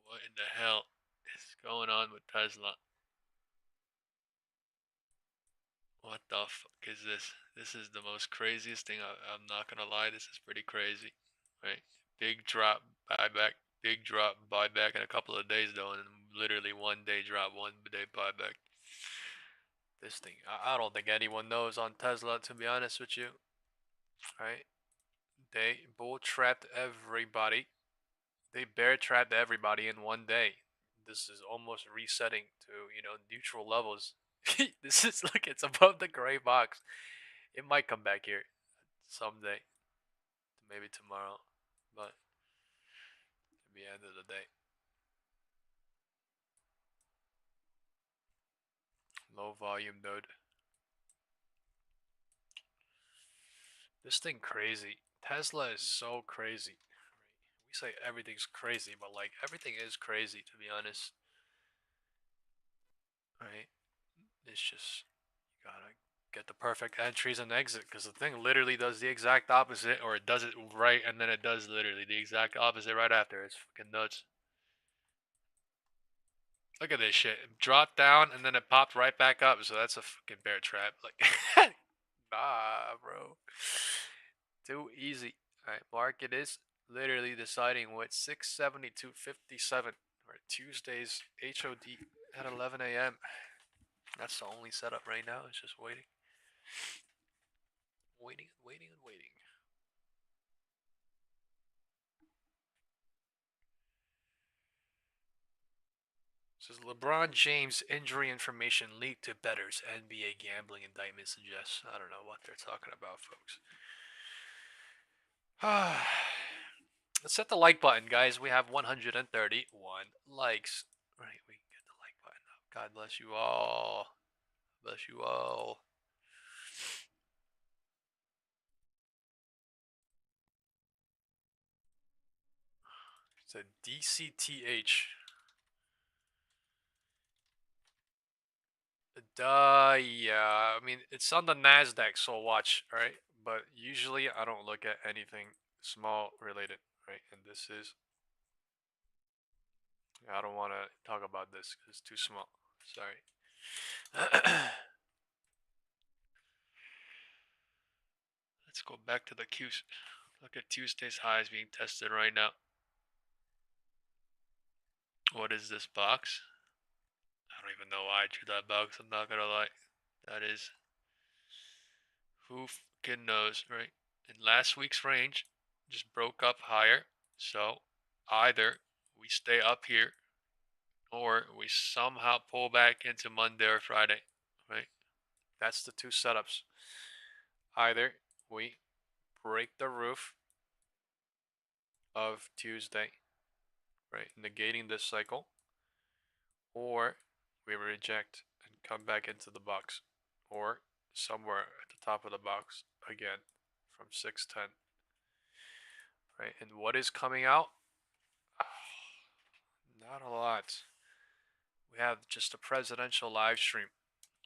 What in the hell is going on with Tesla? What the fuck is this? This is the most craziest thing. I'm not gonna lie, this is pretty crazy. Right? Big drop, buyback, big drop, buyback in a couple of days though, and literally 1 day drop, 1 day buyback. This thing, I don't think anyone knows on Tesla, to be honest with you. Right? They bull trapped everybody. They bear trapped everybody in 1 day. This is almost resetting to, neutral levels. This is, look, it's above the gray box. It might come back here someday. Maybe tomorrow. But at the end of the day. Low volume node. This thing crazy. Tesla is so crazy. We say everything's crazy, but like everything is crazy, to be honest. Right? It's just, you gotta get the perfect entries and exit, because the thing literally does the exact opposite, or it does it right and then it does literally the exact opposite right after. It's fucking nuts. Look at this shit. It dropped down and then it popped right back up, so that's a fucking bear trap. Like, nah, bro. Too easy. Alright, market is literally deciding what 672.57 or Tuesday's HOD at 11 a.m. That's the only setup right now. It's just waiting. Waiting and waiting and waiting. This is LeBron James injury information leaked to bettors. NBA gambling indictment suggests. I don't know what they're talking about, folks. Let's hit the like button, guys. We have 131 likes. Right, we can get the like button up. God bless you all. Bless you all. It's a DCTH. Yeah, I mean, it's on the NASDAQ, so watch, right? But usually I don't look at anything small related, right? And this is, I don't want to talk about this because it's too small. Sorry. Let's go back to the Qs. Look at Tuesday's highs being tested right now. What is this box? I don't even know why I drew that box, I'm not gonna lie. That is, who fucking knows, right? In last week's range, just broke up higher. So either we stay up here or we somehow pull back into Monday or Friday, right? That's the two setups. Either we break the roof of Tuesday, right, negating this cycle, or we reject and come back into the box, or somewhere at the top of the box again from 610, right? And what is coming out? Not a lot. We have just a presidential live stream.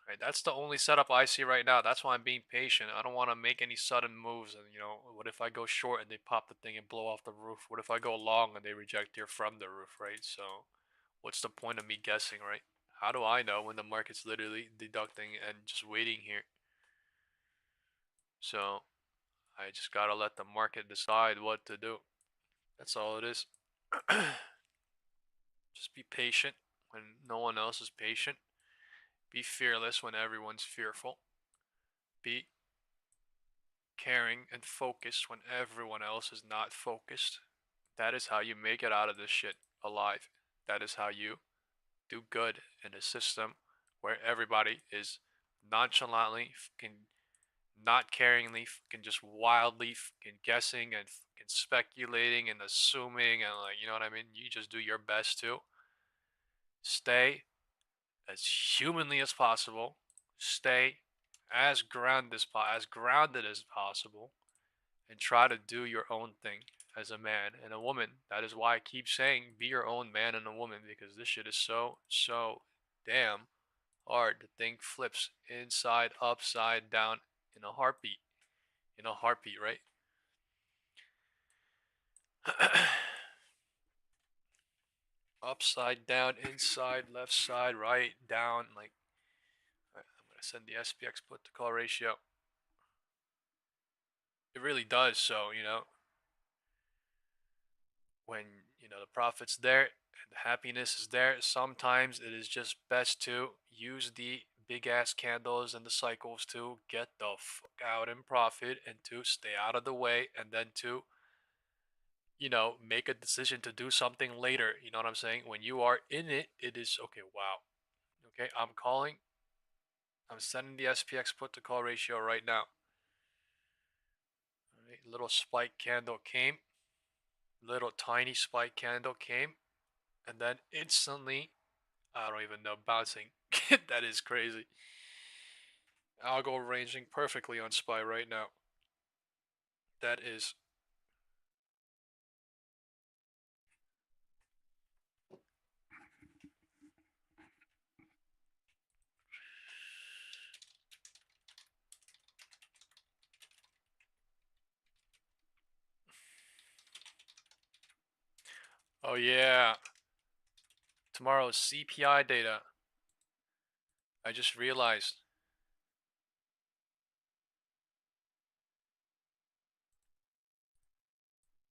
Right, that's the only setup I see right now. That's why I'm being patient. I don't want to make any sudden moves. And what if I go short and they pop the thing and blow off the roof? What if I go long and they reject here from the roof, right? So, what's the point of me guessing, right? How do I know when the market's literally deducting and just waiting here? So, I just gotta let the market decide what to do. That's all it is. Just be patient when no one else is patient. Be fearless when everyone's fearful. Be caring and focused when everyone else is not focused. That is how you make it out of this shit alive. That is how you do good in a system where everybody is nonchalantly, not caringly, just wildly guessing and speculating and assuming and you know what I mean? You just do your best to stay as humanly as possible, stay as grounded as possible, and try to do your own thing as a man and a woman. That is why I keep saying be your own man and a woman, because this shit is so damn hard. The thing flips inside, upside down in a heartbeat. In a heartbeat, right? Upside down, inside, left side, right, down. Like, I'm gonna send the SPX put to call ratio. It really does. So when the profit's there and the happiness is there, sometimes it is just best to use the big ass candles and the cycles to get the fuck out in profit and to stay out of the way, and then to make a decision to do something later. You know what I'm saying? When you are in it, it is okay. Wow. Okay, I'm sending the SPX put to call ratio right now. All right, little spike candle came, little tiny spike candle came, and then instantly, I don't even know, bouncing. That is crazy. I'll go ranging perfectly on SPY right now. That is. Oh yeah. Tomorrow's CPI data. I just realized.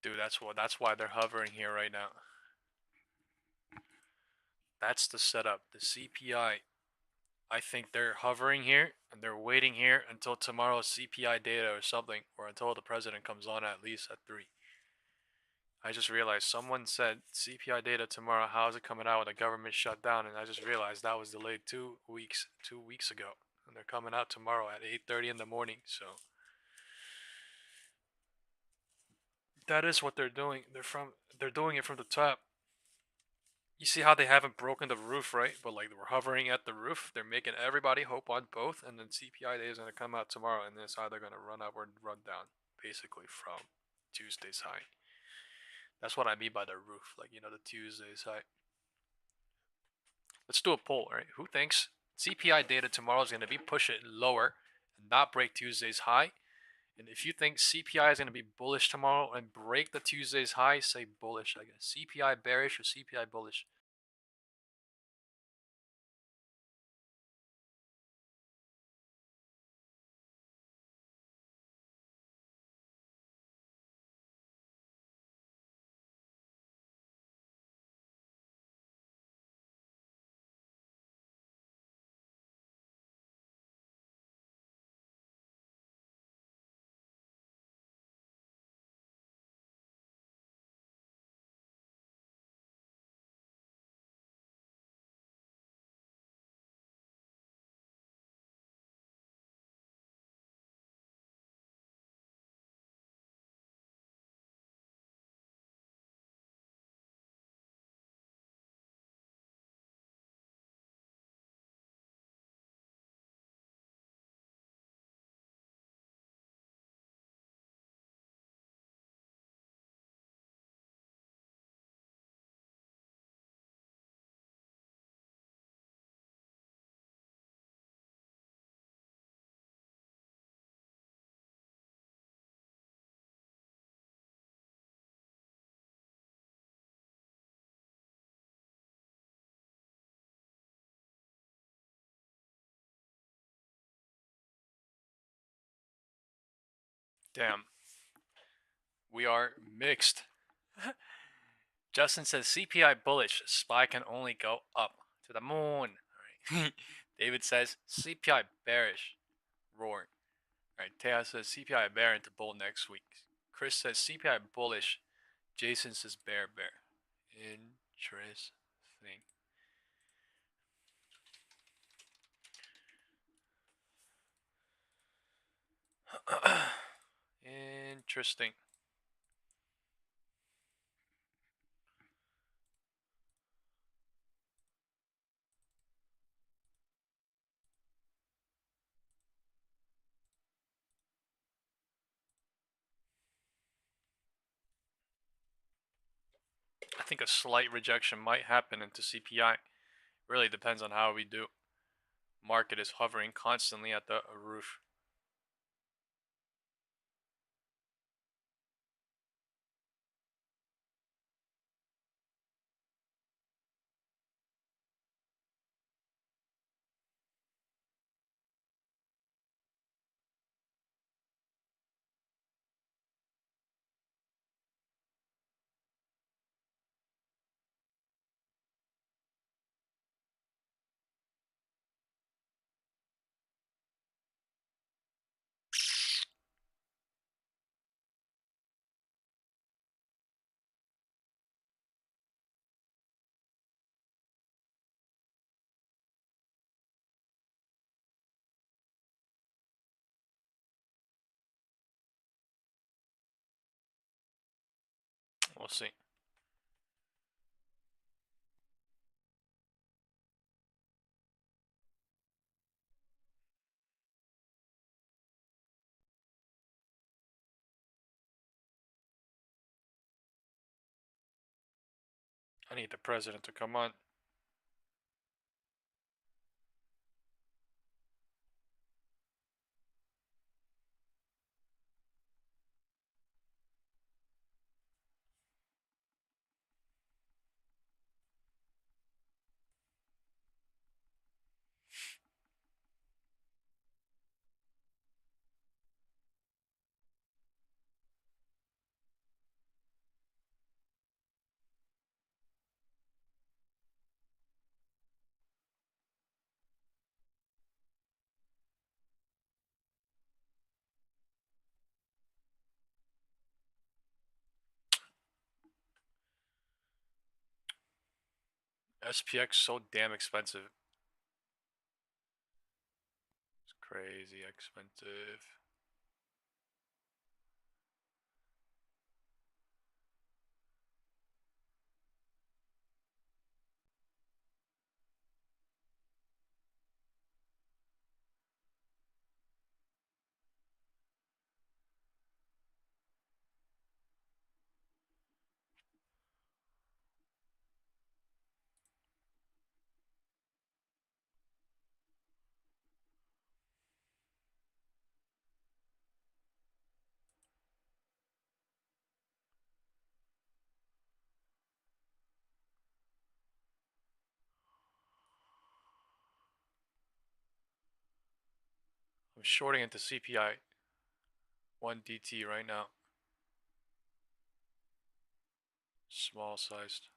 Dude, that's why they're hovering here right now. That's the setup. The CPI. I think they're hovering here and they're waiting here until tomorrow's CPI data or something, or until the president comes on at least at 3. I just realized someone said CPI data tomorrow. How is it coming out with a government shutdown? And I just realized that was delayed 2 weeks ago, and they're coming out tomorrow at 8:30 in the morning. So that is what they're doing. They're doing it from the top. You see how they haven't broken the roof, right? But like we're hovering at the roof. They're making everybody hope on both, and then CPI data is gonna come out tomorrow, and it's either gonna run up or run down, basically from Tuesday's high. That's what I mean by the roof, like, you know, the Tuesday's high. Let's do a poll, right? Who thinks CPI data tomorrow is going to be push it lower and not break Tuesday's high? And if you think CPI is going to be bullish tomorrow and break the Tuesday's high, say bullish, I guess. CPI bearish or CPI bullish? Damn. We are mixed. Justin says CPI bullish. SPY can only go up to the moon. All right. David says CPI bearish. Roaring. All right. Taya says CPI bear into bull next week. Chris says CPI bullish. Jason says bear. Interesting. Interesting. I think a slight rejection might happen into CPI. Really depends on how we do. Market is hovering constantly at the roof. We'll see. I need the president to come on. SPX so damn expensive. It's crazy expensive. I'm shorting into CPI 1DT right now. Small sized.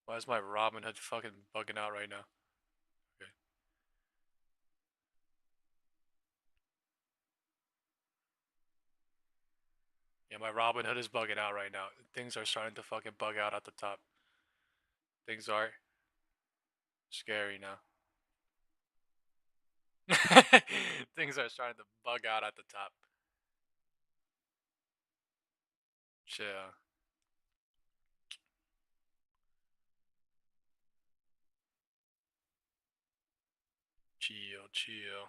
Why is my Robinhood fucking bugging out right now? Okay. Yeah, my Robinhood is bugging out right now. Things are starting to fucking bug out at the top. Things are scary now. Things are starting to bug out at the top. Chill. Chill, chill.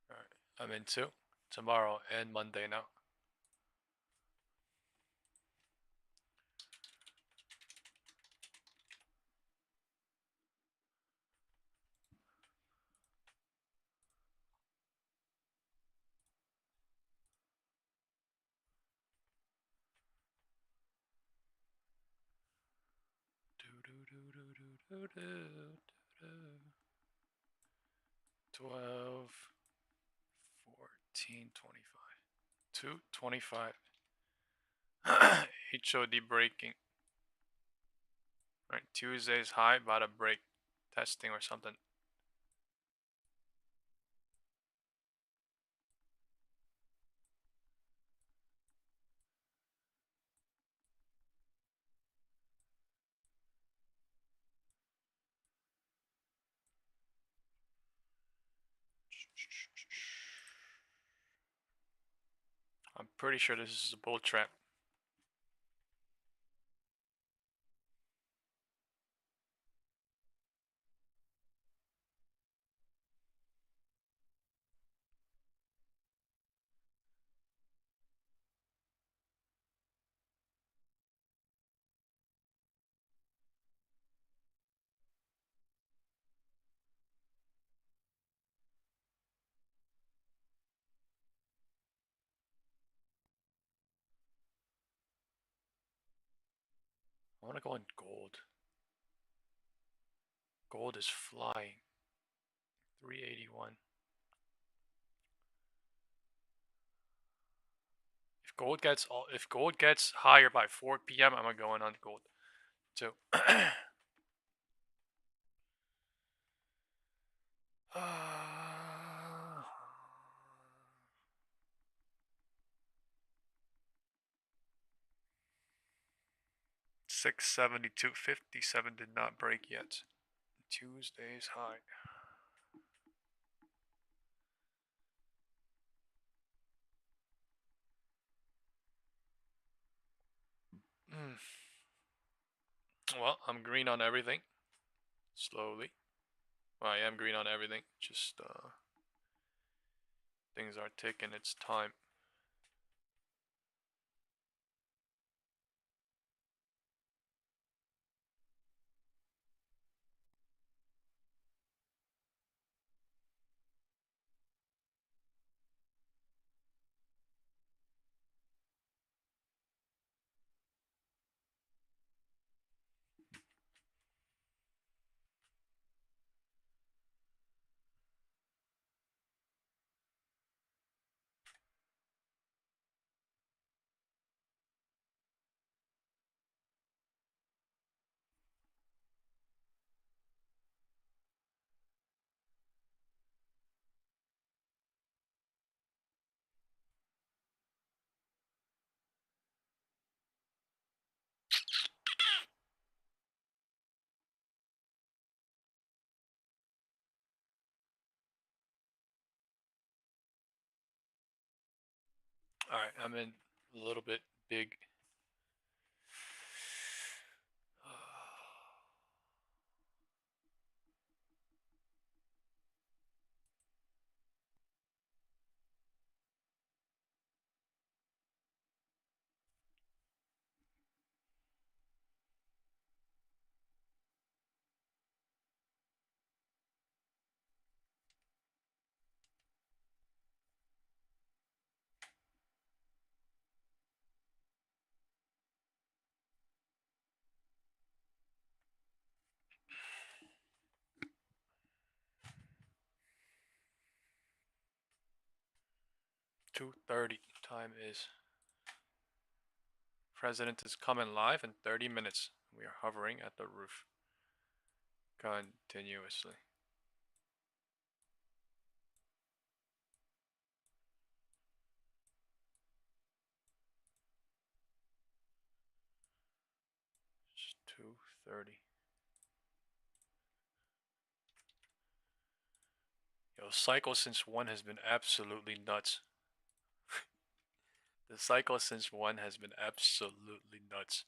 Alright, I'm in two. Tomorrow and Monday now. Do, do, do, do, 12, 14, 25. 225. HOD breaking. Alright, Tuesday's high, about to break. Testing or something. I'm pretty sure this is a bull trap. I want to go in gold. Gold is flying. 381. If gold gets higher by 4 p.m., I'm gonna go in on gold too. 672.57 did not break yet. Tuesday's high. Well, I'm green on everything. Slowly. Well, I am green on everything. Just things are taking its time. Alright, I'm in a little bit big. 2:30 time is. President is coming live in 30 minutes. We are hovering at the roof continuously. It's 2:30. Yo, cycle since 1 has been absolutely nuts. The cycle since 1 has been absolutely nuts.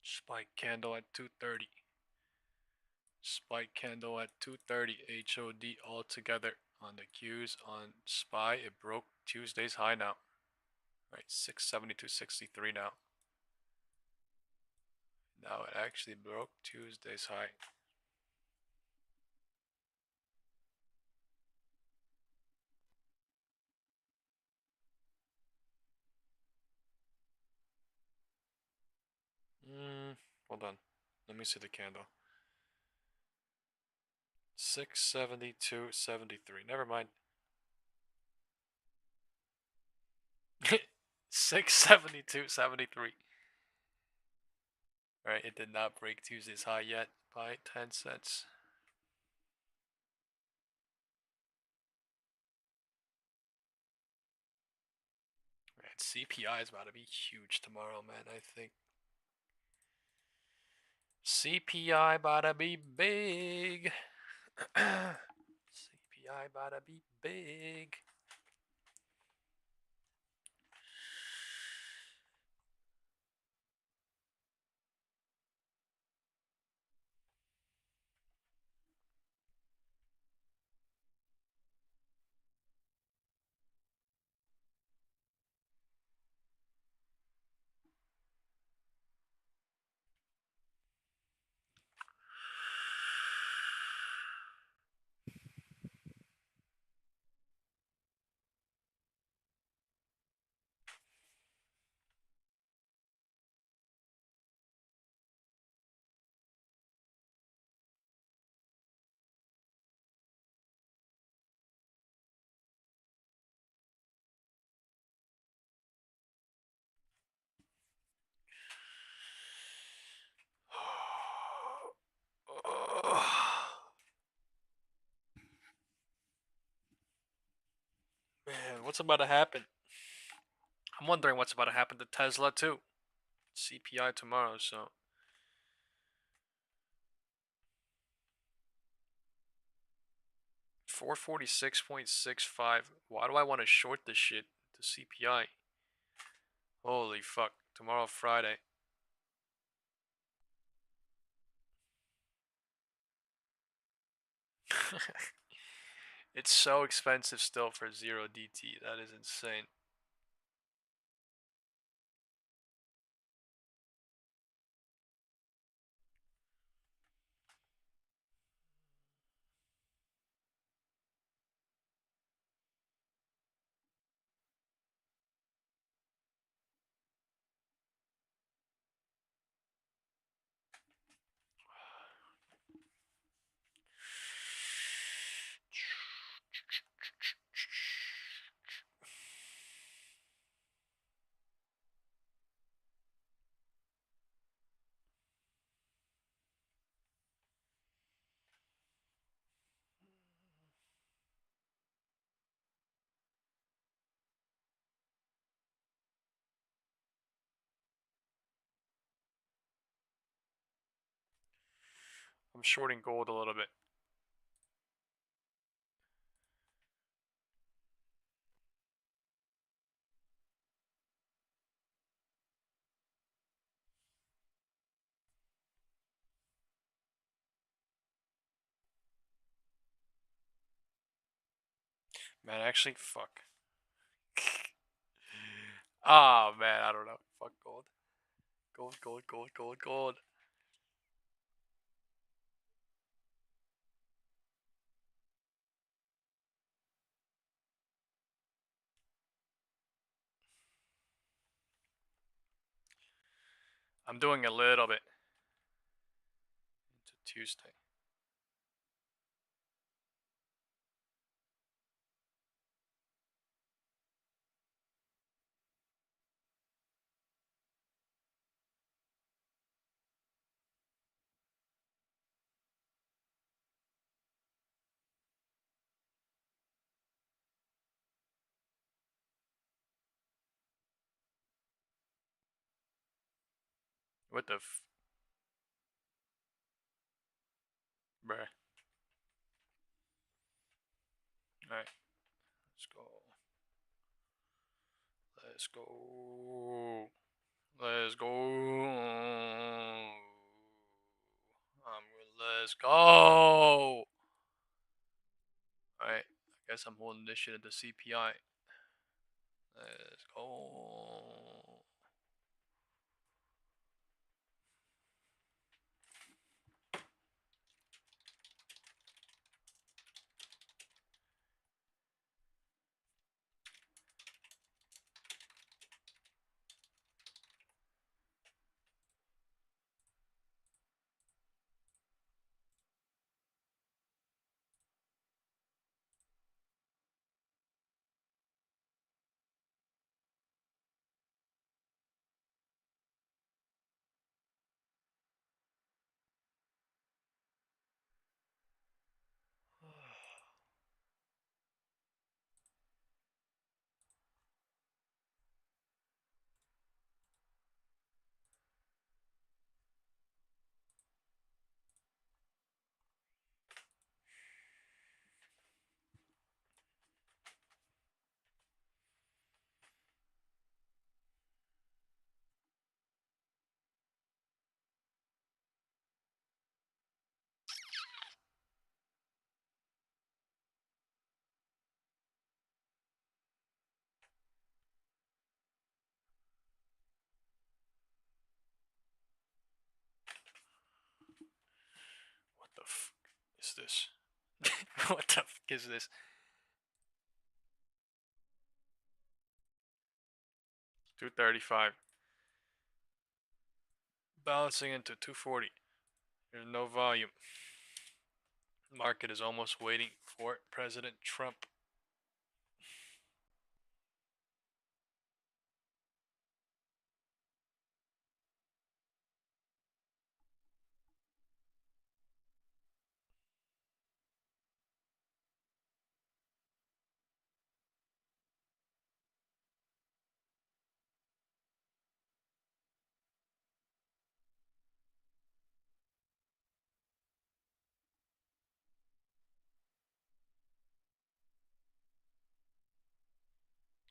Spike candle at 2:30. Spike candle at 2:30. HOD altogether on the Qs on SPY. It broke Tuesday's high now. Right, 672.63 now. Now it actually broke Tuesday's high. Hold on. Let me see the candle. 672.73. Never mind. 672.73. Right, it did not break Tuesday's high yet by 10 cents. Man, CPI is about to be huge tomorrow, man, I think. CPI about to be big. CPI about to be big. Man, what's about to happen? I'm wondering what's about to happen to Tesla too. CPI tomorrow, so 446.65. Why do I want to short this shit to CPI? Holy fuck. Tomorrow, Friday. It's so expensive still for 0DT. That is insane. I'm shorting gold a little bit. Man, actually, fuck. Ah, man, I don't know. Fuck gold. Gold, gold, gold, gold, gold. I'm doing a little bit into Tuesday. What the f... Bruh. Alright. Let's go. Let's go. Let's go. Let's go. Alright. I guess I'm holding this shit at the CPI. Let's go. What the f is this? What the f is this? 235. Balancing into 240. There's no volume. Market is almost waiting for President Trump.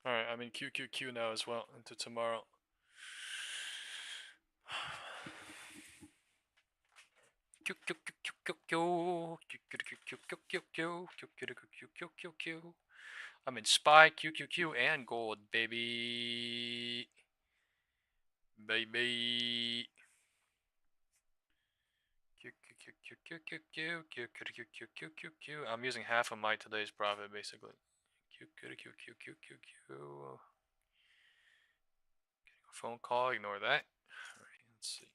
Alright, I'm in QQQ now as well, into tomorrow. I'm in SPY, QQQ, and gold, baby. Baby. I'm using half of my today's profit, basically. Phone call, ignore that. Alright, let's see.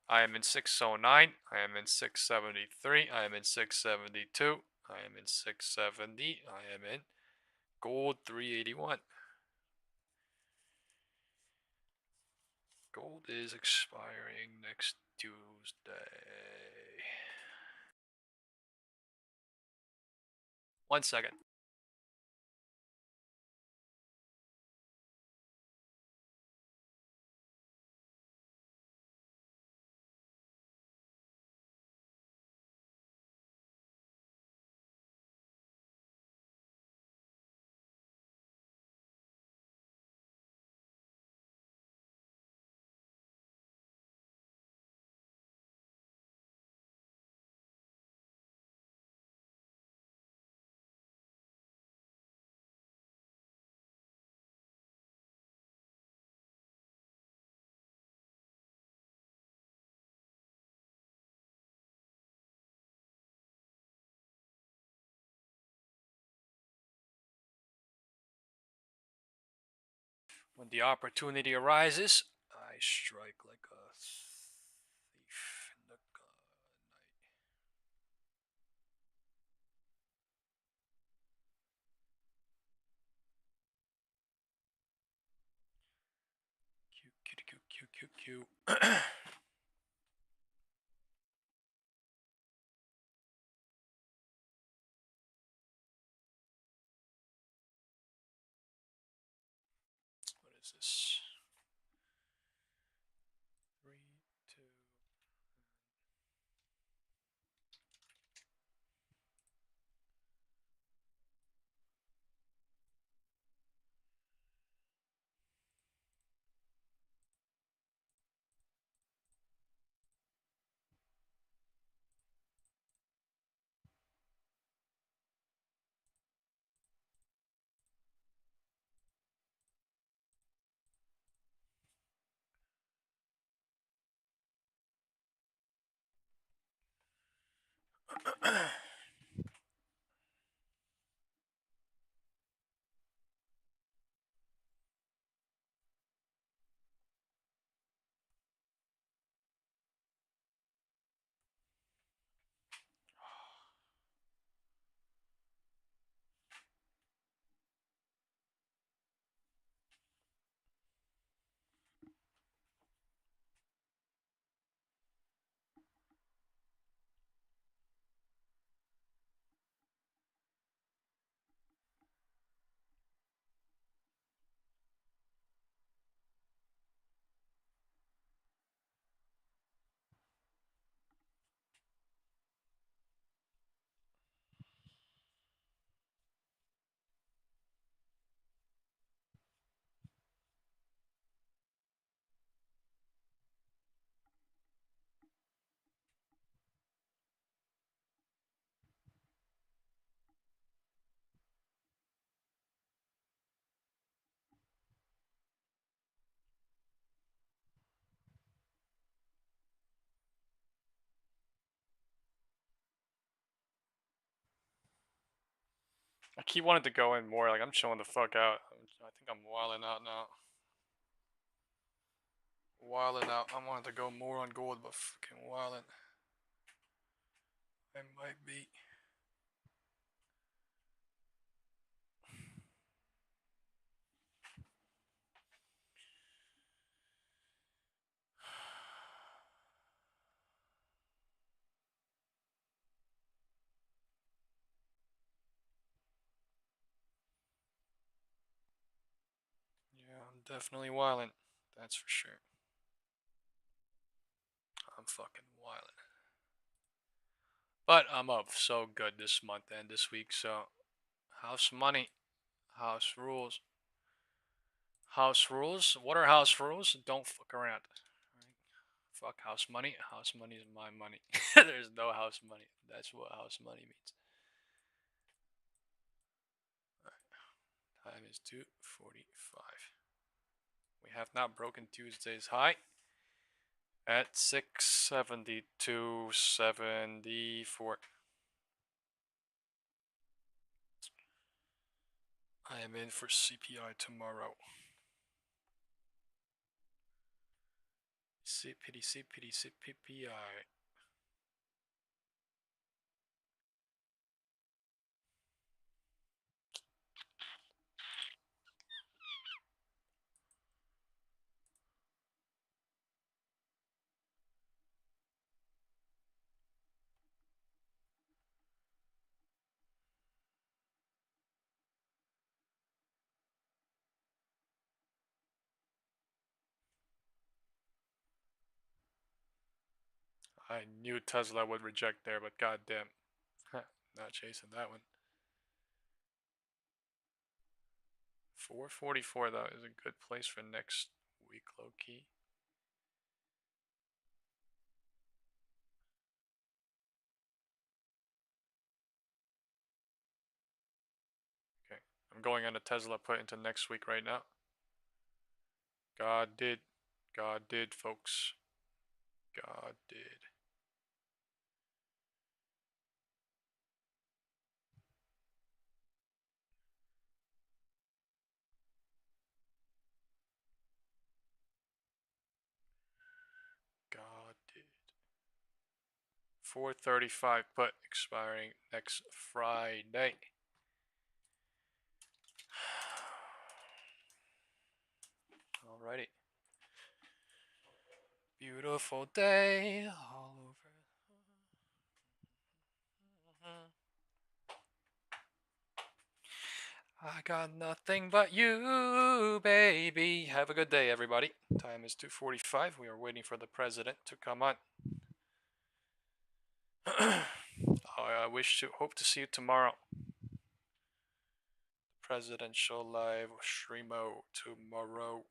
I am in 609. I am in 673. I am in 672. I am in 670. I am in gold 381. Gold is expiring next Tuesday. 1 second. When the opportunity arises, I strike like a thief in the night. Q. What is this? 3, 2. I keep wanting to go in more, like I'm chilling the fuck out. I think I'm wilding out now. Wilding out. I wanted to go more on gold, but fucking wilding. I might be. Yeah, I'm definitely wilding. That's for sure. I'm fucking wilding. But I'm up so good this month and this week, so house money, house rules. House rules? What are house rules? Don't fuck around. Right? Fuck house money. House money is my money. There's no house money. That's what house money means. Time is 2:45. We have not broken Tuesday's high at 672.74. I am in for CPI tomorrow. CPI. I knew Tesla would reject there, but goddamn, not chasing that one. 444 though is a good place for next week, low key. Okay, I'm going on a Tesla put into next week right now. God did, folks. God did. 435 put expiring next Friday. Alrighty. Beautiful day all over. I got nothing but you, baby. Have a good day, everybody. Time is 2:45. We are waiting for the president to come on. I hope to see you tomorrow. Presidential live streamo tomorrow.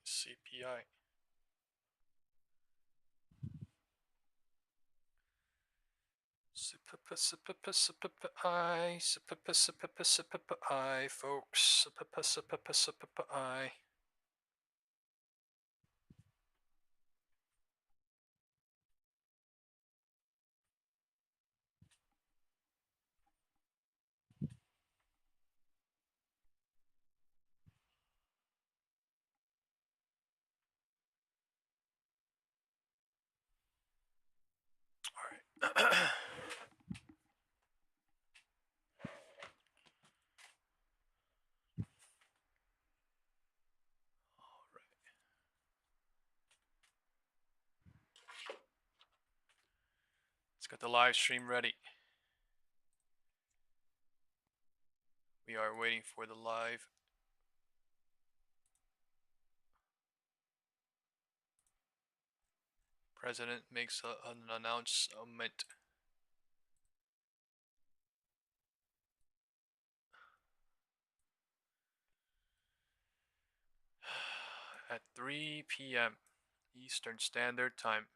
CPI. I, folks. I. All right. Let's get the live stream ready. We are waiting for the live. President makes an announcement. At 3 p.m. Eastern Standard Time.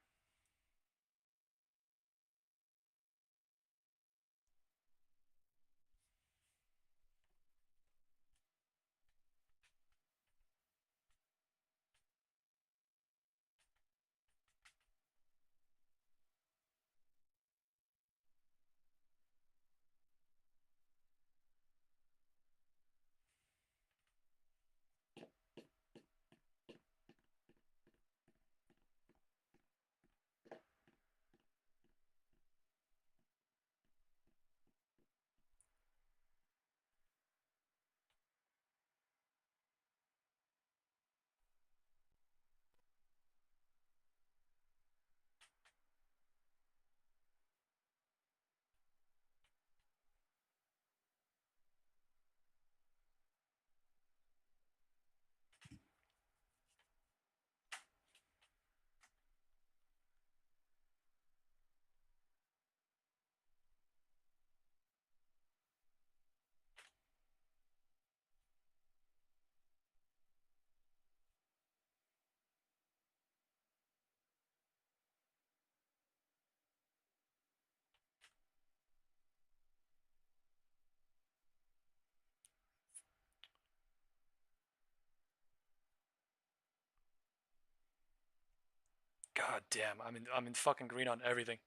God damn, I'm in fucking green on everything.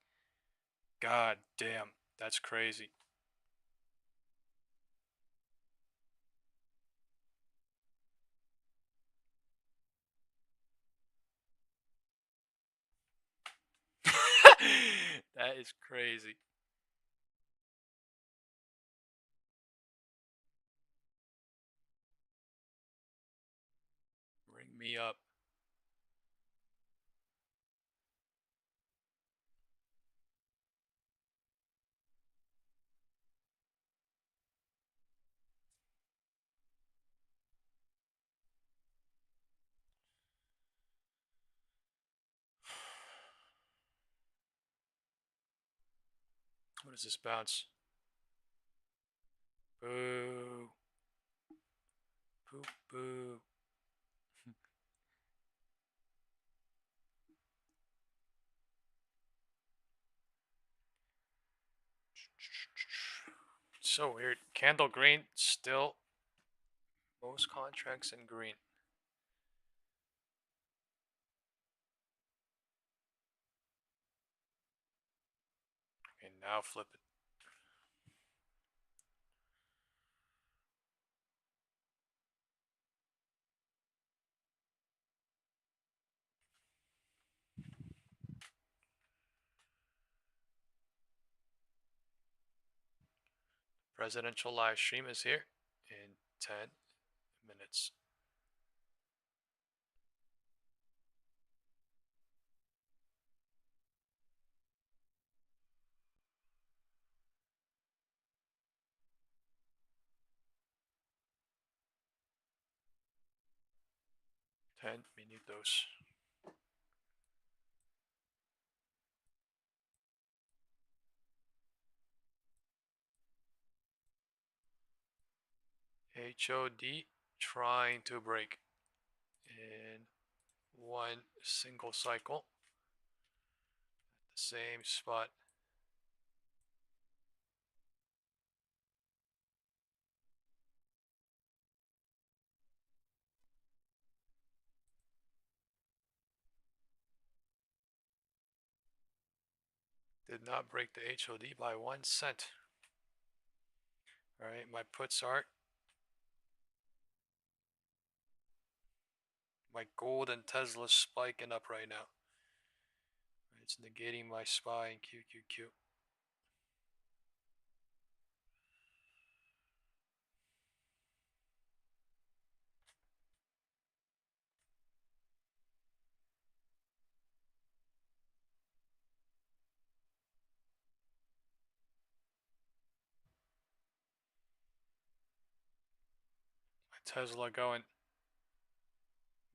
God damn, that's crazy. That is crazy. Bring me up. What is this bounce? Boo. Boo, boo. So weird. Candle green, still most contracts in green. Okay, now flip it. Presidential live stream is here in 10 minutes. Ten minutos. HOD trying to break in one single cycle at the same spot. Did not break the HOD by 1 cent. Alright, my puts are my gold and Tesla spiking up right now. It's negating my SPY and QQQ. My Tesla going.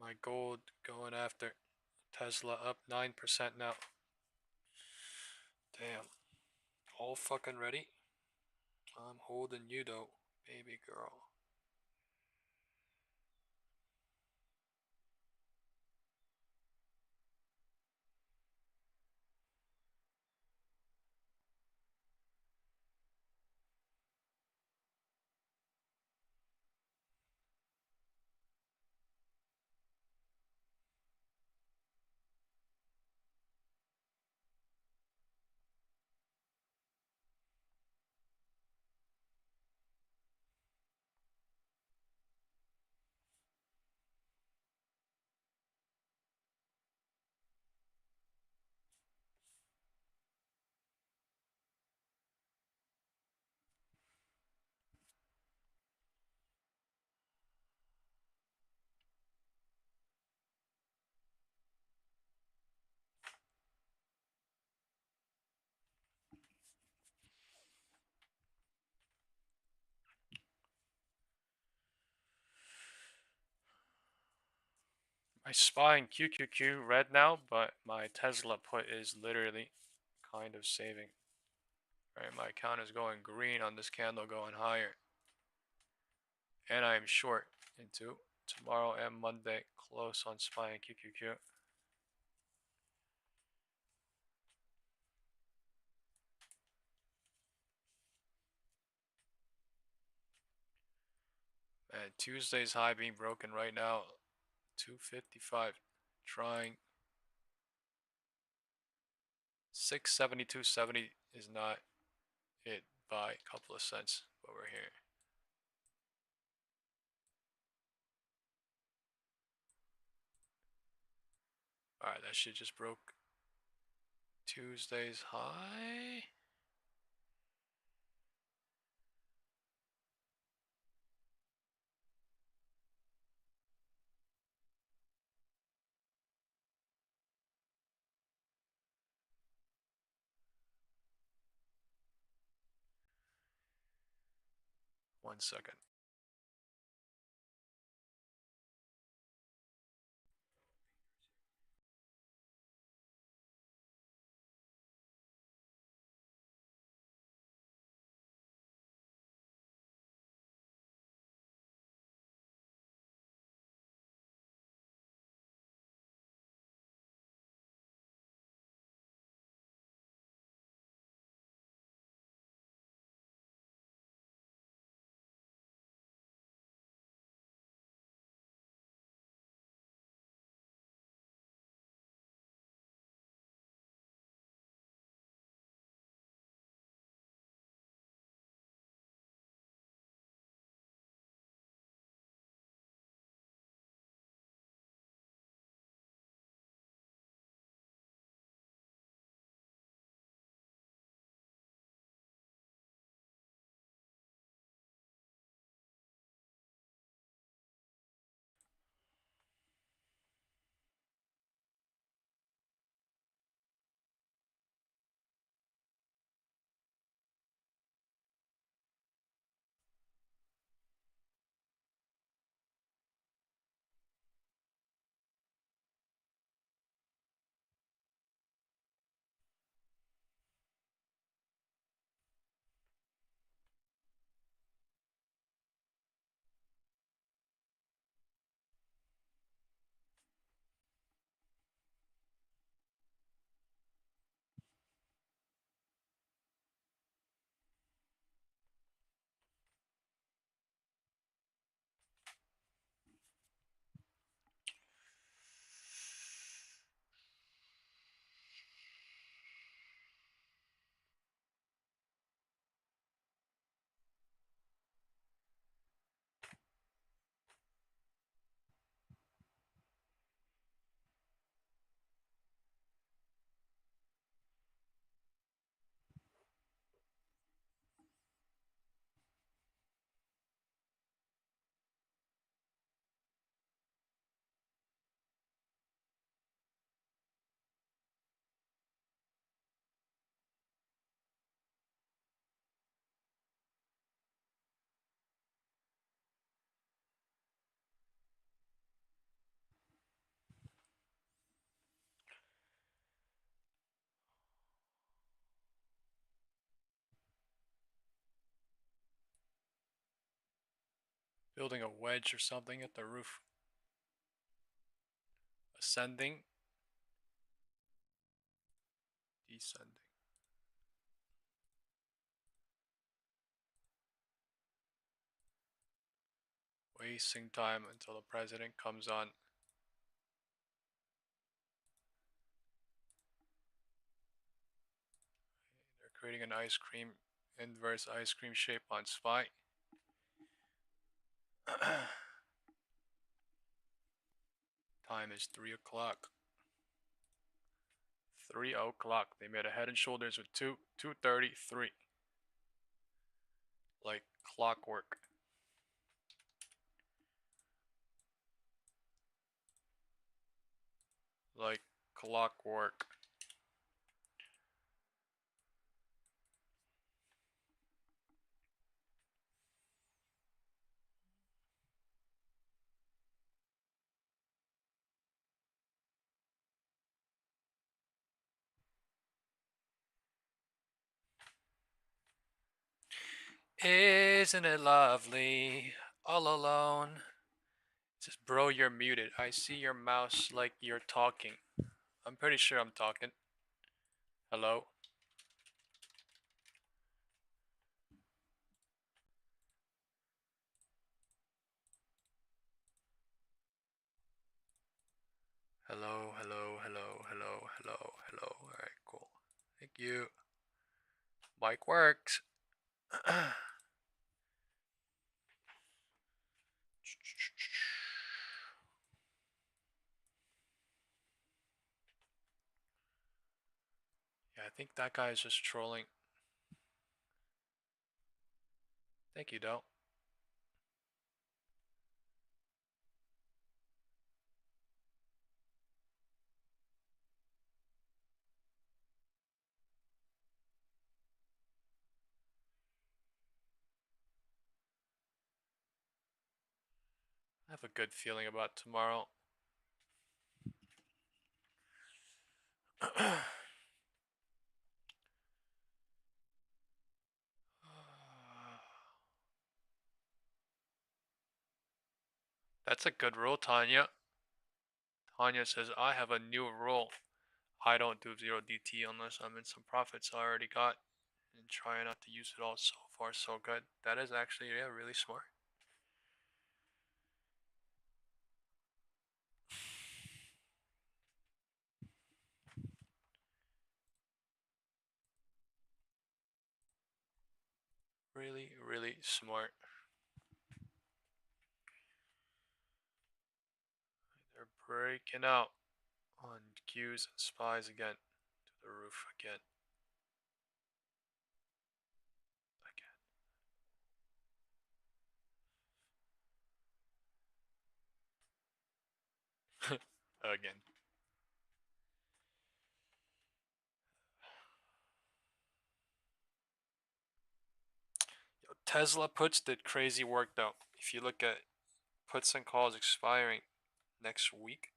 My gold going after. Tesla up 9% now. Damn. All fucking ready? I'm holding you though, baby girl. My SPY and QQQ red now, but my Tesla put is literally kind of saving. Alright, my account is going green on this candle going higher. And I am short into tomorrow and Monday, close on SPY and QQQ. And Tuesday's high being broken right now, 255. Trying 672.70 is not it by a couple of cents, but we're here. Alright, that shit just broke Tuesday's high. One second. Building a wedge or something at the roof. Ascending. Descending. Wasting time until the president comes on. They're creating an inverse ice cream shape on SPY. Time is 3 o'clock. 3 o'clock. They made a head and shoulders with 233. Like clockwork. Like clockwork. Isn't it lovely? All alone. Just bro, you're muted. I see your mouse like you're talking. I'm pretty sure I'm talking. Hello? Hello, hello, hello, hello, hello, hello. Alright, cool. Thank you. Mic works. Yeah, I think that guy is just trolling. Thank you, Del. I have a good feeling about tomorrow. That's a good rule, Tanya. Tanya says, I have a new rule. I don't do 0DT unless I'm in some profits I already got and try not to use it all. So far, so good. That is actually, yeah, really smart. Really, really smart. They're breaking out on Qs and SPYs again. To the roof again. Again. Yo, Tesla puts did crazy work though. If you look at puts and calls expiring next week,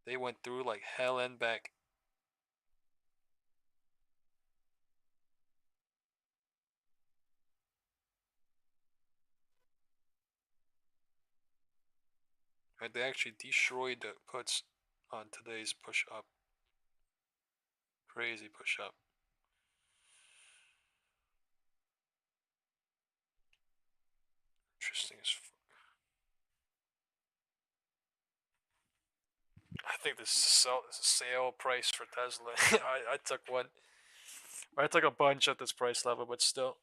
they went through like hell and back. Right, they actually destroyed the puts on today's push up. Crazy push up. Interesting as fuck. I think this is a sale price for Tesla. I took one. I took a bunch at this price level, but still.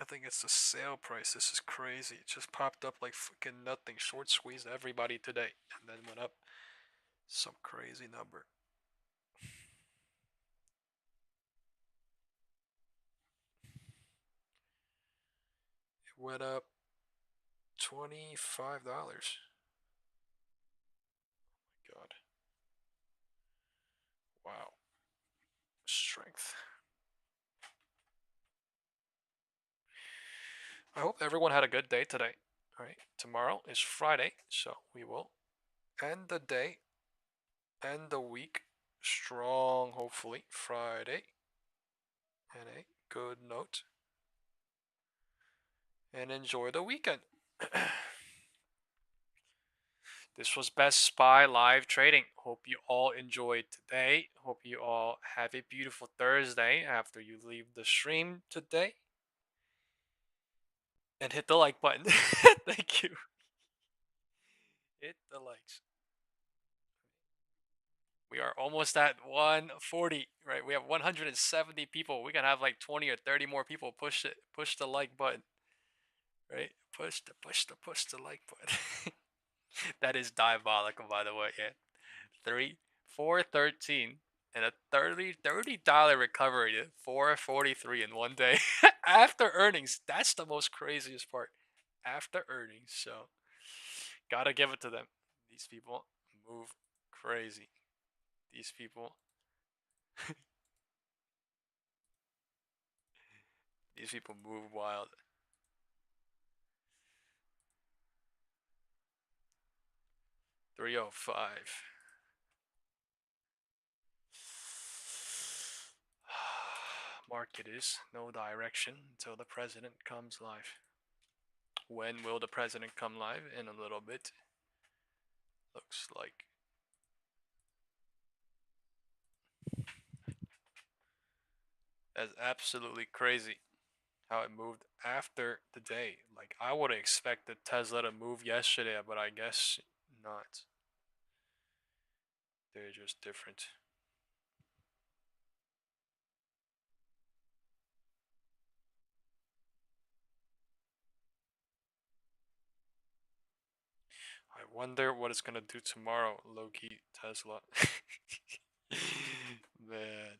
I think it's the sale price. This is crazy. It just popped up like fucking nothing. Short squeezed everybody today and then went up some crazy number. It went up $25. Oh my god. Wow. Strength. I hope everyone had a good day today. Alright, tomorrow is Friday, so we will end the day, end the week strong, hopefully. Friday. And a good note. And enjoy the weekend. This was Best Spy live trading. Hope you all enjoyed today. Hope you all have a beautiful Thursday after you leave the stream today. And hit the like button. Thank you. Hit the likes. We are almost at 140, right? We have 170 people. We can have like 20 or 30 more people push the like button. Right? Push the like button. That is diabolical, by the way. Yeah. 413 and a $30 recovery to 443 in one day after earnings. That's the most craziest part. After earnings, so gotta give it to them. These people move crazy. These people. These people move wild. $305. Market is no direction until the president comes live. When will the president come live? In a little bit. Looks like. That's absolutely crazy how it moved after the day. Like, I would have expected Tesla to move yesterday, but I guess not. They're just different. I wonder what it's gonna do tomorrow, low-key Tesla. Man,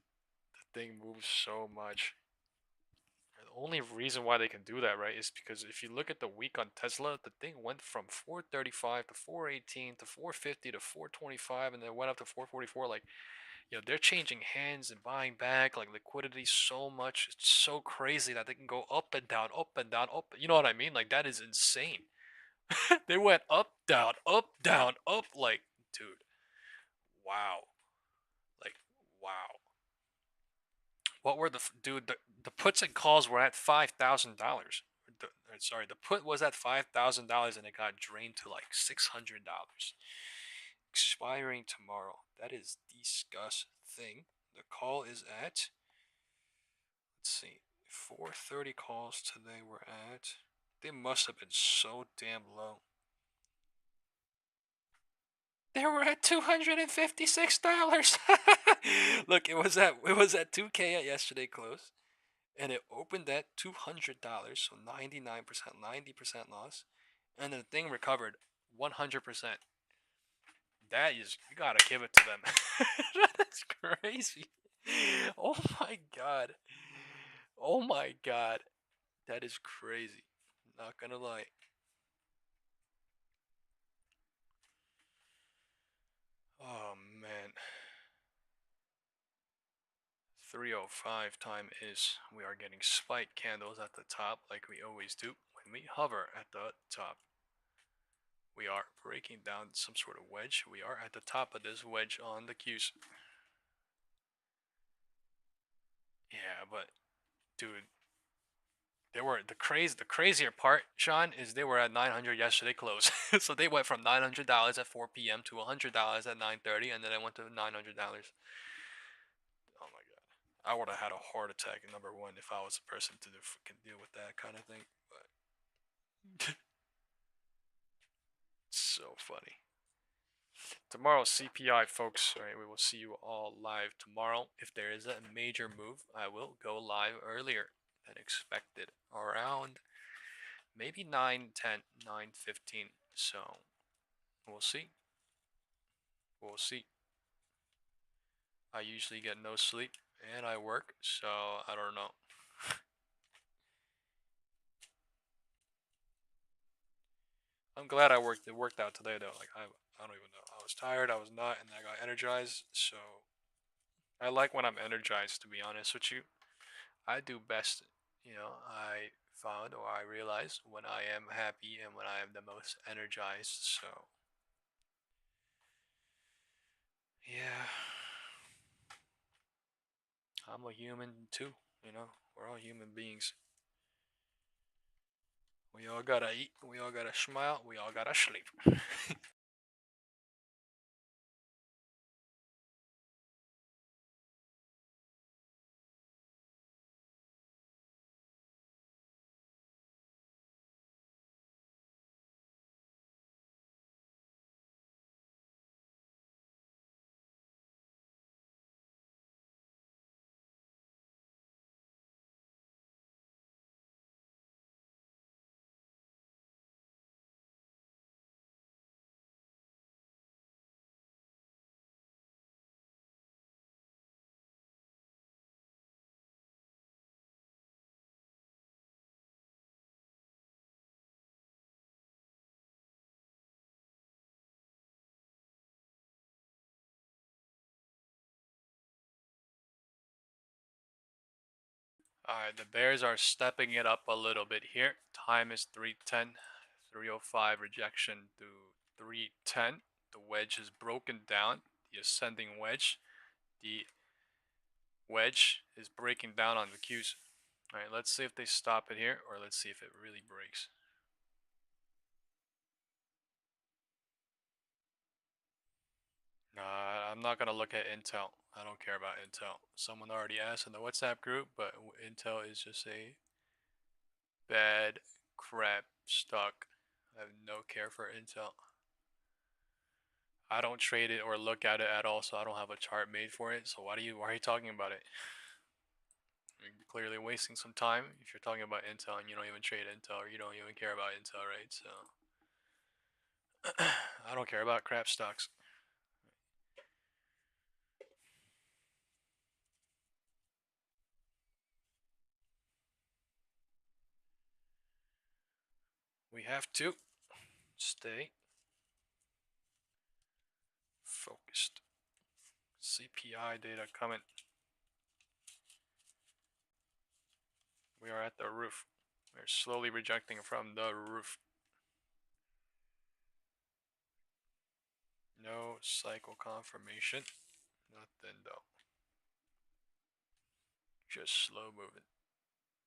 the thing moves so much. The only reason why they can do that, right, is because if you look at the week on Tesla, the thing went from 435 to 418 to 450 to 425, and then went up to 444. Like, they're changing hands and buying back, like, liquidity so much. It's so crazy that they can go up and down, up and down, up. You know what I mean? Like, that is insane. They went up, down, up. Like, dude, wow. Like, wow. What were dude? The puts and calls were at $5,000. Sorry, the put was at $5,000 and it got drained to like $600. Expiring tomorrow. That is disgusting. The call is at. Let's see, 430 calls today were at. They must have been so damn low. They were at $256. Look, it was at 2K at yesterday close, and it opened at $200, so 99%, 90% loss, and the thing recovered 100%. That is, you gotta give it to them. That's crazy. Oh my god. Oh my god. That is crazy. Not gonna lie. Oh man. 305 time is, we are getting spike candles at the top like we always do when we hover at the top. We are breaking down some sort of wedge. We are at the top of this wedge on the Qs. Yeah, but dude, they were the crazier part, Sean, is they were at 900 yesterday close. So they went from $900 at 4 p.m. to $100 at 9:30, and then it went to $900. Oh my god, I would have had a heart attack number one if I was a person to freaking deal with that kind of thing. But so funny. Tomorrow CPI, folks. All right, we will see you all live tomorrow. If there is a major move, I will go live earlier than expected, around maybe 9:10, 9:15. So we'll see. We'll see. I usually get no sleep and I work, so I don't know. I'm glad it worked out today though. Like, I don't even know. I was tired, I was not, and I got energized. So I like when I'm energized, to be honest with you. I do best, I found or I realize when I am happy and when I am the most energized. So yeah, I'm a human too, we're all human beings. We all gotta eat, we all gotta smile, we all gotta sleep. Alright, the Bears are stepping it up a little bit here. Time is 3:10, 3:05 rejection to 3:10. The wedge is broken down, the ascending wedge. The wedge is breaking down on the Qs. Alright, let's see if they stop it here, or let's see if it really breaks. I'm not gonna look at Intel. I don't care about Intel. Someone already asked in the WhatsApp group, but Intel is just a bad crap stock. I have no care for Intel. I don't trade it or look at it at all, so I don't have a chart made for it. So why are you talking about it? You're clearly wasting some time if you're talking about Intel and you don't even trade Intel or you don't even care about Intel, right? So I don't care about crap stocks. We have to stay focused. CPI data coming. We are at the roof. We're slowly rejecting from the roof. No cycle confirmation. Nothing though. Just slow moving.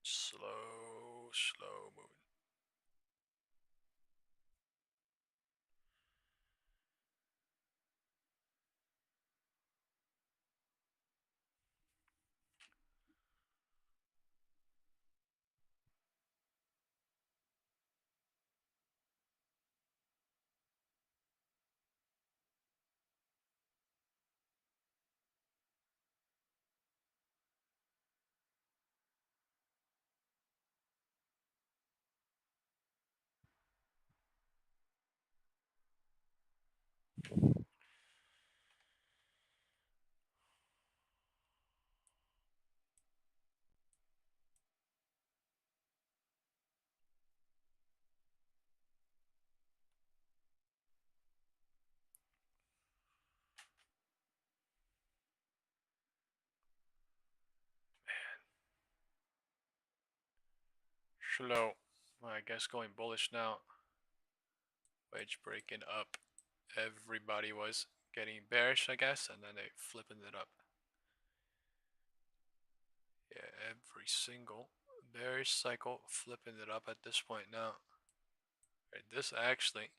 Slow moving. Slow. I guess going bullish now. Wedge breaking up. Everybody was getting bearish, I guess, and then they flipping it up. Yeah, every single bearish cycle flipping it up at this point now. Right, this actually,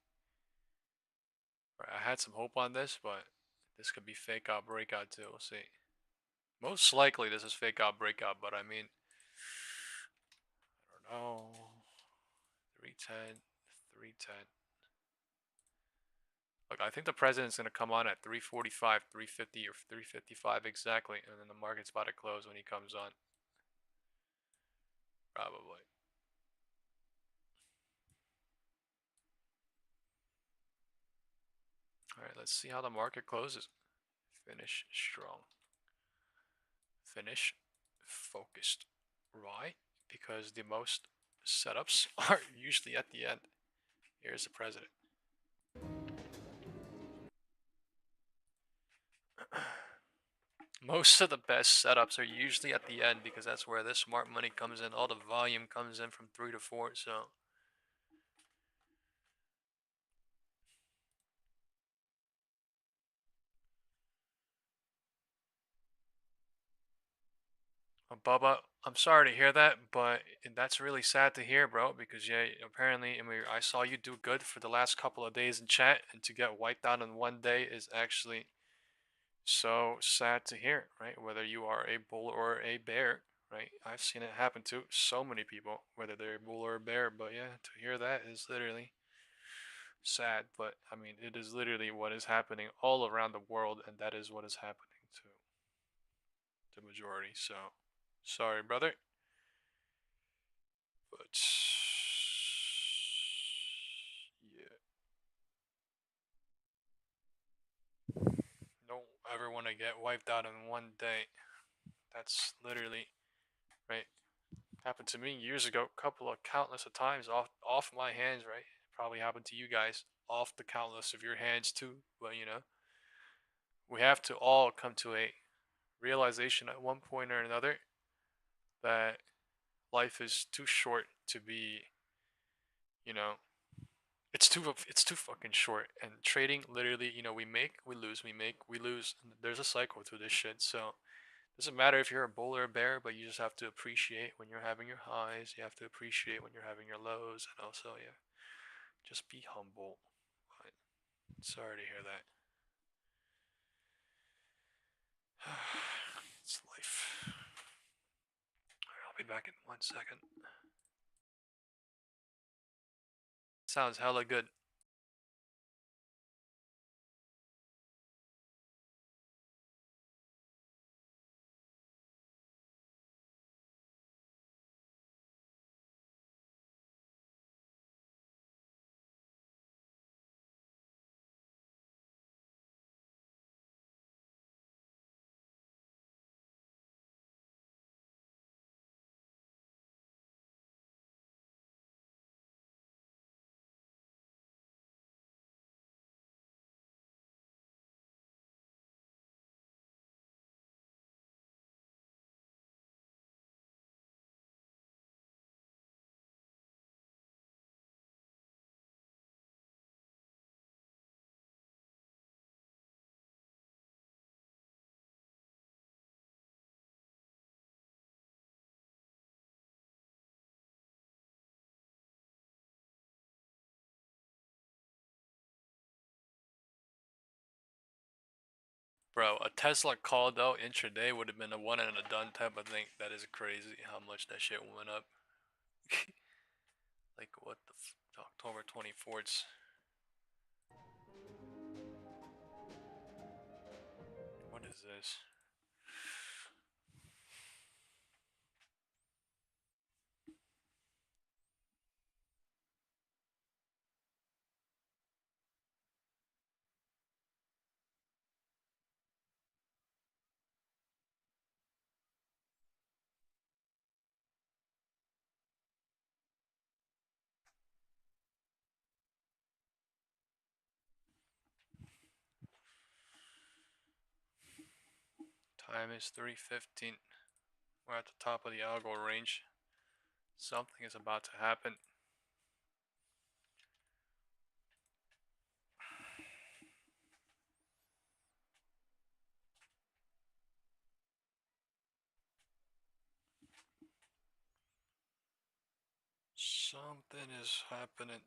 right, I had some hope on this, but this could be fake out breakout too. We'll see. Most likely this is fake out breakout, but I mean, I don't know. 310, 310. Look, I think the president's going to come on at 345, 350, or 355 exactly, and then the market's about to close when he comes on. Probably. Alright, let's see how the market closes. Finish strong. Finish focused. Why? Because the most setups are usually at the end. Here's the president. Most of the best setups are usually at the end because that's where the smart money comes in. All the volume comes in from 3 to 4, so. Bubba, I'm sorry to hear that, but that's really sad to hear, bro. Because yeah, apparently, I mean, I saw you do good for the last couple of days in chat, and to get wiped out in one day is actually so sad to hear, right? Whether you are a bull or a bear, right? I've seen it happen to so many people, whether they're a bull or a bear. But yeah, to hear that is literally sad. But I mean, it is literally what is happening all around the world, and that is what is happening to the majority. So, sorry, brother. But yeah, don't ever want to get wiped out in one day. That's literally right. Happened to me years ago, couple of countless of times off my hands, right? Probably happened to you guys off the countless of your hands too. But you know, we have to all come to a realization at one point or another that life is too short to be, you know, it's too fucking short. And trading literally, you know, we make, we lose, we make, we lose. There's a cycle to this shit. So doesn't matter if you're a bull or a bear, but you just have to appreciate when you're having your highs. You have to appreciate when you're having your lows, and also, yeah, just be humble. But sorry to hear that. It's life. Alright, I'll be back in 1 second. Sounds hella good. Bro, a Tesla call though intraday would have been a one and a done type of thing. That is crazy how much that shit went up. Like what the October 24th. What is this? Time is 3:15. We're at the top of the algo range. Something is about to happen. Something is happening.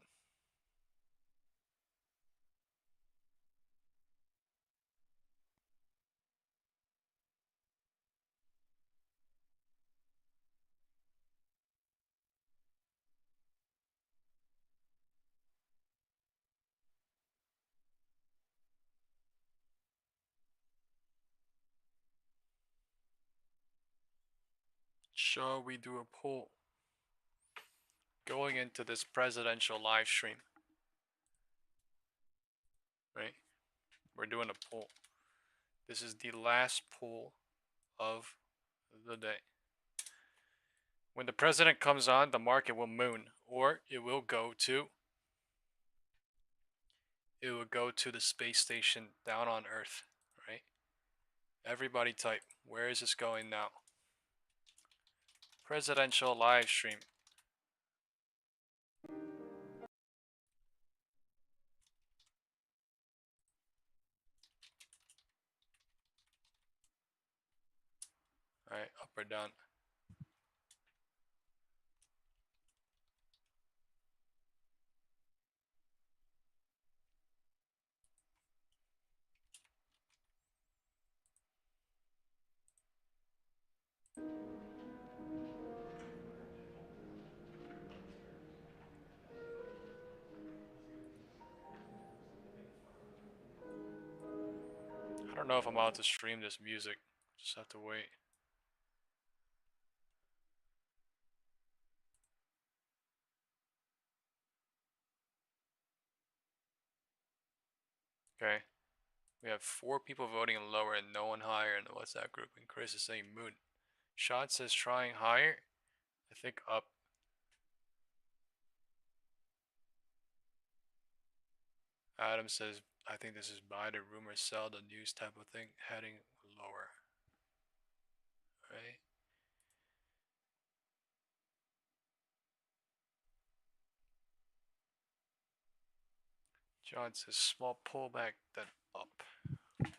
Shall we do a poll? Going into this presidential live stream, right? We're doing a poll. This is the last poll of the day. When the president comes on, the market will moon, or it will go to the space station down on Earth, right? Everybody type, where is this going now? Presidential live stream. Alright, up or down? I don't know if I'm allowed to stream this music. Just have to wait. Okay. We have 4 people voting lower and no one higher in the WhatsApp group. And Chris is saying moon. Sean says trying higher. I think up. Adam says, I think this is buy the rumor, sell the news type of thing, heading lower. Right? John says small pullback, then up. 320.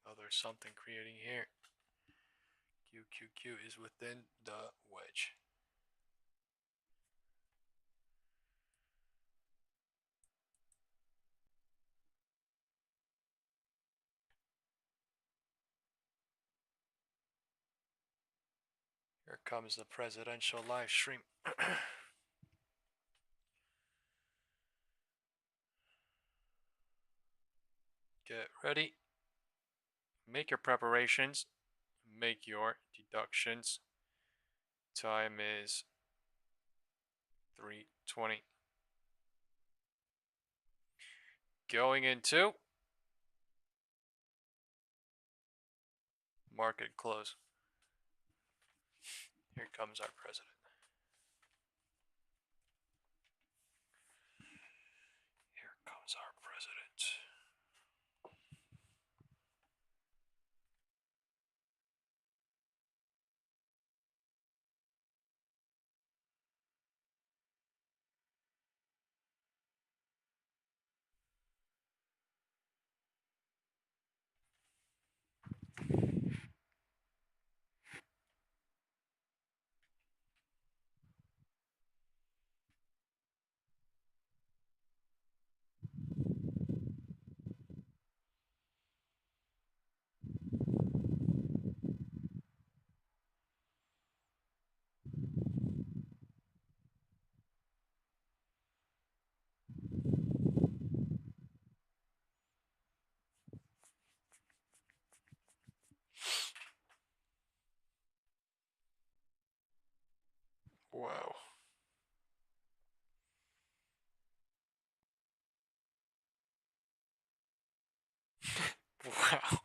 Oh, there's something creating here. QQQ is within the wedge. Here comes the presidential live stream. Get ready. Make your preparations. Make your deductions. Time is 3:20. Going into market close. Here comes our president. Here comes our president. Wow. Wow.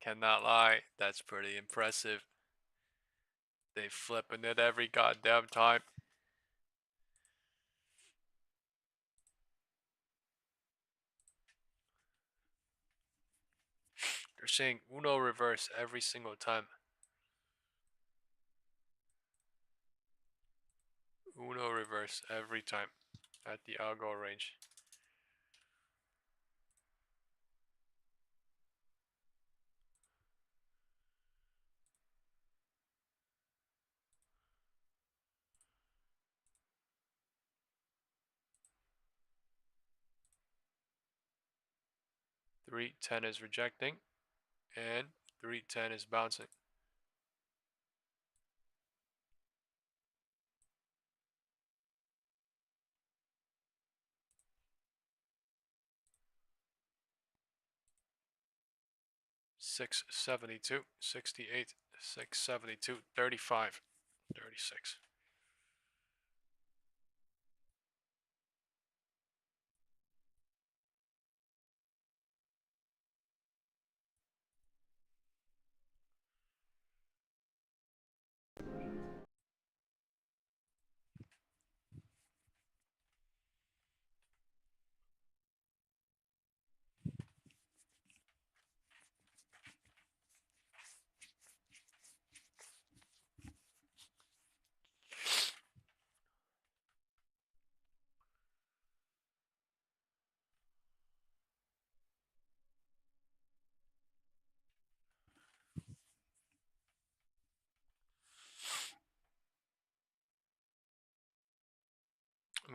Cannot lie, that's pretty impressive. They flipping it every goddamn time. They're saying Uno reverse every single time. Uno reverse every time at the algo range. Three ten is rejecting, and 310 is bouncing. $6.72, 68, $6.72, 35, 36.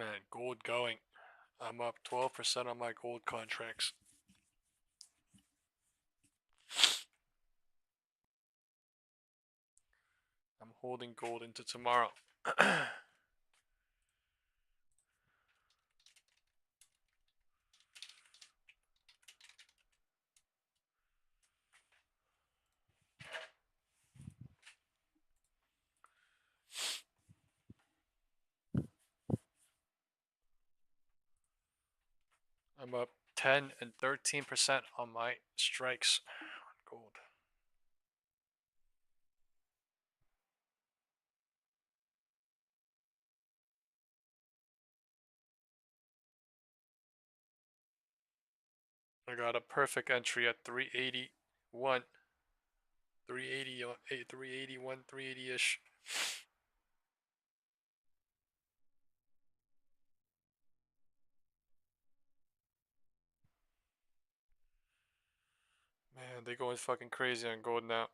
Man, gold going. I'm up 12% on my gold contracts. I'm holding gold into tomorrow. I'm up 10 and 13% on my strikes on gold. I got a perfect entry at 381. 380, 381, 380-ish. Man, they going fucking crazy on gold now.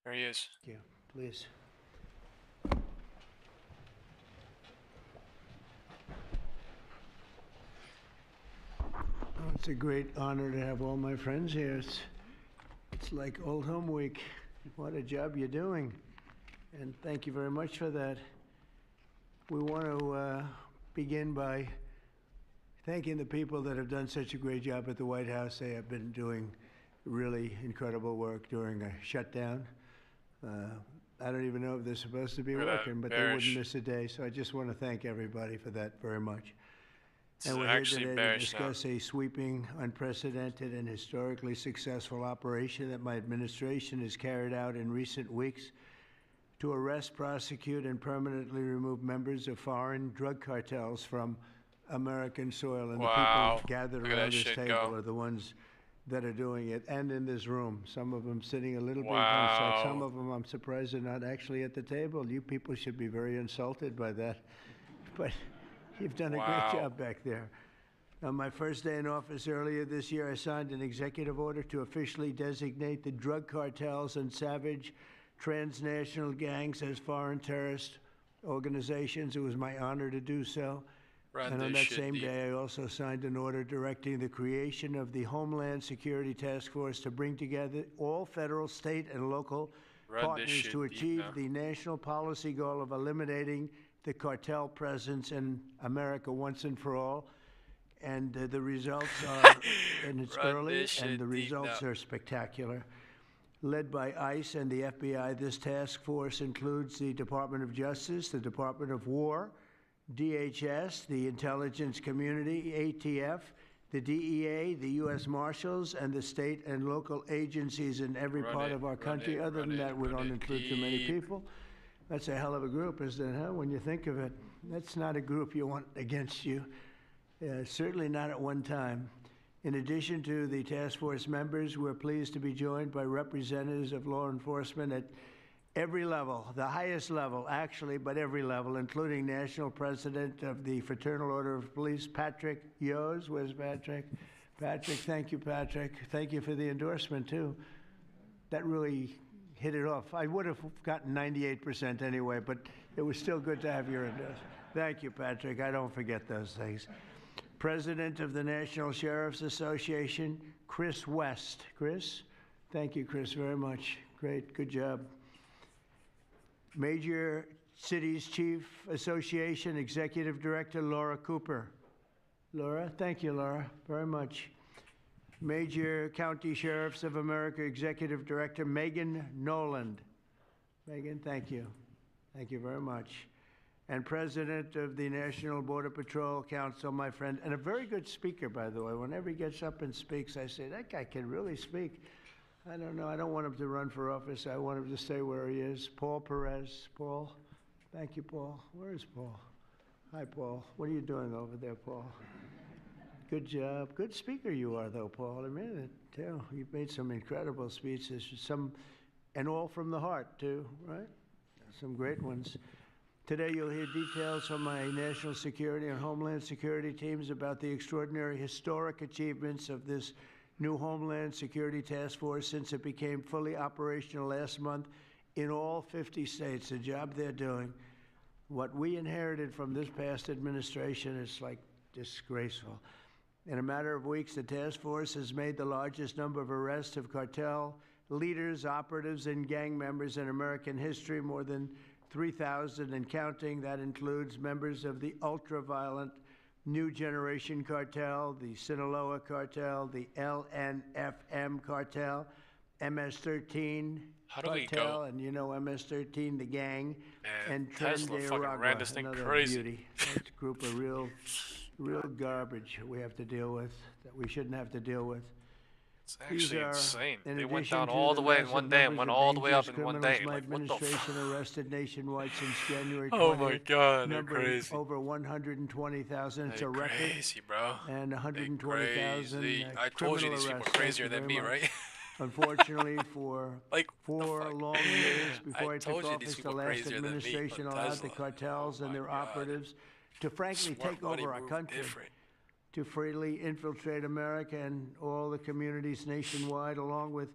There he is. Thank you. Please. Oh, it's a great honor to have all my friends here. It's like old home week. What a job you're doing. And thank you very much for that. We want to begin by thanking the people that have done such a great job at the White House. They have been doing really incredible work during a shutdown. I don't even know if they're supposed to be working, but they wouldn't miss a day. So I just want to thank everybody for that very much. And we're here today to discuss a sweeping, unprecedented, and historically successful operation that my administration has carried out in recent weeks to arrest, prosecute, and permanently remove members of foreign drug cartels from American soil. And the people gathered around this table are the ones that are doing it, and in this room. Some of them sitting a little bit on side. Some of them, I'm surprised, are not actually at the table. You people should be very insulted by that. But you've done a great job back there. On my first day in office earlier this year, I signed an executive order to officially designate the drug cartels and savage transnational gangs as foreign terrorist organizations. It was my honor to do so. And on that same day, I also signed an order directing the creation of the Homeland Security Task Force to bring together all federal, state, and local partners to achieve the national policy goal of eliminating the cartel presence in America once and for all. And the results are, and it's early, and the results are spectacular. Led by ICE and the FBI, this task force includes the Department of Justice, the Department of War, DHS, the intelligence community, ATF, the DEA, the U.S. Marshals, and the state and local agencies in every part of our country. Other than that, we don't include too many people. That's a hell of a group, isn't it, huh? When you think of it. That's not a group you want against you. Certainly not at one time. In addition to the task force members, we're pleased to be joined by representatives of law enforcement at every level, the highest level, actually, but every level, including National President of the Fraternal Order of Police, Patrick Yos. Where's Patrick? Patrick, thank you, Patrick. Thank you for the endorsement, too. That really hit it off. I would have gotten 98% anyway, but it was still good to have your endorsement. Thank you, Patrick. I don't forget those things. President of the National Sheriff's Association, Chris West. Chris? Thank you, Chris, very much. Great, good job. Major Cities Chief Association Executive Director, Laura Cooper. Laura? Thank you, Laura, very much. Major County Sheriffs of America Executive Director, Megan Noland. Megan, thank you. Thank you very much. And President of the National Border Patrol Council, my friend, and a very good speaker, by the way. Whenever he gets up and speaks, I say, that guy can really speak. I don't know. I don't want him to run for office. I want him to stay where he is. Paul Perez. Paul? Thank you, Paul. Where is Paul? Hi, Paul. What are you doing over there, Paul? Good job. Good speaker you are, though, Paul. I mean it, too. You've made some incredible speeches, and all from the heart, too, right? Some great ones. Today, you'll hear details from my national security and homeland security teams about the extraordinary historic achievements of this new Homeland Security Task Force since it became fully operational last month in all 50 states, the job they're doing. What we inherited from this past administration is like disgraceful. In a matter of weeks, the task force has made the largest number of arrests of cartel leaders, operatives, and gang members in American history, more than 3,000 and counting. That includes members of the ultra-violent New Generation Cartel, the Sinaloa Cartel, the LNFM Cartel, MS-13 Cartel, and you know MS-13, the gang, and Tesla fucking ran this thing another crazy. beauty. That's a group of real garbage we have to deal with, that we shouldn't have to deal with. It's actually insane. In They went addition down to all the way in massive one day and numbers went of all the way up dangerous in one criminals day. My Like, what the administration fuck? arrested nationwide since January 20th. Oh my God, they're numbering crazy. over 120,000. It's a They're record. crazy, bro. And 120,000 Crazy. I told you these people are crazier than me, right? Unfortunately, for like 4 long years before I told took you these office, the people last crazier than me administration on allowed the Tesla. cartels and their operatives to frankly Smart take money over our move country, different. to freely infiltrate America and all the communities nationwide, along with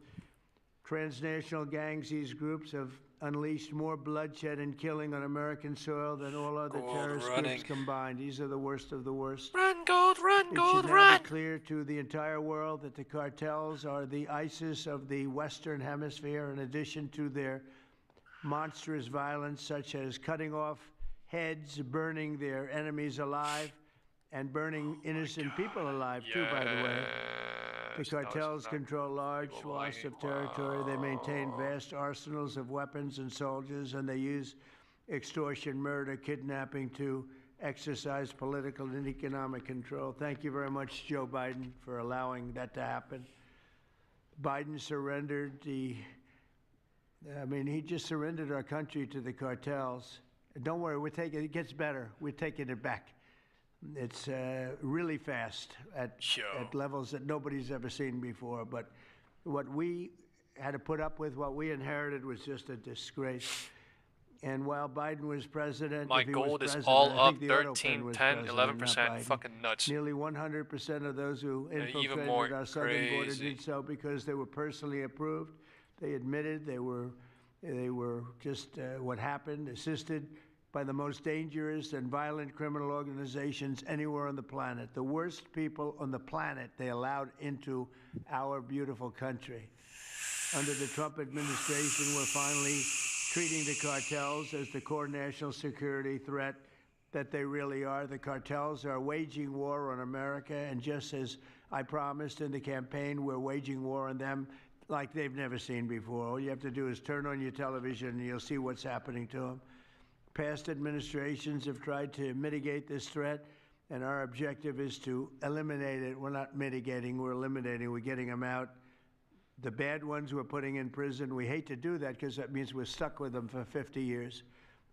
transnational gangs. These groups have unleashed more bloodshed and killing on American soil than all other Gold terrorist running. groups combined. These are the worst of the worst. Run, gold, run, It gold, should now run. be clear to the entire world that the cartels are the ISIS of the Western Hemisphere, in addition to their monstrous violence, such as cutting off heads, burning their enemies alive, and burning innocent people alive, too, by the way. The cartels control large swaths of territory. They maintain vast arsenals of weapons and soldiers, and they use extortion, murder, kidnapping to exercise political and economic control. Thank you very much, Joe Biden, for allowing that to happen. Biden surrendered he just surrendered our country to the cartels. Don't worry, it gets better. We're taking it back. It's really fast at levels that nobody's ever seen before. But what we had to put up with, what we inherited, was just a disgrace. And while Biden was president, My if he was gold is president, all I think up the 13, Autopen was 10, president, 11%. not Biden. Fucking nuts. Nearly 100% of those who even infiltrated more our southern border crazy. did so because they were personally approved. They admitted they were just what happened, assisted by the most dangerous and violent criminal organizations anywhere on the planet. The worst people on the planet they allowed into our beautiful country. Under the Trump administration, we're finally treating the cartels as the core national security threat that they really are. The cartels are waging war on America, and just as I promised in the campaign, we're waging war on them like they've never seen before. All you have to do is turn on your television and you'll see what's happening to them. Past administrations have tried to mitigate this threat, and our objective is to eliminate it. We're not mitigating, we're eliminating. We're getting them out. The bad ones we're putting in prison. We hate to do that because that means we're stuck with them for 50 years.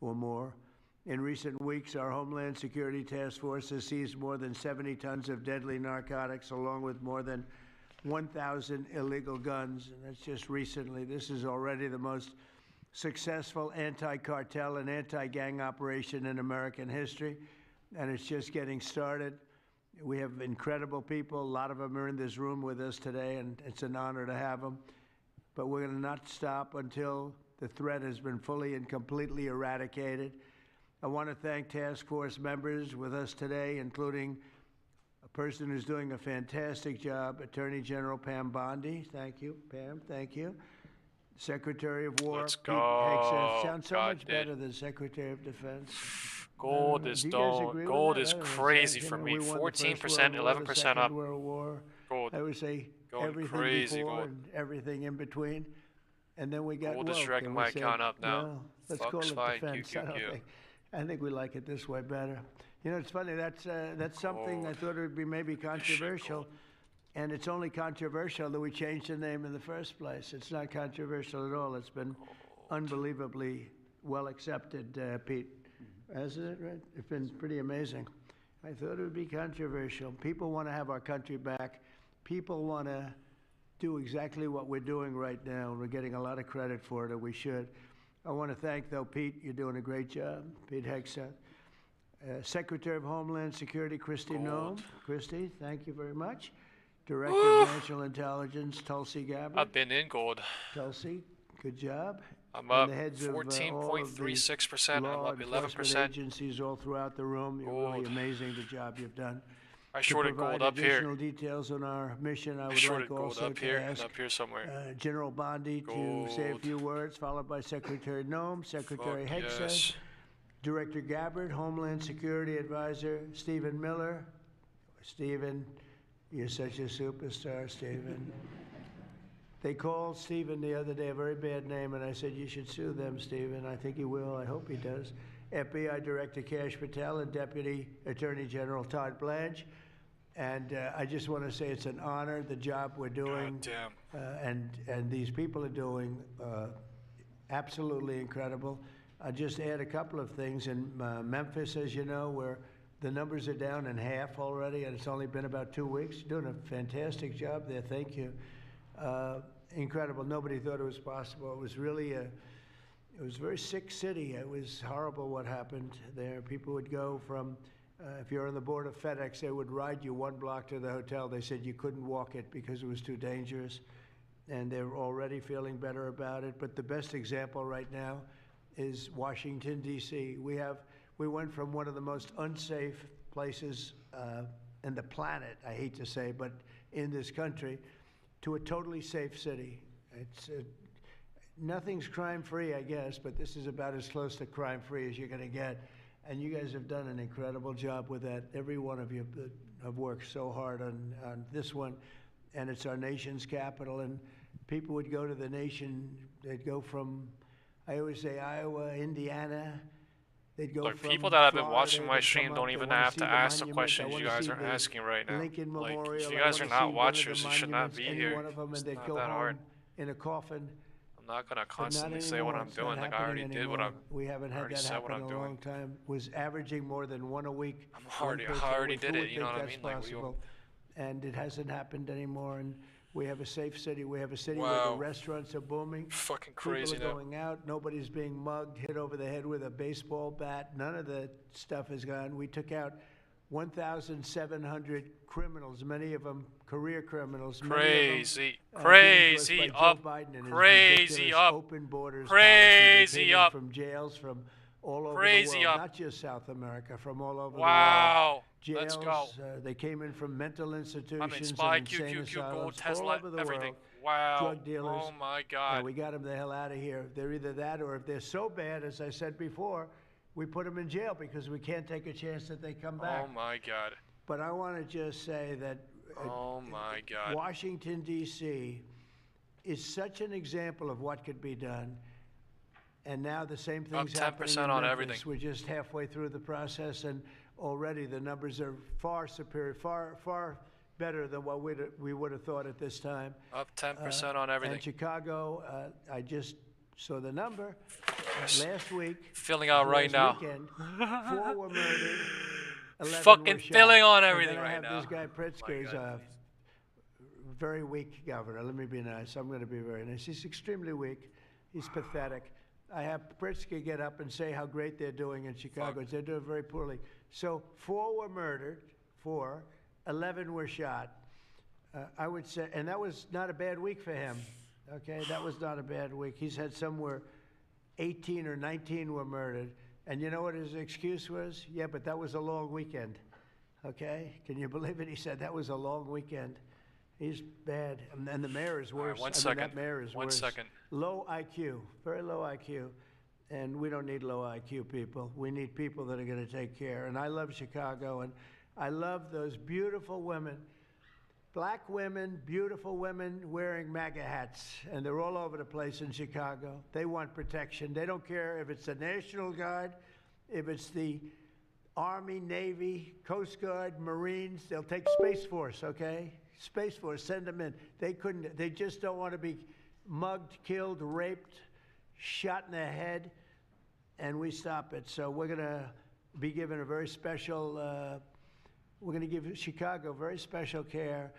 or more. In recent weeks, our Homeland Security Task Force has seized more than 70 tons of deadly narcotics, along with more than 1,000 illegal guns. And that's just recently. This is already the most successful anti-cartel and anti-gang operation in American history, and it's just getting started. We have incredible people. A lot of them are in this room with us today, and it's an honor to have them. But we're going to not stop until the threat has been fully and completely eradicated. I want to thank task force members with us today, including a person who's doing a fantastic job, Attorney General Pam Bondi. Thank you, Pam. Thank you. Secretary of War. Let's Pete go. Hegseth. Sounds so God much did. better than Secretary of Defense. Gold is do you guys don't. agree with Gold that? is I don't know, crazy Zach, for you know, me. we won the First 14%, World War, the 11% Second up. World War. Gold. I would say Going everything crazy, before gold. and everything in between. And then we got Gold is woke, dragging and we my said, account up now. "No, let's Fuck's call it fine. defense." I think we like it this way better. You know, it's funny. That's something I thought it would be maybe controversial, and it's only controversial that we changed the name in the first place. It's not controversial at all. It's been unbelievably well accepted, Pete. Hasn't it? Right? It's been pretty amazing. I thought it would be controversial. People want to have our country back. People want to do exactly what we're doing right now, and we're getting a lot of credit for it, and we should. I want to thank, though, Pete. You're doing a great job. Pete Hegseth. Secretary of Homeland Security, Kristi Noem. Kristi, thank you very much. Director of National Intelligence, Tulsi Gabbard. I've been in gold. Tulsi, good job. I'm And up the heads of, all of the 14.36%. I'm law up enforcement 11%. agencies all throughout the room. You're really amazing the job you've done. I shorted to provide gold up here. additional details on our mission, I I would shorted like gold also up to here and ask up here somewhere. General Bondi to say a Gold. few words, followed by Secretary Noem, Secretary Fuck Hegseth, yes. Director Gabbard, Homeland Security Advisor Stephen Miller. Stephen, you're such a superstar, Stephen. They called Stephen the other day a very bad name, and I said, you should sue them, Stephen. I think he will. I hope he does. FBI Director Kash Patel and Deputy Attorney General Todd Blanche. And I just want to say it's an honor, the job we're doing. And these people are doing absolutely incredible. I'll just add a couple of things. In Memphis, as you know, where the numbers are down in half already, and it's only been about 2 weeks. You're doing a fantastic job there. Thank you. Incredible. Nobody thought it was possible. It was really it was a very sick city. It was horrible what happened there. People would go from, if you're on the board of FedEx, they would ride you 1 block to the hotel. They said you couldn't walk it because it was too dangerous. And they're already feeling better about it. But the best example right now is Washington, D.C. We went from one of the most unsafe places in the planet, I hate to say, but in this country, to a totally safe city. It's nothing's crime-free, I guess, but this is about as close to crime-free as you're going to get. And you guys have done an incredible job with that. Every one of you have worked so hard on this one, and it's our nation's capital. And people would go to the nation. They'd go from, I always say, Iowa, Indiana. They'd go Look, from people that have been Florida, watching my they'd stream come don't up, they even wanna have see to the ask the monument, questions they you wanna guys see are the asking right now. Lincoln Like, Memorial, if you I guys are wanna not see one of watchers, the you should not monuments, be any here. one of them, It's and they'd not go that home hard. in a coffin. I'm not gonna But not constantly say what anymore. I'm It's doing. not Like I already happening did what I'm. anymore. We haven't had already that said what happen I'm in a doing. long time. Was averaging more than one a week. I already did it. You know what I mean? Like we all. And it hasn't happened anymore. And we have a safe city. We have a city where Wow. the restaurants are booming. Fucking crazy People are now. going out. Nobody's being mugged, hit over the head with a baseball bat. None of the stuff is gone. We took out 1,700 criminals, many of them career criminals. Crazy, Many of them, crazy being up, Joe Biden and his crazy ridiculous up, open borders crazy policy. They came in up, from jails from all over crazy the world, up. not just South America, from all over Wow, the world. let's Jails, go. they came in from mental institutions I'm in SPY, and insane QQQ, asylums gold, all Tesla, over the everything. world. Wow. Drug dealers. Oh my God. And we got them the hell out of here. They're either that, or if they're so bad, as I said before, we put them in jail because we can't take a chance that they come back. Oh my God. But I want to just say that Oh my God. Washington, D.C. is such an example of what could be done. And now the same thing's happening in 10% on Memphis. everything. We're just halfway through the process, and already the numbers are far superior, far better than what we would have thought at this time. Up 10% on everything. And Chicago, I just saw the number. last week. Filling out right now. Weekend, 4 were murdered. 11 Fucking were shot. filling on And everything then I right have this now. guy Pritzker, who's a very weak governor. Let me be nice. I'm going to be very nice. He's extremely weak. He's pathetic. I have Pritzker get up and say how great they're doing in Chicago. They're doing very poorly. So 4 were murdered, 4, 11 were shot. I would say, and that was not a bad week for him. Okay, that was not a bad week. He's had somewhere 18 or 19 were murdered. And you know what his excuse was? Yeah, but that was a long weekend. Okay, can you believe it? He said that was a long weekend. He's bad, and the mayor is worse. Right, one second. That mayor is One worse. second. Low IQ, very low IQ, and we don't need low IQ people. We need people that are going to take care. And I love Chicago, and I love those beautiful women, black women, beautiful women wearing MAGA hats, and they're all over the place in Chicago. They want protection. They don't care if it's the National Guard, if it's the Army, Navy, Coast Guard, Marines. They'll take Space Force, okay? Space Force, send them in. They just don't want to be mugged, killed, raped, shot in the head, and we stop it. So we're going to be given a very special, we're going to give Chicago very special care.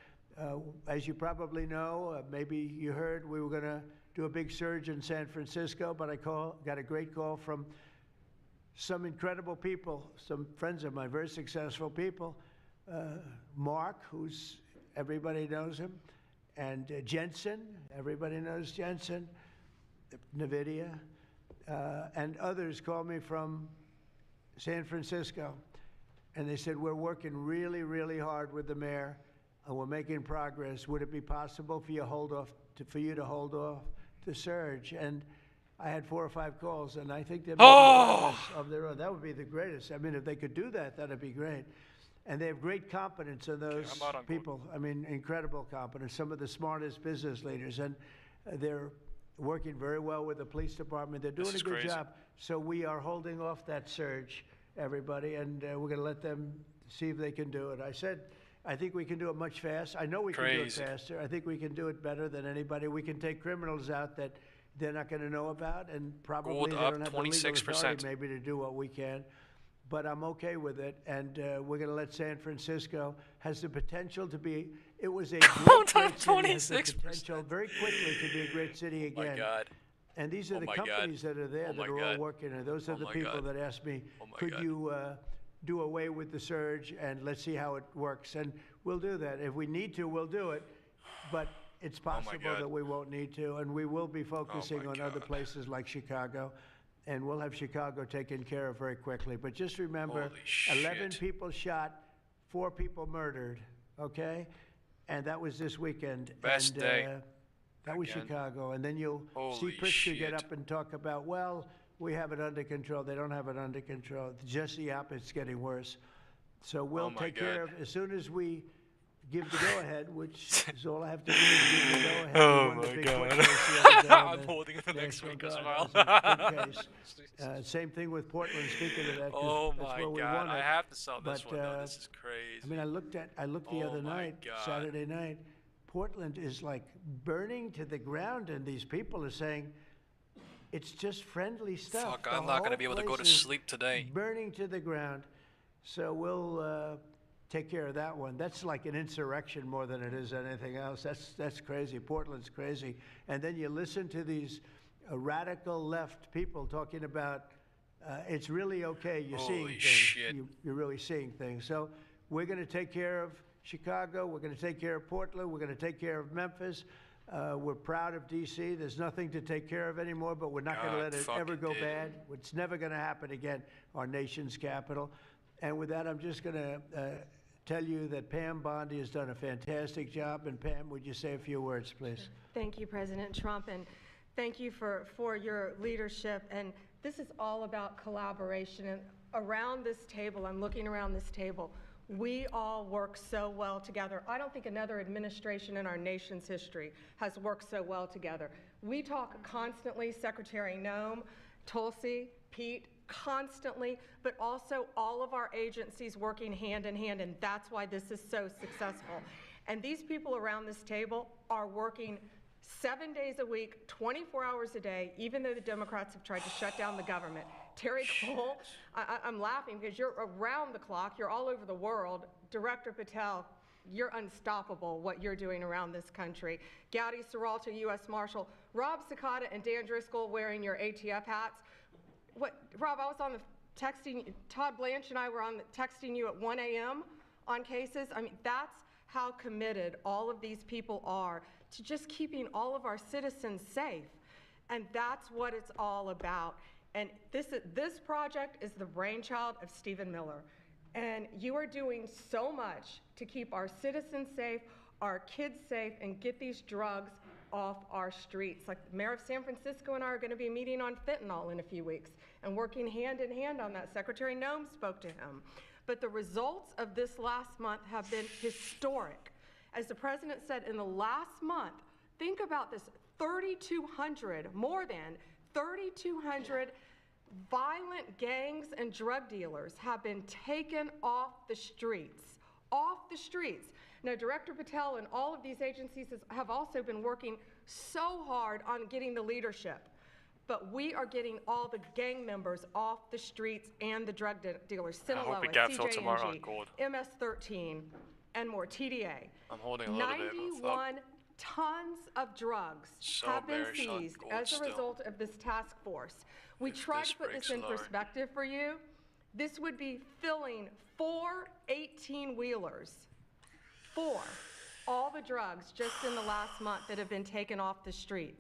As you probably know, maybe you heard, we were going to do a big surge in San Francisco, but I got a great call from some incredible people, some friends of mine, very successful people. Mark, who's everybody knows him, and Jensen, everybody knows Jensen, NVIDIA, and others called me from San Francisco, and they said, we're working really, really hard with the mayor, and we're making progress. Would it be possible for you to hold off the surge? And I had 4 or 5 calls, and I think they're making progress of their own. That would be the greatest. I mean, if they could do that, that'd be great. And they have great competence in those people. I mean, incredible competence. Some of the smartest business leaders, and they're working very well with the police department. They're doing a good job. So we are holding off that surge, everybody, and we're going to let them see if they can do it. I said, I think we can do it much faster. I know we can do it faster. I think we can do it better than anybody. We can take criminals out that they're not going to know about, and probably they don't have the legal authority maybe to do what we can. But I'm okay with it, and we're going to let San Francisco has the potential to be. It was a great city, has the potential very quickly to be a great city again. Oh my God. And these are the companies that are there that are all working, and those are the people that asked me, could you do away with the surge, and let's see how it works. And we'll do that. If we need to, we'll do it. But it's possible that we won't need to, and we will be focusing on other places like Chicago. And we'll have Chicago taken care of very quickly. But just remember, 11 people shot, 4 people murdered, okay? And that was this weekend. Best day. That was Chicago. And then you'll see Pritzker get up and talk about, well, we have it under control. They don't have it under control. Just the opposite, it's getting worse. So we'll take care of, as soon as we give the go-ahead, which is all I have to do is give the go-ahead. Oh my God. I'm holding it the next week as well. Same thing with Portland, speaking of that. Oh that's my where we God, won it. I have to sell this one though. This is crazy. I mean, I looked the other night, Saturday night. Portland is like burning to the ground, and these people are saying, it's just friendly stuff. Fuck, I'm not going to be able to go to sleep today. Burning to the ground. So we'll take care of that one. That's like an insurrection more than it is anything else. That's crazy. Portland's crazy. And then you listen to these radical left people talking about it's really okay. You're seeing things. You're really seeing things. So we're going to take care of Chicago. We're going to take care of Portland. We're going to take care of Memphis. We're proud of D.C. There's nothing to take care of anymore, but we're not going to let it ever go bad. It's never going to happen again, our nation's capital. And with that, I'm just going to tell you that Pam Bondi has done a fantastic job. And Pam, would you say a few words, please? Thank you, President Trump, and thank you for your leadership. And this is all about collaboration. And around this table, I'm looking around this table, we all work so well together. I don't think another administration in our nation's history has worked so well together. We talk constantly, Secretary Noem, Tulsi, Pete, constantly, but also all of our agencies working hand in hand, and that's why this is so successful. And these people around this table are working 7 days a week, 24 hours a day, even though the Democrats have tried to shut down the government. Terry Cole, I'm laughing because you're around the clock, you're all over the world. Director Patel, you're unstoppable what you're doing around this country. Gowdy Serralto, U.S. Marshal, Rob Sakata and Dan Driscoll wearing your ATF hats. Rob, I was on the texting, Todd Blanche and I were on texting you at 1 a.m. on cases. I mean, that's how committed all of these people are to just keeping all of our citizens safe. And that's what it's all about. And this project is the brainchild of Stephen Miller. And you are doing so much to keep our citizens safe, our kids safe, and get these drugs off our streets. Like the mayor of San Francisco and I are going to be meeting on fentanyl in a few weeks and working hand in hand on that. Secretary Noem spoke to him. But the results of this last month have been historic. As the president said, in the last month, think about this, 3,200, more than 3,200 violent gangs and drug dealers have been taken off the streets. Off the streets. Now, Director Patel and all of these agencies have also been working so hard on getting the leadership. But we are getting all the gang members off the streets and the drug dealers. Sinaloa, CJNG, MS-13, and more, TDA. I'm holding a little bit of a 91 tons of drugs have been seized as a result of this task force. We tried to put this in perspective for you. This would be filling 4 18-wheelers. 4. All the drugs just in the last month that have been taken off the street.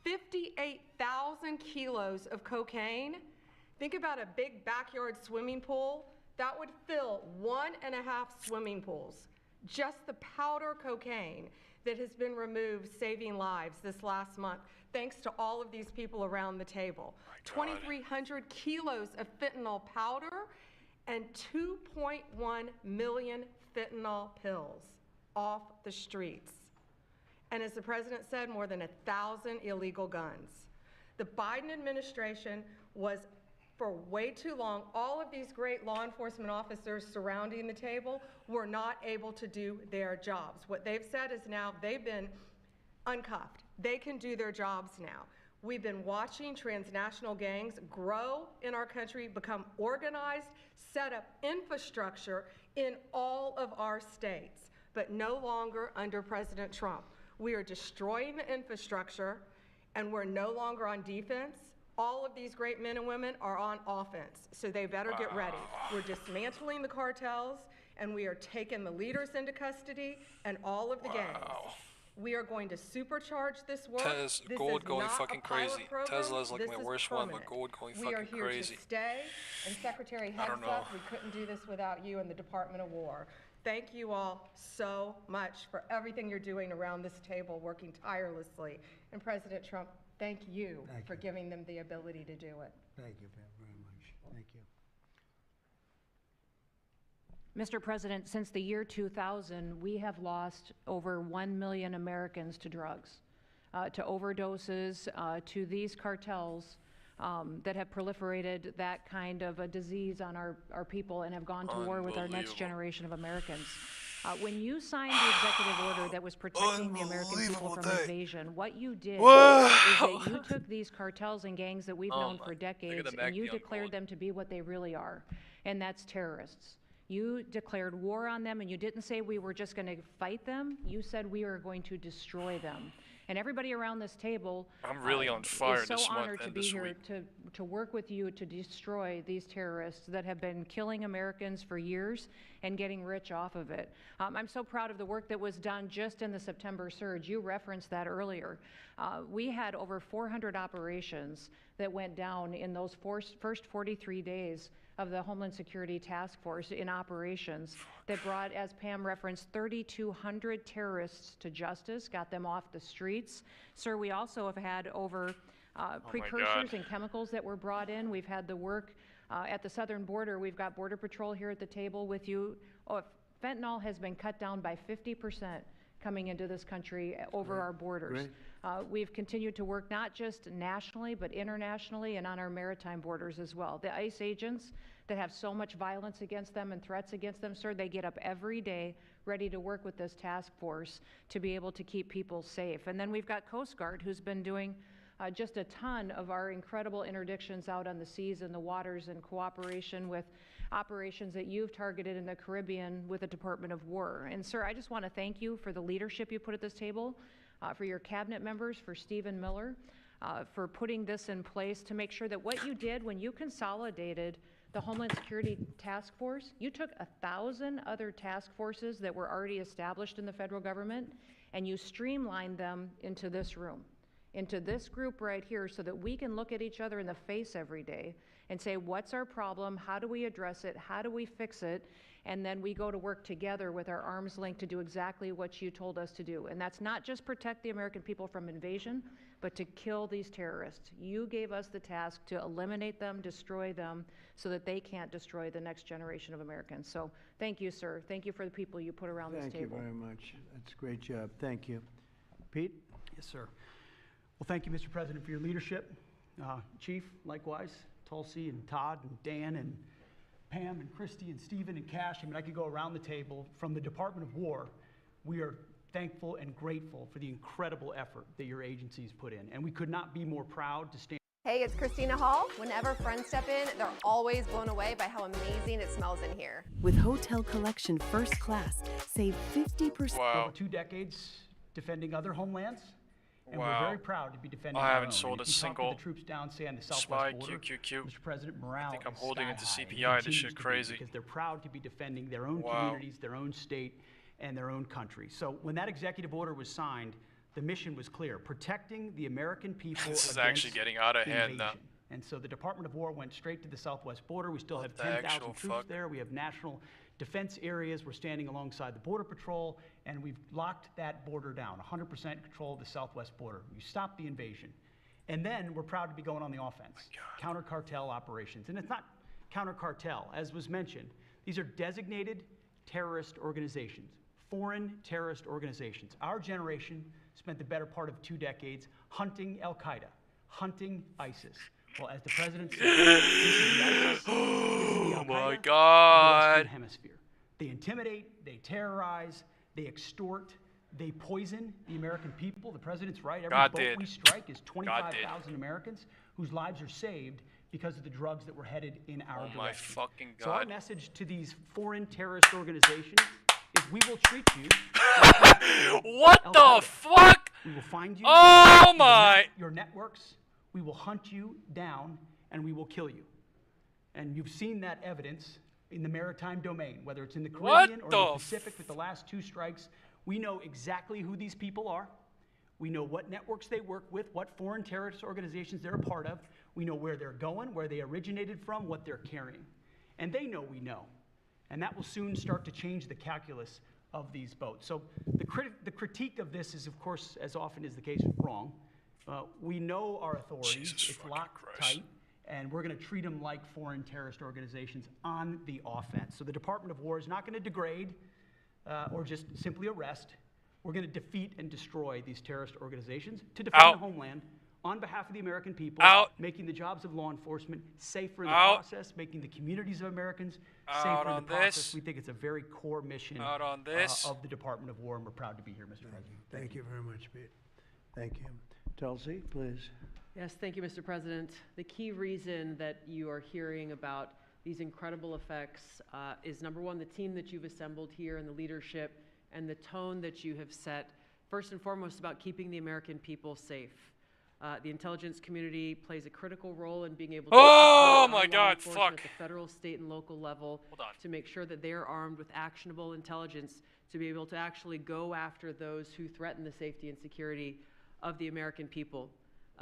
58,000 kilos of cocaine. Think about a big backyard swimming pool. That would fill 1.5 swimming pools. Just the powder cocaine that has been removed, saving lives this last month, thanks to all of these people around the table. 2,300 kilos of fentanyl powder and 2.1 million fentanyl pills off the streets. And as the president said, more than 1,000 illegal guns. The Biden administration was, for way too long, all of these great law enforcement officers surrounding the table were not able to do their jobs. What they've said is now they've been uncuffed. They can do their jobs now. We've been watching transnational gangs grow in our country, become organized, set up infrastructure in all of our states, but no longer under President Trump. We are destroying the infrastructure, and we're no longer on defense. All of these great men and women are on offense, so they better get ready. We're dismantling the cartels, and we are taking the leaders into custody and all of the gangs. We are going to supercharge this work. This gold going fucking crazy. Tesla's like my worst one, but gold going fucking crazy. We are here to stay, and Secretary Heads up, we couldn't do this without you and the Department of War. Thank you all so much for everything you're doing around this table, working tirelessly. And President Trump, thank you for giving them the ability to do it. Thank you, Pam, very much. Thank you. Mr. President, since the year 2000, we have lost over 1 million Americans to drugs, to overdoses, to these cartels that have proliferated that kind of a disease on our people and have gone to war with our next generation of Americans. When you signed the executive order that was protecting the American people from invasion, what you did is that you took these cartels and gangs that we've known for decades and you declared them to be what they really are, and that's terrorists. You declared war on them, and you didn't say we were just going to fight them. You said we were going to destroy them. And everybody around this table I'm really on fire is so this month honored to and be this here week. to work with you to destroy these terrorists that have been killing Americans for years and getting rich off of it. I'm so proud of the work that was done just in the September surge. You referenced that earlier. We had over 400 operations that went down in those first 43 days of the Homeland Security Task Force in operations that brought, as Pam referenced, 3,200 terrorists to justice, got them off the streets. Sir, we also have had over precursors and chemicals that were brought in. We've had the work at the southern border. We've got Border Patrol here at the table with you. Fentanyl has been cut down by 50% coming into this country over our borders. We've continued to work not just nationally, but internationally and on our maritime borders as well. The ICE agents that have so much violence against them and threats against them, sir, they get up every day ready to work with this task force to be able to keep people safe. And then we've got Coast Guard, who's been doing just a ton of our incredible interdictions out on the seas and the waters in cooperation with operations that you've targeted in the Caribbean with the Department of War. And sir, I just want to thank you for the leadership you put at this table, for your cabinet members, for Stephen Miller, for putting this in place to make sure that what you did when you consolidated the Homeland Security Task Force, you took 1,000 other task forces that were already established in the federal government and you streamlined them into this room, into this group right here, so that we can look at each other in the face every day and say, what's our problem? How do we address it? How do we fix it? And then we go to work together with our arms linked to do exactly what you told us to do. And that's not just protect the American people from invasion, but to kill these terrorists. You gave us the task to eliminate them, destroy them, so that they can't destroy the next generation of Americans. So thank you, sir. Thank you for the people you put around this table. Thank you very much. That's a great job. Thank you. Pete? Yes, sir. Well, thank you, Mr. President, for your leadership. Chief, likewise, Tulsi and Todd and Dan and Pam and Christy and Stephen and Cash. I mean, I could go around the table. From the Department of War, we are thankful and grateful for the incredible effort that your agencies put in. And we could not be more proud to stand. Hey, it's Christina Hall. Whenever friends step in, they're always blown away by how amazing it smells in here. With Hotel Collection First Class, save 50%. Over 2 decades defending other homelands. And we're very proud to be defending our I own. haven't sold a single the troops down, say, on the southwest SPY border, QQQ. Mr. President, morale I think I'm is holding it sky to high, CPI. and This shit continues to be, crazy. because they're proud to be defending their own Wow. communities, their own state, and their own country. So when that executive order was signed, the mission was clear: protecting the American people. This is actually against getting out of hand now. invasion. And so the Department of War went straight to the southwest border. We still have the 10,000 actual troops fuck? there. We have national defense areas. We're standing alongside the Border Patrol, and we've locked that border down, 100% control of the southwest border. You stop the invasion. And then we're proud to be going on the offense. Counter-cartel operations. And it's not counter-cartel, as was mentioned. These are designated terrorist organizations, foreign terrorist organizations. Our generation spent the better part of 2 decades hunting Al-Qaeda, hunting ISIS. Well, as the president said, this is the ISIS, this is the Oh Al-Qaeda my of the God. Western Hemisphere. They intimidate, they terrorize, they extort, they poison the American people. The president's right. Every God boat did. we strike is God did. 25,000 Americans whose lives are saved because of the drugs that were headed in our Oh direction. my fucking So our God. message to these foreign terrorist organizations is we will treat you What the fuck? We will find you. Oh we will my. map your networks. We will hunt you down and we will kill you. And you've seen that evidence in the maritime domain, whether it's in the What Caribbean or the in the Pacific with the last 2 strikes. We know exactly who these people are. We know what networks they work with, what foreign terrorist organizations they're a part of. We know where they're going, where they originated from, what they're carrying. And they know we know. And that will soon start to change the calculus of these boats. So the critique of this is, of course, as often is the case, wrong. We know our authorities. It's locked tight. And we're going to treat them like foreign terrorist organizations on the offense. So the Department of War is not going to degrade or just simply arrest. We're going to defeat and destroy these terrorist organizations to defend the homeland on behalf of the American people, making the jobs of law enforcement safer in the process, making the communities of Americans safer in the process. We think it's a very core mission of the Department of War, and we're proud to be here, Mr. President. Thank you very much, Pete. Thank you. Tulsi, please. Yes, thank you, Mr. President. The key reason that you are hearing about these incredible effects is, number one, the team that you've assembled here and the leadership and the tone that you have set, first and foremost, about keeping the American people safe. The intelligence community plays a critical role in being able to Oh my law God, enforcement fuck. at the federal, state, and local level to make sure that they are armed with actionable intelligence to be able to actually go after those who threaten the safety and security of the American people.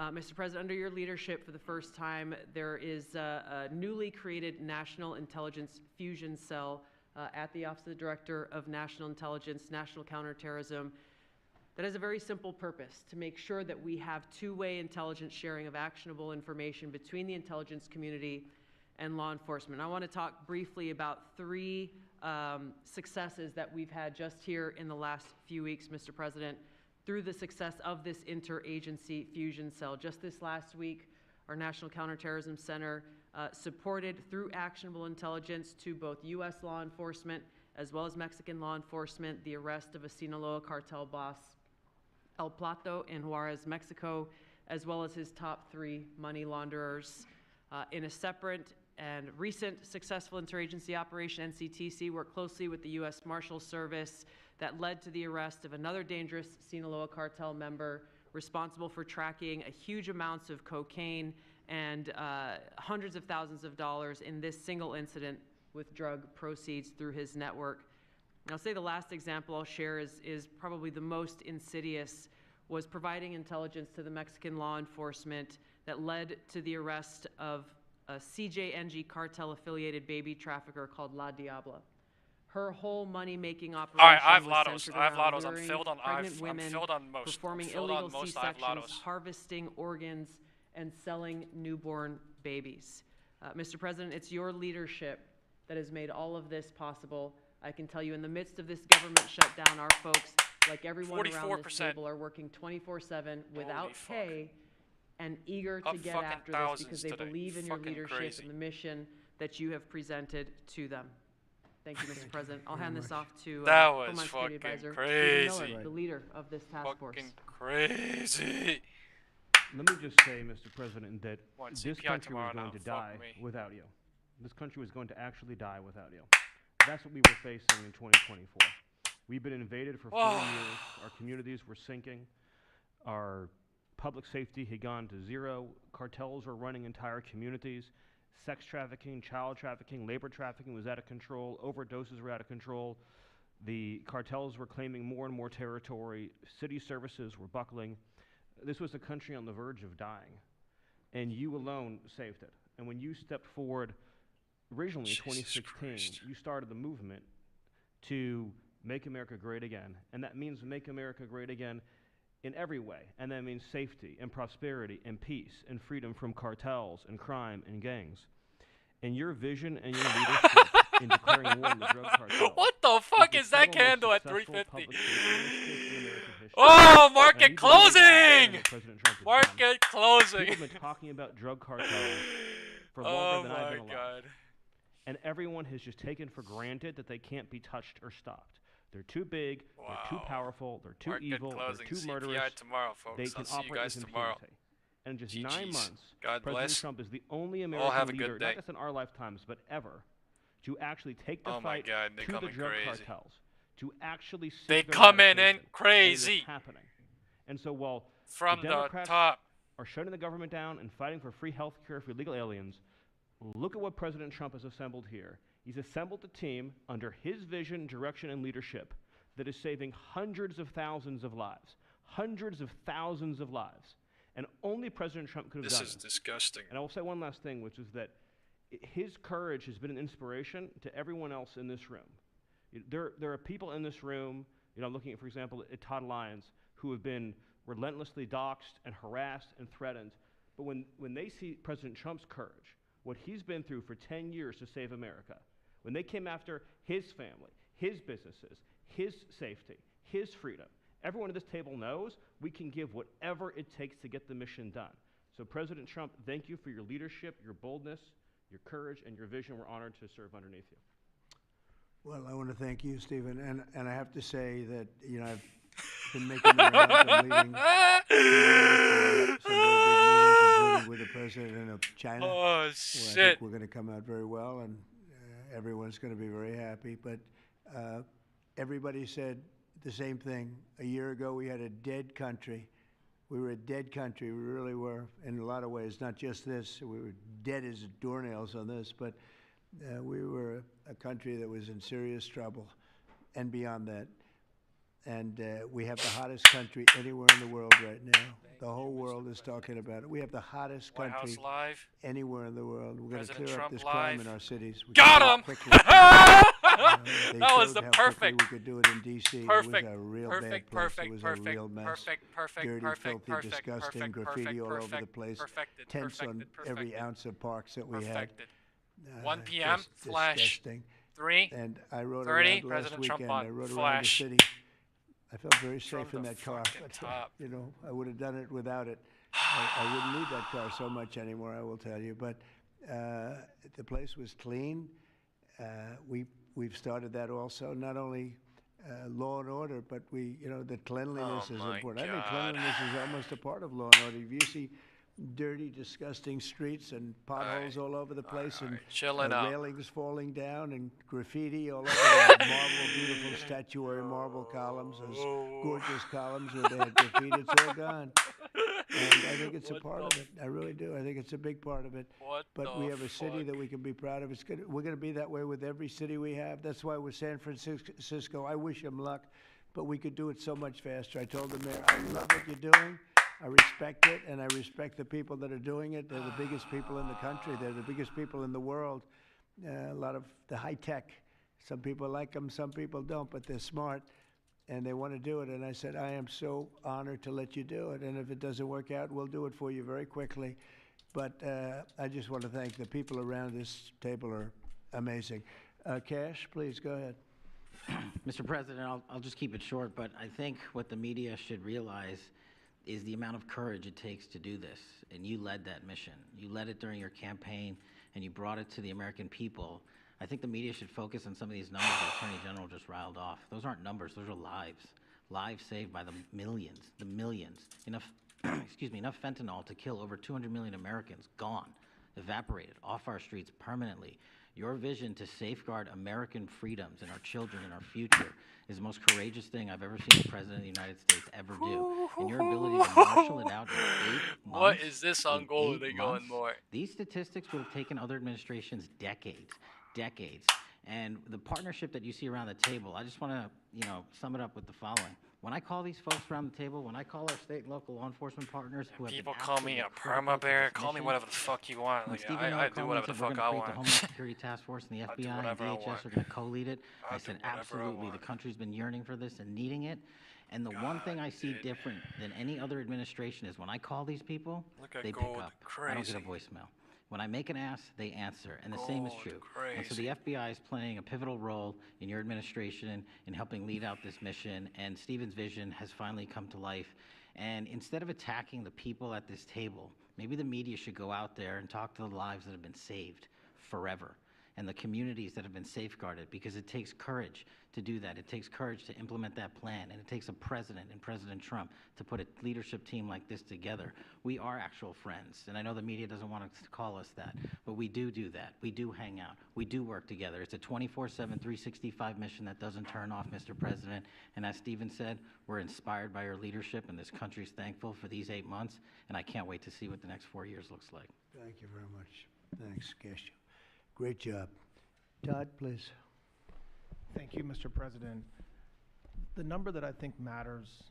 Mr. President, under your leadership, for the first time, there is a newly created National Intelligence Fusion Cell at the Office of the Director of National Intelligence, National Counterterrorism, that has a very simple purpose: to make sure that we have two-way intelligence sharing of actionable information between the intelligence community and law enforcement. I want to talk briefly about 3 successes that we've had just here in the last few weeks, Mr. President, through the success of this interagency fusion cell. Just this last week, our National Counterterrorism Center supported through actionable intelligence to both U.S. law enforcement as well as Mexican law enforcement, the arrest of a Sinaloa cartel boss, El Plato, in Juarez, Mexico, as well as his top 3 money launderers. In a separate and recent successful interagency operation, NCTC worked closely with the U.S. Marshals Service that led to the arrest of another dangerous Sinaloa cartel member responsible for tracking a huge amounts of cocaine and hundreds of thousands of dollars in this single incident with drug proceeds through his network. And I'll say the last example I'll share is probably the most insidious, was providing intelligence to the Mexican law enforcement that led to the arrest of a CJNG cartel-affiliated baby trafficker called La Diabla. Her whole money-making operation All right, I have was lottos. centered I have around lottos. I'm luring filled on. pregnant I'm women, filled on most. performing I'm filled illegal on most. I have C-sections, lottos. harvesting organs, and selling newborn babies. Mr. President, it's your leadership that has made all of this possible. I can tell you, in the midst of this government shutdown, our folks, like everyone around this 44%. table, are working 24/7 without Holy fuck. pay and eager to Up get fucking after this thousands because they today. believe in your Fucking leadership crazy. and the mission that you have presented to them. Thank you, Mr. President. I'll hand this off to That Homeland was Security fucking Advisor crazy. Stephen Miller, the leader of this task force. Fucking crazy. Let me just say, Mr. President, that Want this CPI country was tomorrow going now, to fuck die me. without you. This country was going to actually die without you. That's what we were facing in 2024. We've been invaded for 4 years. Our communities were sinking. Our public safety had gone to zero. Cartels were running entire communities. Sex trafficking, child trafficking, labor trafficking was out of control. Overdoses were out of control. The cartels were claiming more and more territory. City services were buckling. This was a country on the verge of dying. And you alone saved it. And when you stepped forward originally in 2016, you started the movement to make America great again. And that means make America great again in every way. And that means safety and prosperity and peace and freedom from cartels and crime and gangs. And your vision and your leadership in declaring war on the drug cartel. What the fuck is that the candle at successful 350? public safety initiative in American history. Oh, And market you believe closing! that President Trump has done. Market closing! People have been talking about drug cartels for longer Oh than I've been my alive. god. And everyone has just taken for granted that they can't be touched or stopped. They're too big, they're too powerful, they're too Market evil, closing. they're too CPI murderous. tomorrow, folks. They I'll can see you operate guys with tomorrow. impunity. And in just GGs. 9 months, God President bless. Trump is the only All American have a good leader, day. not just in our lifetimes, but ever, to actually take the Oh my fight God, they to the coming drug crazy. cartels, to actually see They their coming in eradication. And it is crazy. happening. And so while From the the Democrats top. are shutting the government down and fighting for free health care for illegal aliens, look at what President Trump has assembled here. He's assembled a team under his vision, direction, and leadership that is saving hundreds of thousands of lives. Hundreds of thousands of lives. And only President Trump could have This done is it. disgusting. And I will say one last thing, which is that his courage has been an inspiration to everyone else in this room. There are people in this room, I'm looking at, for example, at Todd Lyons, who have been relentlessly doxxed and harassed and threatened. But when they see President Trump's courage, what he's been through for 10 years to save America, when they came after his family, his businesses, his safety, his freedom, everyone at this table knows we can give whatever it takes to get the mission done. So President Trump, thank you for your leadership, your boldness, your courage, and your vision. We're honored to serve underneath you. Well, I want to thank you, Stephen, and I have to say that, I've been making the rounds. I'm leading some very big meetings, including with the president of China. Oh, where I shit. think we're going to come out very well, and everyone's going to be very happy. But everybody said the same thing. A year ago, we had a dead country. We were a dead country. We really were, in a lot of ways. Not just this. We were dead as doornails on this, but we were a country that was in serious trouble, and beyond that. And we have the hottest country anywhere in the world right now. The whole world is talking about it. We have the hottest country Whitehouse live. anywhere in the world. We're going to President clear Trump up this crime live. in our cities. We Got can do it him! quickly. They That was showed the how quickly perfect. we could do it in D.C. Perfect. It was a real bad Perfect. place. Perfect. It was Perfect. a real mess. Perfect. Perfect. Dirty, Perfect. filthy, Perfect. disgusting, Perfect. graffiti Perfect. all over Perfect. the place. Perfected. Tents on Perfected. every Perfected. ounce of parks that we had. Perfected. 1 p.m. Just Flash. disgusting. 3. And I rode 30. around last President Trump weekend. on I rode around the Flash. city. I felt very safe From in the that car. fucking But, top. I would have done it without it. I wouldn't need that car so much anymore, I will tell you. But the place was clean. We we've started that also. Not only law and order, but the cleanliness is important. I think cleanliness is almost a part of law and order. If you see dirty, disgusting streets and potholes all over the place and railings falling down and graffiti all over the marble, beautiful statuary marble columns, those gorgeous columns where they had graffiti, it's all gone. And I think it's a part of it. I really do. I think it's a big part of it. But we have a city that we can be proud of. We're going to be that way with every city we have. That's why with San Francisco, I wish them luck, but we could do it so much faster. I told the mayor, I love what you're doing. I respect it, and I respect the people that are doing it. They're the biggest people in the country. They're the biggest people in the world. A lot of the high tech. Some people like them, some people don't, but they're smart, and they want to do it. And I said, I am so honored to let you do it. And if it doesn't work out, we'll do it for you very quickly. But I just want to thank the people around this table are amazing. Cash, please go ahead. Mr. President, I'll just keep it short, but I think what the media should realize is the amount of courage it takes to do this. And you led that mission. You led it during your campaign, and you brought it to the American people. I think the media should focus on some of these numbers the Attorney General just riled off. Those aren't numbers, those are lives. Lives saved by the millions. Enough, enough fentanyl to kill over 200 million Americans, gone, evaporated off our streets permanently. Your vision to safeguard American freedoms and our children and our future is the most courageous thing I've ever seen the President of the United States ever do. And your ability to marshal it out in 8 months. What is this on goal? Are they going more? These statistics would have taken other administrations decades. And the partnership that you see around the table, I just want to, sum it up with the following. When I call these folks around the table, when I call our state and local law enforcement partners who have people call me a perma bear, call me whatever the fuck you want. Like, I do whatever the fuck I want. The Homeland Security Task Force and the FBI and DHS are going to co-lead it. I said, absolutely. The country's been yearning for this and needing it. And the one thing I see different than any other administration is when I call these people, they pick up. I don't get a voicemail. When I make an ask, they answer, and the same is true. And so the FBI is playing a pivotal role in your administration in helping lead out this mission, and Stephen's vision has finally come to life. And instead of attacking the people at this table, maybe the media should go out there and talk to the lives that have been saved forever and the communities that have been safeguarded, because it takes courage to do that. It takes courage to implement that plan, and it takes a president and President Trump to put a leadership team like this together. We are actual friends, and I know the media doesn't want to call us that, but we do that. We do hang out. We do work together. It's a 24/7, 365 mission that doesn't turn off, Mr. President. And as Stephen said, we're inspired by your leadership, and this country's thankful for these 8 months, and I can't wait to see what the next 4 years looks like. Thank you very much. Thanks, Cash. Great job. Todd, please. Thank you, Mr. President. The number that I think matters,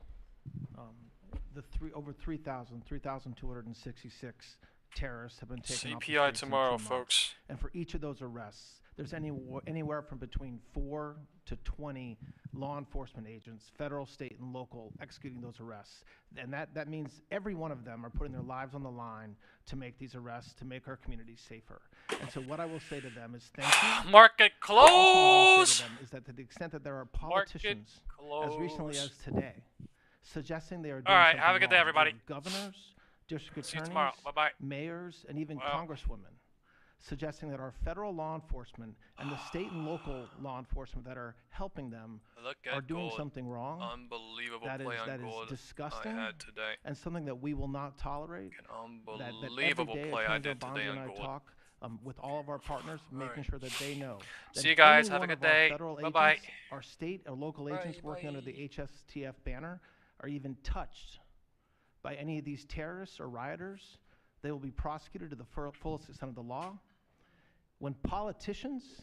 over 3,266 terrorists have been taken off the CPI streets tomorrow, in 2 months. folks. And for each of those arrests, there's anywhere from between 4 to 20 law enforcement agents, federal, state, and local, executing those arrests. And that means every one of them are putting their lives on the line to make these arrests, to make our communities safer. And so what I will say to them is thank you. Market close! Also what I'll say to them is that to the extent that there are politicians, as recently as today, suggesting they are doing All right, something have a good day, wrong, everybody. Governors, district See you tomorrow. attorneys, Bye-bye. mayors, and even congresswomen, suggesting that our federal law enforcement and the state and local law enforcement that are helping them are doing something wrong. Unbelievable That play is, on that gold is disgusting I had today. and something that we will not tolerate. Unbelievable play I did today on gold. Talk with all of our partners, making sure that they know. See you guys. Have a good day. Bye-bye. Our state or local agents working under the HSTF banner are even touched by any of these terrorists or rioters. They will be prosecuted to the fullest extent of the law. When politicians